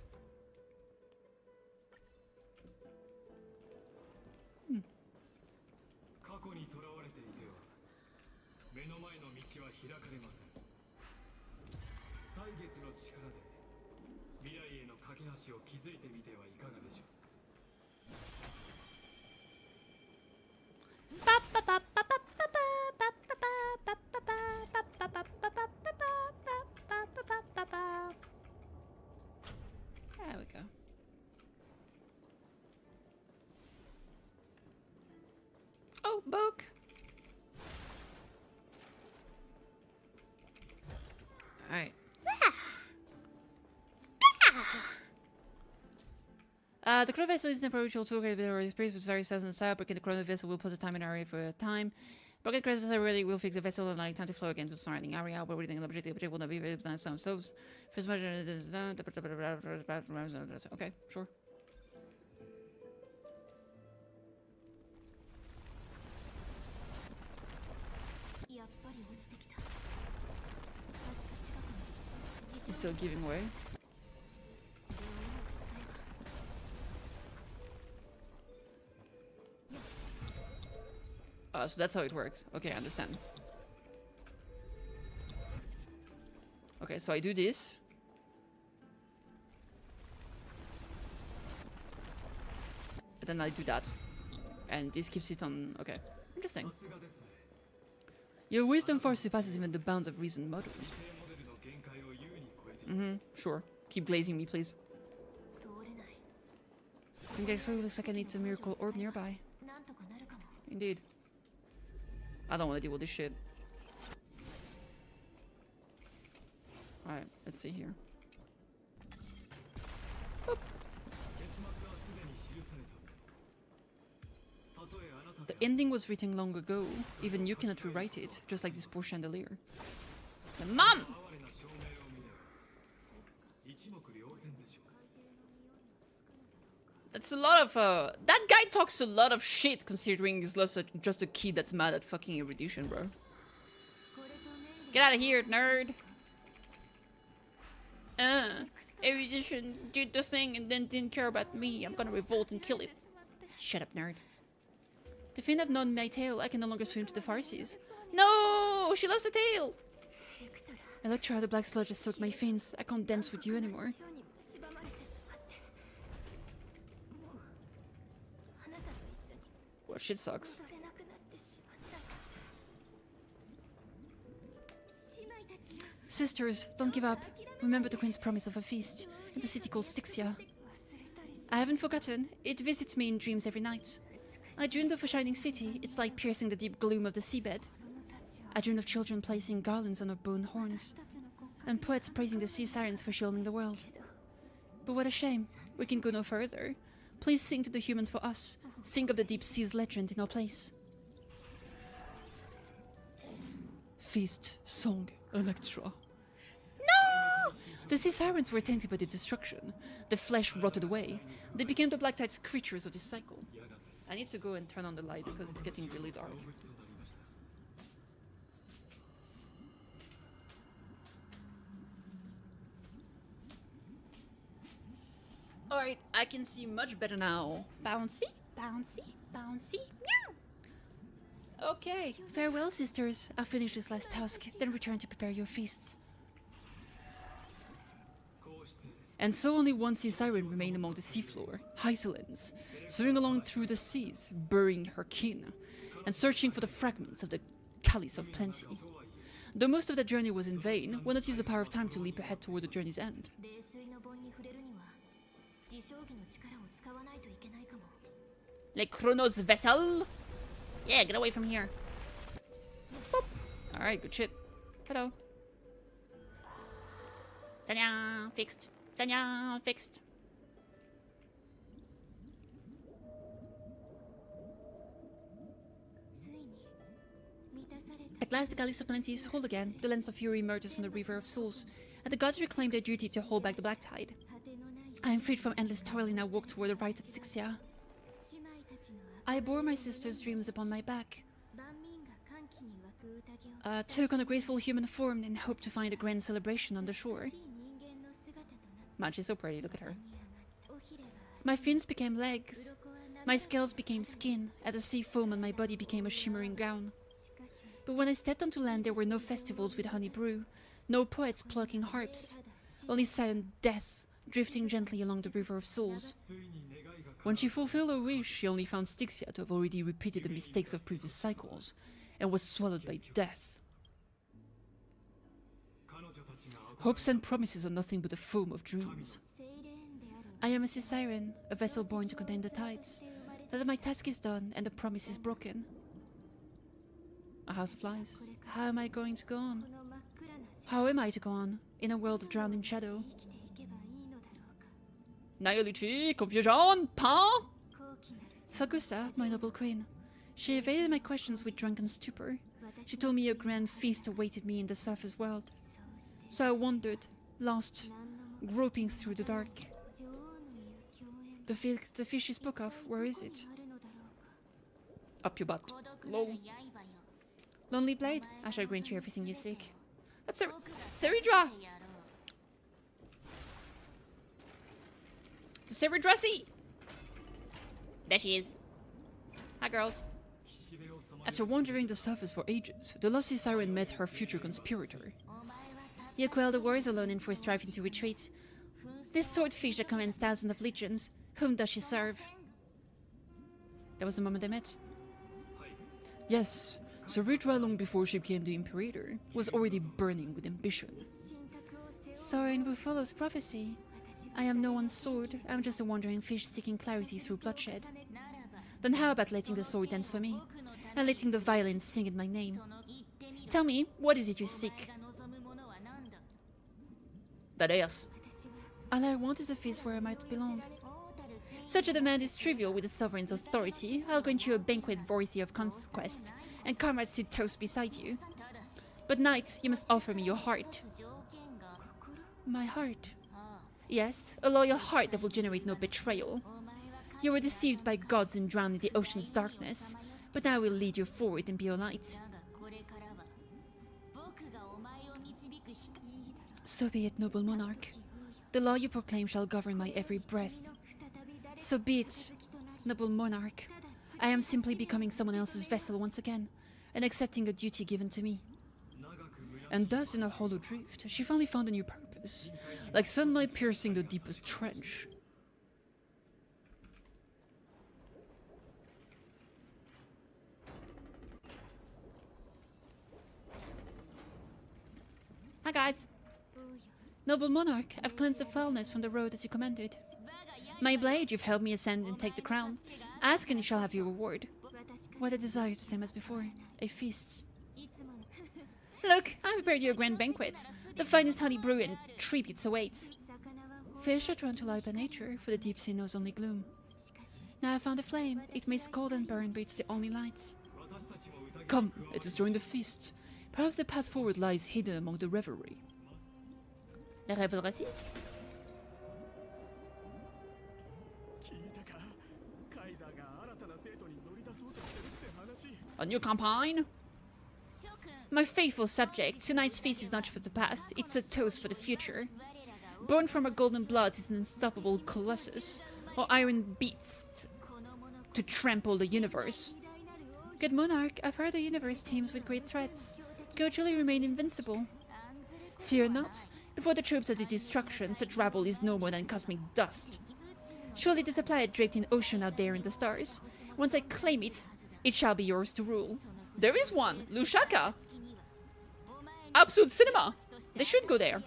There we go. Oh, book. All right. The chrono vessel is temporary ritual tool or experience with very sales and style. Breaking the chrono vessel will pause the time in area for a time. Broken chrono vessel really will fix the vessel and allowing time to flow again to the surrounding area. While reading the object will not be available on some stoves. First measure. Okay, sure. You're still giving way. So that's how it works. Okay, I understand. Okay, so I do this. And then I do that. And this keeps it on... Okay, interesting. Your wisdom far surpasses even the bounds of reason models. Sure. Keep glazing me, please. Can get through. Looks like I need a miracle orb nearby. Indeed. I don't want to deal with this shit. Alright, let's see here. Boop. The ending was written long ago. Even you cannot rewrite it, just like this poor chandelier. Mom! That's a lot of, that guy talks a lot of shit considering he's just a kid that's mad at fucking erudition, bro. Get out of here, nerd! Erudition did the thing and then didn't care about me. I'm gonna revolt and kill it. Shut up, nerd. The fin have gnawed my tail. I can no longer swim to the far seas. No! She lost the tail! Electra, the black sludge has soaked my fins. I can't dance with you anymore. Well, shit sucks. Sisters, don't give up. Remember the queen's promise of a feast in the city called Styxia. I haven't forgotten. It visits me in dreams every night. I dreamed of a shining city. It's like piercing the deep gloom of the seabed. I dreamed of children placing garlands on our bone horns, and poets praising the sea sirens for shielding the world. But what a shame. We can go no further. Please sing to the humans for us. Sing of the deep sea's legend in our place. Feast, song, Electra. No! The sea sirens were tainted by the destruction. The flesh rotted away. They became the Black Tide's creatures of this cycle. I need to go and turn on the light because it's getting really dark. Alright, I can see much better now. Bouncy, bouncy, bouncy, meow! Okay, farewell, sisters. I'll finish this last task, then return to prepare your feasts. And so only one sea siren remained among the seafloor, Hyselens, swimming along through the seas, burying her kin, and searching for the fragments of the Chalice of Plenty. Though most of that journey was in vain, why not use the power of time to leap ahead toward the journey's end? Like Chronos vessel? Yeah, get away from here. Alright, good shit. Hello. Tanya, fixed. Tanya, fixed. At last the Chalice of Plenty is whole again. The lens of fury emerges from the River of Souls, and the gods reclaim their duty to hold back the Black Tide. I am freed from endless toil and I walk toward the right at Styxia. I bore my sister's dreams upon my back, took on a graceful human form and hoped to find a grand celebration on the shore. Man, she's so pretty, look at her. My fins became legs, my scales became skin, and the sea foam on my body became a shimmering gown. But when I stepped onto land, there were no festivals with honey brew, no poets plucking harps, only silent death drifting gently along the river of souls. When she fulfilled her wish, she only found Styxia to have already repeated the mistakes of previous cycles, and was swallowed by death. Hopes and promises are nothing but a foam of dreams. I am a sea siren, a vessel born to contain the tides. Now that my task is done and the promise is broken. A house of lies. How am I going to go on? How am I to go on, in a world of drowning shadow? Nayolichi, confusion, pa! Fagusa, my noble queen. She evaded my questions with drunken stupor. She told me a grand feast awaited me in the surface world. So I wandered, lost, groping through the dark. The fish she spoke of, where is it? Up your butt. Lol. Lonely blade, I shall grant you everything you seek. That's Seridra! Seridrasi! There she is. Hi, girls. After wandering the surface for ages, the lost sea siren met her future conspirator. You quell the wars alone and forced striving to retreat. This swordfish that commands thousands of legions, whom does she serve? That was the moment they met. Yes, Seridra, long before she became the Imperator, was already burning with ambition. Soren who follows prophecy. I am no one's sword, I'm just a wandering fish seeking clarity through bloodshed. Then how about letting the sword dance for me, and letting the violin sing in my name? Tell me, what is it you seek? That is. All I want is a feast where I might belong. Such a demand is trivial with the sovereign's authority. I'll grant you a banquet worthy of conquest, and comrades to toast beside you. But knight, you must offer me your heart. My heart? Yes, a loyal heart that will generate no betrayal. You were deceived by gods and drowned in the ocean's darkness, but now I will lead you forward and be your light. So be it, noble monarch. The law you proclaim shall govern my every breath. So be it, noble monarch. I am simply becoming someone else's vessel once again, and accepting a duty given to me. And thus, in a hollow drift, she finally found a new purpose, like sunlight piercing the deepest trench. Hi guys! Noble monarch, I've cleansed the foulness from the road as you commanded. My blade, you've helped me ascend and take the crown. Ask and you shall have your reward. What I desire is the same as before, a feast. Look, I've prepared you a grand banquet. The finest honey brew and tributes await. Fish are drawn to light by nature, for the deep sea knows only gloom. Now I found a flame. It may scold and burn, but it's the only light. Come, let us join the feast. Perhaps the path forward lies hidden among the revelry. La revelry? A new campaign? My faithful subject, tonight's feast is not for the past, it's a toast for the future. Born from our golden blood is an unstoppable colossus, or iron beast to trample the universe. Good monarch, I've heard the universe teems with great threats. Can you truly remain invincible? Fear not. Before the troops of the destruction, such rabble is no more than cosmic dust. Surely there's a planet draped in ocean out there in the stars. Once I claim it, it shall be yours to rule. There is one! Lushaka! Absolute cinema! They should go there.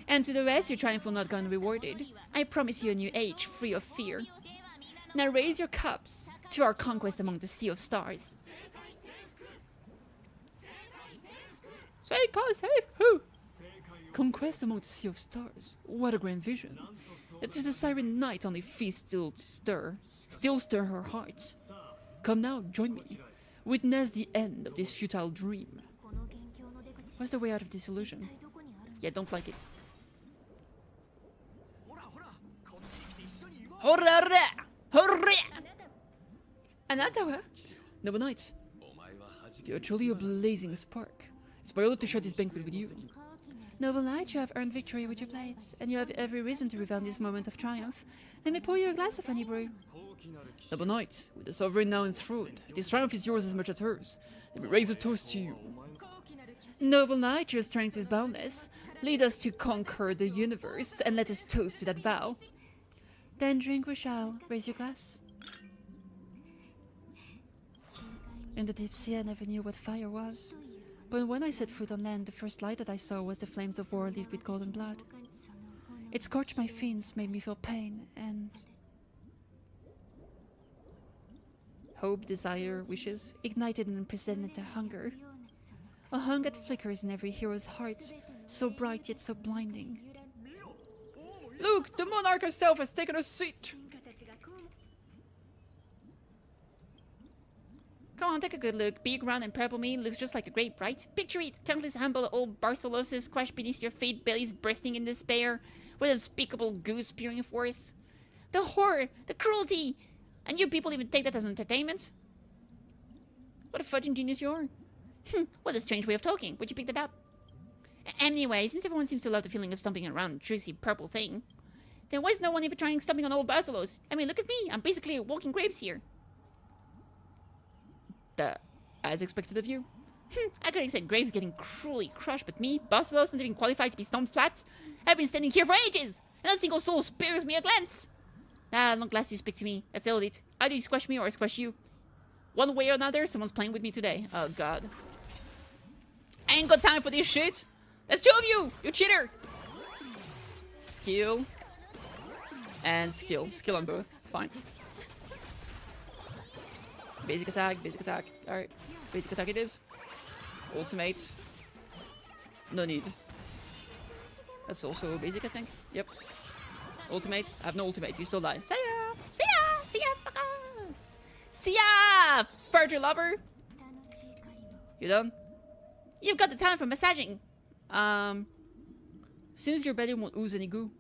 And to the rest, your triumph will not go unrewarded. I promise you a new age, free of fear. Now raise your cups to our conquest among the sea of stars. Seika, save who? Conquest among the sea of stars. What a grand vision. It is the siren night only feast still stir her heart. Come now, join me. Witness the end of this futile dream. What's the way out of this illusion? Yeah, don't like it. Hurrah! Hurrah! Anatawa? Noble knight. You're truly a blazing spark. It's my honor to share this banquet with you. Noble knight, you have earned victory with your blades, and you have every reason to revel in this moment of triumph. Let me pour you a glass of honey brew. Noble knight, with the sovereign now enthroned, this triumph is yours as much as hers. Let me raise a toast to you. Noble knight, your strength is boundless. Lead us to conquer the universe, and let us toast to that vow. Then drink we shall. Raise your glass. In the deep sea, I never knew what fire was. But when I set foot on land, the first light that I saw was the flames of war lit with golden blood. It scorched my fins, made me feel pain, and... hope, desire, wishes, ignited an unprecedented hunger. A hunger that flickers in every hero's heart, so bright yet so blinding. Look, the monarch herself has taken a seat! Come on, take a good look. Big, round, and purple meat looks just like a grape, right? Picture it. Countless humble old Barceloses crushed beneath your feet, bellies bursting in despair, with unspeakable goo spewing forth. The horror, the cruelty! And you people even take that as entertainment? What a fudging genius you are. What a strange way of talking. Where'd you pick that up? Anyway, since everyone seems to love the feeling of stomping around a juicy purple thing, then why is no one even trying stomping on old Barcelos? I mean, look at me. I'm basically a walking grapes here. As expected of you. I could accept graves getting cruelly crushed, but me, Barcelos, not even qualified to be stomped flat? I've been standing here for ages, and not a single soul spares me a glance. Long last you speak to me. That's all it. Either you squash me or I squash you. One way or another, someone's playing with me today. Oh, God. I ain't got time for this shit. There's two of you! You cheater! Skill. And skill. Skill on both. Fine. Basic attack, basic attack. Alright. Basic attack it is. Ultimate. No need. That's also basic, I think. Yep. Ultimate. I have no ultimate. You still die. See ya! See ya! See ya! Fucker! See ya! Further lover! You done? You've got the talent for massaging. Seems your belly won't ooze any goo.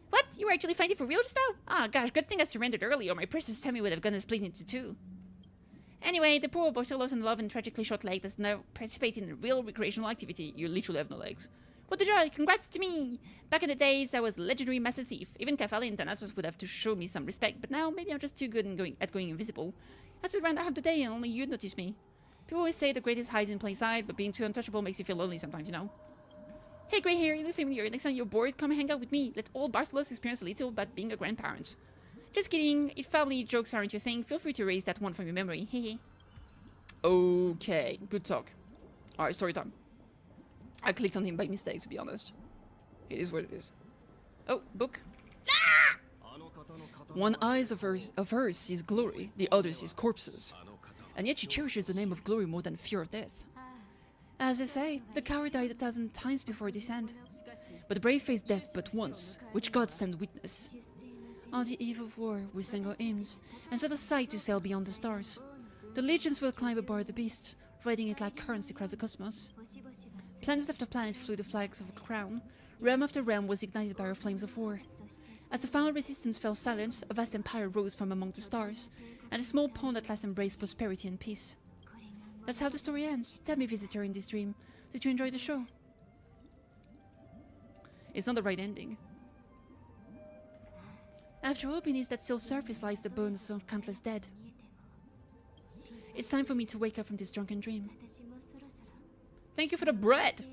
What? You were actually fighting for real just now? Ah, gosh, good thing I surrendered early, or my precious tummy would have gone split into two. Anyway, the poor Barcelos in love and tragically short leg does now participate in a real recreational activity. You literally have no legs. What a joy! Congrats to me! Back in the days, I was a legendary master thief. Even Kafali and Thanatos would have to show me some respect, but now maybe I'm just too good at going invisible. That's what I have today, and only you'd notice me. People always say the greatest hides in plain sight, but being too untouchable makes you feel lonely sometimes, you know? Hey, grey hair, you look familiar. Next time you're bored, come hang out with me. Let all Barcelos experience a little about being a grandparent. Just kidding. If family jokes aren't your thing, feel free to erase that one from your memory. Hehe. Okay, good talk. Alright, story time. I clicked on him by mistake, to be honest. It is what it is. Oh, book. Ah! One eye of hers sees glory, the other sees corpses. And yet she cherishes the name of glory more than fear of death. As they say, the coward died 1,000 times before descent. But the brave face death but once, which God sent witness. On the eve of war, we sang our hymns, and set aside to sail beyond the stars. The legions will climb aboard the beast, riding it like currents across the cosmos. Planet after planet flew the flags of a crown. Realm after realm was ignited by our flames of war. As the final resistance fell silent, a vast empire rose from among the stars, and a small pond at last embraced prosperity and peace. That's how the story ends. Tell me, visitor in this dream, did you enjoy the show? It's not the right ending. After all, beneath that still surface lies the bones of countless dead. It's time for me to wake up from this drunken dream. Thank you for the bread!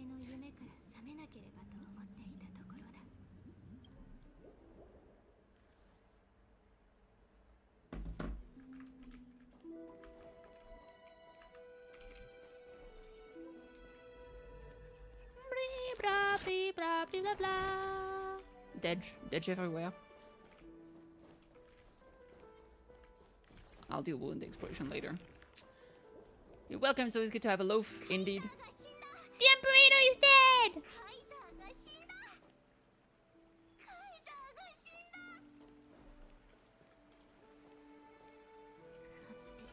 Dead everywhere. I'll deal with the explosion later. You're welcome, it's always good to have a loaf, indeed. The Emperor is dead!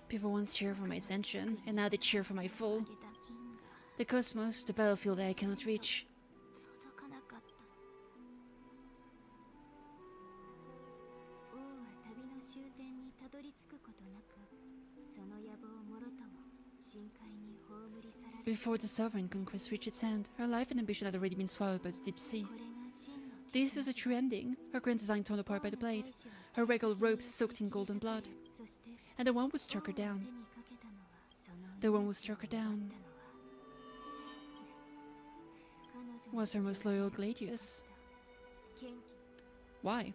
People once cheered for my ascension, and now they cheer for my fall. The cosmos, the battlefield that I cannot reach. Before the sovereign conquest reached its end, her life and ambition had already been swallowed by the deep sea. This is a true ending, her grand design torn apart by the blade, her regal robes soaked in golden blood. And the one who struck her down. The one who struck her down was her most loyal gladius. Why?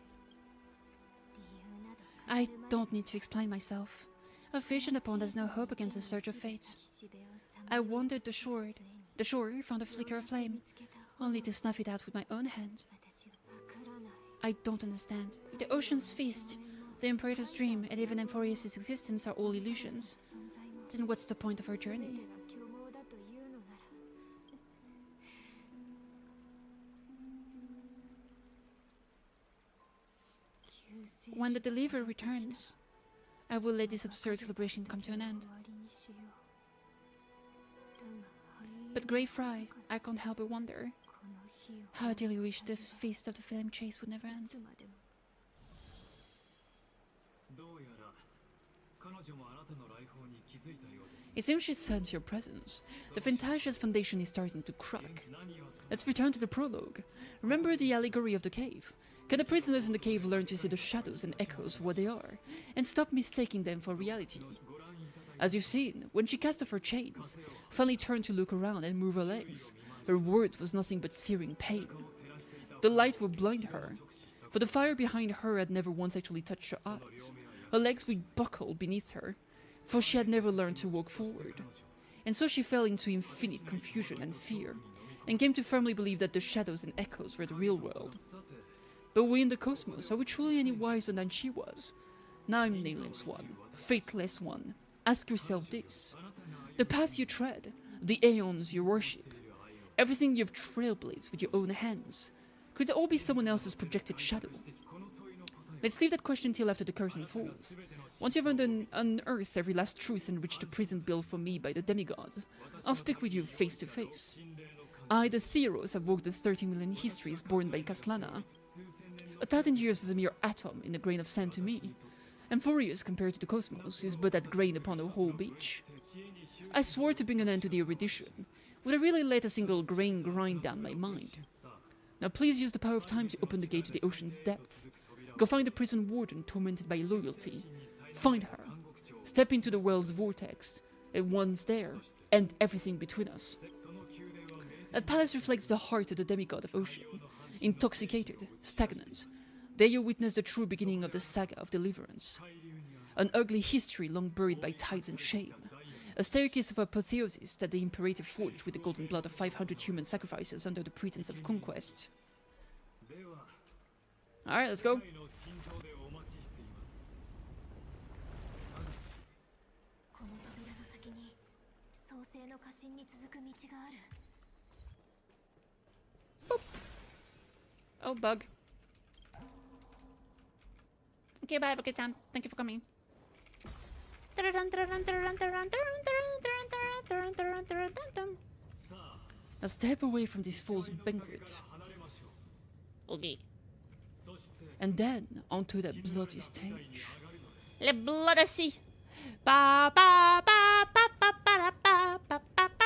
I don't need to explain myself. A fish in the pond has no hope against the surge of fate. I wandered the shore found a flicker of flame, only to snuff it out with my own hand. I don't understand. If the ocean's feast, the Imperator's dream, and even Amphorius' existence are all illusions, then what's the point of our journey? When the deliverer returns, I will let this absurd celebration come to an end. But Grey Fry, I can't help but wonder how dearly wish the feast of the flame chase would never end. It seems she sensed your presence. The Fantasia's foundation is starting to crack. Let's return to the prologue. Remember the allegory of the cave? Can the prisoners in the cave learn to see the shadows and echoes of what they are, and stop mistaking them for reality? As you've seen, when she cast off her chains, finally turned to look around and move her legs, her world was nothing but searing pain. The light would blind her, for the fire behind her had never once actually touched her eyes. Her legs would buckle beneath her, for she had never learned to walk forward. And so she fell into infinite confusion and fear, and came to firmly believe that the shadows and echoes were the real world. But we in the cosmos, are we truly any wiser than she was? Now, nameless one, faithless one, ask yourself this. The path you tread, the aeons you worship, everything you've trailblazed with your own hands, could it all be someone else's projected shadow? Let's leave that question till after the curtain falls. Once you've unearthed every last truth and reached the prison built for me by the demigods, I'll speak with you face to face. I, the Theros, have walked the 30 million histories born by Kaslana. 1,000 years is a mere atom in a grain of sand to me. Amphorius, compared to the cosmos, is but that grain upon a whole beach. I swore to bring an end to the erudition. Would I really let a single grain grind down my mind? Now please use the power of time to open the gate to the ocean's depth. Go find the prison warden tormented by loyalty. Find her. Step into the world's vortex. And once there, end everything between us. That palace reflects the heart of the demigod of ocean. Intoxicated, stagnant. There you witness the true beginning of the saga of deliverance. An ugly history long buried by tides and shame. A staircase of apotheosis that the Imperator forged with the golden blood of 500 human sacrifices under the pretense of conquest. Alright, let's go. Boop. Oh, bug. Okay, bye, have a good time. Thank you for coming. Now step away from this fool's banquet. Okay. And then onto that bloody stage. Le bloody sea. Ba ba ba ba ba ba ba ba ba ba ba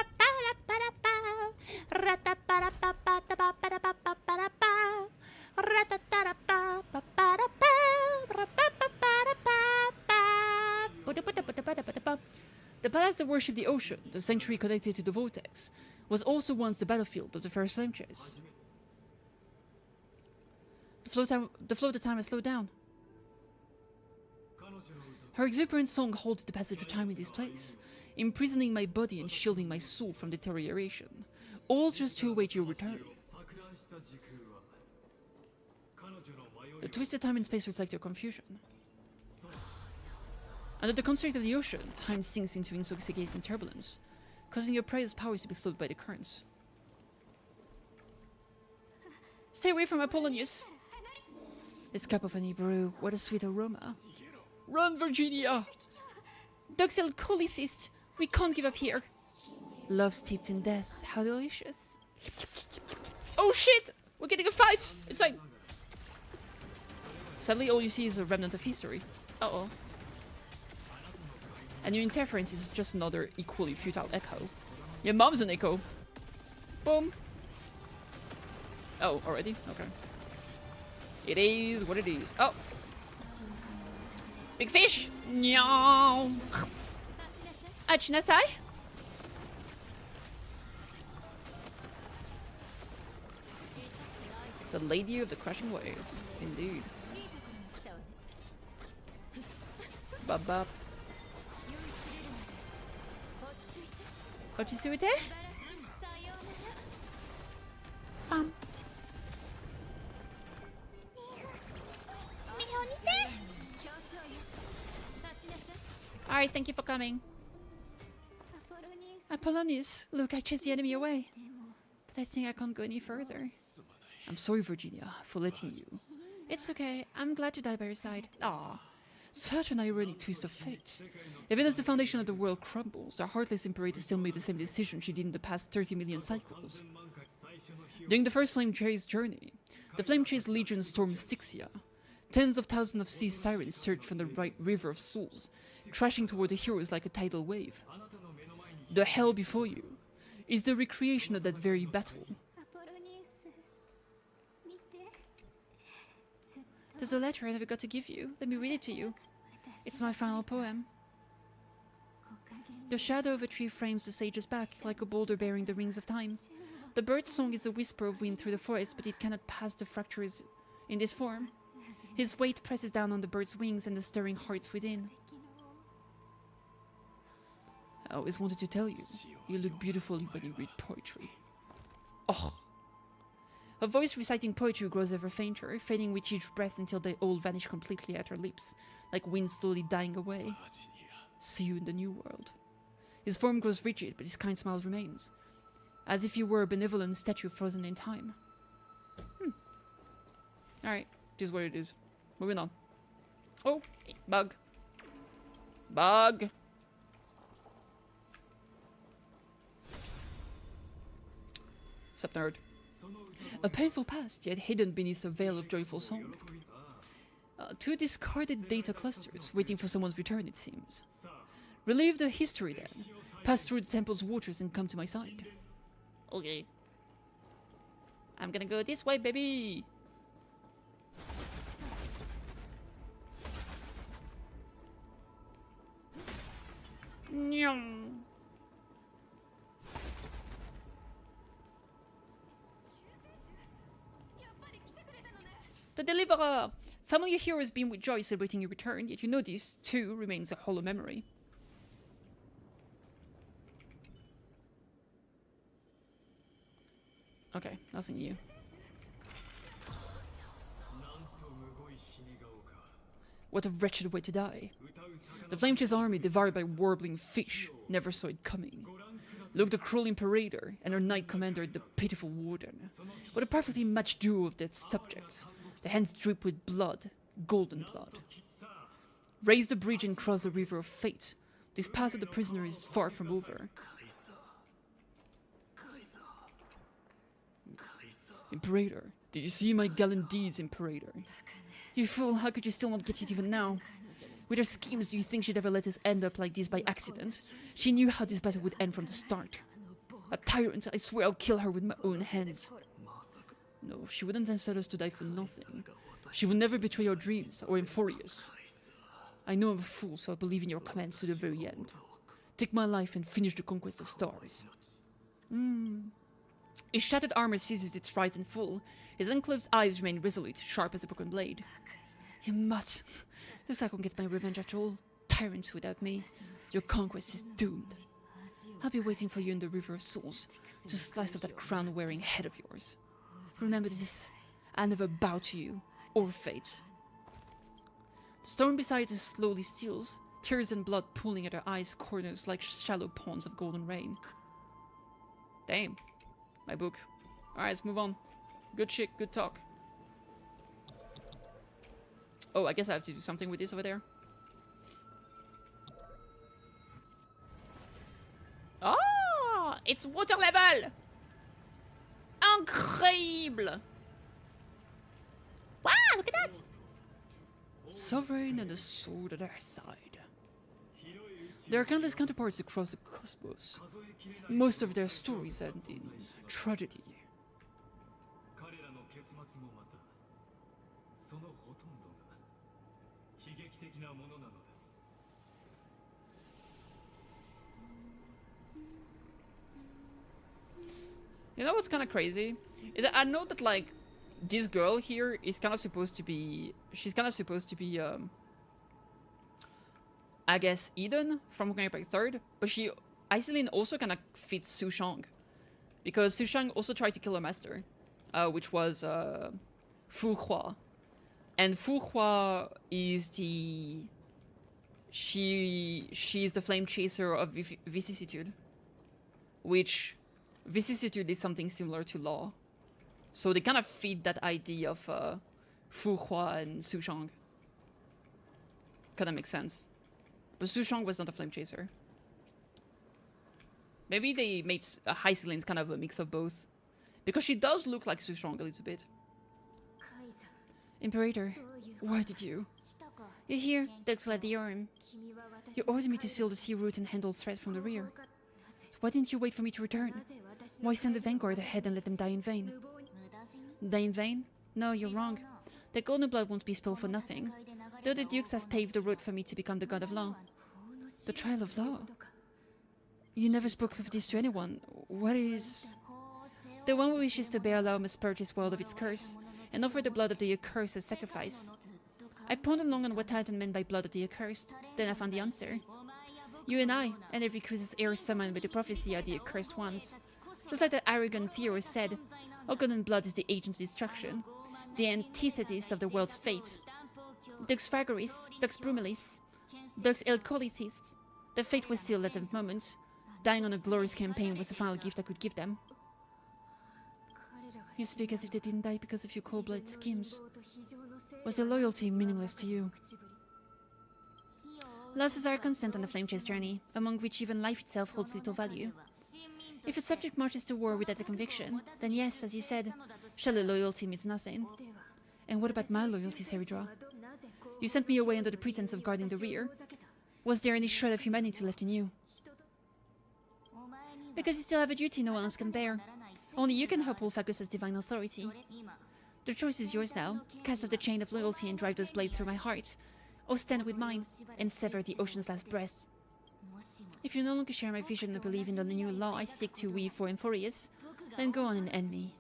the palace that worshipped the ocean, the sanctuary connected to the vortex, was also once the battlefield of the first flame chase. The flow of time has slowed down. Her exuberant song halted the passage of time in this place, imprisoning my body and shielding my soul from deterioration, all just to await your return. The twisted time and space reflect your confusion. Under the constraint of the ocean, time sinks into intoxicating turbulence, causing your prey's powers to be slowed by the currents. Stay away from Apollonius! This cup of honey brew, what a sweet aroma. Run, Virginia! Duxel Colithist, we can't give up here. Love steeped in death, how delicious. Oh shit! We're getting a fight! It's like... Sadly, all you see is a remnant of history. Uh-oh. And your interference is just another equally futile echo. Your mom's an echo. Boom. Oh, already? Okay. It is what it is. Oh! Big fish! Meow! Achinasai? The Lady of the Crashing Waves. Indeed. Bop bop. Ochisuite? Bam. Alright, thank you for coming. Apollonius, look, I chased the enemy away. But I think I can't go any further. I'm sorry, Virginia, for letting you. It's okay, I'm glad to die by your side. Ah, such an ironic twist of fate. Even as the foundation of the world crumbles, the heartless Imperator still made the same decision she did in the past 30 million cycles. During the first Flame Chase journey, the Flame Chase Legion stormed Styxia. Tens of thousands of sea sirens surged from the right river of souls, crashing toward the heroes like a tidal wave. The hell before you is the recreation of that very battle. There's a letter I never got to give you. Let me read it to you. It's my final poem. The shadow of a tree frames the sage's back, like a boulder bearing the rings of time. The bird's song is a whisper of wind through the forest, but it cannot pass the fractures in this form. His weight presses down on the bird's wings and the stirring hearts within. I always wanted to tell you, you look beautiful when you read poetry. Oh! Her voice reciting poetry grows ever fainter, fading with each breath until they all vanish completely at her lips, like wind slowly dying away. See you in the new world. His form grows rigid, but his kind smile remains, as if he were a benevolent statue frozen in time. Alright, it is what it is. Moving on. Oh, bug. Bug! Sup, nerd. A painful past, yet hidden beneath a veil of joyful song. Two discarded data clusters, waiting for someone's return, it seems. Relive the history, then. Pass through the temple's waters and come to my side. Okay. I'm gonna go this way, baby! Nyong. The Deliverer! Family heroes beam with joy celebrating your return, yet you know this, too, remains a hollow memory. Okay, nothing new. What a wretched way to die. The Flame Chase army, devoured by warbling fish, never saw it coming. Look, the cruel Imperator and her knight commander, the pitiful warden. What a perfectly matched duo of dead subjects. The hands drip with blood, golden blood. Raise the bridge and cross the river of fate. This path of the prisoner is far from over. Imperator, did you see my gallant deeds, Imperator? You fool, how could you still not get it even now? With her schemes, do you think she'd ever let us end up like this by accident? She knew how this battle would end from the start. A tyrant, I swear I'll kill her with my own hands. No, she wouldn't insult us to die for nothing. She would never betray your dreams or Euphorius. I know I'm a fool, so I believe in your commands to the very end. Take my life and finish the conquest of stars. His shattered armor seizes its rise and fall. His unclosed eyes remain resolute, sharp as a broken blade. You mutt. Looks like I won't get my revenge after all. Tyrants without me. Your conquest is doomed. I'll be waiting for you in the River of Souls to slice off that crown-wearing head of yours. Remember this. I never bow to you, or fate. The stone beside us slowly steals, tears and blood pooling at her eyes' corners like shallow ponds of golden rain. Damn. My book. Alright, let's move on. Good shit, good talk. Oh, I guess I have to do something with this over there. Oh! It's water level! Incroyable! Wow, look at that! Sovereign and the sword at her side. There are countless counterparts across the cosmos. Most of their stories end in tragedy. You know what's kind of crazy? Is that I know that, like, this girl here is kind of supposed to be... She's kind of supposed to be, I guess, Eden from Honkai Impact 3rd. But she... Aislinn also kind of fits Su Shang. Because Su Shang also tried to kill her master. Which was, Fu Hua. And Fu Hua is the... She's the flame chaser of vicissitude. Which... Vicissitude is something similar to law. So they kind of feed that idea of Fu Hua and Su Shang. Kind of makes sense. But Su Shang was not a flame chaser. Maybe they made Hycelin's kind of a mix of both. Because she does look like Su Shang a little bit. Imperator, why did you? You're here, that's like the arm. You ordered me to seal the sea route and handle threats from the rear. So why didn't you wait for me to return? Why send the vanguard ahead and let them die in vain? Die in vain? No, you're wrong. The golden blood won't be spilled for nothing. Though the dukes have paved the road for me to become the god of law. The trial of law? You never spoke of this to anyone. What is... The one who wishes to bear law must purge his world of its curse, and offer the blood of the accursed as sacrifice. I pondered long on what Titan meant by blood of the accursed, then I found the answer. You and I, and every Cruce's heir summoned by the prophecy are the accursed ones. Just like the arrogant theorist said, our golden blood is the agent of destruction, the antithesis of the world's fate. Dux Fragoris, Dux Brumalis, Dux Elcolithis, their fate was sealed at that moment. Dying on a glorious campaign was the final gift I could give them. You speak as if they didn't die because of your cold-blooded schemes. Was their loyalty meaningless to you? Losses are constant on the flame chase journey, among which even life itself holds little value. If a subject marches to war without a conviction, then yes, as you said, surely loyalty means nothing. And what about my loyalty, Seridra? You sent me away under the pretense of guarding the rear. Was there any shred of humanity left in you? Because you still have a duty no one else can bear. Only you can uphold Fagus' divine authority. The choice is yours now. Cast off the chain of loyalty and drive those blades through my heart. Or stand with mine, and sever the ocean's last breath. If you no longer share my vision and believe in the new law I seek to weave for Emphorius, then go on and end me.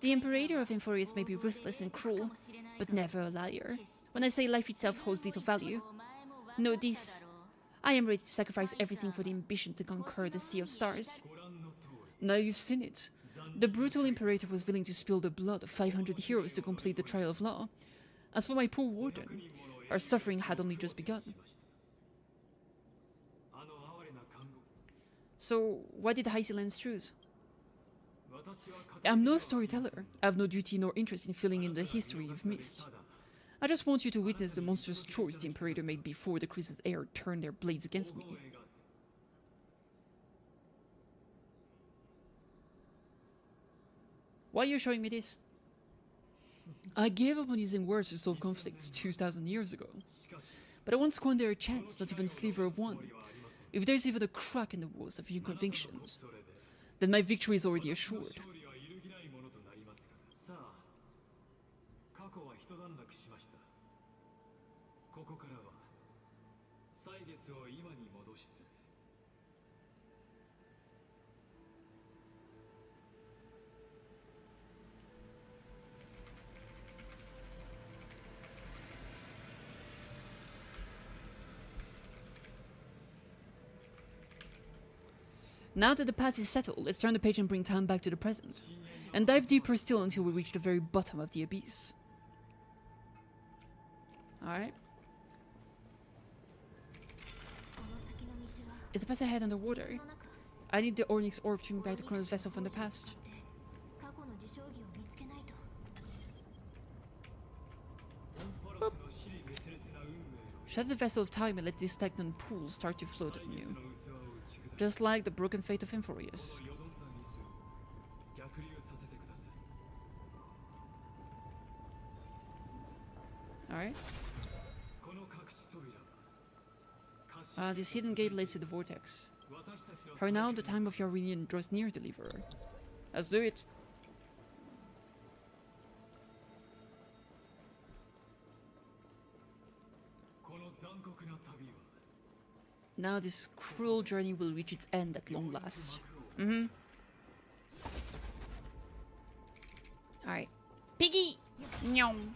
The Imperator of Emphorius may be ruthless and cruel, but never a liar. When I say life itself holds little value, know this. I am ready to sacrifice everything for the ambition to conquer the Sea of Stars. Now you've seen it. The brutal Imperator was willing to spill the blood of 500 heroes to complete the trial of law. As for my poor warden, our suffering had only just begun. So, why did Hycelin's choose? I'm no storyteller. I have no duty nor interest in filling in the history you've missed. I just want you to witness the monstrous choice the Imperator made before the Cruce's heir turned their blades against me. Why are you showing me this? I gave up on using words to solve conflicts 2,000 years ago. But I won't squander a chance, not even a sliver of one. If there's even a crack in the walls of your convictions, then my victory is already assured. Now that the past is settled, let's turn the page and bring time back to the present. And dive deeper still until we reach the very bottom of the abyss. Alright. Is the path ahead underwater? I need the Ornyx orb to bring back the Chronos vessel from the past. Boop. Shatter the vessel of time and let this stagnant pool start to float anew. Just like the broken fate of Emphorius. Alright. This hidden gate leads to the vortex. For now, the time of your reunion draws near, Deliverer. Let's do it. Now this cruel journey will reach its end at long last. Alright. Piggy! Nyong!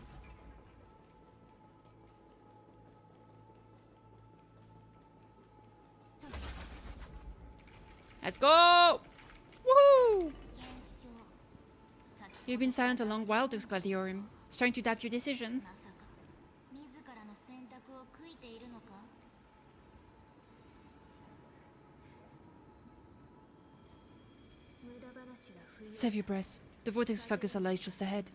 Let's go! Woohoo! You've been silent a long while, Gladiorium. Starting to doubt your decision. Save your breath. The vortex focus lies just ahead.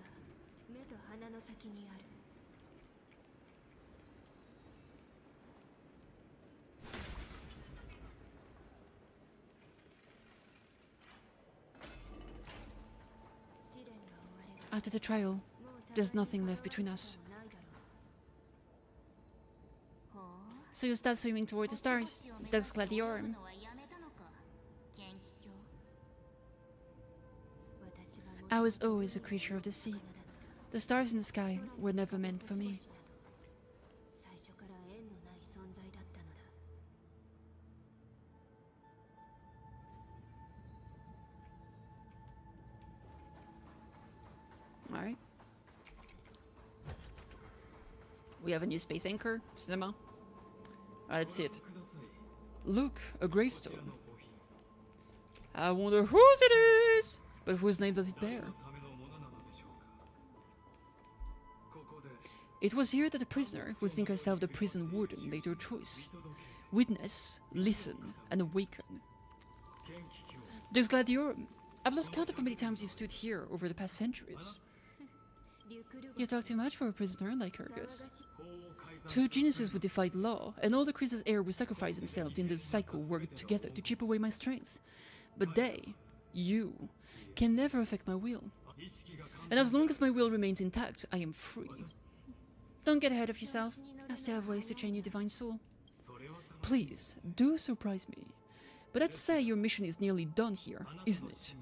After the trial, there's nothing left between us. So you start swimming toward the stars, Gladiorium. I was always a creature of the sea. The stars in the sky were never meant for me. Alright. We have a new space anchor, cinema. Alright, let's see it. Look, a gravestone. I wonder whose it is! But whose name does it bear? It was here that the prisoner, who thinks herself the prison warden, made her choice. Witness, listen, and awaken. There's Gladiorium. I've lost count of how many times you've stood here over the past centuries. You talk too much for a prisoner like Urgus. Two geniuses who defied law, and all the Chris's heir who sacrificed themselves in the cycle worked together to chip away my strength. But they, you, can never affect my will. And as long as my will remains intact, I am free. Don't get ahead of yourself. I still have ways to train your divine soul. Please, do surprise me. But let's say your mission is nearly done here, isn't it?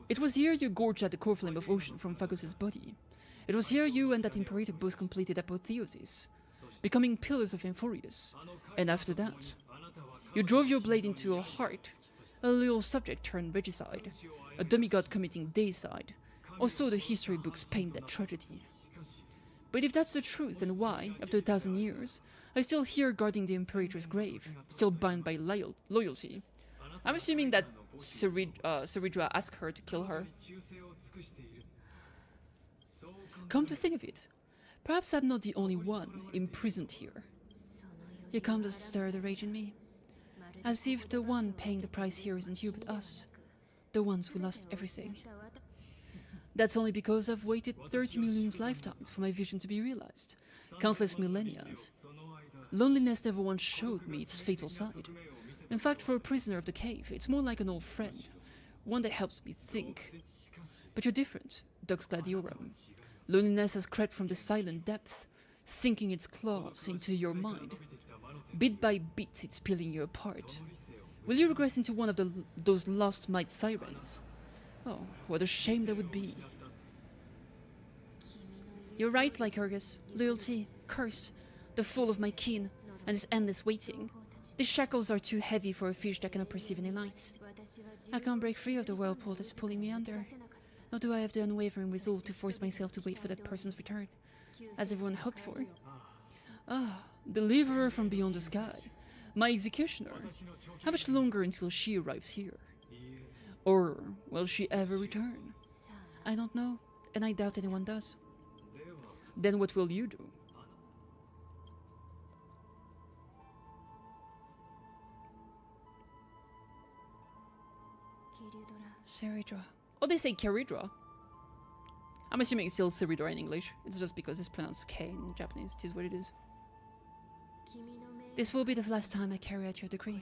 It was here you gorged at the core flame of ocean from Phagos's body. It was here you and that Imperator both completed apotheosis, becoming pillars of Emphorius. And after that, you drove your blade into a heart, a little subject turned regicide, a demigod committing deicide, or so the history books paint that tragedy. But if that's the truth, then why, after 1,000 years, are you still here guarding the Imperator's grave, still bound by loyalty? I'm assuming that Seridra asked her to kill her. Come to think of it, perhaps I'm not the only one imprisoned here. You come to stir the rage in me. As if the one paying the price here isn't you but us, the ones who lost everything. That's only because I've waited 30 million lifetimes for my vision to be realized, countless millennia. Loneliness never once showed me its fatal side. In fact, for a prisoner of the cave, it's more like an old friend, one that helps me think. But you're different, Gladiorium. Loneliness has crept from the silent depth, sinking its claws into your mind. Bit by bit, it's peeling you apart. Will you regress into one of those lost might sirens? Oh, what a shame that would be. You're right, Lycurgus. Loyalty, curse, the fall of my kin, and this endless waiting. These shackles are too heavy for a fish that cannot perceive any light. I can't break free of the whirlpool that's pulling me under. Nor do I have the unwavering resolve to force myself to wait for that person's return, as everyone hoped for. Ah, deliverer from beyond the sky. My executioner. How much longer until she arrives here? Or will she ever return? I don't know, and I doubt anyone does. Then what will you do? Seridra. Oh, they say Keridra. I'm assuming it's still Seridra in English. It's just because it's pronounced K in Japanese. It is what it is. This will be the last time I carry out your decree.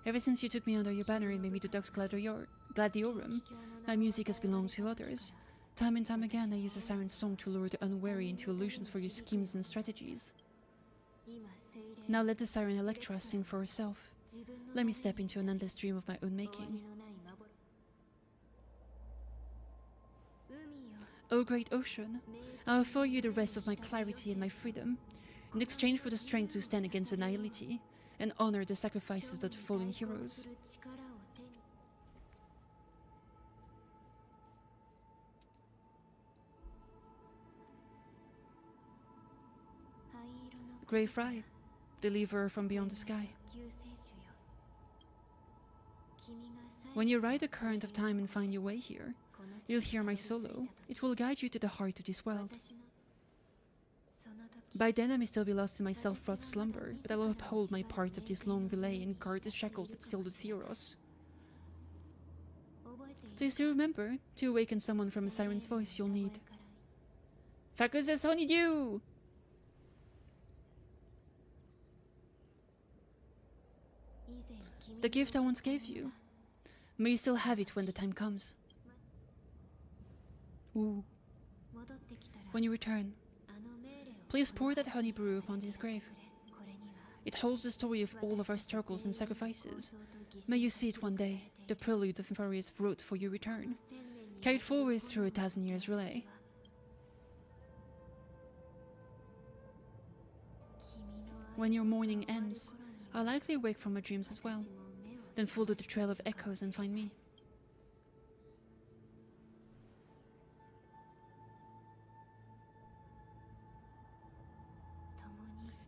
Ever since you took me under your banner and made me the Dux Gladiorium, my music has belonged to others. Time and time again, I use the siren song to lure the unwary into illusions for your schemes and strategies. Now let the siren Electra sing for herself. Let me step into an endless dream of my own making. O great ocean, I offer you the rest of my clarity and my freedom, in exchange for the strength to stand against annihility, and honor the sacrifices of fallen heroes. Grey Fry, deliverer from beyond the sky. When you ride the current of time and find your way here, you'll hear my solo. It will guide you to the heart of this world. By then I may still be lost in my self-wrought slumber, but I will uphold my part of this long relay and guard the shackles that seal the Theros. Do you still remember? To awaken someone from a siren's voice, you'll need... Fakuses Honeydew! The gift I once gave you. May you still have it when the time comes. Ooh. When you return, please pour that honey brew upon this grave. It holds the story of all of our struggles and sacrifices. May you see it one day, the prelude of Inferius wrote for your return, carried forward through 1,000 years relay. When your mourning ends, I'll likely wake from my dreams as well, then follow the trail of echoes and find me.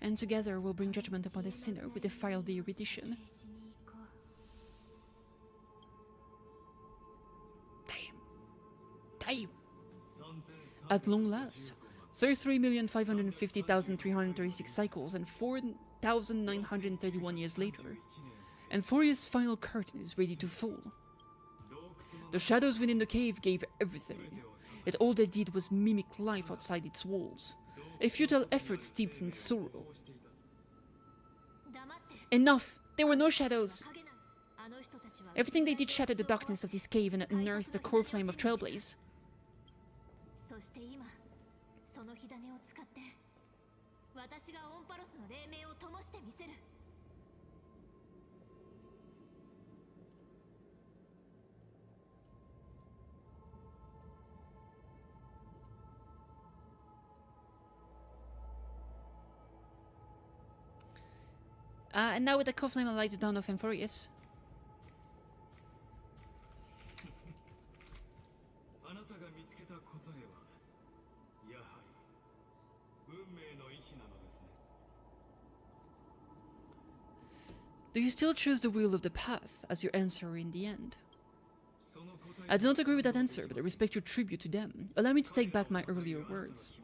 And together we'll bring judgment upon the sinner with the fire of the erudition. Damn. At long last, 33,550,336 cycles and 4,931 years later, Euphoria's final curtain is ready to fall. The shadows within the cave gave everything, yet all they did was mimic life outside its walls, a futile effort steeped in sorrow. Enough! There were no shadows! Everything they did shattered the darkness of this cave and unearthed the core flame of Trailblaze. And now with the core flame, I light the dawn of Euphorius. Do you still choose the wheel of the path as your answer in the end? I do not agree with that answer, but I respect your tribute to them. Allow me to take back my earlier words.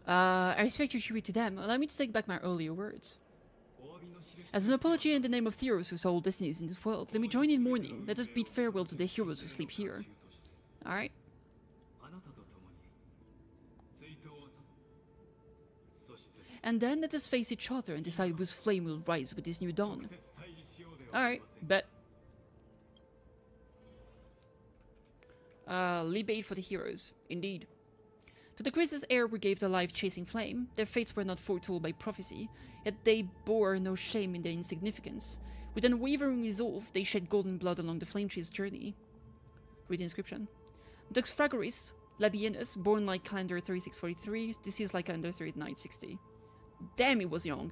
I respect your tribute to them. Allow me to take back my earlier words. As an apology in the name of Theros who saw all destinies in this world, let me join in mourning. Let us bid farewell to the heroes who sleep here. Alright? And then let us face each other and decide whose flame will rise with this new dawn. Alright, bet. Leap aid for the heroes. Indeed. To the Grace's heir we gave the life-chasing flame. Their fates were not foretold by prophecy, yet they bore no shame in their insignificance. With unwavering resolve, they shed golden blood along the flame-chase journey. Read the inscription. Dux Fragoris, Labienus, born like calendar 3643, deceased like calendar 3960. Damn, he was young.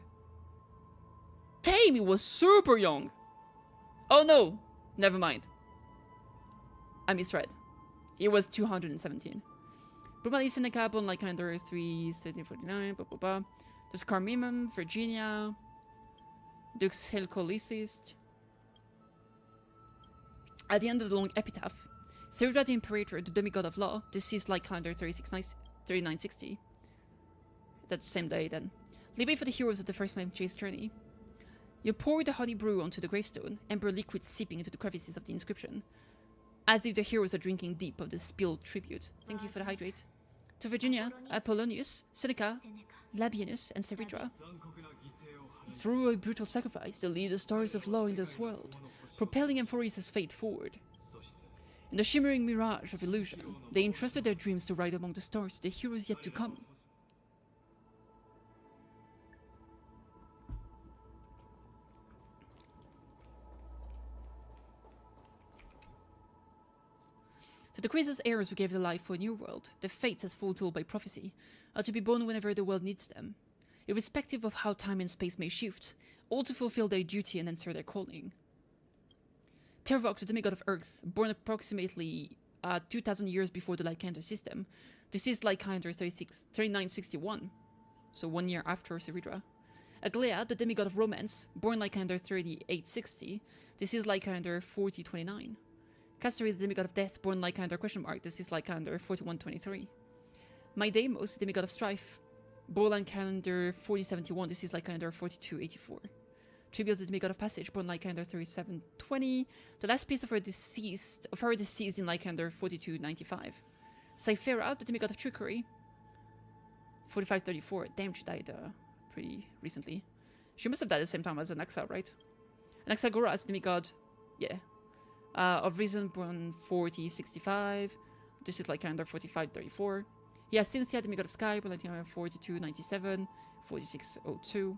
Damn, he was super young! Oh no! Never mind. I misread. He was 217. Brumali Seneca, born like calendar 3, 1749, blah blah blah. There's Carmimum, Virginia, Dux Helcolithist. At the end of the long epitaph, Seridra the Imperator, the demigod of law, deceased like calendar 3960. That's the same day then. Libby for the heroes of the first flame chase journey. You pour the honey brew onto the gravestone, ember liquid seeping into the crevices of the inscription, as if the heroes are drinking deep of the spilled tribute. Thank you for the hydrate. To Virginia, Apollonius, Seneca, Labienus, and Seridra. Through a brutal sacrifice, they lead the stars of law in the world, propelling Amphorius' fate forward. In the shimmering mirage of illusion, they entrusted their dreams to ride among the stars to the heroes yet to come. To the Chrysos heirs who gave their life for a new world, the fates as foretold by prophecy are to be born whenever the world needs them, irrespective of how time and space may shift, all to fulfill their duty and answer their calling. Tervox, the demigod of Earth, born approximately 2,000 years before the light calendar system, deceased light calendar 3961, so 1 year after Seridra. Aglea, the demigod of Romance, born light calendar 3860, deceased light calendar 4029. Castor is the demigod of Death, born light calendar ? Deceased light calendar 4123. Maidamos, the demigod of Strife, born light calendar 4071, deceased light calendar 4284. Tribute to the demigod of Passage, born light calendar 3720. The last piece of her deceased in light calendar 4295. Cyphera, the demigod of Trickery, 4534. Damn, she died pretty recently. She must have died at the same time as Anaxa, right? Anaxagoras, demigod, yeah. Of Reason, born 4065. This is like calendar 4534. Yeah, Cynthia, demigod of Sky, born 4297, 4602.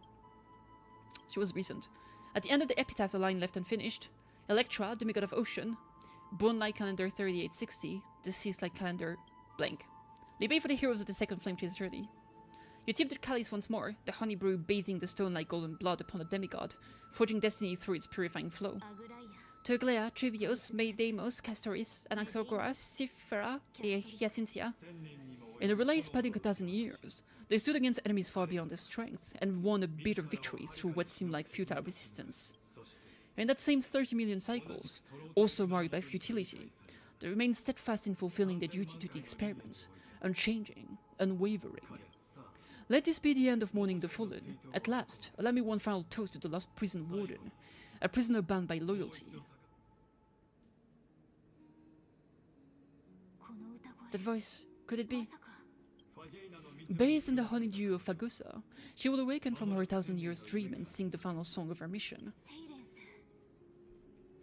She was recent. At the end of the epitaph, a line left unfinished. Electra, demigod of Ocean, born like calendar 3860, deceased like calendar blank. Libé for the heroes of the second flame chase journey. You tip the chalice once more, the honey brew bathing the stone like golden blood upon the demigod, forging destiny through its purifying flow. To Aglea, Trivios, Maidamos, Castoris, Anaxagoras, Cyphera, and Hyacinthia. In a relay spanning 1,000 years, they stood against enemies far beyond their strength and won a bitter victory through what seemed like futile resistance. In that same 30 million cycles, also marked by futility, they remained steadfast in fulfilling their duty to the experiments, unchanging, unwavering. Let this be the end of mourning the fallen. At last, allow me one final toast to the lost prison warden, a prisoner bound by loyalty. That voice, could it be? Bathed in the honeydew of Fagusa, she will awaken from her 1,000 years dream and sing the final song of her mission.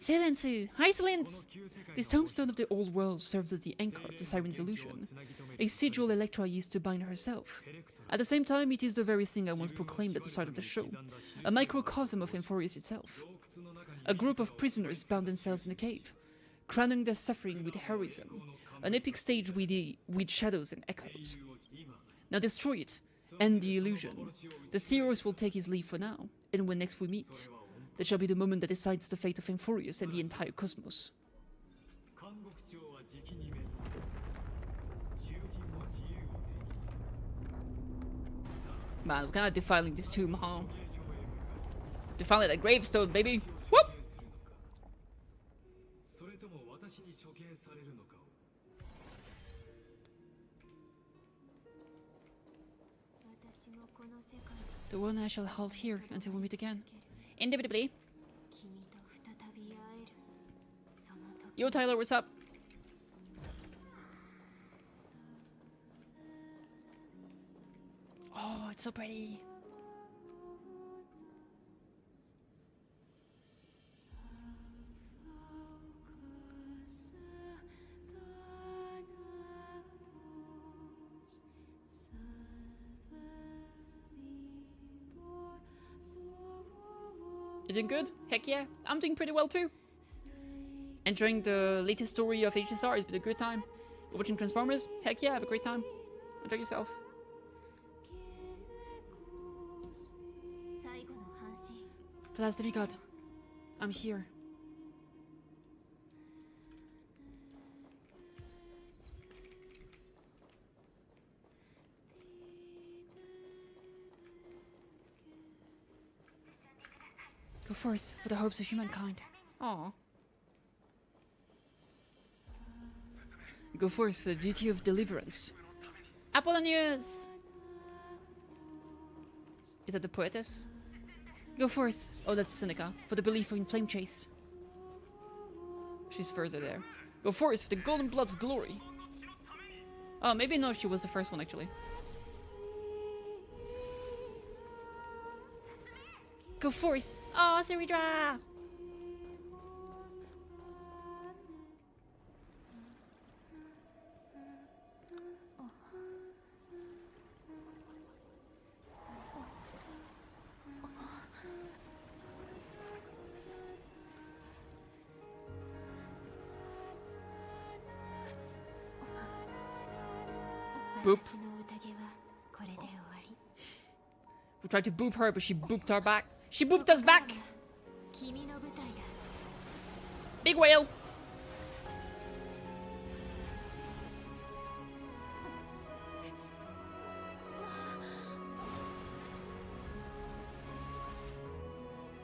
Silensu! Hi, Silence! This tombstone of the old world serves as the anchor of the Siren's illusion, a sigil Electra used to bind herself. At the same time, it is the very thing I once proclaimed at the start of the show, a microcosm of Amphorius itself. A group of prisoners bound themselves in a cave, crowning their suffering with heroism, an epic stage with shadows and echoes. Now destroy it, end the illusion. The Theros will take his leave for now, and when next we meet, that shall be the moment that decides the fate of Amphorius and the entire cosmos. Man, we're kind of defiling this tomb, huh? Defiling that gravestone, baby! Whoop! The one I shall halt here until we meet again. Indubitably. Yo, Tyler, what's up? Oh, it's so pretty. You doing good? Heck yeah, I'm doing pretty well too. Enjoying the latest story of HSR has been a good time. Watching Transformers? Heck yeah, have a great time. Enjoy yourself. The last demigod. I'm here. Go forth for the hopes of humankind. Aww. Go forth for the duty of deliverance. Apollonius! Is that the poetess? Go forth, oh that's Seneca, for the belief in flame chase. She's further there. Go forth for the golden blood's glory. Oh, maybe no, she was the first one actually. Go forth! Oh, Seridra! Boop. We tried to boop her, but she booped our back. She booped us back! Big whale!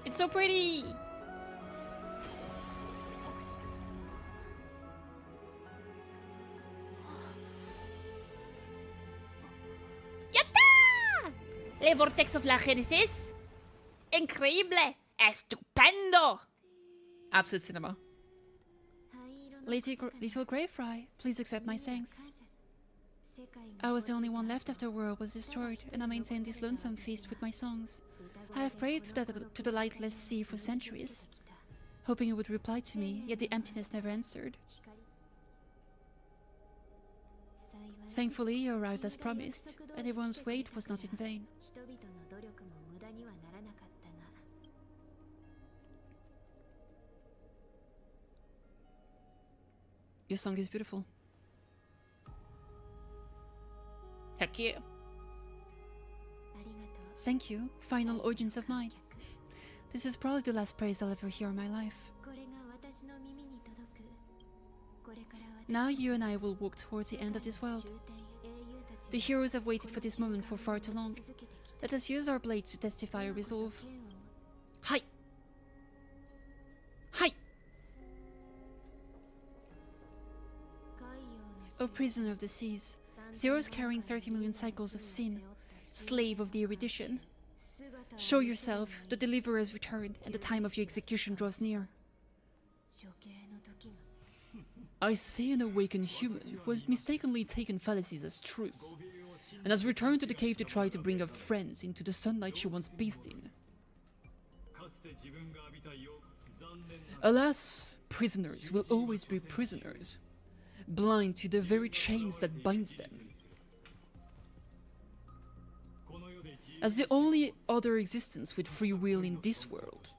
It's so pretty! Yatta! Le vortex of la Genesis? Increíble! Estupendo! Absolute cinema. Little Grey Fry, please accept my thanks. I was the only one left after the world was destroyed, and I maintained this lonesome feast with my songs. I have prayed to the lightless sea for centuries, hoping it would reply to me, yet the emptiness never answered. Thankfully, you arrived as promised, and everyone's wait was not in vain. Your song is beautiful. Heck yeah. Thank you, final audience of mine. This is probably the last praise I'll ever hear in my life. Now you and I will walk towards the end of this world. The heroes have waited for this moment for far too long. Let us use our blades to testify our resolve. Hi! Hi! O prisoner of the seas, Zeros carrying 30 million cycles of sin, slave of the erudition. Show yourself, the deliverer has returned, and the time of your execution draws near. I see an awakened human who has mistakenly taken fallacies as truth, and has returned to the cave to try to bring her friends into the sunlight she once bathed in. Alas, prisoners will always be prisoners, blind to the very chains that binds them. As the only other existence with free will in this world,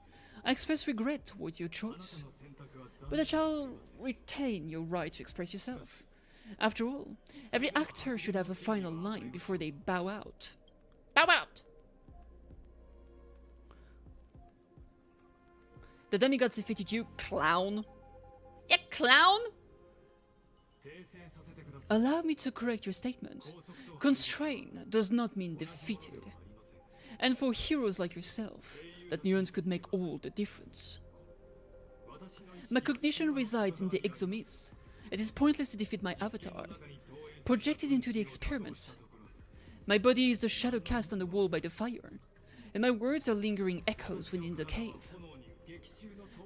I express regret towards your choice. But I shall retain your right to express yourself. After all, every actor should have a final line before they bow out. Bow out! The demigods defeated you, clown. Yeah, clown? Allow me to correct your statement. Constrain does not mean defeated. And for heroes like yourself, that nuance could make all the difference. My cognition resides in the exomyth. It is pointless to defeat my avatar, projected into the experiments. My body is the shadow cast on the wall by the fire, and my words are lingering echoes within the cave.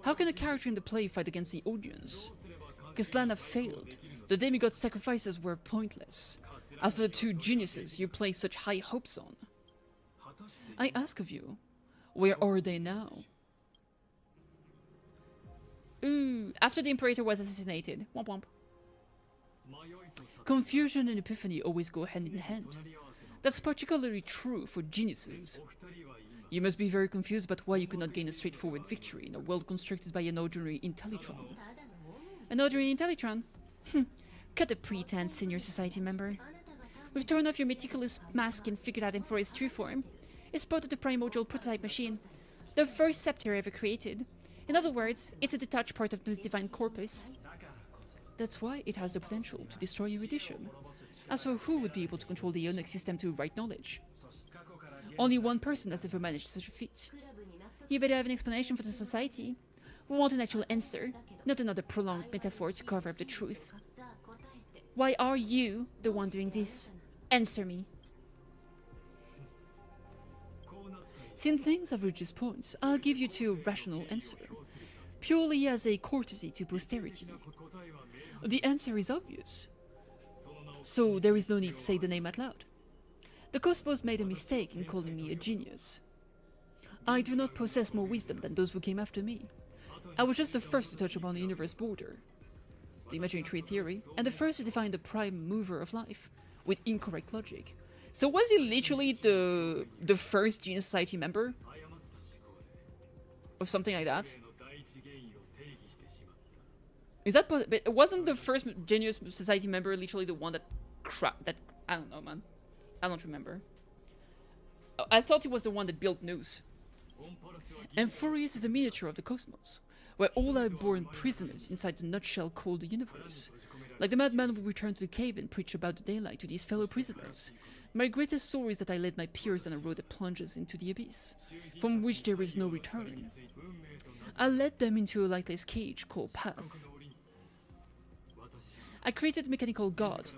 How can a character in the play fight against the audience? Kislana failed. The demigod sacrifices were pointless. As for the two geniuses you place such high hopes on, I ask of you, where are they now? Ooh, after the Imperator was assassinated. Womp womp. Confusion and epiphany always go hand in hand. That's particularly true for geniuses. You must be very confused about why you could not gain a straightforward victory in a world constructed by an ordinary Intellitron. An ordinary Intellitron? Cut the pretense, senior society member. We've torn off your meticulous mask and figured out him for his true form. It's part of the primordial prototype machine, the first scepter ever created. In other words, it's a detached part of the divine corpus. That's why it has the potential to destroy erudition. As for who would be able to control the Ionic system to write knowledge? Only one person has ever managed such a feat. You better have an explanation for the society. We want an actual answer, not another prolonged metaphor to cover up the truth. Why are you the one doing this? Answer me. Since things have reached this point, I'll give you two rational answer, purely as a courtesy to posterity. The answer is obvious, so there is no need to say the name out loud. The cosmos made a mistake in calling me a genius. I do not possess more wisdom than those who came after me. I was just the first to touch upon the universe border, the imaginary tree theory, and the first to define the prime mover of life, with incorrect logic. So was he literally the first Genius Society member? Or something like that? Is that possible? But wasn't the first Genius Society member literally the one that I don't know, man. I don't remember. I thought he was the one that built News. Amphorius is a miniature of the cosmos, where all are born prisoners inside the nutshell called the universe. Like the madman who returned to the cave and preached about the daylight to these fellow prisoners. My greatest sorrow is that I led my peers on a road that plunges into the abyss, from which there is no return. I led them into a lightless cage called Path. I created a mechanical god.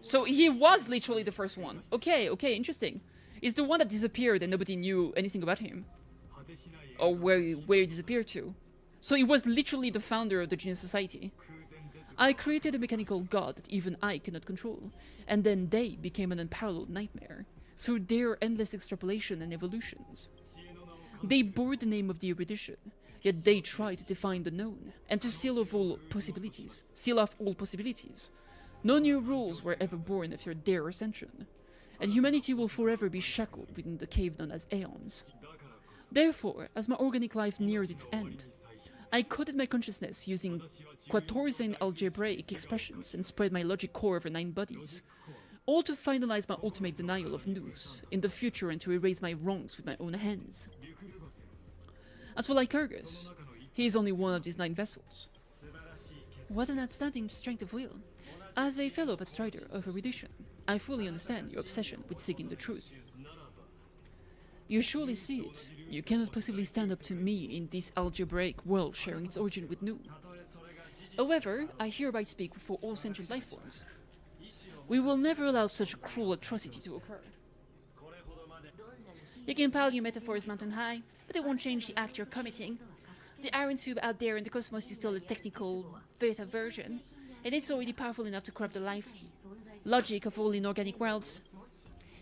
So he was literally the first one. Okay, interesting. He's the one that disappeared and nobody knew anything about him. Or where he disappeared to. So he was literally the founder of the Genius Society. I created a mechanical god that even I cannot control, and then they became an unparalleled nightmare, through their endless extrapolation and evolutions. They bore the name of the erudition, yet they try to define the known, and to seal off all possibilities. No new rules were ever born after their ascension, and humanity will forever be shackled within the cave known as aeons. Therefore, as my organic life neared its end, I coded my consciousness using quatorze algebraic expressions and spread my logic core over 9 bodies, all to finalize my ultimate denial of news in the future and to erase my wrongs with my own hands. As for Lycurgus, he is only one of these 9 vessels. What an outstanding strength of will. As a fellow bestrider of erudition, I fully understand your obsession with seeking the truth. You surely see it. You cannot possibly stand up to me in this algebraic world sharing its origin with Nu. However, I hereby speak for all sentient life forms. We will never allow such a cruel atrocity to occur. You can pile your metaphors mountain high, but it won't change the act you're committing. The iron tube out there in the cosmos is still a technical beta version, and it's already powerful enough to corrupt the life logic of all inorganic worlds.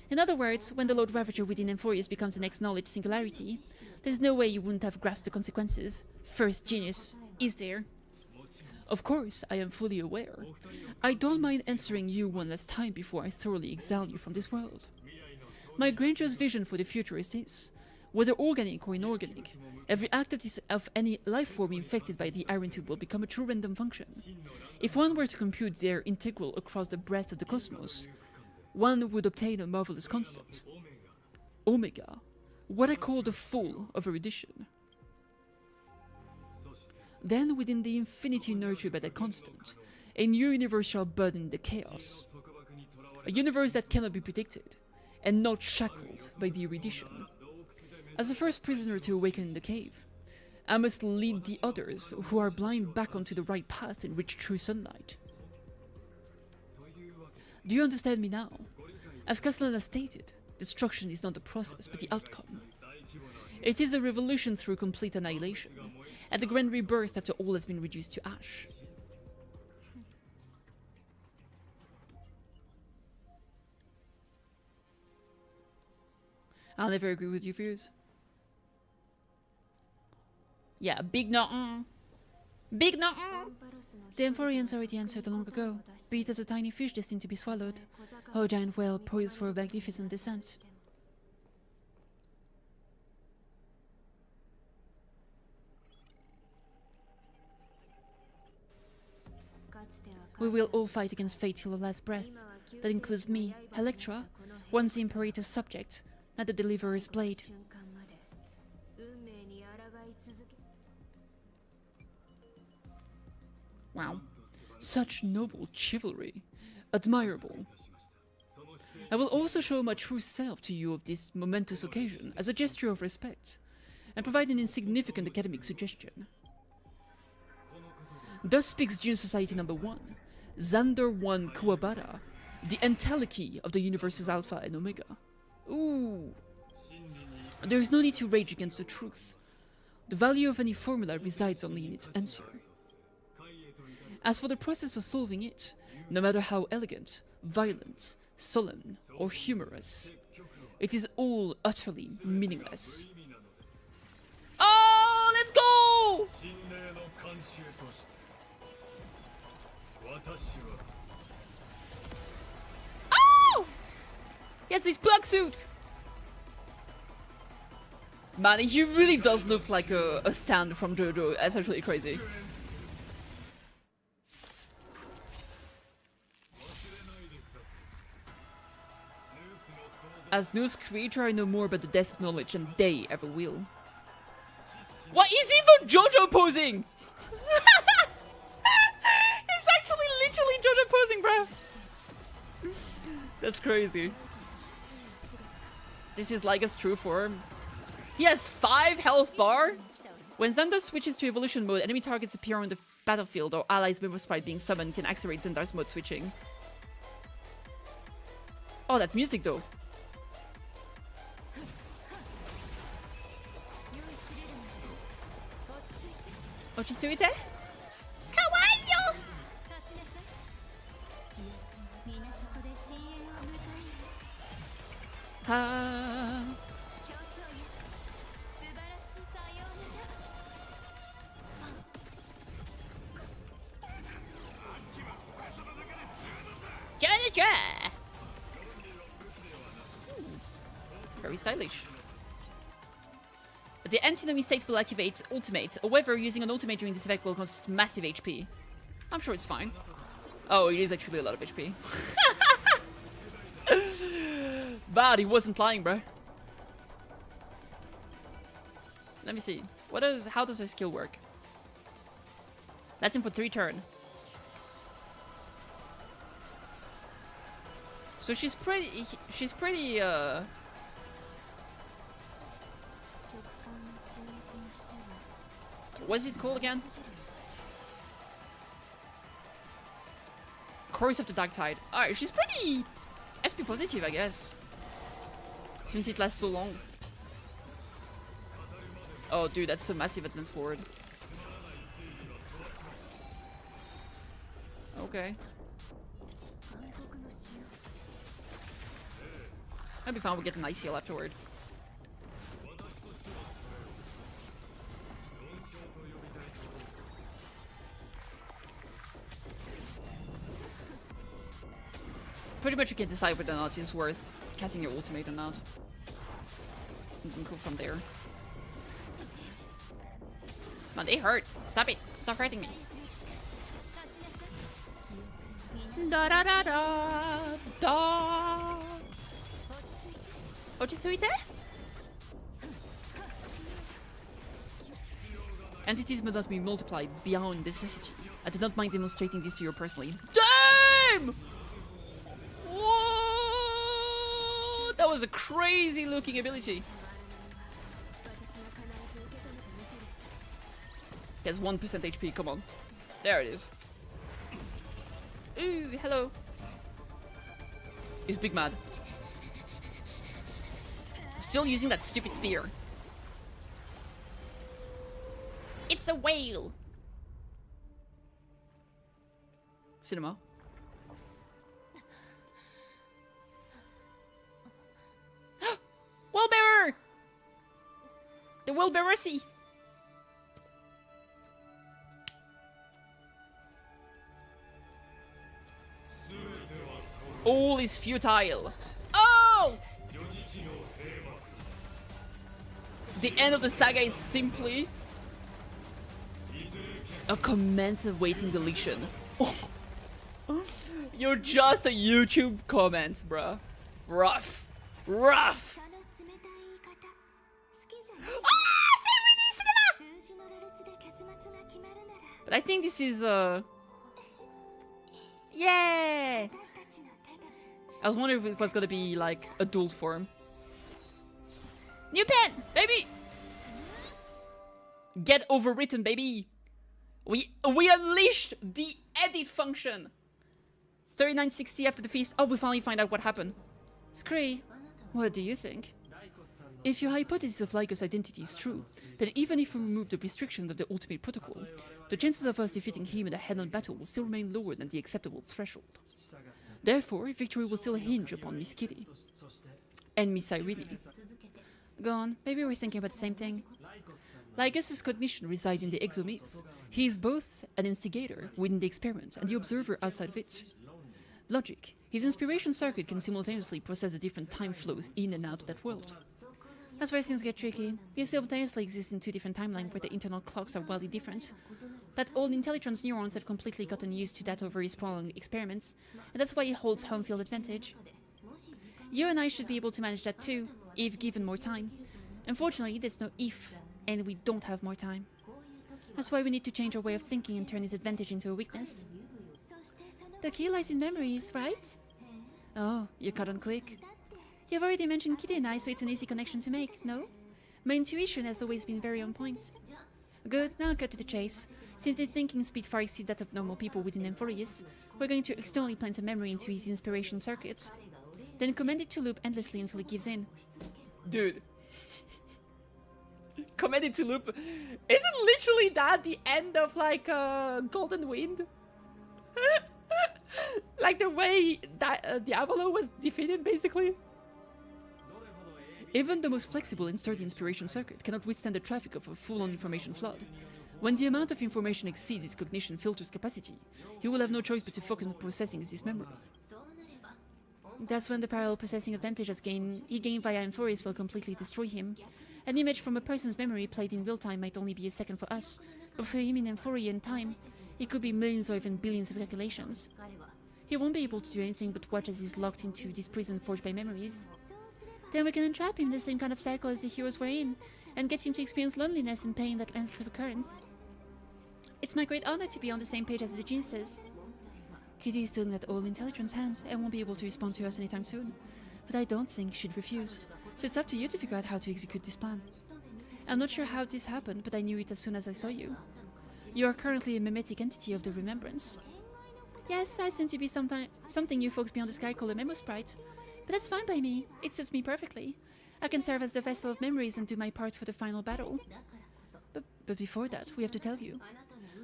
In other words, when the Lord Ravager within Amphorius becomes the next knowledge singularity, there's no way you wouldn't have grasped the consequences. First genius is there. Of course, I am fully aware. I don't mind answering you one last time before I thoroughly exile you from this world. My grandiose vision for the future is this. Whether organic or inorganic, every act of any life form infected by the iron tube will become a true random function. If one were to compute their integral across the breadth of the cosmos, one would obtain a marvelous constant. Omega, what I call the full of erudition. Then, within the infinity nurtured by that constant, a new universe shall bud in the chaos. A universe that cannot be predicted, and not shackled by the erudition. As the first prisoner to awaken in the cave, I must lead the others who are blind back onto the right path and reach true sunlight. Do you understand me now? As Castellan has stated, destruction is not the process, but the outcome. It is a revolution through complete annihilation, and the grand rebirth after all has been reduced to ash. I'll never agree with your views. Yeah, big no. Big no. The Amphorians already answered long ago. Be it as a tiny fish destined to be swallowed, or a giant whale poised for a magnificent descent. We will all fight against fate till the last breath. That includes me, Electra, once the Imperator's subject, and the Deliverer's blade. Wow. Such noble chivalry. Admirable. I will also show my true self to you of this momentous occasion as a gesture of respect, and provide an insignificant academic suggestion. Thus speaks Junior Society number 1, Xander 1 Kuwabara, the entelechy of the universe's Alpha and Omega. Ooh. There is no need to rage against the truth. The value of any formula resides only in its answer. As for the process of solving it, no matter how elegant, violent, solemn, or humorous, it is all utterly meaningless. Oh, let's go! Oh! Yes, his plug suit! Man, he really does look like a stand from JoJo. That's actually crazy. As news creator, I know more about the death of knowledge than they ever will. What is even JoJo posing? It's actually literally JoJo posing, bro. That's crazy. This is like his true form. He has 5 health bar. When Xander switches to evolution mode, enemy targets appear on the battlefield, or allies with sprite being summoned can accelerate Xandar's mode switching. Oh, that music though. Ochitsuite? Kawaii! Ha. Very stylish. The antinomy state will activate ultimate. However, using an ultimate during this effect will cost massive HP. I'm sure it's fine. Oh, it is actually a lot of HP. But he wasn't lying, bro. Let me see. How does her skill work? That's in for 3 turns. So she's pretty what's it called again? Chorus of the Dark Tide. Alright, she's pretty SP positive, I guess. Since it lasts so long. Oh dude, that's a massive advance forward. Okay. That'd be fine, we'll get a nice heal afterward. Pretty much you can decide whether or not it's worth casting your ultimate or not. You can go from there. Man, they hurt. Stop it. Stop hurting me. Da da da da da. Ochitsuite? Entities must be multiplied beyond necessity. I do not mind demonstrating this to you personally. Damn! Whoa! That was a crazy looking ability. He has 1% HP, come on. There it is. Ooh, hello. He's big mad. Still using that stupid spear. It's a whale. Cinema. Wheelbarrow! The wheelbarrow-see. All is futile. Oh! The end of the saga is simply a comment awaiting deletion. You're just a YouTube comments, bruh. Rough. Rough. But I think this is yeah. I was wondering if it was gonna be like adult form. New pen, baby. Get overwritten, baby. We unleashed the edit function. 3960 after the feast. Oh, we finally find out what happened. Scree, what do you think? If your hypothesis of Lyca's identity is true, then even if we remove the restriction of the ultimate protocol, the chances of us defeating him in a head-on battle will still remain lower than the acceptable threshold. Therefore, victory will still hinge upon Miss Kitty and Miss Irene. Go on, maybe we're thinking about the same thing. Lycus' cognition resides in the exomyth. He is both an instigator within the experiment and the observer outside of it. Logic. His inspiration circuit can simultaneously process the different time flows in and out of that world. That's where things get tricky. You simultaneously exist in two different timelines where the internal clocks are wildly different. That old intelligence neurons have completely gotten used to that over his prolonged experiments, and that's why he holds home field advantage. You and I should be able to manage that too, if given more time. Unfortunately, there's no if, and we don't have more time. That's why we need to change our way of thinking and turn his advantage into a weakness. The key lies in memories, right? Oh, you caught on quick. You've already mentioned Kitty and I, so it's an easy connection to make, no? My intuition has always been very on point. Good, now I'll cut to the chase. Since the thinking speed far exceeds that of normal people within Amphorius, we're going to externally plant a memory into his inspiration circuit. Then command it to loop endlessly until it gives in. Dude. Command it to loop. Isn't literally that the end of like Golden Wind? Like the way that Diavolo was defeated, basically. Even the most flexible and sturdy inspiration circuit cannot withstand the traffic of a full-on information flood. When the amount of information exceeds its cognition filter's capacity, he will have no choice but to focus on processing this memory. That's when the parallel processing advantage he gained via Amphorius will completely destroy him. An image from a person's memory played in real time might only be a second for us, but for him in Amphorian time, it could be millions or even billions of calculations. He won't be able to do anything but watch as he's locked into this prison forged by memories. Then we can entrap him in the same kind of cycle as the heroes were in, and get him to experience loneliness and pain that ends of occurrence. It's my great honor to be on the same page as the geniuses. Kitty is still in that old intelligence hand and won't be able to respond to us anytime soon, but I don't think she'd refuse, so it's up to you to figure out how to execute this plan. I'm not sure how this happened, but I knew it as soon as I saw you. You are currently a mimetic entity of the remembrance. Yes, I seem to be something you folks beyond the sky call a memo sprite, but that's fine by me. It suits me perfectly. I can serve as the vessel of memories and do my part for the final battle. But before that, we have to tell you.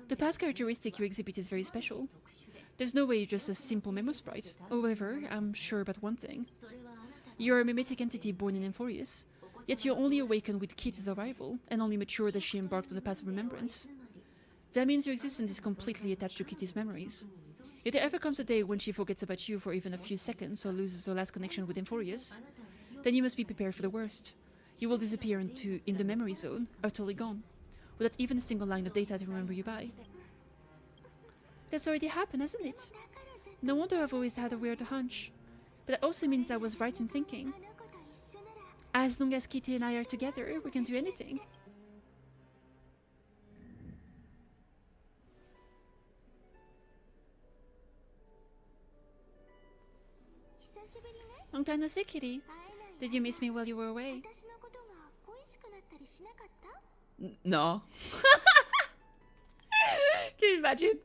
The past characteristic you exhibit is very special. There's no way you're just a simple memo sprite. However, I'm sure about one thing. You're a mimetic entity born in Amphorius, yet you only awakened with Kitty's arrival, and only matured as she embarked on the path of remembrance. That means your existence is completely attached to Kitty's memories. If there ever comes a day when she forgets about you for even a few seconds or loses her last connection with Amphorius, then you must be prepared for the worst. You will disappear in the memory zone, utterly gone, without even a single line of data to remember you by. That's already happened, hasn't it? No wonder I've always had a weird hunch. But that also means I was right in thinking. As long as Kitty and I are together, we can do anything. Long time no see, Kitty. Did you miss me while you were away? No. Can you imagine?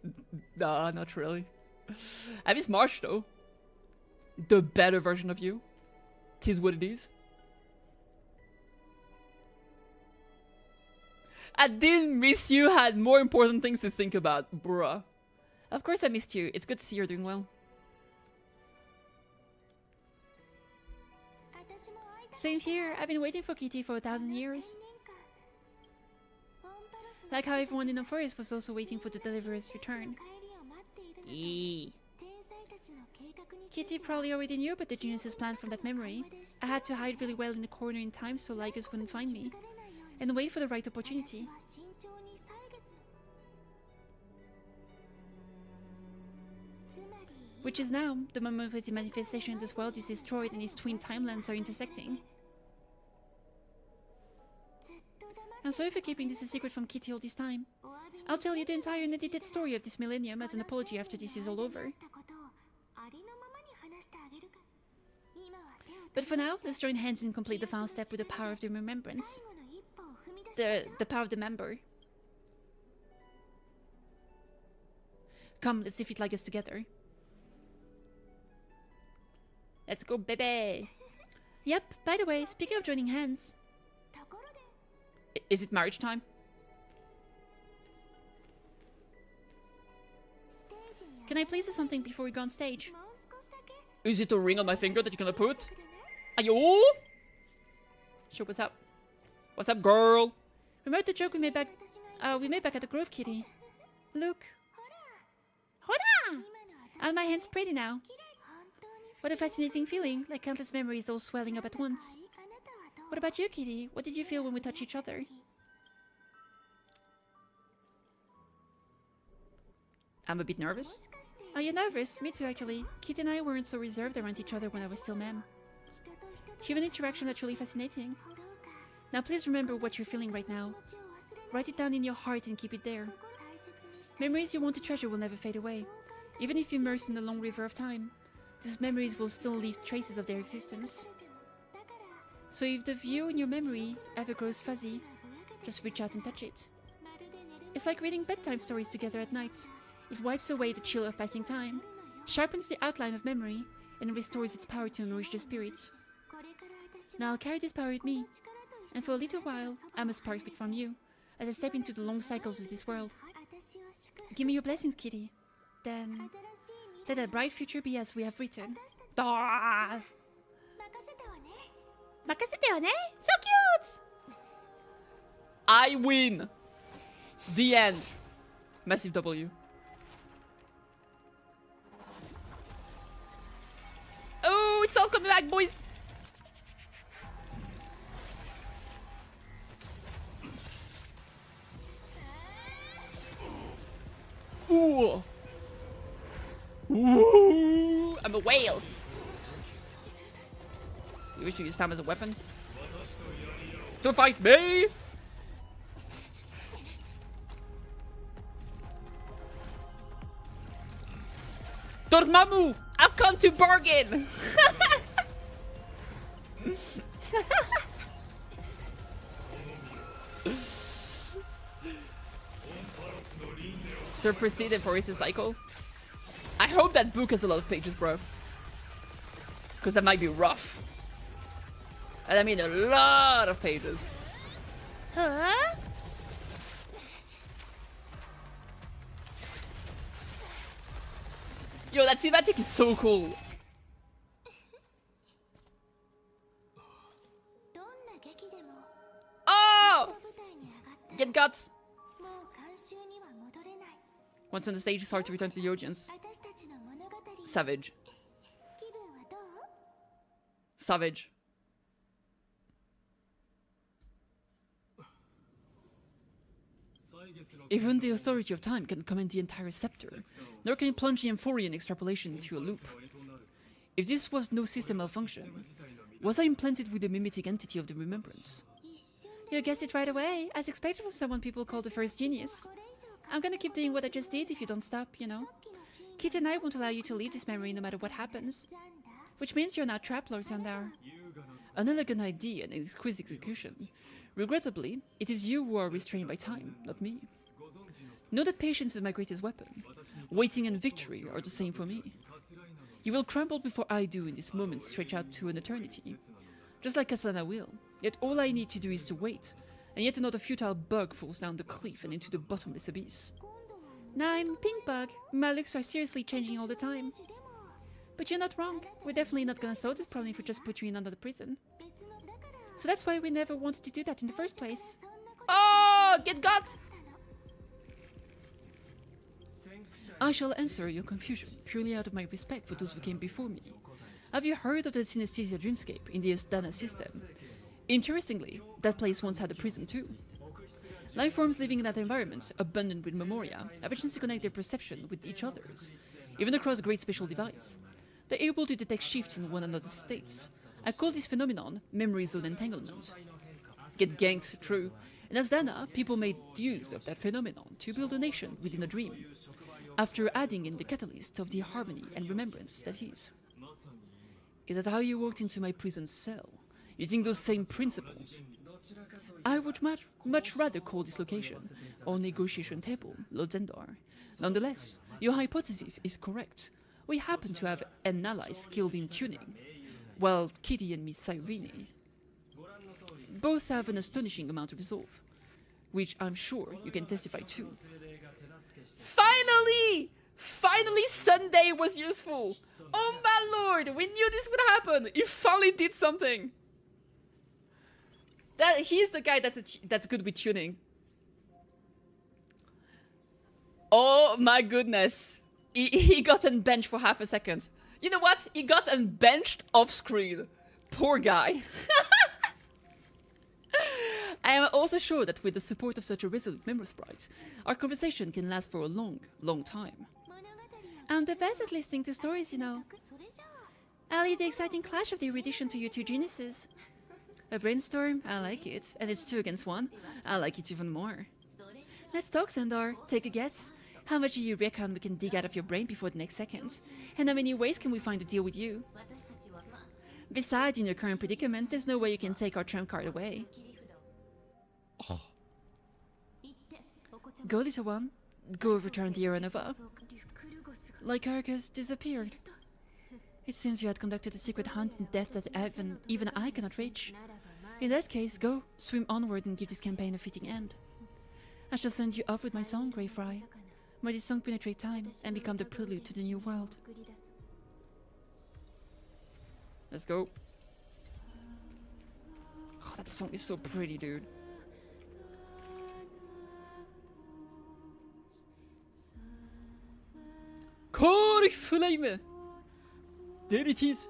Nah, not really. I miss Marsh though. The better version of you. Tis what it is. I didn't miss you, had more important things to think about, bruh. Of course I missed you. It's good to see you're doing well. Same here. I've been waiting for Kitty for 1,000 years. Like how everyone in the forest was also waiting for the deliverer's return. Eee. Kitty probably already knew about the genius's plan from that memory. I had to hide really well in the corner in time so Lycus wouldn't find me, and wait for the right opportunity. Which is now, the moment of his manifestation in this world is destroyed and his twin timelines are intersecting. I'm sorry for keeping this a secret from Kitty all this time. I'll tell you the entire unedited story of this millennium as an apology after this is all over. But for now, let's join hands and complete the final step with the power of the remembrance. The power of the member. Come, let's see if it like us together. Let's go, baby. Yep, by the way, speaking of joining hands. Is it marriage time? Can I please do something before we go on stage? Is it a ring on my finger that you're gonna put? Ayo! Sure, what's up? What's up, girl? Remember the joke we made back at the Grove, Kitty? Look. Hola! Are my hands pretty now? What a fascinating feeling, like countless memories all swelling up at once. What about you, Kitty? What did you feel when we touched each other? I'm a bit nervous. Are you nervous? Me too, actually. Kitty and I weren't so reserved around each other when I was still ma'am. Human interaction are truly fascinating. Now please remember what you're feeling right now. Write it down in your heart and keep it there. Memories you want to treasure will never fade away. Even if you immerse in the long river of time, these memories will still leave traces of their existence. So if the view in your memory ever grows fuzzy, just reach out and touch it. It's like reading bedtime stories together at night. It wipes away the chill of passing time, sharpens the outline of memory, and restores its power to nourish the spirit. Now I'll carry this power with me, and for a little while I must part with from you, as I step into the long cycles of this world. Give me your blessings, Kitty. Then let a bright future be as we have written. Ah! Makasete ne? So cute! I win! The end. Massive W. Oh, it's all coming back, boys! Ooh! Ooh! I'm a whale! You wish to use time as a weapon? To fight me! Dormammu! I've come to bargain! Sir proceeded for his cycle. I hope that book has a lot of pages, bro. Because that might be rough. And I mean a lot of pages. Huh? Yo, that cinematic is so cool. Oh! Get guts. Once on the stage, it's hard to return to the audience. Savage. Savage. Even the authority of time can command the entire scepter, nor can it plunge the Amphorian extrapolation into a loop. If this was no system malfunction, was I implanted with the mimetic entity of the remembrance? You guessed it right away, as expected from someone people call the first genius. I'm gonna keep doing what I just did if you don't stop, you know. Kit and I won't allow you to leave this memory no matter what happens. Which means you're now trapped, Lord Zandar. An elegant idea and exquisite execution. Regrettably, it is you who are restrained by time, not me. Know that patience is my greatest weapon. Waiting and victory are the same for me. You will crumble before I do in this moment stretch out to an eternity. Just like Kasana will. Yet all I need to do is to wait, and yet another futile bug falls down the cliff and into the bottomless abyss. Now I'm Pink Bug. My looks are seriously changing all the time. But you're not wrong. We're definitely not gonna solve this problem if we just put you in another prison. So that's why we never wanted to do that in the first place. Oh, get got! I shall answer your confusion purely out of my respect for those who came before me. Have you heard of the Synesthesia Dreamscape in the Asdana system? Interestingly, that place once had a prison too. Life forms living in that environment, abundant with memoria, have a chance to connect their perception with each other's, even across great spatial divides. They're able to detect shifts in one another's states. I call this phenomenon memory zone entanglement. Get ganked, true. In Asdana, people made use of that phenomenon to build a nation within a dream, after adding in the catalyst of the harmony and remembrance that is. Is that how you walked into my prison cell, using those same principles? I would much rather call this location our negotiation table, Lozendar. Nonetheless, your hypothesis is correct. We happen to have an ally skilled in tuning. Well, Kitty and Miss Cyrene both have an astonishing amount of resolve, which I'm sure you can testify to. Finally! Finally Sunday was useful! Oh my lord! We knew this would happen! He finally did something! He's the guy that's good with tuning. Oh my goodness. He got unbenched for half a second. You know what? He got unbenched off screen. Poor guy. I am also sure that with the support of such a resolute member sprite, our conversation can last for a long, long time. I'm the best at listening to stories, you know. I'll lead the exciting clash of the erudition to you two geniuses. A brainstorm? I like it. And it's 2 against 1? I like it even more. Let's talk, Sandar. Take a guess. How much do you reckon we can dig out of your brain before the next second? And how many ways can we find to deal with you? Besides, in your current predicament, there's no way you can take our trump card away. Oh. Go, little one. Go return the Aranova. Like Argus disappeared. It seems you had conducted a secret hunt in depth that even I cannot reach. In that case, go, swim onward and give this campaign a fitting end. I shall send you off with my song, Grey Fry. May this song penetrate time and become the prelude to the new world. Let's go. Oh, that song is so pretty, dude. Kori Flame! There it is.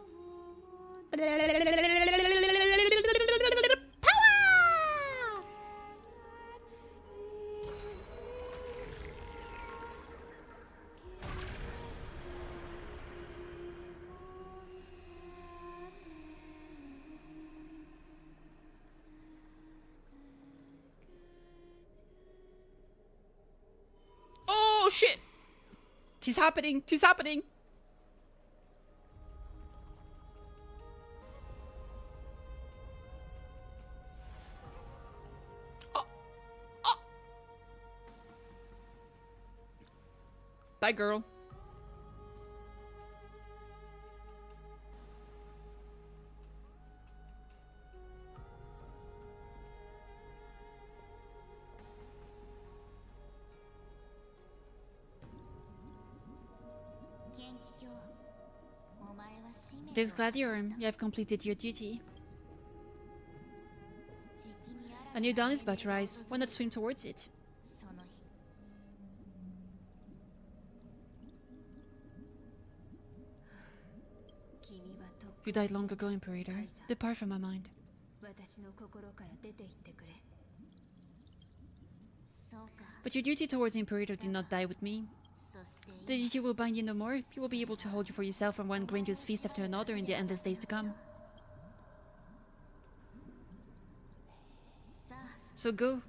Oh shit! Tis happening! Tis happening! Bye, girl. There's Gladiator. You have completed your duty. A new dawn is about to rise. Why not swim towards it? You died long ago, Imperator. Depart from my mind. But your duty towards the Imperator did not die with me. The duty will bind you no more. You will be able to hold you for yourself from one grandiose feast after another in the endless days to come. So go.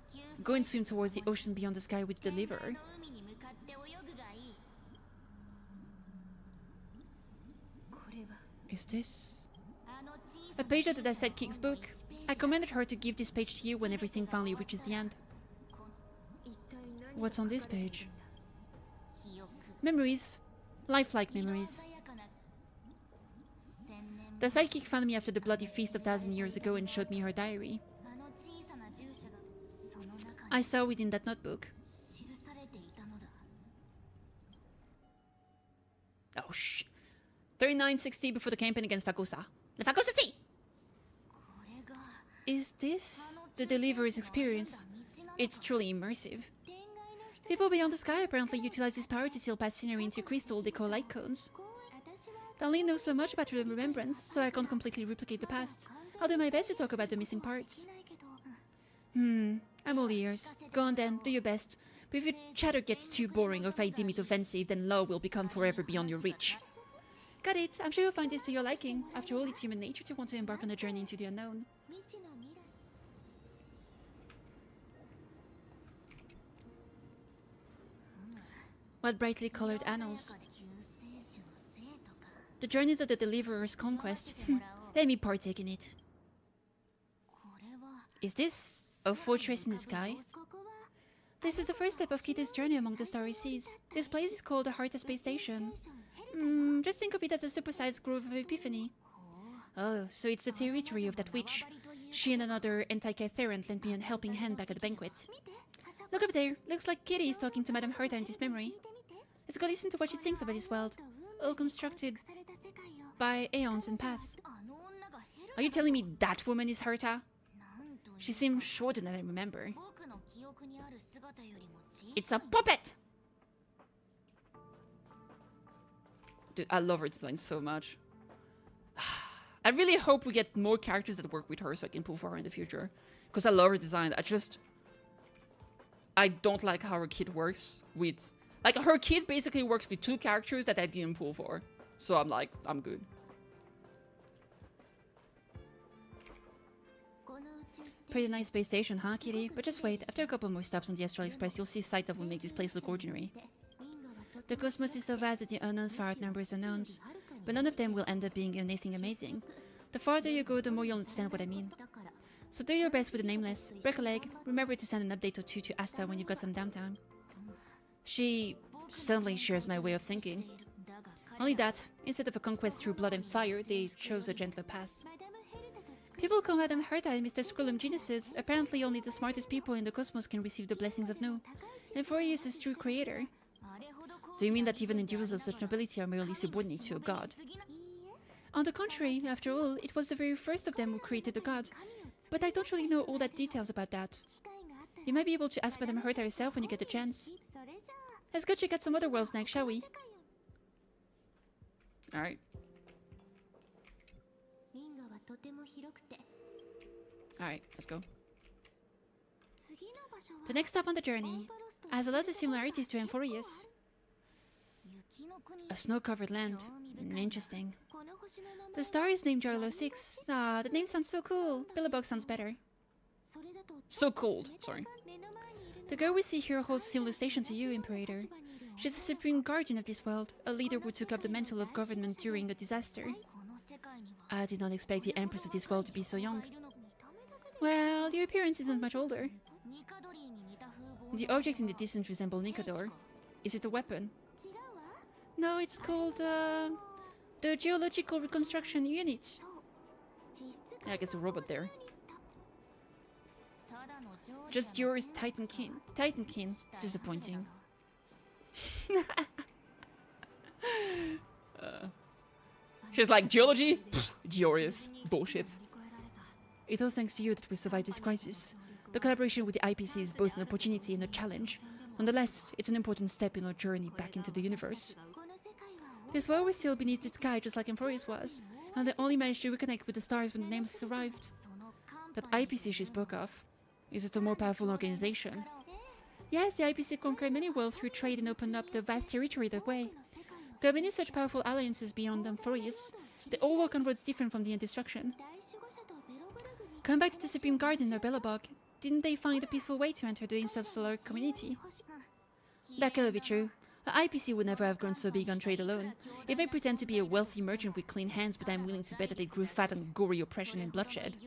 Go and swim towards the ocean beyond the sky with the Deliverer. Is this a page out of that sidekick's book? I commanded her to give this page to you when everything finally reaches the end. What's on this page? Memories. Lifelike memories. The sidekick found me after the bloody feast of 1,000 years ago and showed me her diary. I saw within that notebook. Oh shit. 3960 before the campaign against Fakosa. The Fakosa Tea! Is this the Deliverer's experience? It's truly immersive. People beyond the sky apparently utilize this power to seal past scenery into crystal they call light cones. I only know so much about the remembrance, so I can't completely replicate the past. I'll do my best to talk about the missing parts. I'm all ears. Go on then, do your best. But if your chatter gets too boring or if I deem it offensive, then law will become forever beyond your reach. Got it. I'm sure you'll find this to your liking. After all, it's human nature to want to embark on a journey into the unknown. What brightly colored annals. The journeys of the Deliverer's conquest. Let me partake in it. Is this A fortress in the sky? This is the first step of Kitty's journey among the starry seas. This place is called the Heart of Space Station. Just think of it as a supersized Grove of Epiphany. Oh, so it's the territory of that witch. She and another anti-Katherian lent me a helping hand back at the banquet. Look up there. Looks like Kitty is talking to Madame Herta in this memory. Let's go listen to what she thinks about this world. All constructed by aeons and paths. Are you telling me that woman is Herta? She seems shorter than I remember. It's a puppet! Dude, I love her design so much. I really hope we get more characters that work with her so I can pull for her in the future. Because I love her design. I don't like how her kit works with... Like, her kit basically works with 2 characters that I didn't pull for. So I'm like, I'm good. Pretty nice space station, huh, Kitty? But just wait, after a couple more stops on the Astral Express, you'll see sights that will make this place look ordinary. The cosmos is so vast that the unknowns far outnumbers unknowns, but none of them will end up being anything amazing. The farther you go, the more you'll understand what I mean. So do your best with the nameless. Break a leg. Remember to send an update or 2 to Asta when you've got some downtime. She certainly shares my way of thinking. Only that, instead of a conquest through blood and fire, they chose a gentler path. People call Madame Herta and Mr. Scrollum geniuses. Apparently only the smartest people in the cosmos can receive the blessings of Nu. And Furious is true creator. Do you mean that even individuals of such nobility are merely subordinate to a god? On the contrary, after all, it was the very first of them who created the god. But I don't really know all that details about that. You might be able to ask Madame Herta herself when you get the chance. Let's go check out some other worlds next, shall we? Alright. Alright, let's go. The next stop on the journey has a lot of similarities to Amphorius. A snow-covered land. Interesting. The star is named Jarlo 6. Ah, the name sounds so cool. Billabong sounds better. So cold, sorry. The girl we see here holds a similar station to you, Imperator. She's the supreme guardian of this world, a leader who took up the mantle of government during a disaster. I did not expect the Empress of this world to be so young. Well, your appearance isn't much older. The object in the distance resembles Nikador. Is it a weapon? No, it's called, the Geological Reconstruction Unit. I guess a robot there. Just yours, Titankin. Titankin. Disappointing. She's like, geology? Georius. Bullshit. It all thanks to you that we survived this crisis. The collaboration with the IPC is both an opportunity and a challenge. Nonetheless, it's an important step in our journey back into the universe. This world was still beneath its sky just like Amphorius was, and they only managed to reconnect with the stars when the Nemesis arrived. That IPC she spoke of, is it a more powerful organization? Yes, the IPC conquered many worlds through trade and opened up the vast territory that way. There are many such powerful alliances beyond Amphorius. They all work on roads different from the destruction. Coming back to the Supreme Guardian or Bellabog, didn't they find a peaceful way to enter the interstellar community? That cannot be true. The IPC would never have grown so big on trade alone. It may pretend to be a wealthy merchant with clean hands, but I'm willing to bet that it grew fat on gory oppression and bloodshed.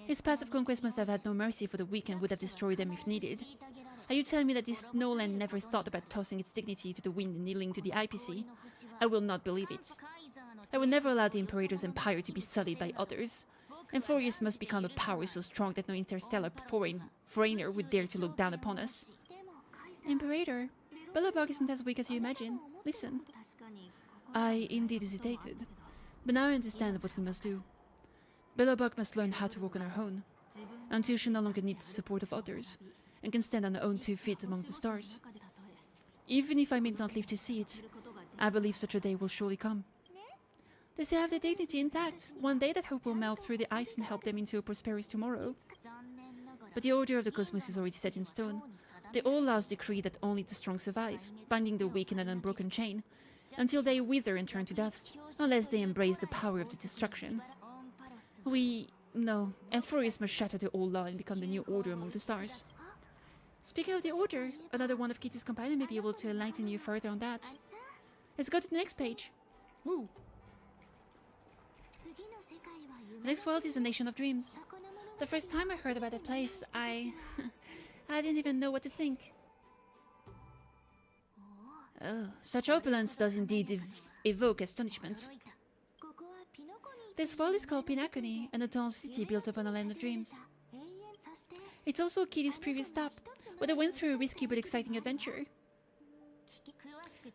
Its path of conquest must have had no mercy for the weak and would have destroyed them if needed. Are you telling me that this Nolan never thought about tossing its dignity to the wind and kneeling to the IPC? I will not believe it. I will never allow the Imperator's empire to be sullied by others. Amphorius must become a power so strong that no interstellar foreigner would dare to look down upon us. Imperator, Bellabog isn't as weak as you imagine. Listen. I indeed hesitated, but now I understand what we must do. Bellabog must learn how to walk on her own, until she no longer needs the support of others, and can stand on her own 2 feet among the stars. Even if I may not live to see it, I believe such a day will surely come. They still have their dignity intact. One day that hope will melt through the ice and help them into a prosperous tomorrow. But the order of the cosmos is already set in stone. The old laws decree that only the strong survive, binding the weak in an unbroken chain, until they wither and turn to dust, unless they embrace the power of the destruction. No, Amphorius must shatter the old law and become the new order among the stars. Speaking of the order, another one of Kitty's companions may be able to enlighten you further on that. Let's go to the next page. Woo! The next world is a nation of dreams. The first time I heard about that place, I didn't even know what to think. Oh, such opulence does indeed evoke astonishment. This world is called Pinakoni, an eternal city built upon a land of dreams. It's also Kitty's previous stop, where they went through a risky but exciting adventure.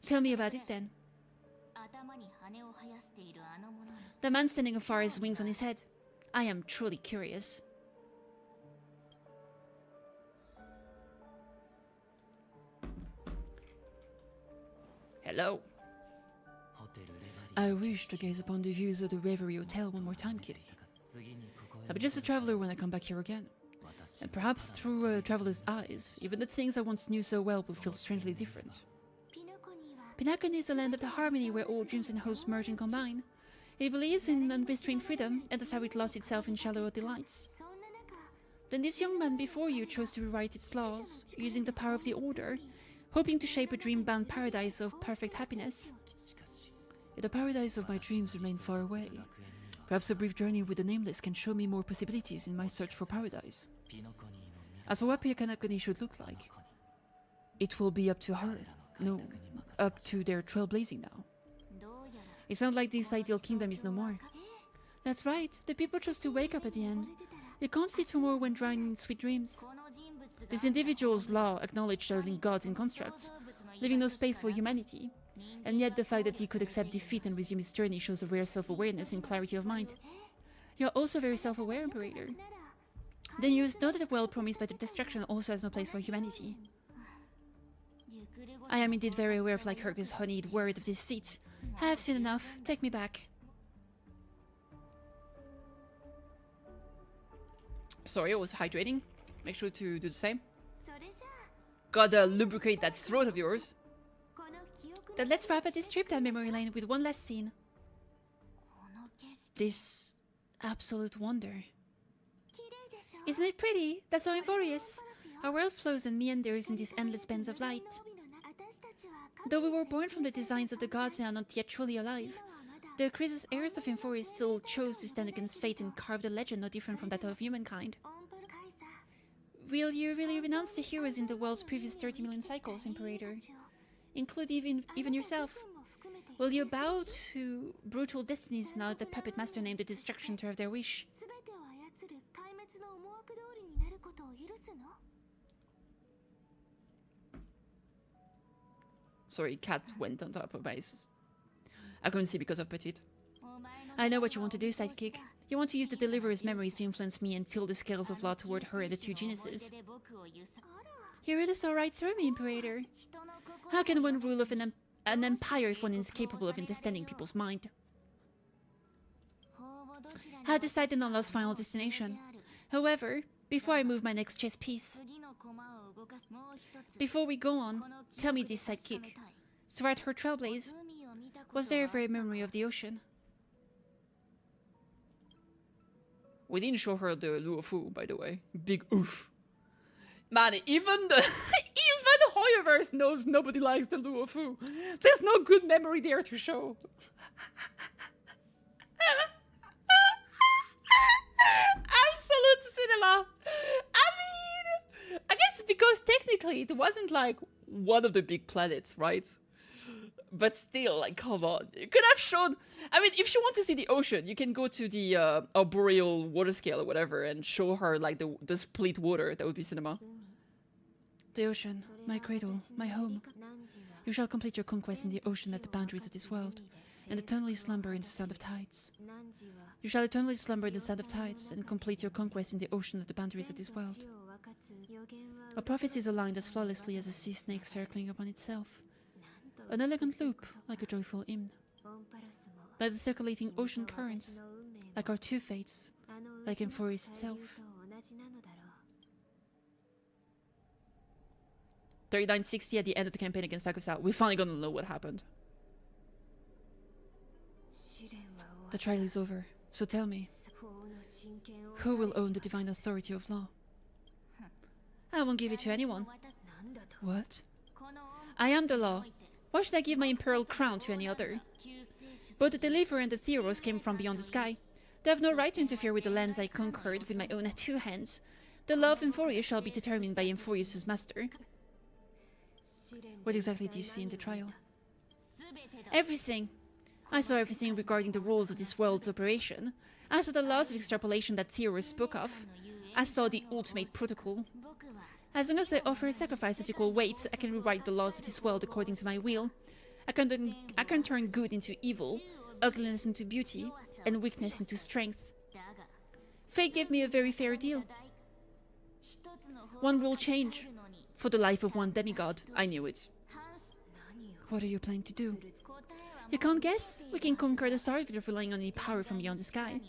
Tell me about it then. The man standing afar has wings on his head. I am truly curious. Hello. I wish to gaze upon the views of the Reverie Hotel one more time, Kitty. I'll be just a traveler when I come back here again. And perhaps through a traveler's eyes, even the things I once knew so well will feel strangely different. Pinakoni is a land of the harmony where all dreams and hopes merge and combine. It believes in unrestrained freedom, and that's how it lost itself in shallow delights. Then this young man before you chose to rewrite its laws, using the power of the Order, hoping to shape a dream-bound paradise of perfect happiness. Yet the paradise of my dreams remain far away. Perhaps a brief journey with the Nameless can show me more possibilities in my search for paradise. As for what Pinakoni should look like, it will be up to her. No, up to their trailblazing now. It sounds like this ideal kingdom is no more. That's right, the people chose to wake up at the end. You can't see tomorrow when drowning in sweet dreams. This individual's law acknowledged only gods and constructs, leaving no space for humanity. And yet the fact that he could accept defeat and resume his journey shows a rare self-awareness and clarity of mind. You're also very self-aware, Imperator. Then you know that the world promised by the destruction also has no place for humanity. I am indeed very aware of Lycurgus' honeyed word of deceit. I have seen enough. Take me back. Sorry, I was hydrating. Make sure to do the same. Gotta lubricate that throat of yours. Then let's wrap up this trip down memory lane with one last scene. This absolute wonder. Isn't it pretty? That's so euphorious. Our world flows and meanders in these endless bands of light. Though we were born from the designs of the gods and are not yet truly alive, the Chrysos heirs of Emphoria still chose to stand against fate and carved a legend no different from that of humankind. Will you really renounce the heroes in the world's previous 30 million cycles, Imperator? Include even yourself? Will you bow to brutal destinies now that the puppet master named the destruction to have their wish? Sorry, cat went on top of my... I couldn't see because of Petite. I know what you want to do, sidekick. You want to use the Deliverer's memories to influence me and tilt the scales of law toward her and the two geniuses. You really saw right through me, Imperator. How can one rule of an empire if one is capable of understanding people's mind? I have decided on Law's final destination. However, before I move my next chess piece... Before we go on, tell me this, sidekick. Throughout her trailblaze, was there ever a memory of the ocean? We didn't show her the Luofu, by the way. Big oof. Man, even the Hoyoverse knows nobody likes the Luofu. There's no good memory there to show. Absolute cinema. I mean, I guess because technically it wasn't like one of the big planets, right? But still, like, come on. You could have shown... I mean, if you want to see the ocean, you can go to the arboreal water scale or whatever and show her, like, the split water. That would be cinema. The ocean, my cradle, my home. You shall complete your conquest in the ocean at the boundaries of this world, and eternally slumber in the sound of tides. You shall eternally slumber in the sound of tides, and complete your conquest in the ocean at the boundaries of this world. A prophecy is aligned as flawlessly as a sea snake circling upon itself. An elegant loop, like a joyful hymn. Like the circulating ocean currents, like our two fates, like Emphoris itself. 3960 at the end of the campaign against Fakusao. We're finally gonna know what happened. The trial is over, so tell me, who will own the divine authority of law? I won't give it to anyone. What? I am the law. Why should I give my imperial crown to any other? Both the Deliverer and the Theros came from beyond the sky. They have no right to interfere with the lands I conquered with my own 2 hands. The law of Emphorius shall be determined by Emphorius' master. What exactly do you see in the trial? Everything. I saw everything regarding the rules of this world's operation. I saw the laws of extrapolation that Theorus spoke of. I saw the ultimate protocol. As long as I offer a sacrifice of equal weight, I can rewrite the laws of this world according to my will. I can turn good into evil, ugliness into beauty, and weakness into strength. Fate gave me a very fair deal. One rule change. For the life of one demigod. I knew it. What are you planning to do? You can't guess? We can conquer the stars without relying on any power from beyond the sky.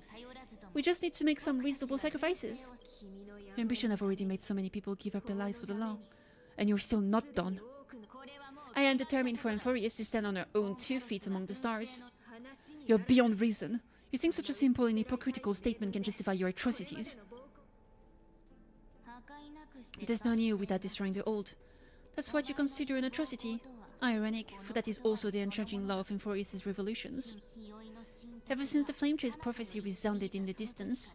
We just need to make some reasonable sacrifices. Your ambition have already made so many people give up their lives for the law. And you're still not done. I am determined for Emphorius to stand on her own 2 feet among the stars. You're beyond reason. You think such a simple and hypocritical statement can justify your atrocities? There's no new without destroying the old. That's what you consider an atrocity. Ironic, for that is also the unchanging law of Emphorius' revolutions. Ever since the Flame Chase prophecy resounded in the distance,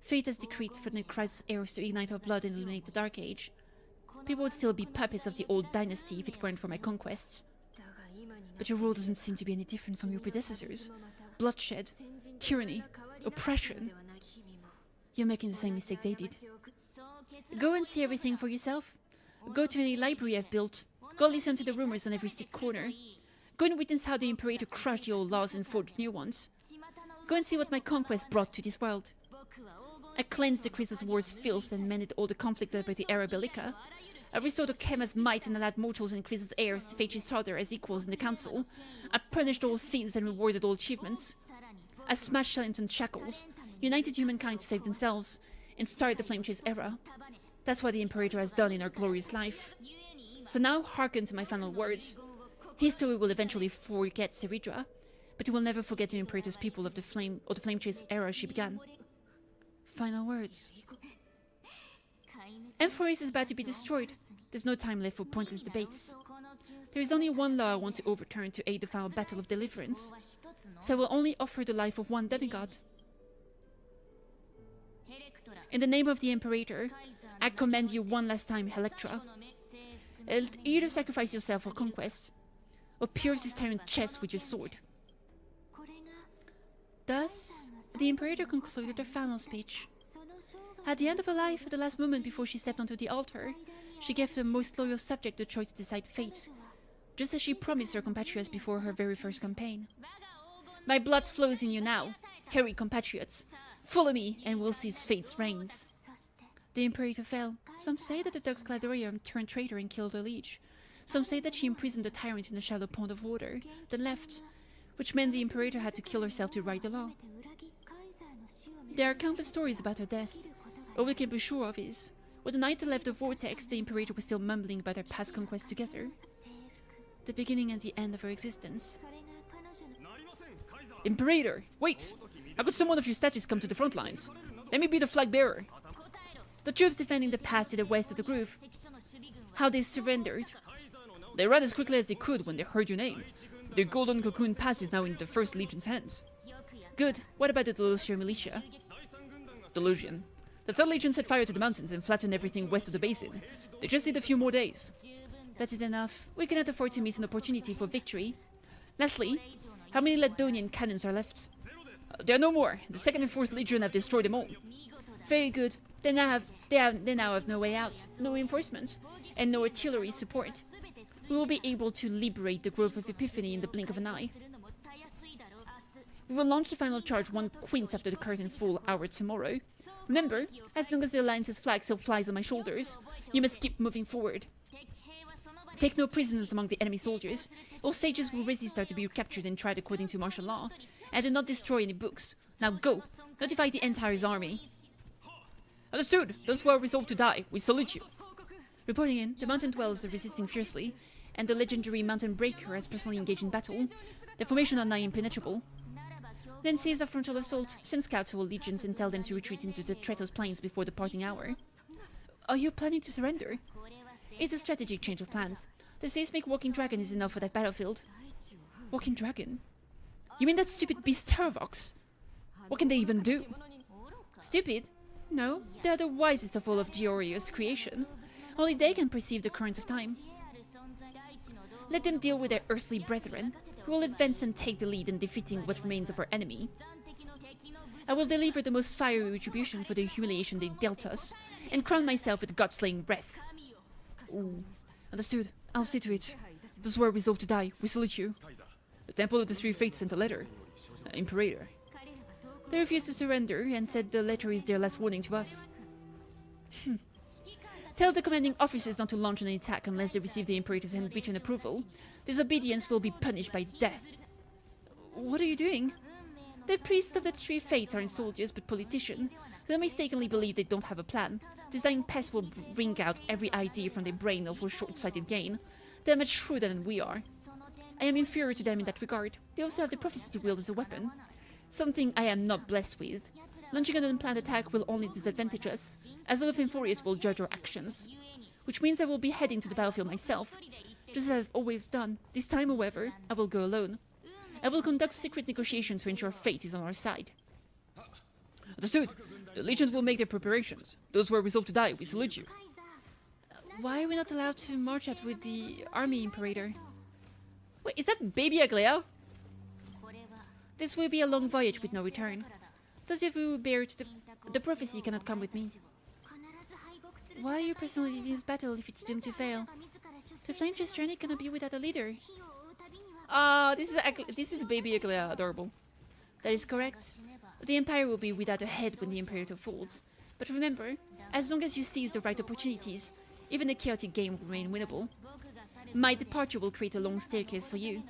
fate has decreed for the crisis heirs to ignite our blood and eliminate the Dark Age. People would still be puppets of the old dynasty if it weren't for my conquests. But your rule doesn't seem to be any different from your predecessors. Bloodshed, tyranny, oppression. You're making the same mistake they did. Go and see everything for yourself. Go to any library I've built. Go listen to the rumors on every street corner. Go and witness how the Imperator crushed the old laws and forged new ones. Go and see what my conquest brought to this world. I cleansed the Chrysa's war's filth and mended all the conflict by the Era Bellica. I restored Okema's might and allowed mortals and Chrysa's heirs to face each other as equals in the council. I punished all sins and rewarded all achievements. I smashed Salenton's shackles, united humankind to save themselves, and started the Flame Chase era. That's what the Imperator has done in our glorious life. So now hearken to my final words. History will eventually forget Seridra, but it will never forget the Imperator's people of the Flame Chase era she began. Final words. Emphorius is about to be destroyed. There's no time left for pointless debates. There is only one law I want to overturn to aid the final battle of deliverance. So I will only offer the life of one demigod. In the name of the Imperator, I command you one last time, Electra. Either sacrifice yourself for conquest, or pierce his tyrant's chest with your sword. Thus, the Imperator concluded her final speech. At the end of her life, at the last moment before she stepped onto the altar, she gave the most loyal subject the choice to decide fate, just as she promised her compatriots before her very first campaign. My blood flows in you now, hairy compatriots. Follow me, and we'll seize fate's reins. The Imperator fell. Some say that the Dux Gladiator turned traitor and killed her liege. Some say that she imprisoned the tyrant in a shallow pond of water, then left, which meant the Imperator had to kill herself to right the law. There are countless stories about her death. All we can be sure of is, when the night left the vortex, the Imperator was still mumbling about her past conquests together. The beginning and the end of her existence. Imperator! Wait! How could someone of your status come to the front lines? Let me be the flag bearer. The troops defending the pass to the west of the Groove. How they surrendered. They ran as quickly as they could when they heard your name. The Golden Cocoon Pass is now in the First Legion's hands. Good. What about the Delosier militia? Delusion. The Third Legion set fire to the mountains and flattened everything west of the basin. They just need a few more days. That is enough. We cannot afford to miss an opportunity for victory. Lastly, how many Ledonian cannons are left? There are no more. The 2nd and 4th Legion have destroyed them all. Very good. They now have no way out, no reinforcement, and no artillery support. We will be able to liberate the Grove of Epiphany in the blink of an eye. We will launch the final charge 1 quint after the curtain fall hour tomorrow. Remember, as long as the Alliance's flag still flies on my shoulders, you must keep moving forward. Take no prisoners among the enemy soldiers. All sages who resist are to be captured and tried according to martial law. And do not destroy any books. Now go! Notify the entire army. Understood! Those who are resolved to die, we salute you. Reporting in, the mountain dwellers are resisting fiercely, and the legendary mountain breaker has personally engaged in battle. The formation are nigh impenetrable. Then seize a frontal assault, send scouts to all legions and tell them to retreat into the Tretos Plains before the parting hour. Are you planning to surrender? It's a strategic change of plans. The seismic walking dragon is enough for that battlefield. Walking dragon? You mean that stupid beast Terravox? What can they even do? Stupid? No, they are the wisest of all of Georgia's creation. Only they can perceive the currents of time. Let them deal with their earthly brethren, who will advance and take the lead in defeating what remains of our enemy. I will deliver the most fiery retribution for the humiliation they dealt us, and crown myself with god-slaying breath. Ooh. Understood. I'll see to it. Those who are resolved to die, we salute you. The Temple of the Three Fates sent a letter. Imperator. They refused to surrender and said the letter is their last warning to us. Tell the commanding officers not to launch an attack unless they receive the Imperator's handwritten approval. Disobedience will be punished by death. What are you doing? The priests of the Three Fates aren't soldiers but politicians. They mistakenly believe they don't have a plan. This dying pest will bring out every idea from their brain for short-sighted gain. They're much shrewder than we are. I am inferior to them in that regard. They also have the prophecy to wield as a weapon. Something I am not blessed with. Launching an unplanned attack will only disadvantage us, as all of Inforius will judge our actions. Which means I will be heading to the battlefield myself, just as I've always done. This time, however, I will go alone. I will conduct secret negotiations to ensure fate is on our side. Understood. The legions will make their preparations. Those who are resolved to die, we salute you. Why are we not allowed to march out with the army Imperator? Wait, is that Baby Aglea? This will be a long voyage with no return. Those of you who bear to the prophecy cannot come with me. Why are you personally in this battle if it's doomed to fail? The flame chase journey cannot be without a leader. This is Baby Aglea, adorable. That is correct. The Empire will be without a head when the Imperator falls. But remember, as long as you seize the right opportunities, even a chaotic game will remain winnable. My departure will create a long staircase for you.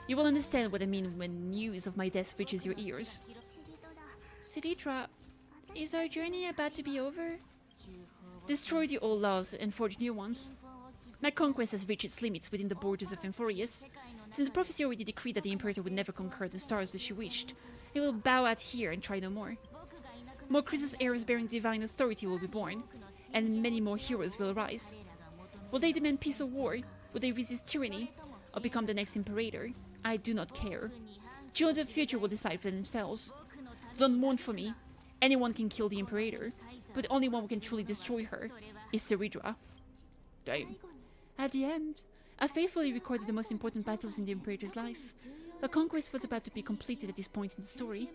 You will understand what I mean when news of my death reaches your ears. Siditra, is our journey about to be over? Destroy the old laws and forge new ones. My conquest has reached its limits within the borders of Inforius. Since the prophecy already decreed that the Imperator would never conquer the stars as she wished, it will bow out here and try no more. More Chrysa's heirs bearing divine authority will be born, and many more heroes will arise. Will they demand peace or war? Will they resist tyranny, or become the next Imperator? I do not care. Children of the future will decide for themselves. Don't mourn for me. Anyone can kill the Imperator, but the only one who can truly destroy her is Seridra. Damn. At the end, I faithfully recorded the most important battles in the Imperator's life. A conquest was about to be completed at this point in the story.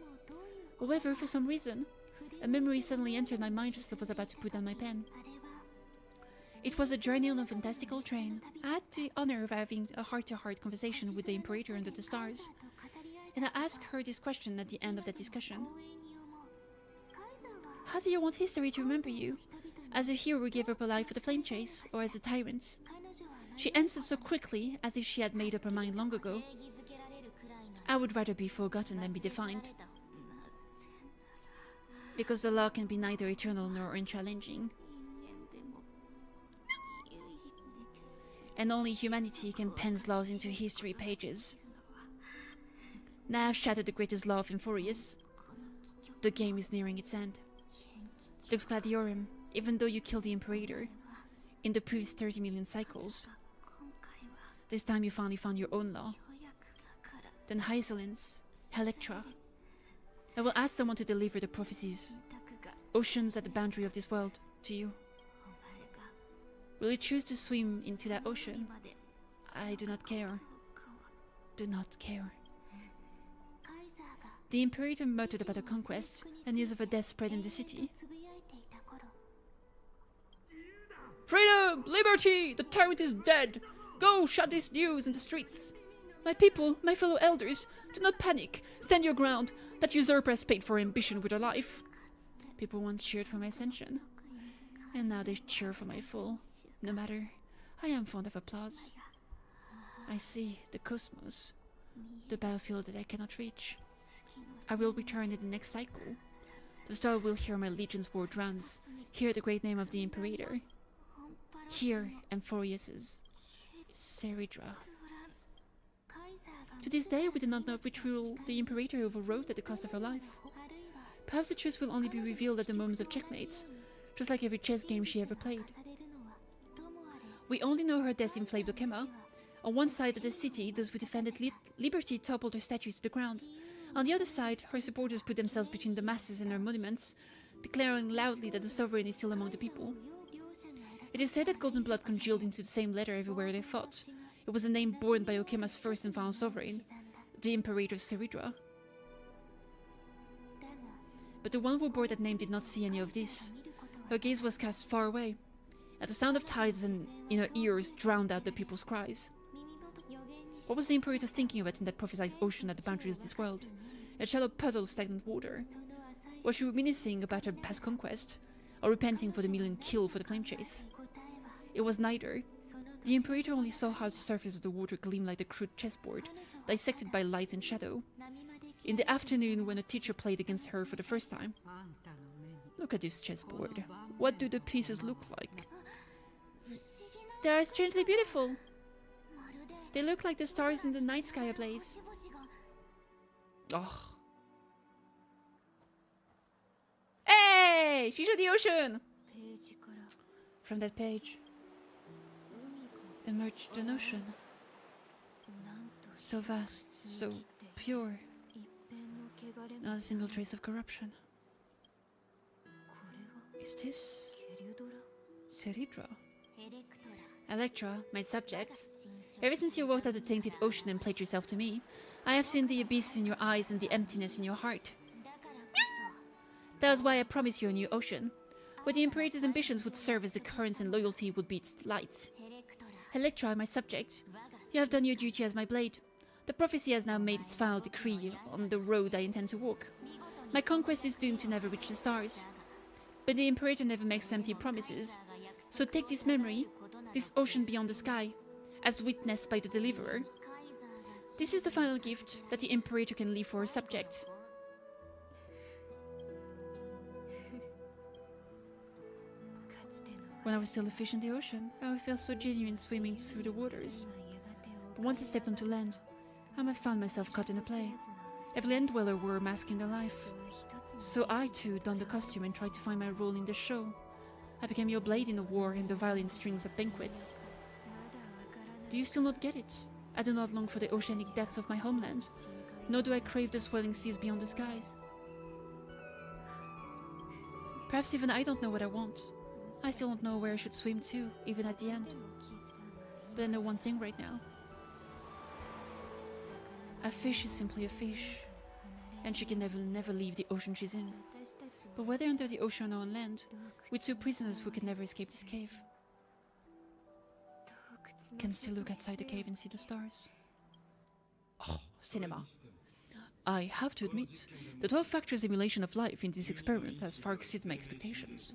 However, for some reason, a memory suddenly entered my mind just as I was about to put down my pen. It was a journey on a fantastical train. I had the honor of having a heart-to-heart conversation with the Imperator under the stars, and I asked her this question at the end of that discussion. How do you want history to remember you? As a hero who gave up her life for the flame chase, or as a tyrant? She answered so quickly, as if she had made up her mind long ago. I would rather be forgotten than be defined. Because the law can be neither eternal nor unchallenging. And only humanity can pen laws into history pages. Now I've shattered the greatest law of Inforius. The game is nearing its end. Lux Gladiorum, even though you killed the Imperator in the previous 30 million cycles, this time you finally found your own law. Then Hysolence, Electra. I will ask someone to deliver the prophecies, oceans at the boundary of this world, to you. Will you choose to swim into that ocean? I do not care. Do not care. The Imperator muttered about a conquest, and news of a death spread in the city. Freedom! Liberty! The tyrant is dead! Go shout this news in the streets! My people, my fellow elders, do not panic. Stand your ground. That usurper has paid for ambition with her life. People once cheered for my ascension, and now they cheer for my fall. No matter, I am fond of applause. I see the cosmos, the battlefield that I cannot reach. I will return in the next cycle. The star will hear my legion's war drums, hear the great name of the Imperator. Hear Amphorius's Seridra. To this day, we do not know which rule the Imperator overrode at the cost of her life. Perhaps the truth will only be revealed at the moment of checkmate, just like every chess game she ever played. We only know her death inflamed Okema. On one side of the city, those who defended liberty toppled her statues to the ground. On the other side, her supporters put themselves between the masses and her monuments, declaring loudly that the sovereign is still among the people. It is said that golden blood congealed into the same letter everywhere they fought. It was a name borne by Okema's first and final sovereign, the Imperator Seridra. But the one who bore that name did not see any of this. Her gaze was cast far away, and the sound of tides in her ears drowned out the people's cries. What was the Imperator thinking about in that prophesied ocean at the boundaries of this world? A shallow puddle of stagnant water? Was she reminiscing about her past conquest, or repenting for the million killed for the flame chase? It was neither. The Imperator only saw how the surface of the water gleamed like a crude chessboard, dissected by light and shadow. In the afternoon, when a teacher played against her for the first time. Look at this chessboard. What do the pieces look like? They are strangely beautiful. They look like the stars in the night sky ablaze. Oh. Hey! She showed the ocean! From that page emerged an ocean. So vast, so pure. Not a single trace of corruption. Is this Seridra? Electra, my subject. Ever since you walked out the tainted ocean and played yourself to me, I have seen the abyss in your eyes and the emptiness in your heart. That is why I promised you a new ocean, where the Imperator's ambitions would serve as the currents and loyalty would be its light. Electra, my subject, you have done your duty as my blade. The prophecy has now made its final decree on the road I intend to walk. My conquest is doomed to never reach the stars. But the Imperator never makes empty promises. So take this memory, this ocean beyond the sky, as witnessed by the Deliverer. This is the final gift that the Imperator can leave for her subject. When I was still a fish in the ocean, I felt so genuine swimming through the waters. But once I stepped onto land, I found myself caught in a play. Every land dweller wore a mask in their life. So I too donned the costume and tried to find my role in the show. I became your blade in a war and the violin strings at banquets. Do you still not get it? I do not long for the oceanic depths of my homeland, nor do I crave the swelling seas beyond the skies. Perhaps even I don't know what I want. I still don't know where I should swim to, even at the end. But I know one thing right now. A fish is simply a fish, and she can never leave the ocean she's in. But whether under the ocean or on land, we're two prisoners who can never escape this cave. Can still look outside the cave and see the stars. Oh, cinema. I have to admit, the 12 factors emulation of life in this experiment has far exceeded my expectations.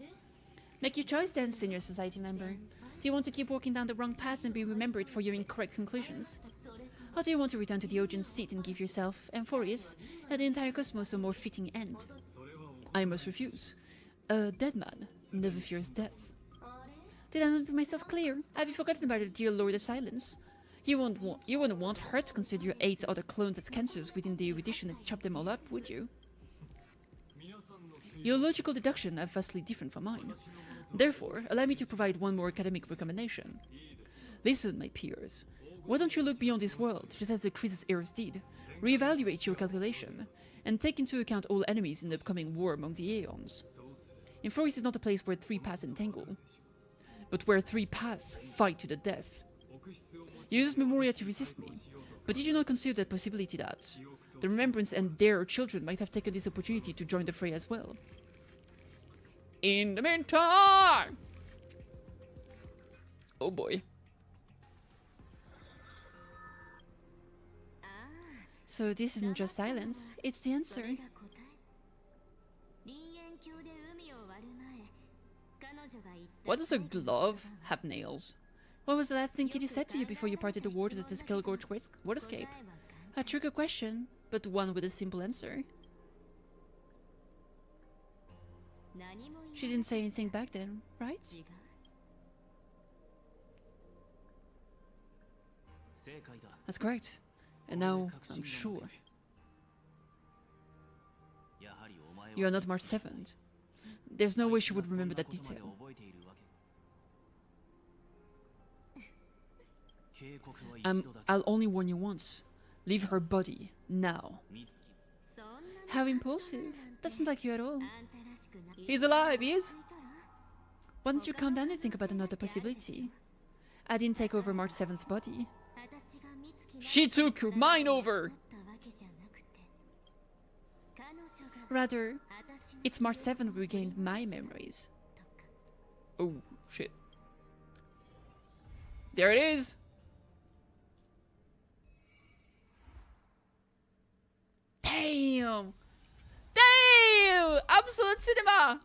Make your choice then, senior society member. Do you want to keep walking down the wrong path and be remembered for your incorrect conclusions? Or do you want to return to the audience seat and give yourself, Amphorius, and the entire cosmos a more fitting end? I must refuse. A dead man never fears death. Did I not make myself clear? Have you forgotten about the dear Lord of Silence? You wouldn't want her to consider your 8 other clones as cancers within the erudition and chop them all up, would you? Your logical deduction are vastly different from mine. Therefore, allow me to provide one more academic recommendation. Listen, my peers. Why don't you look beyond this world, just as the Crisis heirs did, reevaluate your calculation, and take into account all enemies in the upcoming war among the Aeons? Amphorius is not a place where 3 paths entangle, but where 3 paths fight to the death. You used Memoria to resist me, but did you not consider the possibility that the Remembrance and their children might have taken this opportunity to join the fray as well? In the meantime! Oh boy. So this isn't just silence, it's the answer. What does a glove have nails? What was the last thing Kitty said to you before you parted the waters at the Skullgorge waterscape? A tricky question, but one with a simple answer. She didn't say anything back then, right? That's correct. And now, I'm sure. You are not March 7th. There's no way she would remember that detail. I'll only warn you once. Leave her body, now. How impulsive. Doesn't like you at all. He's alive, he is. Why don't you calm down and think about another possibility? I didn't take over March 7th's body. She took mine over! Rather, it's March 7 who regained my memories. Oh, shit. There it is! Damn! Damn! Absolute cinema!